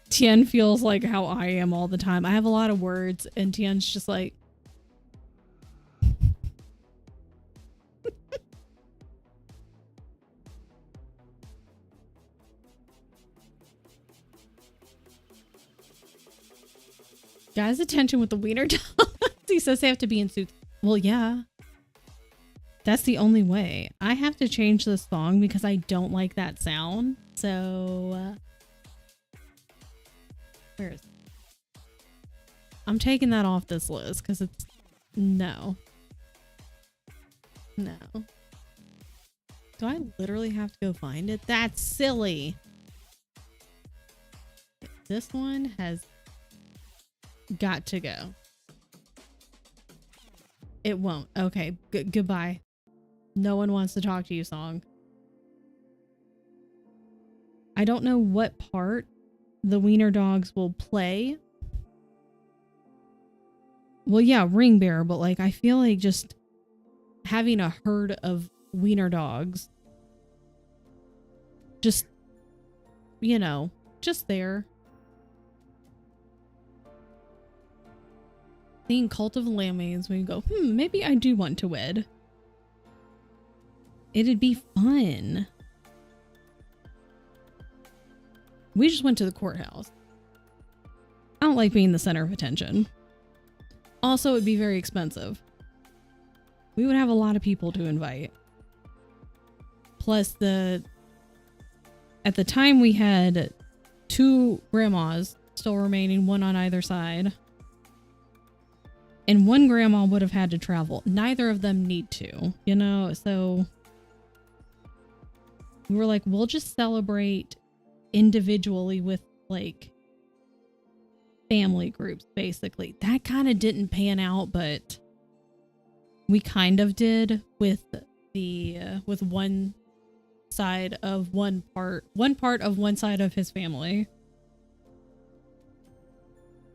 Tien feels like how I am all the time. I have a lot of words and Tien's just like, guys, attention with the wiener dogs. He says they have to be in suits. Well, yeah. That's the only way. I have to change the song because I don't like that sound. So, where is it? I'm taking that off this list because it's no. No. Do I literally have to go find it? That's silly. This one has got to go. It won't. Okay. Goodbye. No one wants to talk to you, song. I don't know what part the wiener dogs will play. Well, yeah, ring bearer, but like I feel like just having a herd of wiener dogs, just, you know, just there. Seeing Cult of the Lammies, we go, maybe I do want to wed. It'd be fun. We just went to the courthouse. I don't like being the center of attention. Also, it'd be very expensive. We would have a lot of people to invite. Plus at the time we had 2 grandmas still remaining, one on either side. And one grandma would have had to travel. Neither of them need to, you know? So we were like, we'll just celebrate individually with like family groups, basically. That kind of didn't pan out, but we kind of did with with one part of one side of his family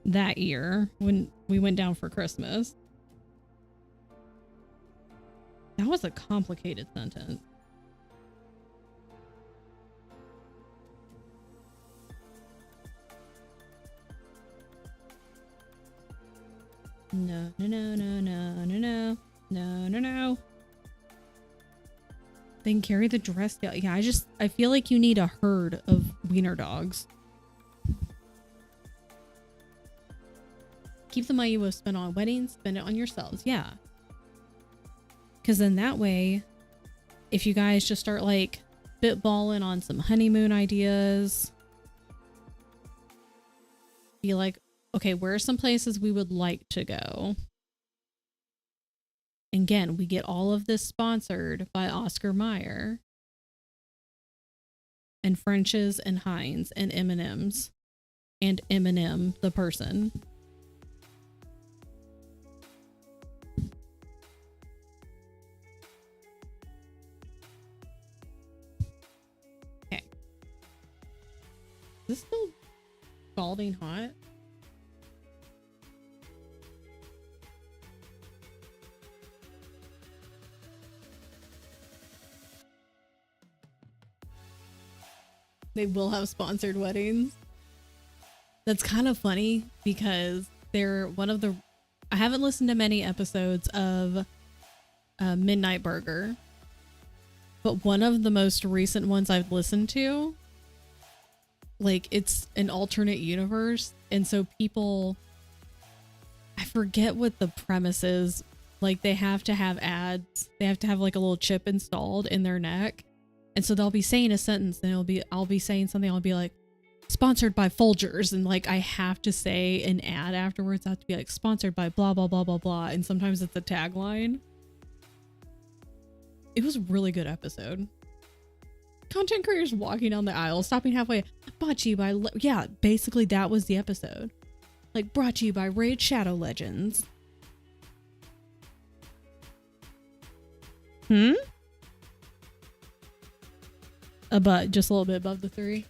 that year when we went down for Christmas. That was a complicated sentence. No. Then carry the dress down. Yeah, I feel like you need a herd of wiener dogs. Keep the money you have spent on weddings, spend it on yourselves. Yeah. Because then that way, if you guys just start like spitballing on some honeymoon ideas, be like, okay, where are some places we would like to go? And again, we get all of this sponsored by Oscar Mayer and French's and Heinz and M&M's and Eminem, the person. Okay. Is this still scalding hot? They will have sponsored weddings. That's kind of funny because they're one of the... I haven't listened to many episodes of Midnight Burger, but one of the most recent ones I've listened to, like, it's an alternate universe, and so people... I forget what the premise is. Like, they have to have ads. They have to have like a little chip installed in their neck. And so they'll be saying a sentence and I'll be saying something. I'll be like, sponsored by Folgers. And like, I have to say an ad afterwards. I have to be like, sponsored by blah, blah, blah, blah, blah. And sometimes it's a tagline. It was a really good episode. Content creators walking down the aisle, stopping halfway. Brought to you by... Yeah, basically that was the episode. Like, brought to you by Raid Shadow Legends. But just a little bit above the 3.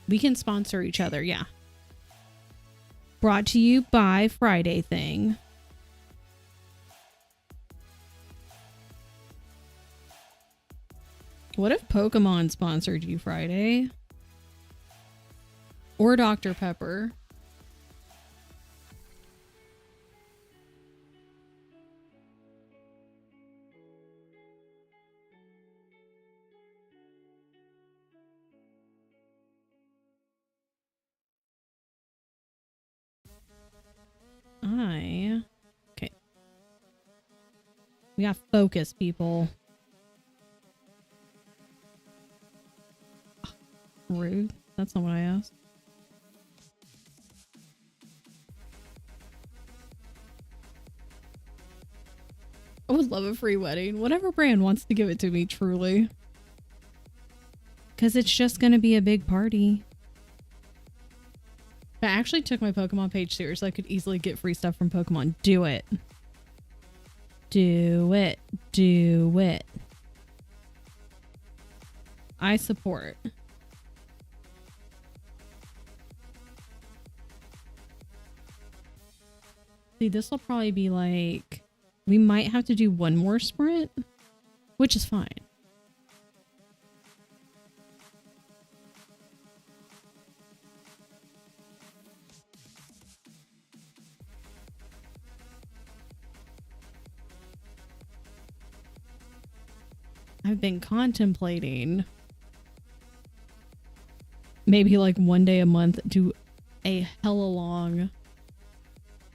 We can sponsor each other, yeah. Brought to you by Friday Thing. What if Pokemon sponsored you Friday? Or Dr. Pepper? Okay. We got focus, people. Rude. That's not what I asked. I would love a free wedding. Whatever brand wants to give it to me, truly. Because it's just going to be a big party. If I actually took my Pokemon page serious, I could easily get free stuff from Pokemon. Do it. Do it. Do it. I support. See, this will probably be like... We might have to do one more sprint, which is fine. I've been contemplating maybe like one day a month do a hella long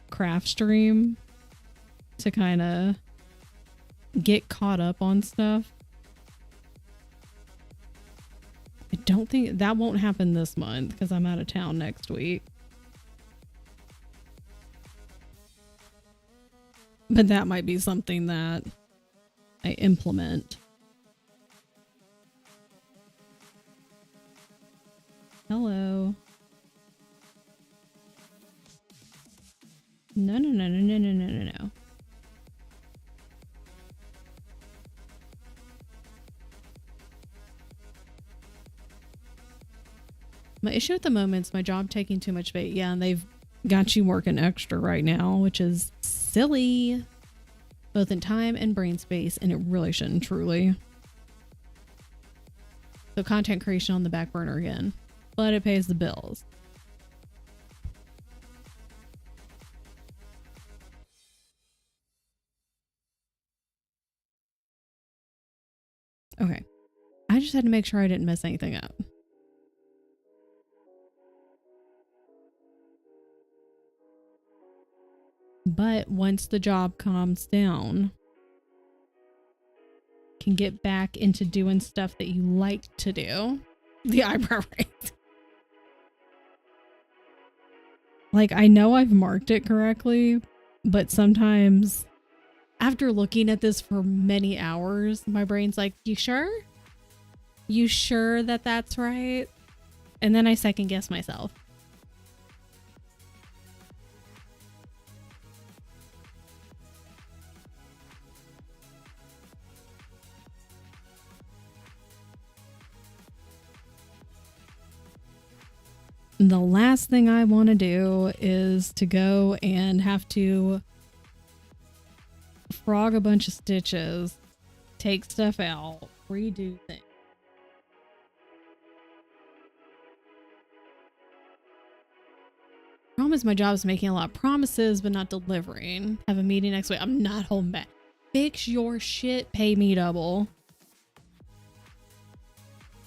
craft stream to kind of get caught up on stuff. I don't think that won't happen this month because I'm out of town next week. But that might be something that I implement. Hello. No, no, no, no, no, no, no, no, no. My issue at the moment is my job taking too much bait. Yeah, and they've got you working extra right now, which is silly. Both in time and brain space, and it really shouldn't, truly. So content creation on the back burner again. But it pays the bills. Okay. I just had to make sure I didn't mess anything up. But once the job calms down, can get back into doing stuff that you like to do. The eyebrow raise. Like, I know I've marked it correctly, but sometimes after looking at this for many hours, my brain's like, you sure? You sure that that's right? And then I second guess myself. The last thing I want to do is to go and have to frog a bunch of stitches, take stuff out, redo things. Problem is my job is making a lot of promises but not delivering. Have a meeting next week. I'm not holding back. Fix your shit, pay me double.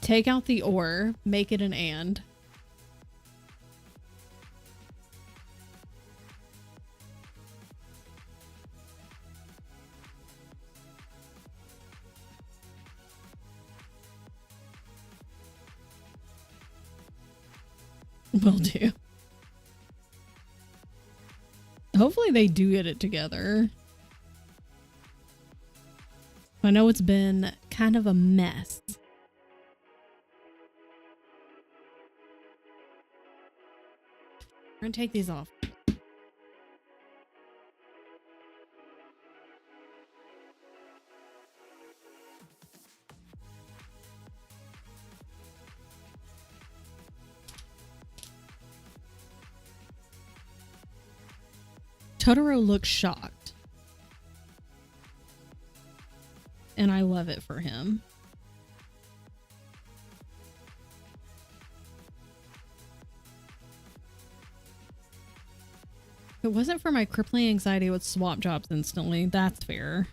Take out the or, make it an and. Will do. Hopefully they do get it together. I know it's been kind of a mess. We're gonna take these off. Totoro looks shocked. And I love it for him. If it wasn't for my crippling anxiety, I would swap jobs instantly. That's fair.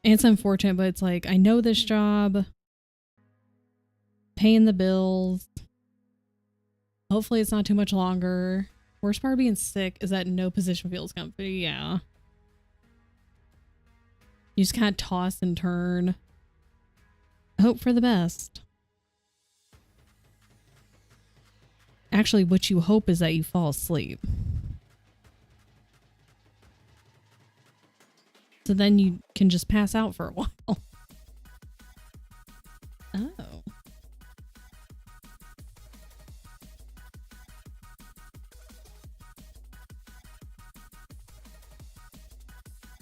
And it's unfortunate, but it's like, I know this job. Paying the bills. Hopefully it's not too much longer. Worst part of being sick is that no position feels comfy. Yeah. You just kind of toss and turn. Hope for the best. Actually, what you hope is that you fall asleep. So then you can just pass out for a while. Oh.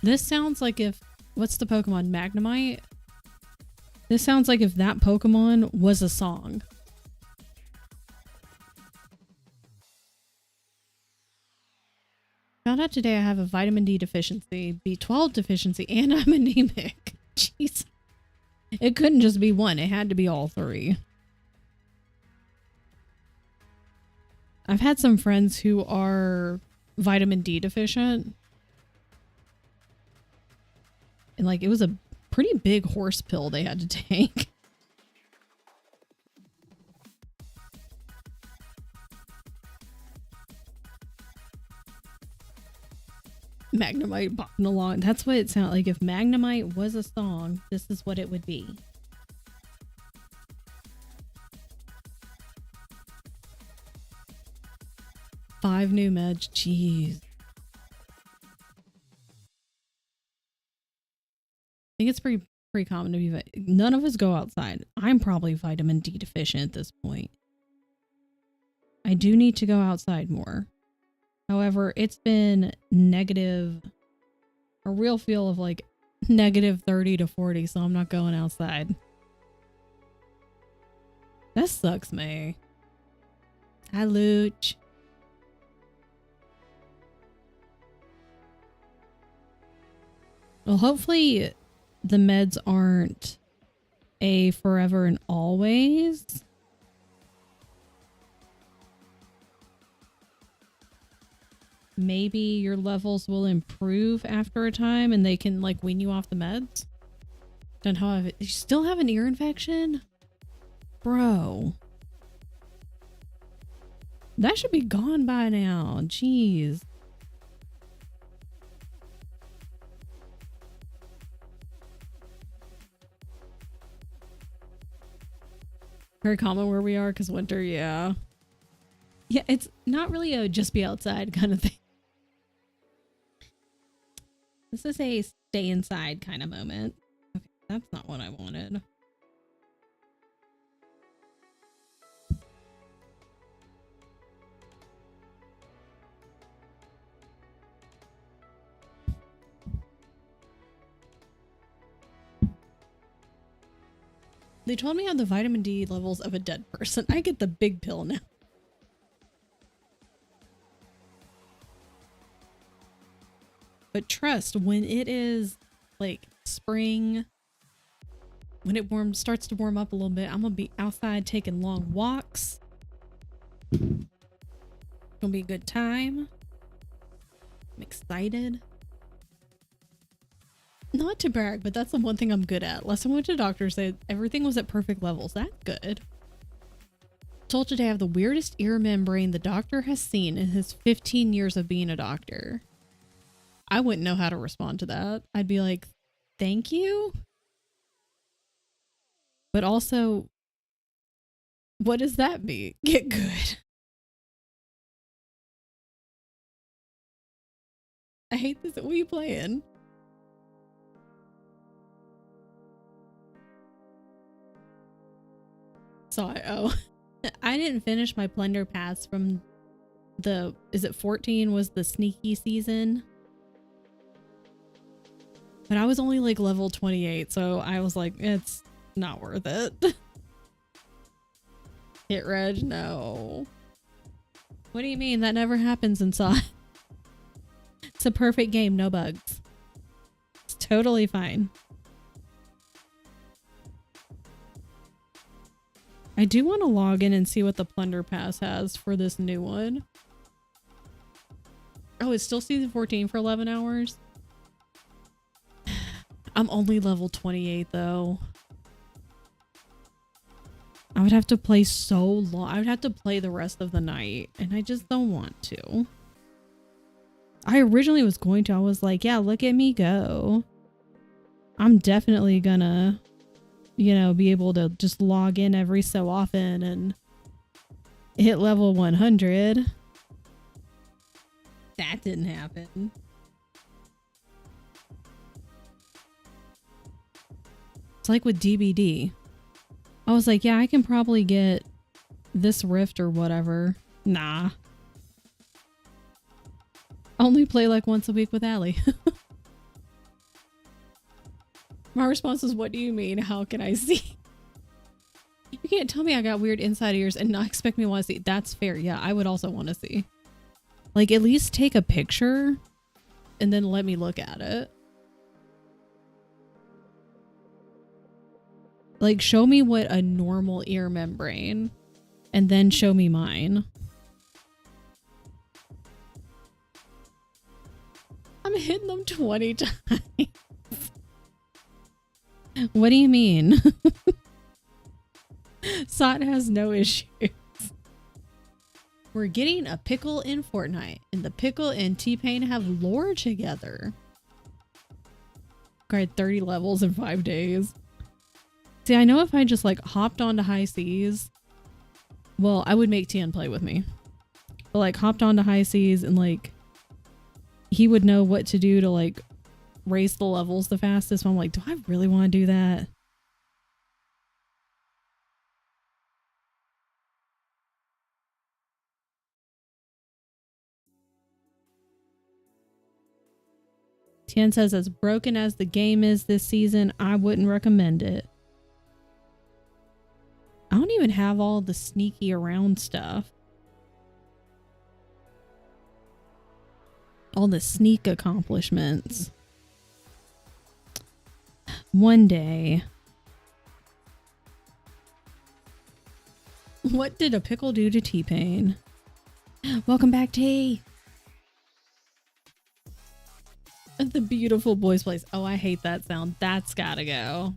This sounds like if... What's the Pokemon? Magnemite? This sounds like if that Pokemon was a song. Found out today I have a vitamin D deficiency, B12 deficiency, and I'm anemic. Jeez. It couldn't just be one. It had to be all three. I've had some friends who are vitamin D deficient. And like, it was a pretty big horse pill they had to take. Magnemite bopping along. That's what it sounded like. If Magnemite was a song, this is what it would be. Five new meds. Jeez. I think it's pretty common to be. None of us go outside. I'm probably vitamin D deficient at this point. I do need to go outside more. However, it's been negative, a real feel of like negative 30 to 40, so I'm not going outside. That sucks, May. Hi, Luch. Well, hopefully the meds aren't a forever and always. Maybe your levels will improve after a time and they can like wean you off the meds. Don't have it. You still have an ear infection? Bro. That should be gone by now. Jeez. Very common where we are because winter, yeah. Yeah, it's not really a just be outside kind of thing. This is a stay inside kind of moment. Okay, that's not what I wanted. They told me I had the vitamin D levels of a dead person. I get the big pill now. But trust, when it is like spring, when it starts to warm up a little bit, I'm gonna be outside taking long walks. It's gonna be a good time. I'm excited. Not to brag, but that's the one thing I'm good at. Last time I went to the doctor, said everything was at perfect levels. That's good. Told today I have the weirdest ear membrane the doctor has seen in his 15 years of being a doctor. I wouldn't know how to respond to that. I'd be like, thank you. But also, what does that mean? Get good. I hate this. What are you playing? Sorry. Oh, I didn't finish my plunder pass from the, is it 14 was the sneaky season? But I was only like level 28, so I was like, it's not worth it. Hit reg? No. What do you mean? That never happens inside. It's a perfect game, no bugs. It's totally fine. I do want to log in and see what the plunder pass has for this new one. Oh, it's still season 14 for 11 hours? I'm only level 28 though. I would have to play so long. I would have to play the rest of the night, and I just don't want to. I originally was going to. I was like, yeah, look at me go. I'm definitely gonna, you know, be able to just log in every so often and hit level 100. That didn't happen. It's like with DBD. I was like, yeah, I can probably get this rift or whatever. Nah. I only play like once a week with Allie. My response is, what do you mean? How can I see? You can't tell me I got weird inside ears and not expect me to want to see. That's fair. Yeah, I would also want to see. Like, at least take a picture and then let me look at it. Like, show me what a normal ear membrane and then show me mine. I'm hitting them 20 times. What do you mean? Sot has no issues. We're getting a pickle in Fortnite, and the pickle and T-Pain have lore together. Got 30 levels in 5 days. See, I know if I just like hopped onto high seas, well, I would make Tian play with me. But like hopped onto high seas and like he would know what to do to like raise the levels the fastest. So I'm like, do I really want to do that? Tian says, as broken as the game is this season, I wouldn't recommend it. I don't even have all the sneaky around stuff. All the sneak accomplishments. One day. What did a pickle do to T-Pain? Welcome back, T. The beautiful boys place. Oh, I hate that sound. That's gotta go.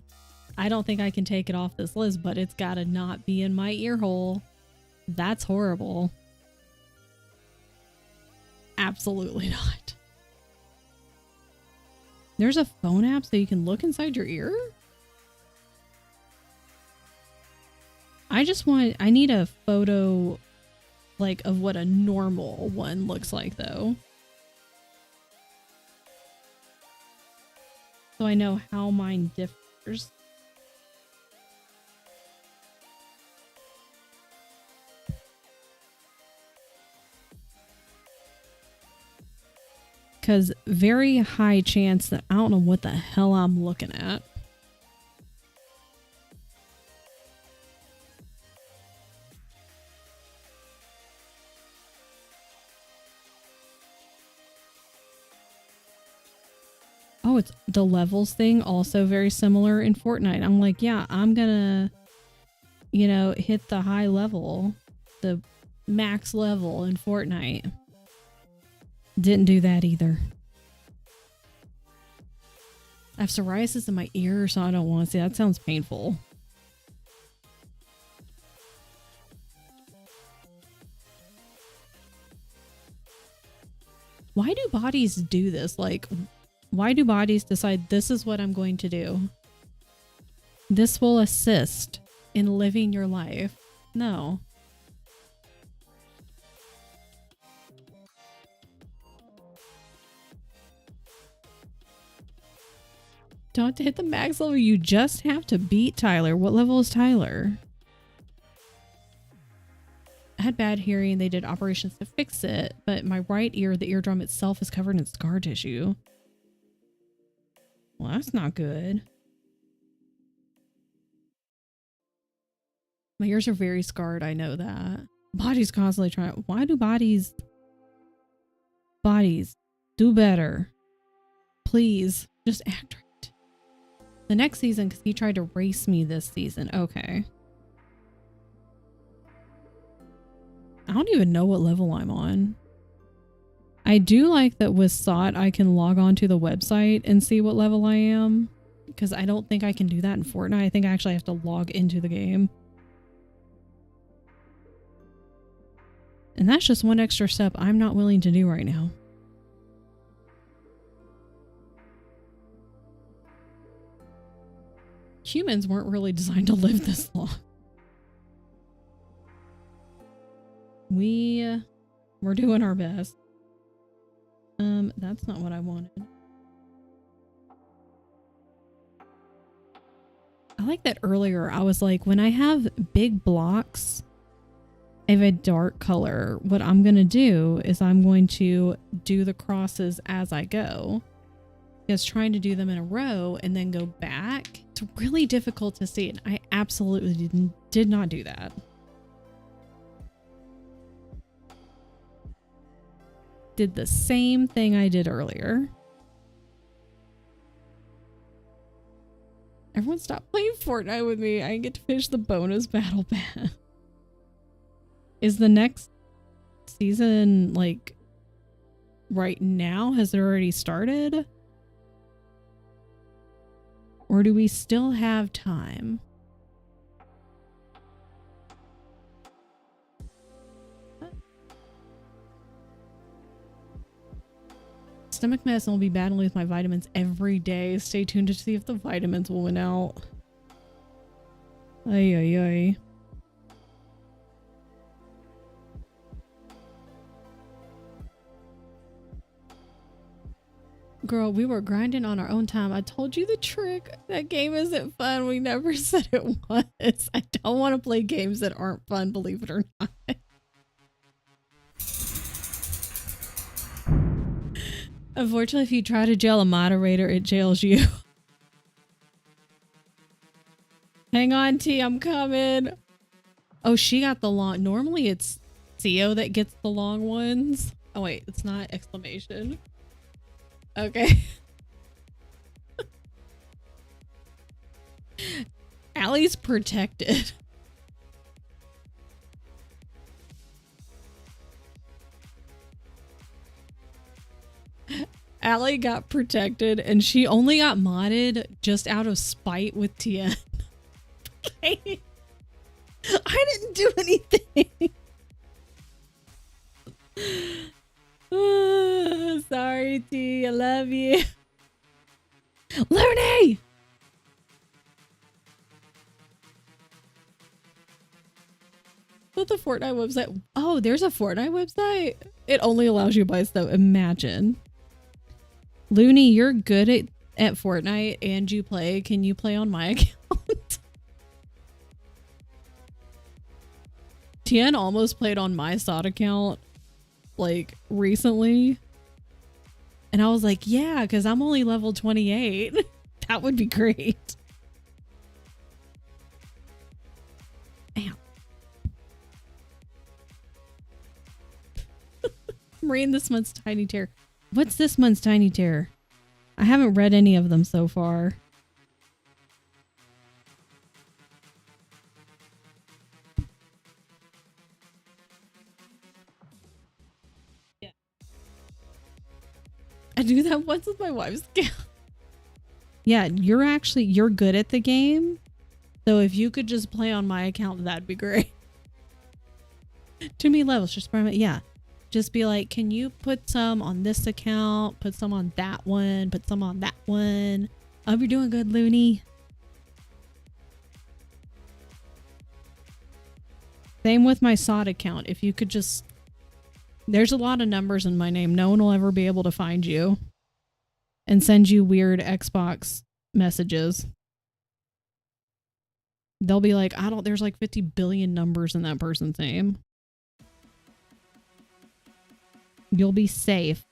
I don't think I can take it off this list, but it's gotta not be in my ear hole. That's horrible. Absolutely not. There's a phone app so you can look inside your ear? I need a photo like of what a normal one looks like though. So I know how mine differs. Because very high chance that I don't know what the hell I'm looking at. Oh, it's the levels thing, also very similar in Fortnite. I'm like, yeah, I'm gonna, you know, hit the high level, the max level in Fortnite. Didn't do that either. I have psoriasis in my ear, so I don't want to see. That sounds painful. Why do bodies do this? Like, why do bodies decide this is what I'm going to do? This will assist in living your life. No. Don't have to hit the max level. You just have to beat Tyler. What level is Tyler? I had bad hearing. They did operations to fix it, but my right ear, the eardrum itself, is covered in scar tissue. Well, that's not good. My ears are very scarred. I know that. Bodies constantly trying. Why do bodies do better? Please, just act right. The next season, because he tried to race me this season. Okay. I don't even know what level I'm on. I do like that with SOT, I can log on to the website and see what level I am. Because I don't think I can do that in Fortnite. I think I actually have to log into the game. And that's just one extra step I'm not willing to do right now. Humans weren't really designed to live this long. We're doing our best. That's not what I wanted. I like that earlier. I was like, when I have big blocks of a dark color, what I'm going to do is I'm going to do the crosses as I go. Because trying to do them in a row and then go back, it's really difficult to see. And I absolutely did not do that. Did the same thing I did earlier. Everyone stop playing Fortnite with me. I get to finish the bonus battle pass. Is the next season like right now? Has it already started? Or do we still have time? Stomach medicine will be battling with my vitamins every day. Stay tuned to see if the vitamins will win out. Ay, ay, ay. Girl, we were grinding on our own time. I told you the trick. That game isn't fun. We never said it was. I don't want to play games that aren't fun, believe it or not. Unfortunately, if you try to jail a moderator, it jails you. Hang on, T, I'm coming. Oh, she got the long... Normally, it's CO that gets the long ones. Oh, wait, it's not exclamation. Okay. Allie's protected. Allie got protected and she only got modded just out of spite with TN. Okay. I didn't do anything. Sorry, T. I love you. Looney! What's the Fortnite website? Oh, there's a Fortnite website? It only allows you to buy stuff. Imagine. Looney, you're good at Fortnite and you play. Can you play on my account? Tien almost played on my SOT account like recently. And I was like, yeah, because I'm only level 28. That would be great. Ow. I'm reading this month's Tiny Tear. What's this month's Tiny Tear? I haven't read any of them so far. Yeah. I do that once with my wife's account. Yeah, you're good at the game. So if you could just play on my account, that'd be great. Too many levels, just yeah. Just be like, can you put some on this account, put some on that one, put some on that one. I hope you're doing good, Looney. Same with my SOT account. If you could just... There's a lot of numbers in my name. No one will ever be able to find you and send you weird Xbox messages. They'll be like, there's like 50 billion numbers in that person's name. You'll be safe.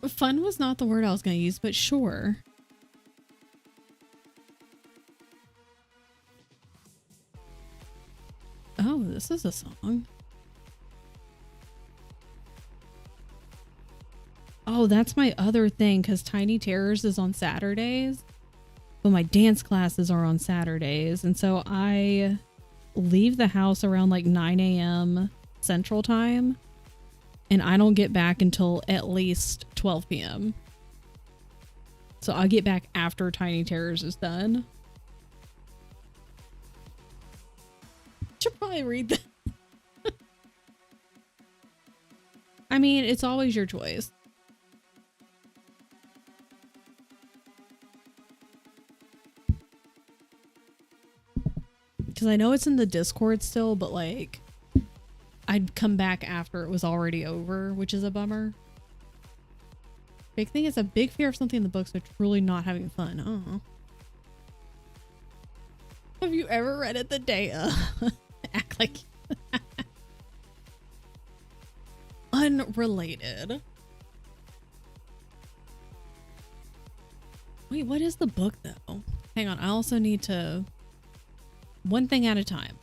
Fun was not the word I was going to use, but sure. Oh, this is a song. Oh, that's my other thing, because Tiny Terrors is on Saturdays. But my dance classes are on Saturdays. And so I leave the house around like 9 a.m. Central Time. And I don't get back until at least 12 p.m. So I'll get back after Tiny Terrors is done. Should probably read that. I mean, it's always your choice. Because I know it's in the Discord still, but like, I'd come back after it was already over, which is a bummer. Big thing is a big fear of something in the books, but truly not having fun. Oh. Have you ever read it the day of? Act like unrelated. Wait, what is the book though? Hang on, I also need to one thing at a time.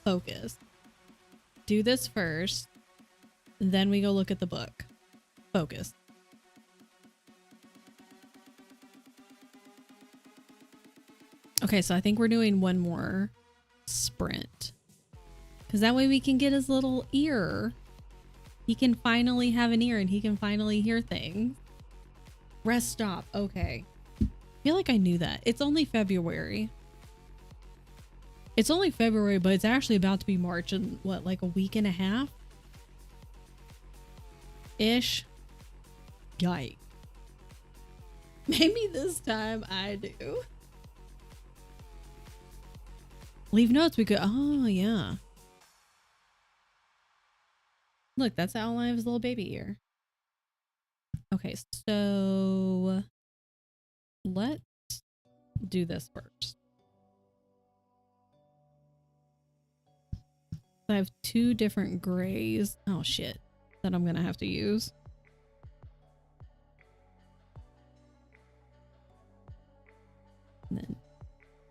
Focus. Do this first, then we go look at the book. Focus. Okay, so I think we're doing one more sprint. Because that way we can get his little ear. He can finally have an ear and he can finally hear things. Rest stop. Okay. I feel like I knew that. It's only February. It's only February, but it's actually about to be March in what, like a week and a half? Ish. Yikes. Maybe this time I do. Leave notes. We could. Oh, yeah. Look, that's the outline of his little baby ear. Okay, so let's do this first. I have two different grays. Oh, shit. That I'm going to have to use. And then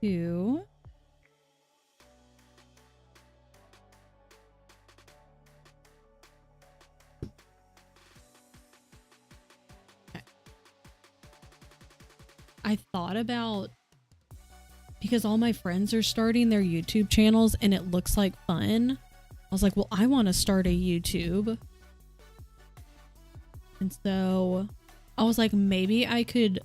two. Okay. I thought about, because all my friends are starting their YouTube channels and it looks like fun. I was like, well, I want to start a YouTube. And so I was like, maybe I could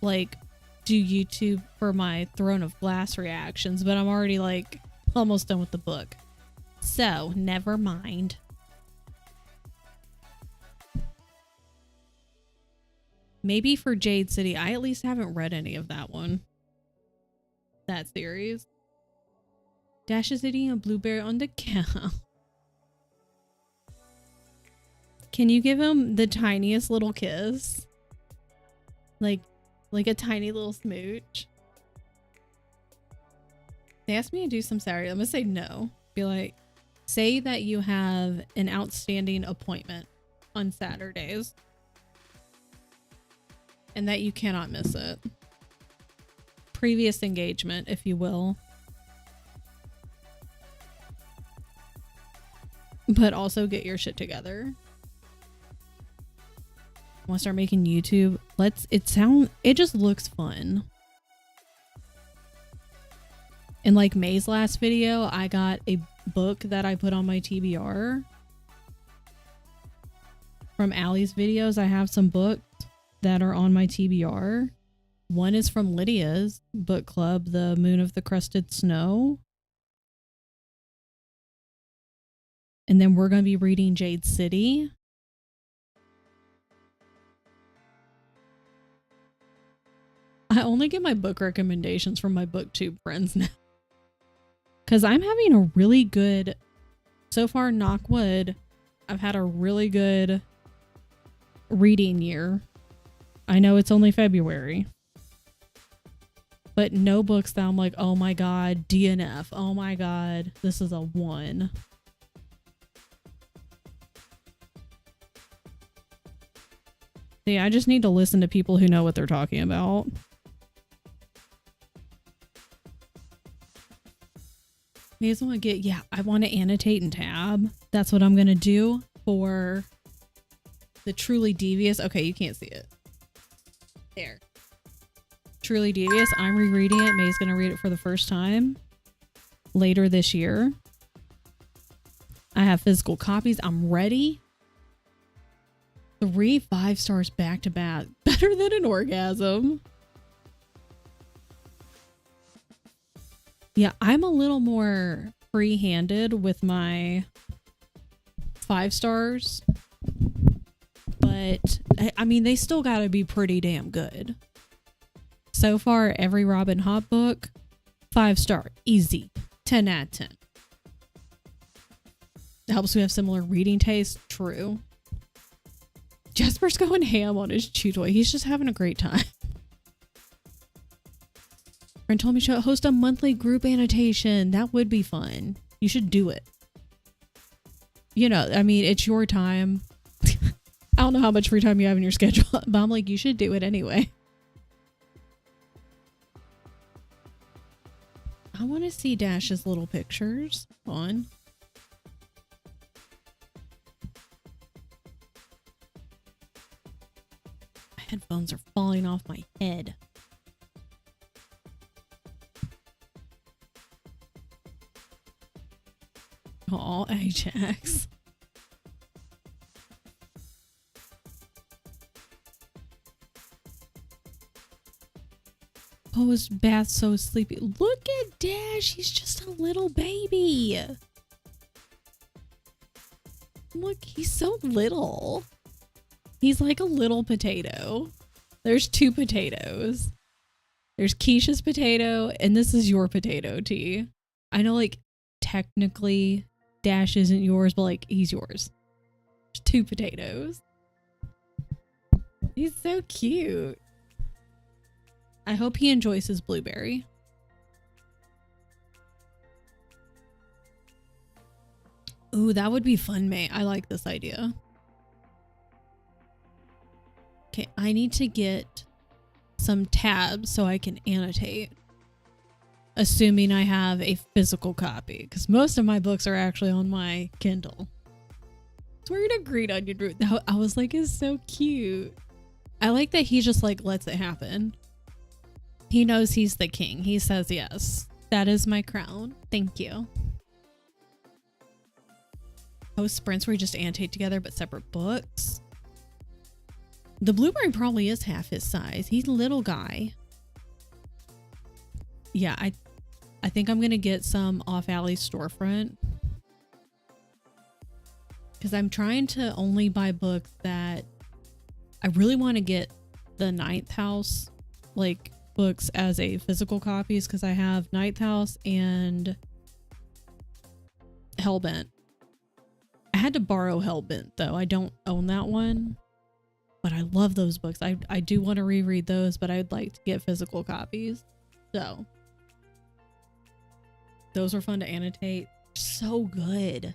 like do YouTube for my Throne of Glass reactions, but I'm already like almost done with the book. So never mind. Maybe for Jade City. I at least haven't read any of that one. That series. Dash is eating a blueberry on the cow. Can you give him the tiniest little kiss? Like a tiny little smooch? They asked me to do some Saturday. I'm gonna say no. Be like, say that you have an outstanding appointment on Saturdays and that you cannot miss it. Previous engagement, if you will. But also get your shit together. Want to start making YouTube? It just looks fun. In like May's last video, I got a book that I put on my TBR. From Allie's videos, I have some books that are on my TBR. One is from Lydia's book club, The Moon of the Crusted Snow. And then we're going to be reading Jade City. I only get my book recommendations from my booktube friends now. Because I'm having a really good, so far knock wood, I've had a really good reading year. I know it's only February. But no books that I'm like, oh my god, DNF. Oh my god, this is a 1. See, I just need to listen to people who know what they're talking about. May as well get, yeah, I want to annotate and tab. That's what I'm going to do for the Truly Devious. Okay, you can't see it. There. Truly Devious. I'm rereading it. May's going to read it for the first time later this year. I have physical copies. I'm ready. 3 5 stars back to back. Better than an orgasm. Yeah, I'm a little more free-handed with my 5 stars. But, I mean, they still gotta be pretty damn good. So far, every Robin Hobb book, 5 star. Easy. 10 out of 10. It helps we have similar reading tastes. True. Jasper's going ham on his chew toy. He's just having a great time. Friend told me to host a monthly group annotation. That would be fun. You should do it. You know, I mean, it's your time. I don't know how much free time you have in your schedule, but I'm like, you should do it anyway. I want to see Dash's little pictures. Hold on. My headphones are falling off my head. Oh, Ajax. Post bath so sleepy. Look at Dash. He's just a little baby. Look, he's so little. He's like a little potato. There's 2 potatoes. There's Keisha's potato, and this is your potato, T. I know, like, technically Dash isn't yours, but like he's yours. There's 2 potatoes. He's so cute. I hope he enjoys his blueberry. Ooh, that would be fun, May. I like this idea. Okay, I need to get some tabs so I can annotate. Assuming I have a physical copy, because most of my books are actually on my Kindle. So we're gonna greet on your root. I was like, it's so cute. I like that he just like lets it happen. He knows he's the king. He says, yes, that is my crown. Thank you. Post sprints where we just annotate together, but separate books. The blueberry probably is half his size. He's a little guy. Yeah, I think I'm going to get some off Alley's storefront. Because I'm trying to only buy books that I really want to get the Ninth House, like, books as a physical copies, because I have Ninth House and Hellbent. I had to borrow Hellbent, though. I don't own that one. But I love those books. I do want to reread those, but I'd like to get physical copies. So those were fun to annotate. So good.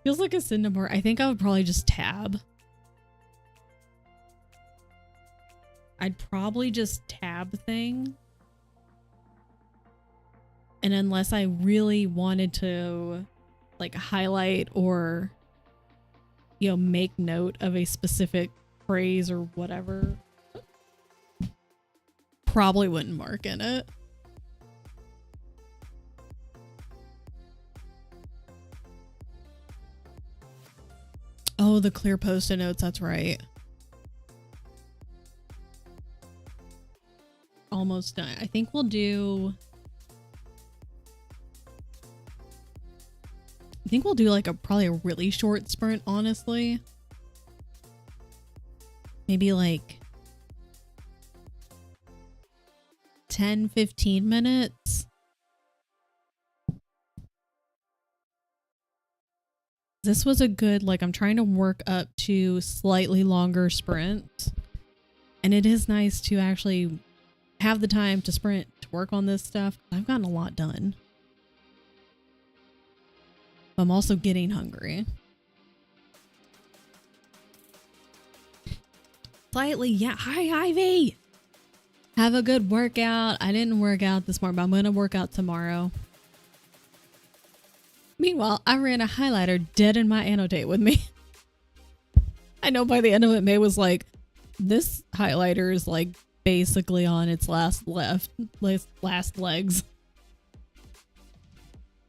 Feels like a Cinnamore. I think I would probably just tab. I'd probably just tab thing. And unless I really wanted to like highlight or, you know, make note of a specific phrase or whatever, probably wouldn't mark in it. Oh, the clear post-it notes. That's right. Almost done. I think we'll do... I think we'll do like probably a really short sprint, honestly. Maybe like 10, 15 minutes. This was a good, like, I'm trying to work up to slightly longer sprints. And it is nice to actually have the time to sprint to work on this stuff. I've gotten a lot done. I'm also getting hungry. Slightly, yeah. Hi, Ivy. Have a good workout. I didn't work out this morning, but I'm going to work out tomorrow. Meanwhile, I ran a highlighter dead in my annotate with me. I know by the end of it, May was like, this highlighter is like basically on its last legs.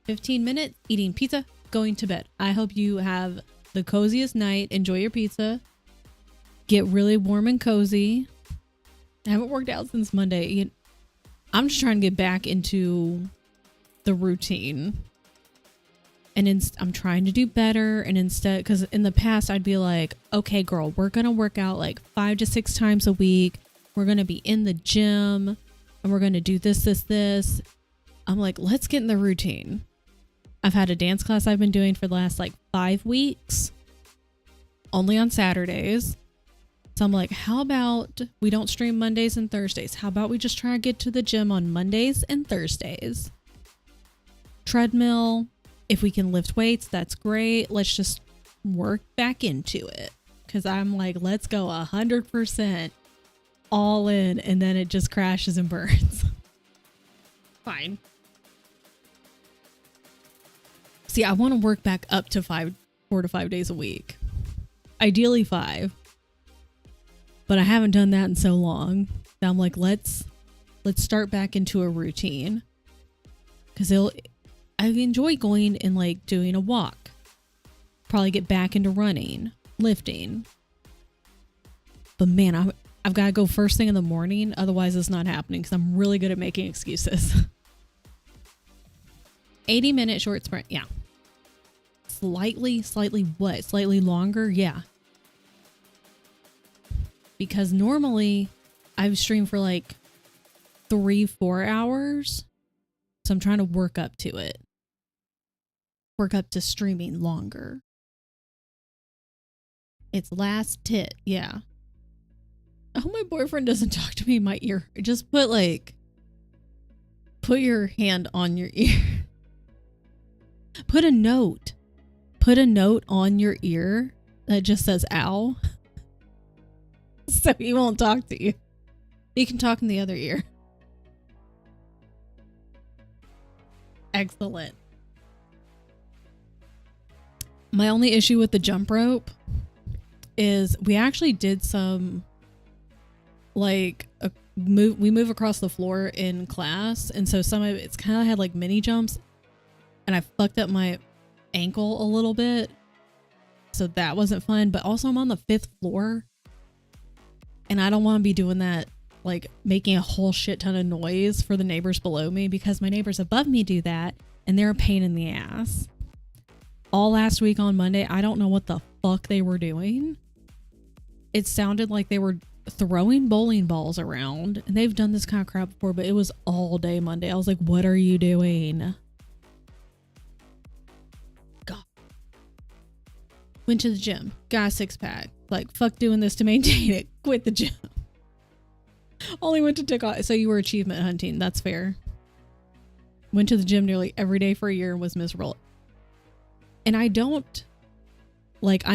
15 minutes, eating pizza, going to bed. I hope you have the coziest night. Enjoy your pizza. Get really warm and cozy. I haven't worked out since Monday. I'm just trying to get back into the routine. And I'm trying to do better. And instead, because in the past, I'd be like, okay, girl, we're going to work out like 5 to 6 times a week. We're going to be in the gym and we're going to do this. I'm like, let's get in the routine. I've had a dance class I've been doing for the last like 5 weeks, only on Saturdays. So I'm like, how about we don't stream Mondays and Thursdays? How about we just try to get to the gym on Mondays and Thursdays? Treadmill. If we can lift weights, that's great. Let's just work back into it. Because I'm like, let's go 100% all in. And then it just crashes and burns. Fine. See, I want to work back up to 4 to 5 days a week. Ideally 5. But I haven't done that in so long. Now I'm like, let's start back into a routine. Because I enjoy going and like doing a walk. Probably get back into running, lifting. But man, I've got to go first thing in the morning. Otherwise it's not happening because I'm really good at making excuses. 80-minute short sprint. Yeah. Slightly what? Slightly longer? Yeah. Because normally I've streamed for like 3-4 hours. So I'm trying to work up to it. Work up to streaming longer. It's last tit. Yeah. I hope my boyfriend doesn't talk to me in my ear. Just put your hand on your ear. Put a note on your ear that just says ow. So he won't talk to you. He can talk in the other ear. Excellent. My only issue with the jump rope is we actually did some we move across the floor in class, and so some of it's kind of had like mini jumps, and I fucked up my ankle a little bit, so that wasn't fun. But also I'm on the 5th floor, and I don't want to be doing that, like making a whole shit ton of noise for the neighbors below me, because my neighbors above me do that and they're a pain in the ass. All last week on Monday, I don't know what the fuck they were doing. It sounded like they were throwing bowling balls around, and they've done this kind of crap before, but it was all day Monday. I was like, what are you doing? God. Went to the gym, got a 6-pack. Like, fuck doing this to maintain it. Quit the gym. Only went to TikTok. So you were achievement hunting. That's fair. Went to the gym nearly every day for a year and was miserable. And I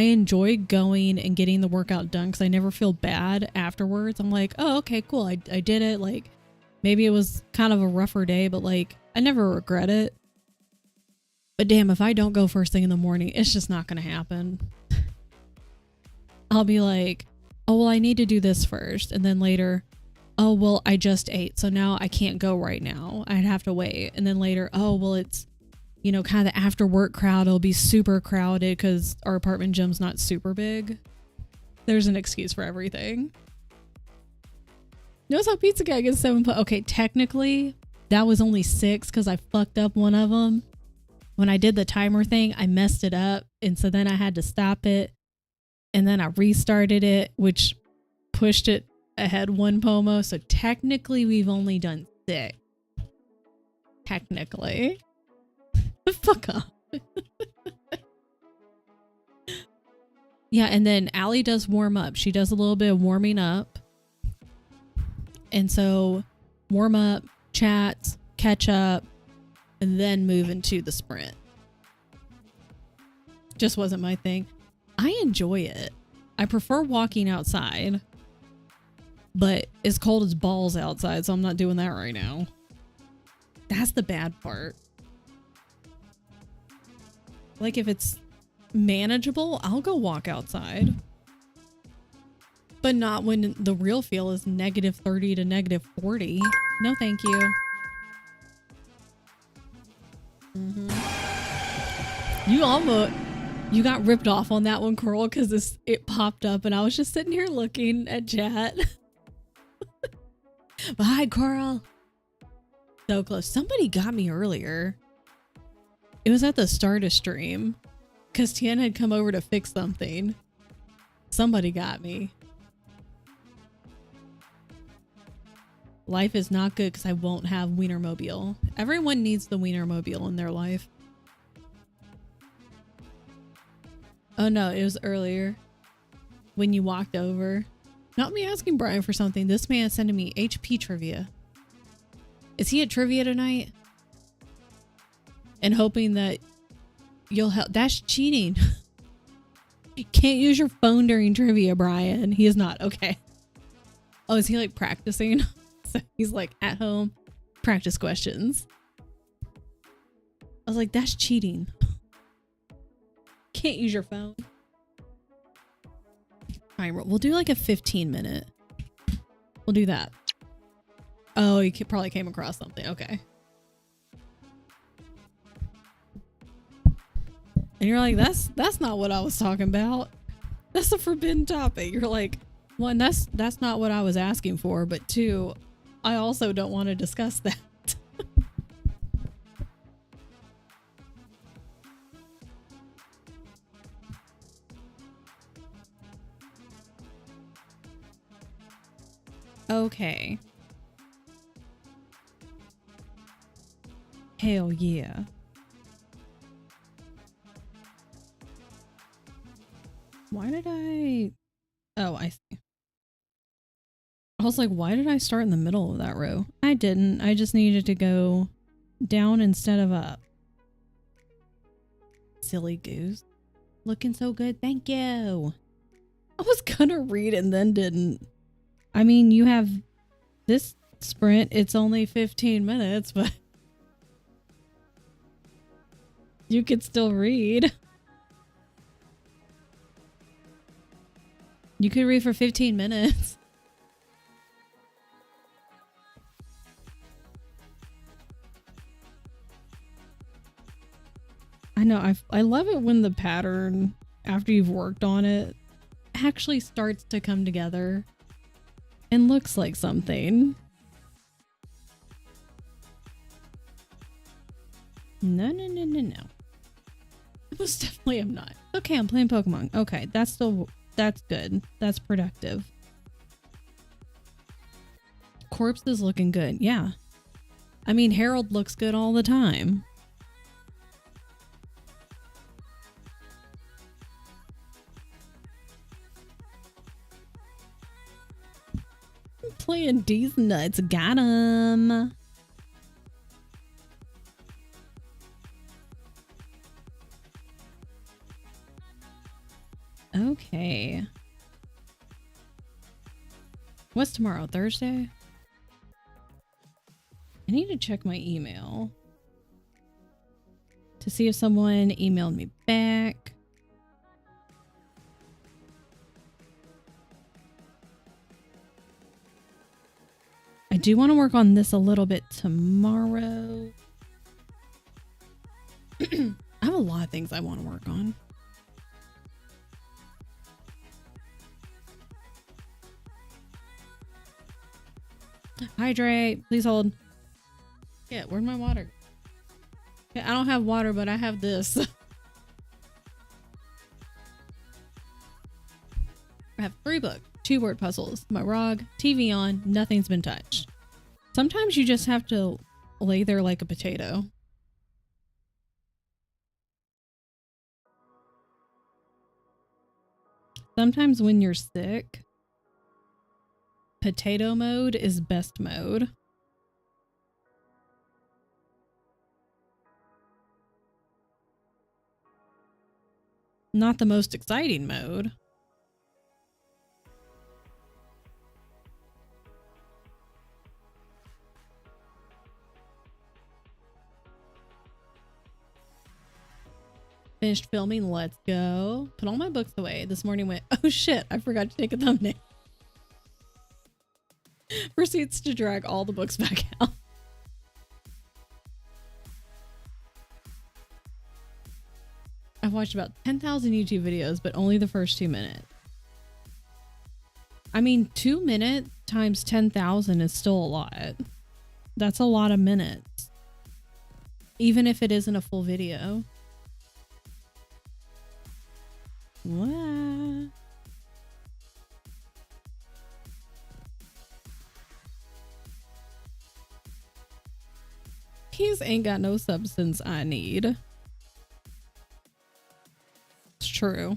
enjoy going and getting the workout done because I never feel bad afterwards. I'm like, oh, okay, cool. I did it. Like, maybe it was kind of a rougher day, but like, I never regret it. But damn, if I don't go first thing in the morning, it's just not going to happen. I'll be like, oh, well, I need to do this first. And then later, oh, well, I just ate, so now I can't go right now. I'd have to wait. And then later, oh, well, it's, kind of the after work crowd. It'll be super crowded because our apartment gym's not super big. There's an excuse for everything. Notice how Pizza Guy gets 7 points. Okay, technically, that was only 6 because I fucked up one of them. When I did the timer thing, I messed it up. And so then I had to stop it. And then I restarted it, which pushed it ahead 1 pomo. So technically, we've only done 6. Technically. Fuck off. Yeah, and then Allie does warm up. She does a little bit of warming up. And so warm up, chats, catch up, and then move into the sprint. Just wasn't my thing. I enjoy it. I prefer walking outside, but it's cold as balls outside, so I'm not doing that right now. That's the bad part. Like if it's manageable, I'll go walk outside. But not when the real feel is -30 to -40. No, thank you. You got ripped off on that one, Coral, because it popped up and I was just sitting here looking at chat. Bye, Coral. So close. Somebody got me earlier. It was at the start of stream because Tien had come over to fix something. Somebody got me. Life is not good because I won't have Wienermobile. Everyone needs the Wienermobile in their life. Oh no, it was earlier when you walked over. Not me asking Brian for something. This man sending me HP trivia. Is he at trivia tonight? And hoping that you'll help. That's cheating. You can't use your phone during trivia, Brian. He is not. Okay. Oh, is he like practicing? So he's like at home, practice questions. I was like, that's cheating. Can't use your phone. All right, we'll do like a 15-minute. We'll do that. Oh, you probably came across something. Okay. And you're like, that's not what I was talking about. That's a forbidden topic. You're like, one, that's not what I was asking for, but two, I also don't want to discuss that. Okay. Hell yeah. Why did I... Oh, I see. I was like, why did I start in the middle of that row? I didn't. I just needed to go down instead of up. Silly goose. Looking so good. Thank you. I was gonna read and then didn't. I mean, you have this sprint. It's only 15 minutes, but you could still read. You could read for 15 minutes. I know. I love it when the pattern, after you've worked on it, actually starts to come together and looks like something. No. I most definitely am not. Okay, I'm playing Pokemon. Okay, that's good. That's productive. Corpse is looking good. Yeah. I mean, Harold looks good all the time. Playing these nuts. Got him. Okay. What's tomorrow? Thursday? I need to check my email to see if someone emailed me back. I do want to work on this a little bit tomorrow. I have a lot of things I want to work on. Hydrate. Please hold. Yeah, where's my water? Yeah, I don't have water, but I have this. I have 3 books, 2 word puzzles, my ROG, TV on, nothing's been touched. Sometimes you just have to lay there like a potato. Sometimes when you're sick, potato mode is best mode. Not the most exciting mode. Finished filming. Let's go. Put all my books away. This morning went, oh shit, I forgot to take a thumbnail. Proceeds to drag all the books back out. I've watched about 10,000 YouTube videos, but only the first 2 minutes. I mean, 2 minutes times 10,000 is still a lot. That's a lot of minutes. Even if it isn't a full video. What? Keys ain't got no substance I need. It's true.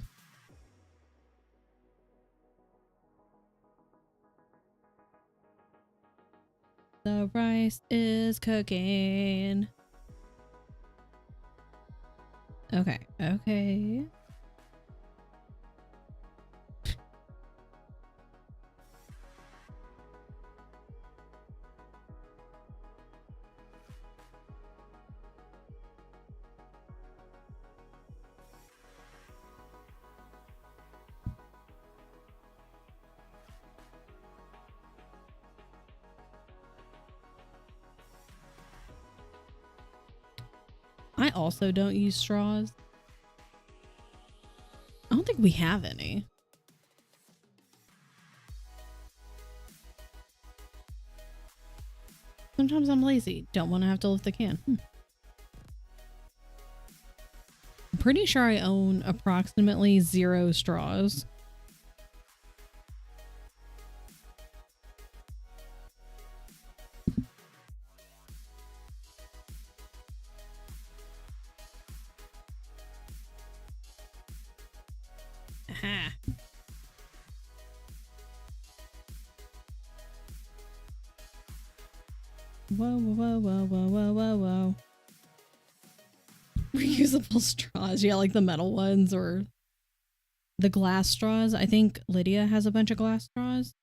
The rice is cooking. Okay, okay. I also don't use straws. I don't think we have any. Sometimes I'm lazy. Don't want to have to lift the can. I'm pretty sure I own approximately 0 straws. Aha. Whoa, whoa, whoa, whoa, whoa, whoa, whoa. Reusable straws. Yeah, like the metal ones or the glass straws. I think Lydia has a bunch of glass straws.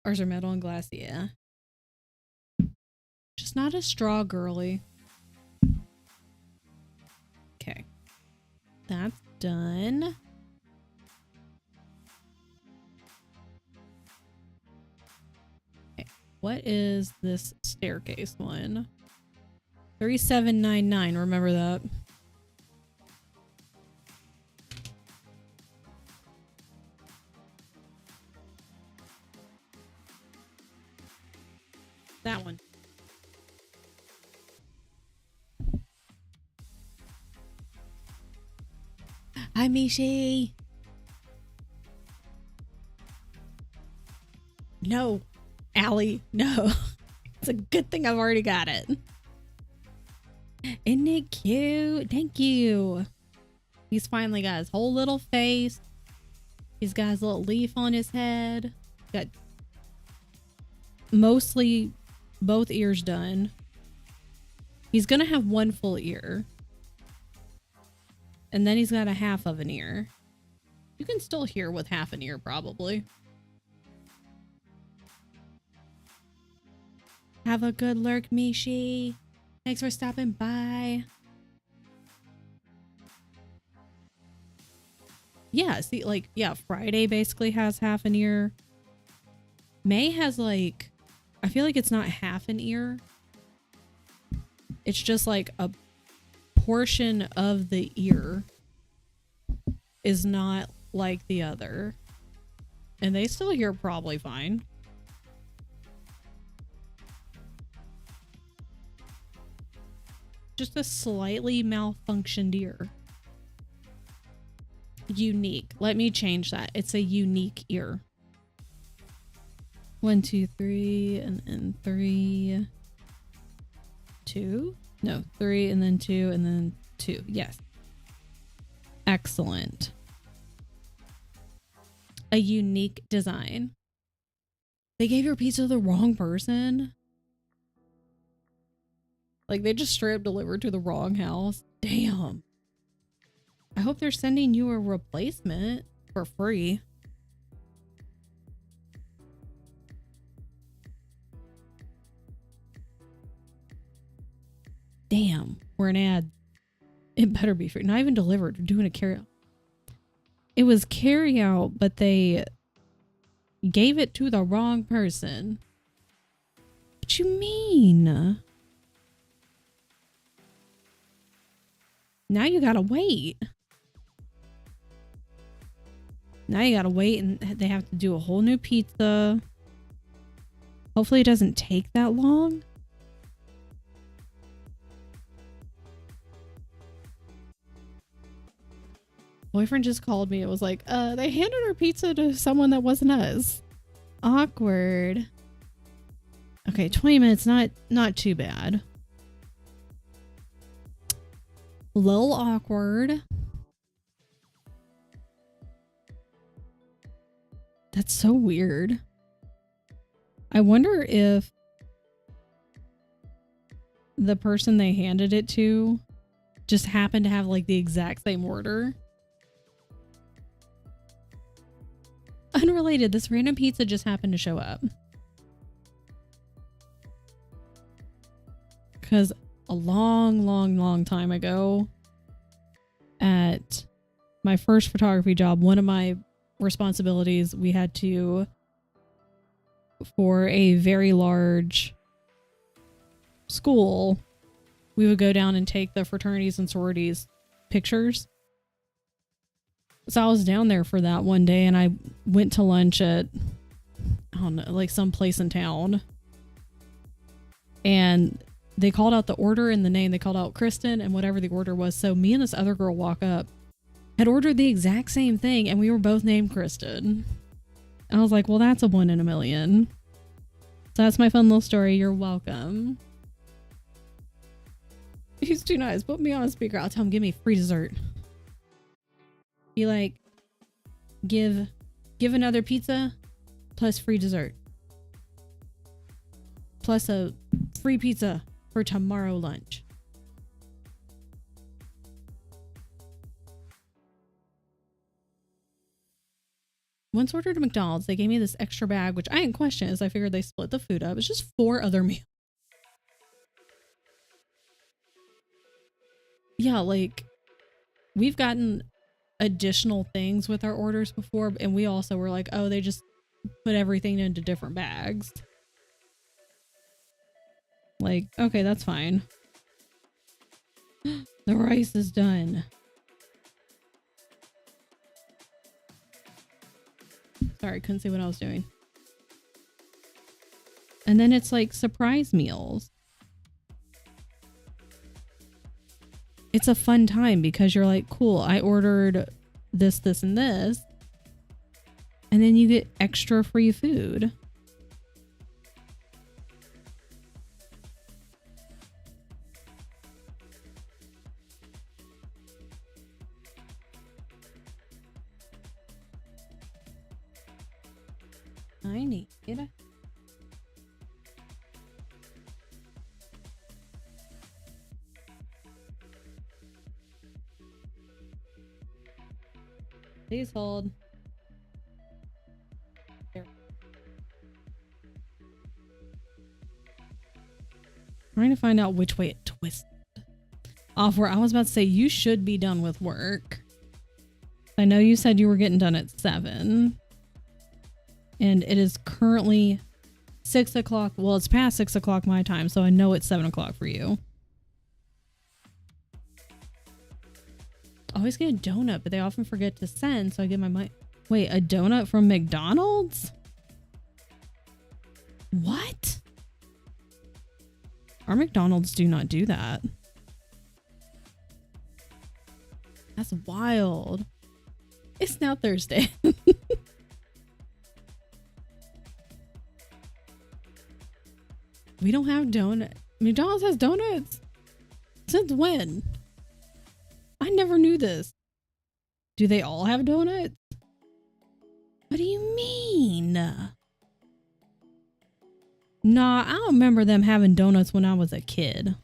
Ours are metal and glass, yeah. Just not a straw girly. Okay. That's done. Okay. What is this staircase one? 3799. Remember that. That one. Hi, Mishi. No, Allie, no. It's a good thing I've already got it. Isn't it cute? Thank you. He's finally got his whole little face. He's got his little leaf on his head. Got mostly both ears done. He's gonna have one full ear. And then he's got a half of an ear. You can still hear with half an ear, probably. Have a good lurk, Mishi. Thanks for stopping by. Yeah, see, like, yeah, Friday basically has half an ear. May has, like, I feel like it's not half an ear. It's just like a portion of the ear is not like the other. And they still hear probably fine. Just a slightly malfunctioned ear. Unique. Let me change that. It's a unique ear. 1, 2, 3, and then 3. 2? No, 3 and then 2 and then 2. Yes. Excellent. a unique design. They gave your pizza to the wrong person. Like, they just straight up delivered to the wrong house. Damn. I hope they're sending you a replacement for free. Damn, we're an ad. It better be free. Not even delivered. We're doing a carryout. It was carryout, but they gave it to the wrong person. What you mean? Now you gotta wait. Now you gotta wait and they have to do a whole new pizza. Hopefully it doesn't take that long. Boyfriend just called me. It was like, they handed our pizza to someone that wasn't us. Awkward. Okay, 20 minutes, not too bad. Little awkward. That's so weird. I wonder if the person they handed it to just happened to have like the exact same order. Unrelated, this random pizza just happened to show up. Because a long time ago, at my first photography job, one of my responsibilities, we had to, for a very large school, we would go down and take the fraternities and sororities pictures. So I was down there for that one day and I went to lunch at, I don't know, like some place in town. And they called out the order and the name. They called out Kristen and whatever the order was. So me and this other girl walk up, had ordered the exact same thing and we were both named Kristen. And I was like, well, that's a 1 in a million. So that's my fun little story. You're welcome. He's too nice. Put me on a speaker. I'll tell him, give me free dessert. Be like, give another pizza plus free dessert. Plus a free pizza for tomorrow lunch. Once ordered at McDonald's, they gave me this extra bag, which I didn't question as I figured they split the food up. It's just 4 other meals. Yeah, like, we've gotten additional things with our orders before, and we also were like, oh, they just put everything into different bags. Like, okay, that's fine. The rice is done. Sorry, couldn't see what I was doing. And then it's like surprise meals. It's a fun time because you're like, cool, I ordered this, this, and this. And then you get extra free food. I need it. Please hold. There. Trying to find out which way it twisted. Off where I was about to say you should be done with work. I know you said you were getting done at 7. And it is currently 6 o'clock. Well, it's past 6 o'clock my time, so I know it's 7 o'clock for you. Always get a donut, but they often forget to send, so I get my money. Wait, a donut from McDonald's? What? Our McDonald's do not do that. That's wild. It's now Thursday. We don't have donut. McDonald's has donuts? Since when? I never knew this. Do they all have donuts? What do you mean? Nah, I don't remember them having donuts when I was a kid.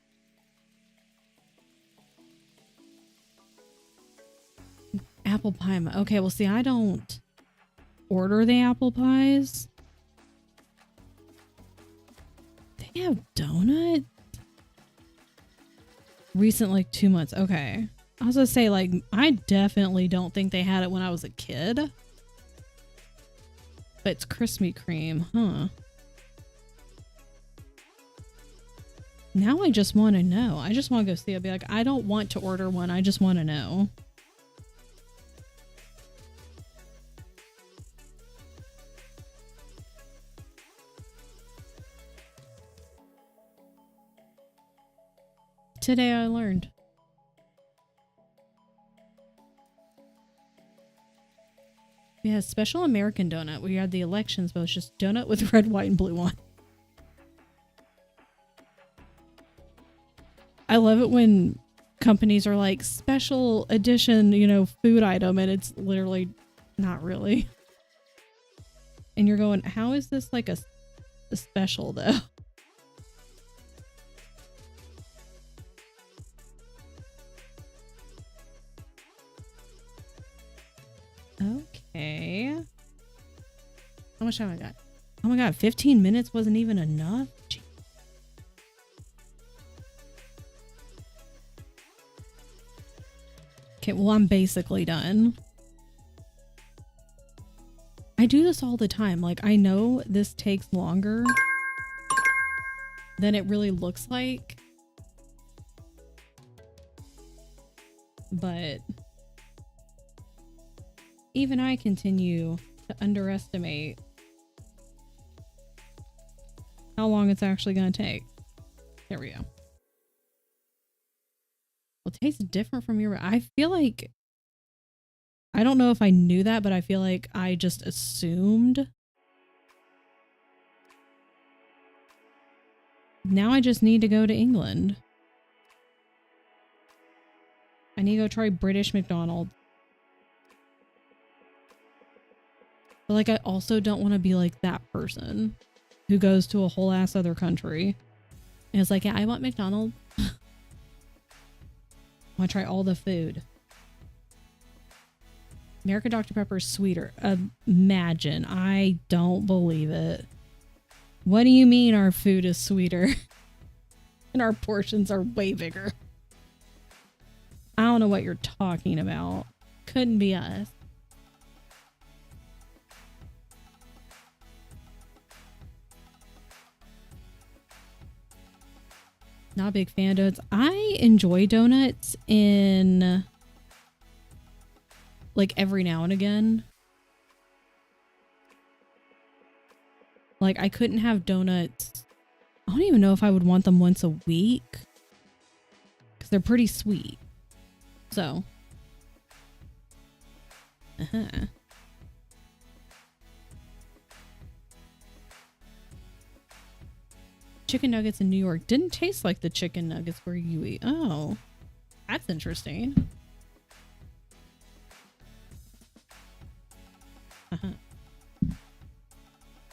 Apple pie. Okay, well, see, I don't order the apple pies. They have donuts? Recent, like 2 months. Okay. I was gonna say, like, I definitely don't think they had it when I was a kid. But it's Krispy Kreme, huh? Now I just want to know. I just want to go see it. Be like, I don't want to order one. I just want to know. Today I learned. We had a special American donut. We had the elections, but it's just donut with red, white, and blue on. I love it when companies are like special edition, you know, food item, and it's literally not really. And you're going, how is this like a special though? Okay. How much time I got? Oh my god, 15 minutes wasn't even enough? Jeez. Okay, well, I'm basically done. I do this all the time. Like, I know this takes longer than it really looks like. But even I continue to underestimate how long it's actually going to take. There we go. Well, it tastes different from your... I feel like... I don't know if I knew that, but I feel like I just assumed. Now I just need to go to England. I need to go try British McDonald's. But like, I also don't want to be like that person who goes to a whole ass other country and it's like, yeah, I want McDonald's. I want to try all the food. American Dr. Pepper is sweeter. Imagine. I don't believe it. What do you mean our food is sweeter? And our portions are way bigger? I don't know what you're talking about. Couldn't be us. Not a big fan of donuts. I enjoy donuts in like every now and again. Like I couldn't have donuts. I don't even know if I would want them once a week because they're pretty sweet. So. Chicken nuggets in New York didn't taste like the chicken nuggets where you eat. Oh, that's interesting.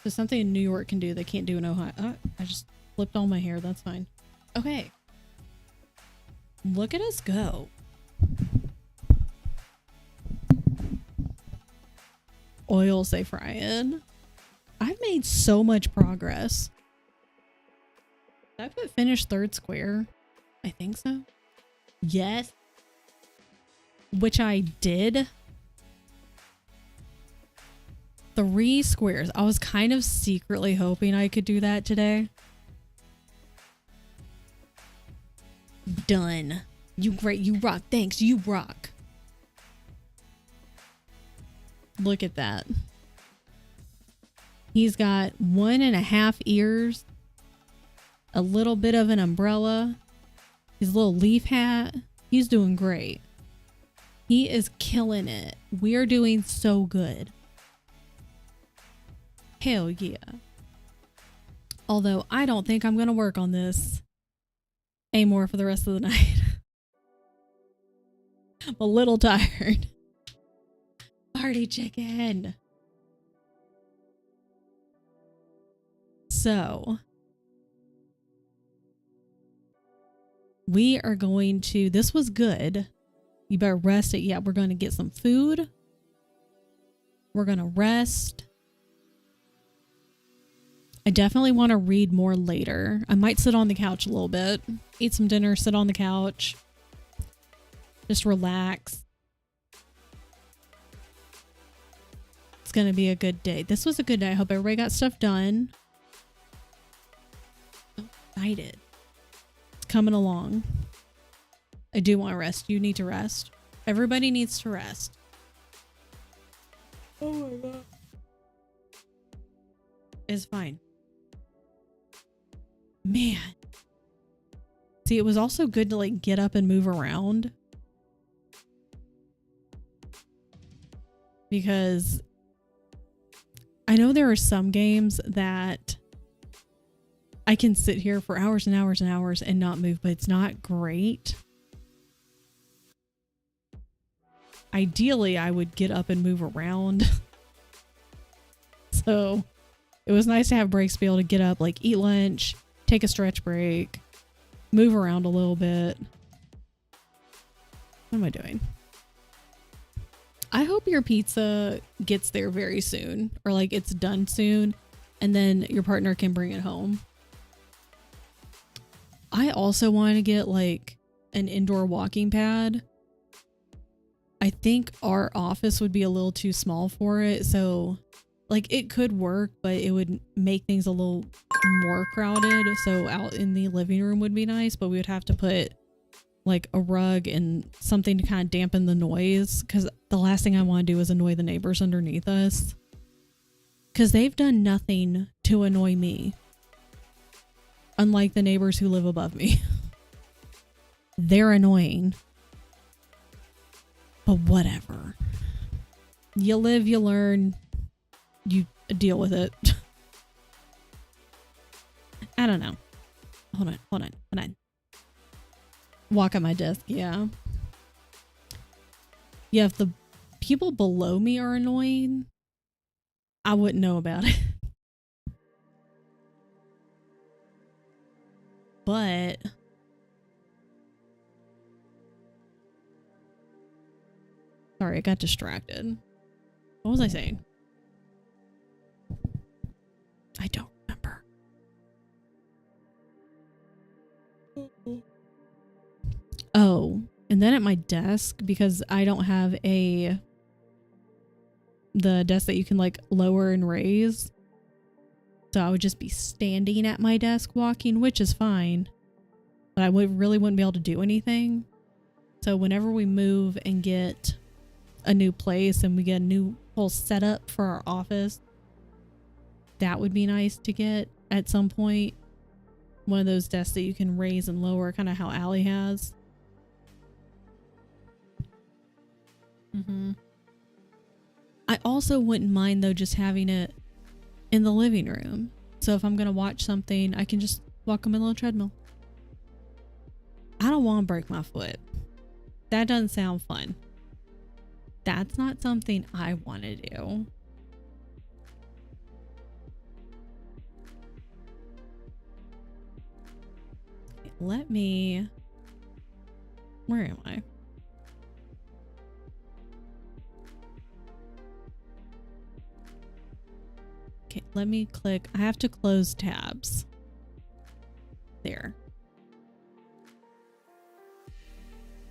So something in New York can do they can't do in Ohio. Oh, I just flipped all my hair. That's fine. Okay. Look at us go. Oils they fry in. I've made so much progress. Did I put finish third square? I think so. Yes. Which I did. 3 squares. I was kind of secretly hoping I could do that today. Done. You great. You rock. Thanks. You rock. Look at that. He's got 1.5 ears. A little bit of an umbrella. His little leaf hat. He's doing great. He is killing it. We are doing so good. Hell yeah. Although I don't think I'm going to work on this anymore for the rest of the night. I'm a little tired. Party chicken. So we are going to, this was good. You better rest it. Yeah, we're going to get some food. We're going to rest. I definitely want to read more later. I might sit on the couch a little bit, eat some dinner, sit on the couch, just relax. It's going to be a good day. This was a good day. I hope everybody got stuff done. I'm excited. It's coming along. I do want to rest. You need to rest. Everybody needs to rest. Oh my God. It's fine. Man. See, it was also good to like get up and move around. Because I know there are some games that I can sit here for hours and hours and hours and not move, but it's not great. Ideally, I would get up and move around. So it was nice to have breaks to be able to get up, like eat lunch, take a stretch break, move around a little bit. What am I doing? I hope your pizza gets there very soon, or like it's done soon, and then your partner can bring it home. I also want to get like an indoor walking pad. I think our office would be a little too small for it, so like it could work, but it would make things a little more crowded. So out in the living room would be nice, but we would have to put like a rug and something to kind of dampen the noise, because the last thing I want to do is annoy the neighbors underneath us, because they've done nothing to annoy me, unlike the neighbors who live above me. They're annoying, but whatever. You live, you learn, you deal with it. I don't know. Hold on. Walk at my desk, yeah. Yeah, if the people below me are annoying, I wouldn't know about it. But sorry, I got distracted. What was I saying? I don't remember. Oh, and then at my desk, because I don't have the desk that you can like lower and raise. So I would just be standing at my desk walking, which is fine. But I really wouldn't be able to do anything. So whenever we move and get a new place and we get a new whole setup for our office, that would be nice to get at some point. One of those desks that you can raise and lower, kind of how Allie has. I also wouldn't mind though just having it in the living room. So if I'm going to watch something, I can just walk on my little treadmill. I don't want to break my foot. That doesn't sound fun. That's not something I want to do. Let me... Where am I? Okay, let me click. I have to close tabs. There.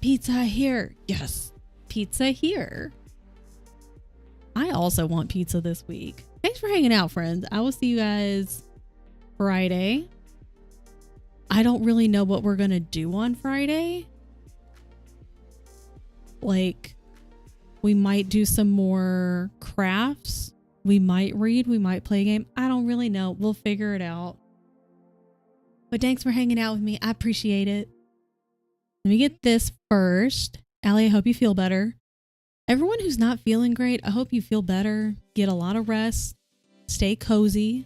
Pizza here. Yes. Pizza here. I also want pizza this week. Thanks for hanging out, friends. I will see you guys Friday. I don't really know what we're going to do on Friday. Like, we might do some more crafts. We might read. We might play a game. I don't really know. We'll figure it out. But thanks for hanging out with me. I appreciate it. Let me get this first. Allie, I hope you feel better. Everyone who's not feeling great, I hope you feel better. Get a lot of rest. Stay cozy.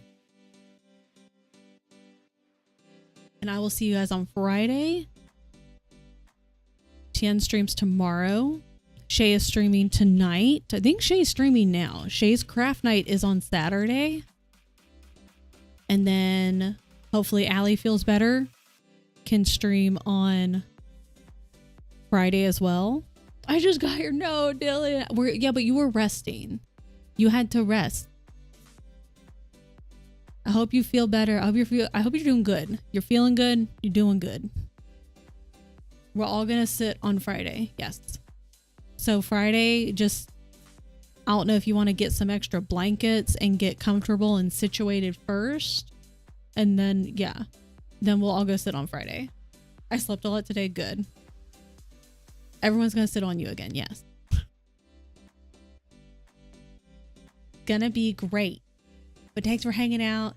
And I will see you guys on Friday. Tien streams tomorrow. Shay is streaming tonight. I think Shay's streaming now. Shay's craft night is on Saturday. And then hopefully Allie feels better. Can stream on Friday as well. I just got here. No, Dylan. Yeah, but you were resting. You had to rest. I hope you feel better. I hope you're doing good. You're feeling good. You're doing good. We're all gonna sit on Friday. Yes. So Friday, just I don't know if you want to get some extra blankets and get comfortable and situated first. And then then we'll all go sit on Friday. I slept a lot today. Good. Everyone's gonna sit on you again. Yes. Gonna be great. But thanks for hanging out.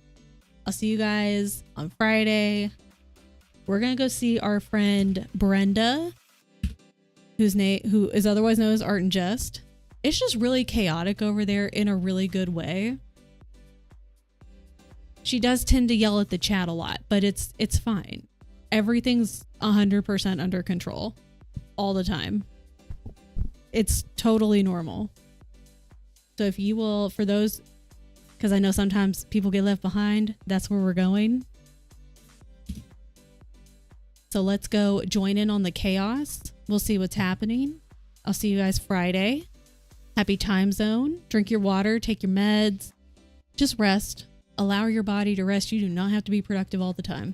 I'll see you guys on Friday. We're gonna go see our friend Brenda, who is otherwise known as Art and Jest. It's just really chaotic over there in a really good way. She does tend to yell at the chat a lot, but it's fine. Everything's 100% under control all the time. It's totally normal. So if you will, for those, because I know sometimes people get left behind, that's where we're going. So let's go join in on the chaos. We'll see what's happening. I'll see you guys Friday. Happy time zone. Drink your water, take your meds. Just rest. Allow your body to rest. You do not have to be productive all the time.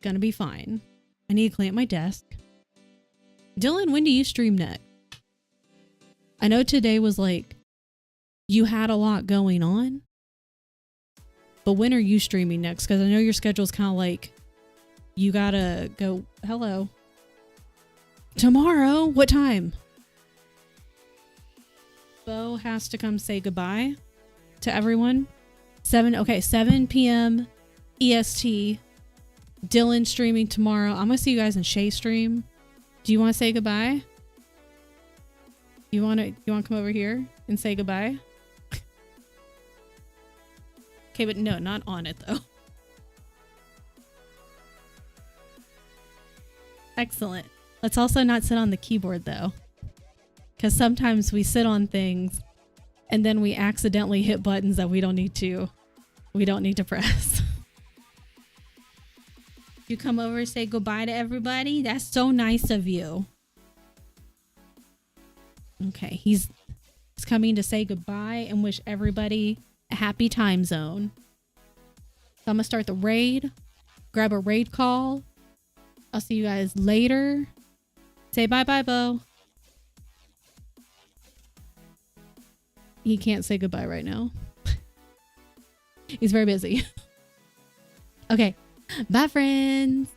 Gonna be fine. I need to clean up my desk. Dylan, when do you stream next? I know today was like, you had a lot going on. But when are you streaming next? Because I know your schedule's kind of like, you gotta go, hello. Tomorrow? What time? Bo has to come say goodbye to everyone. 7 p.m. EST. Dylan streaming tomorrow. I'm gonna see you guys in Shay stream. Do you want to say goodbye? You want to come over here and say goodbye? Okay, but no, not on it though. Excellent. Let's also not sit on the keyboard though, because sometimes we sit on things and then we accidentally hit buttons that we don't need to press. You come over and say goodbye to everybody. That's so nice of you. Okay, he's coming to say goodbye and wish everybody a happy time zone. So I'm gonna start the raid. Grab a raid call. I'll see you guys later. Say bye-bye, Bo. He can't say goodbye right now. He's very busy. Okay. Bye, friends.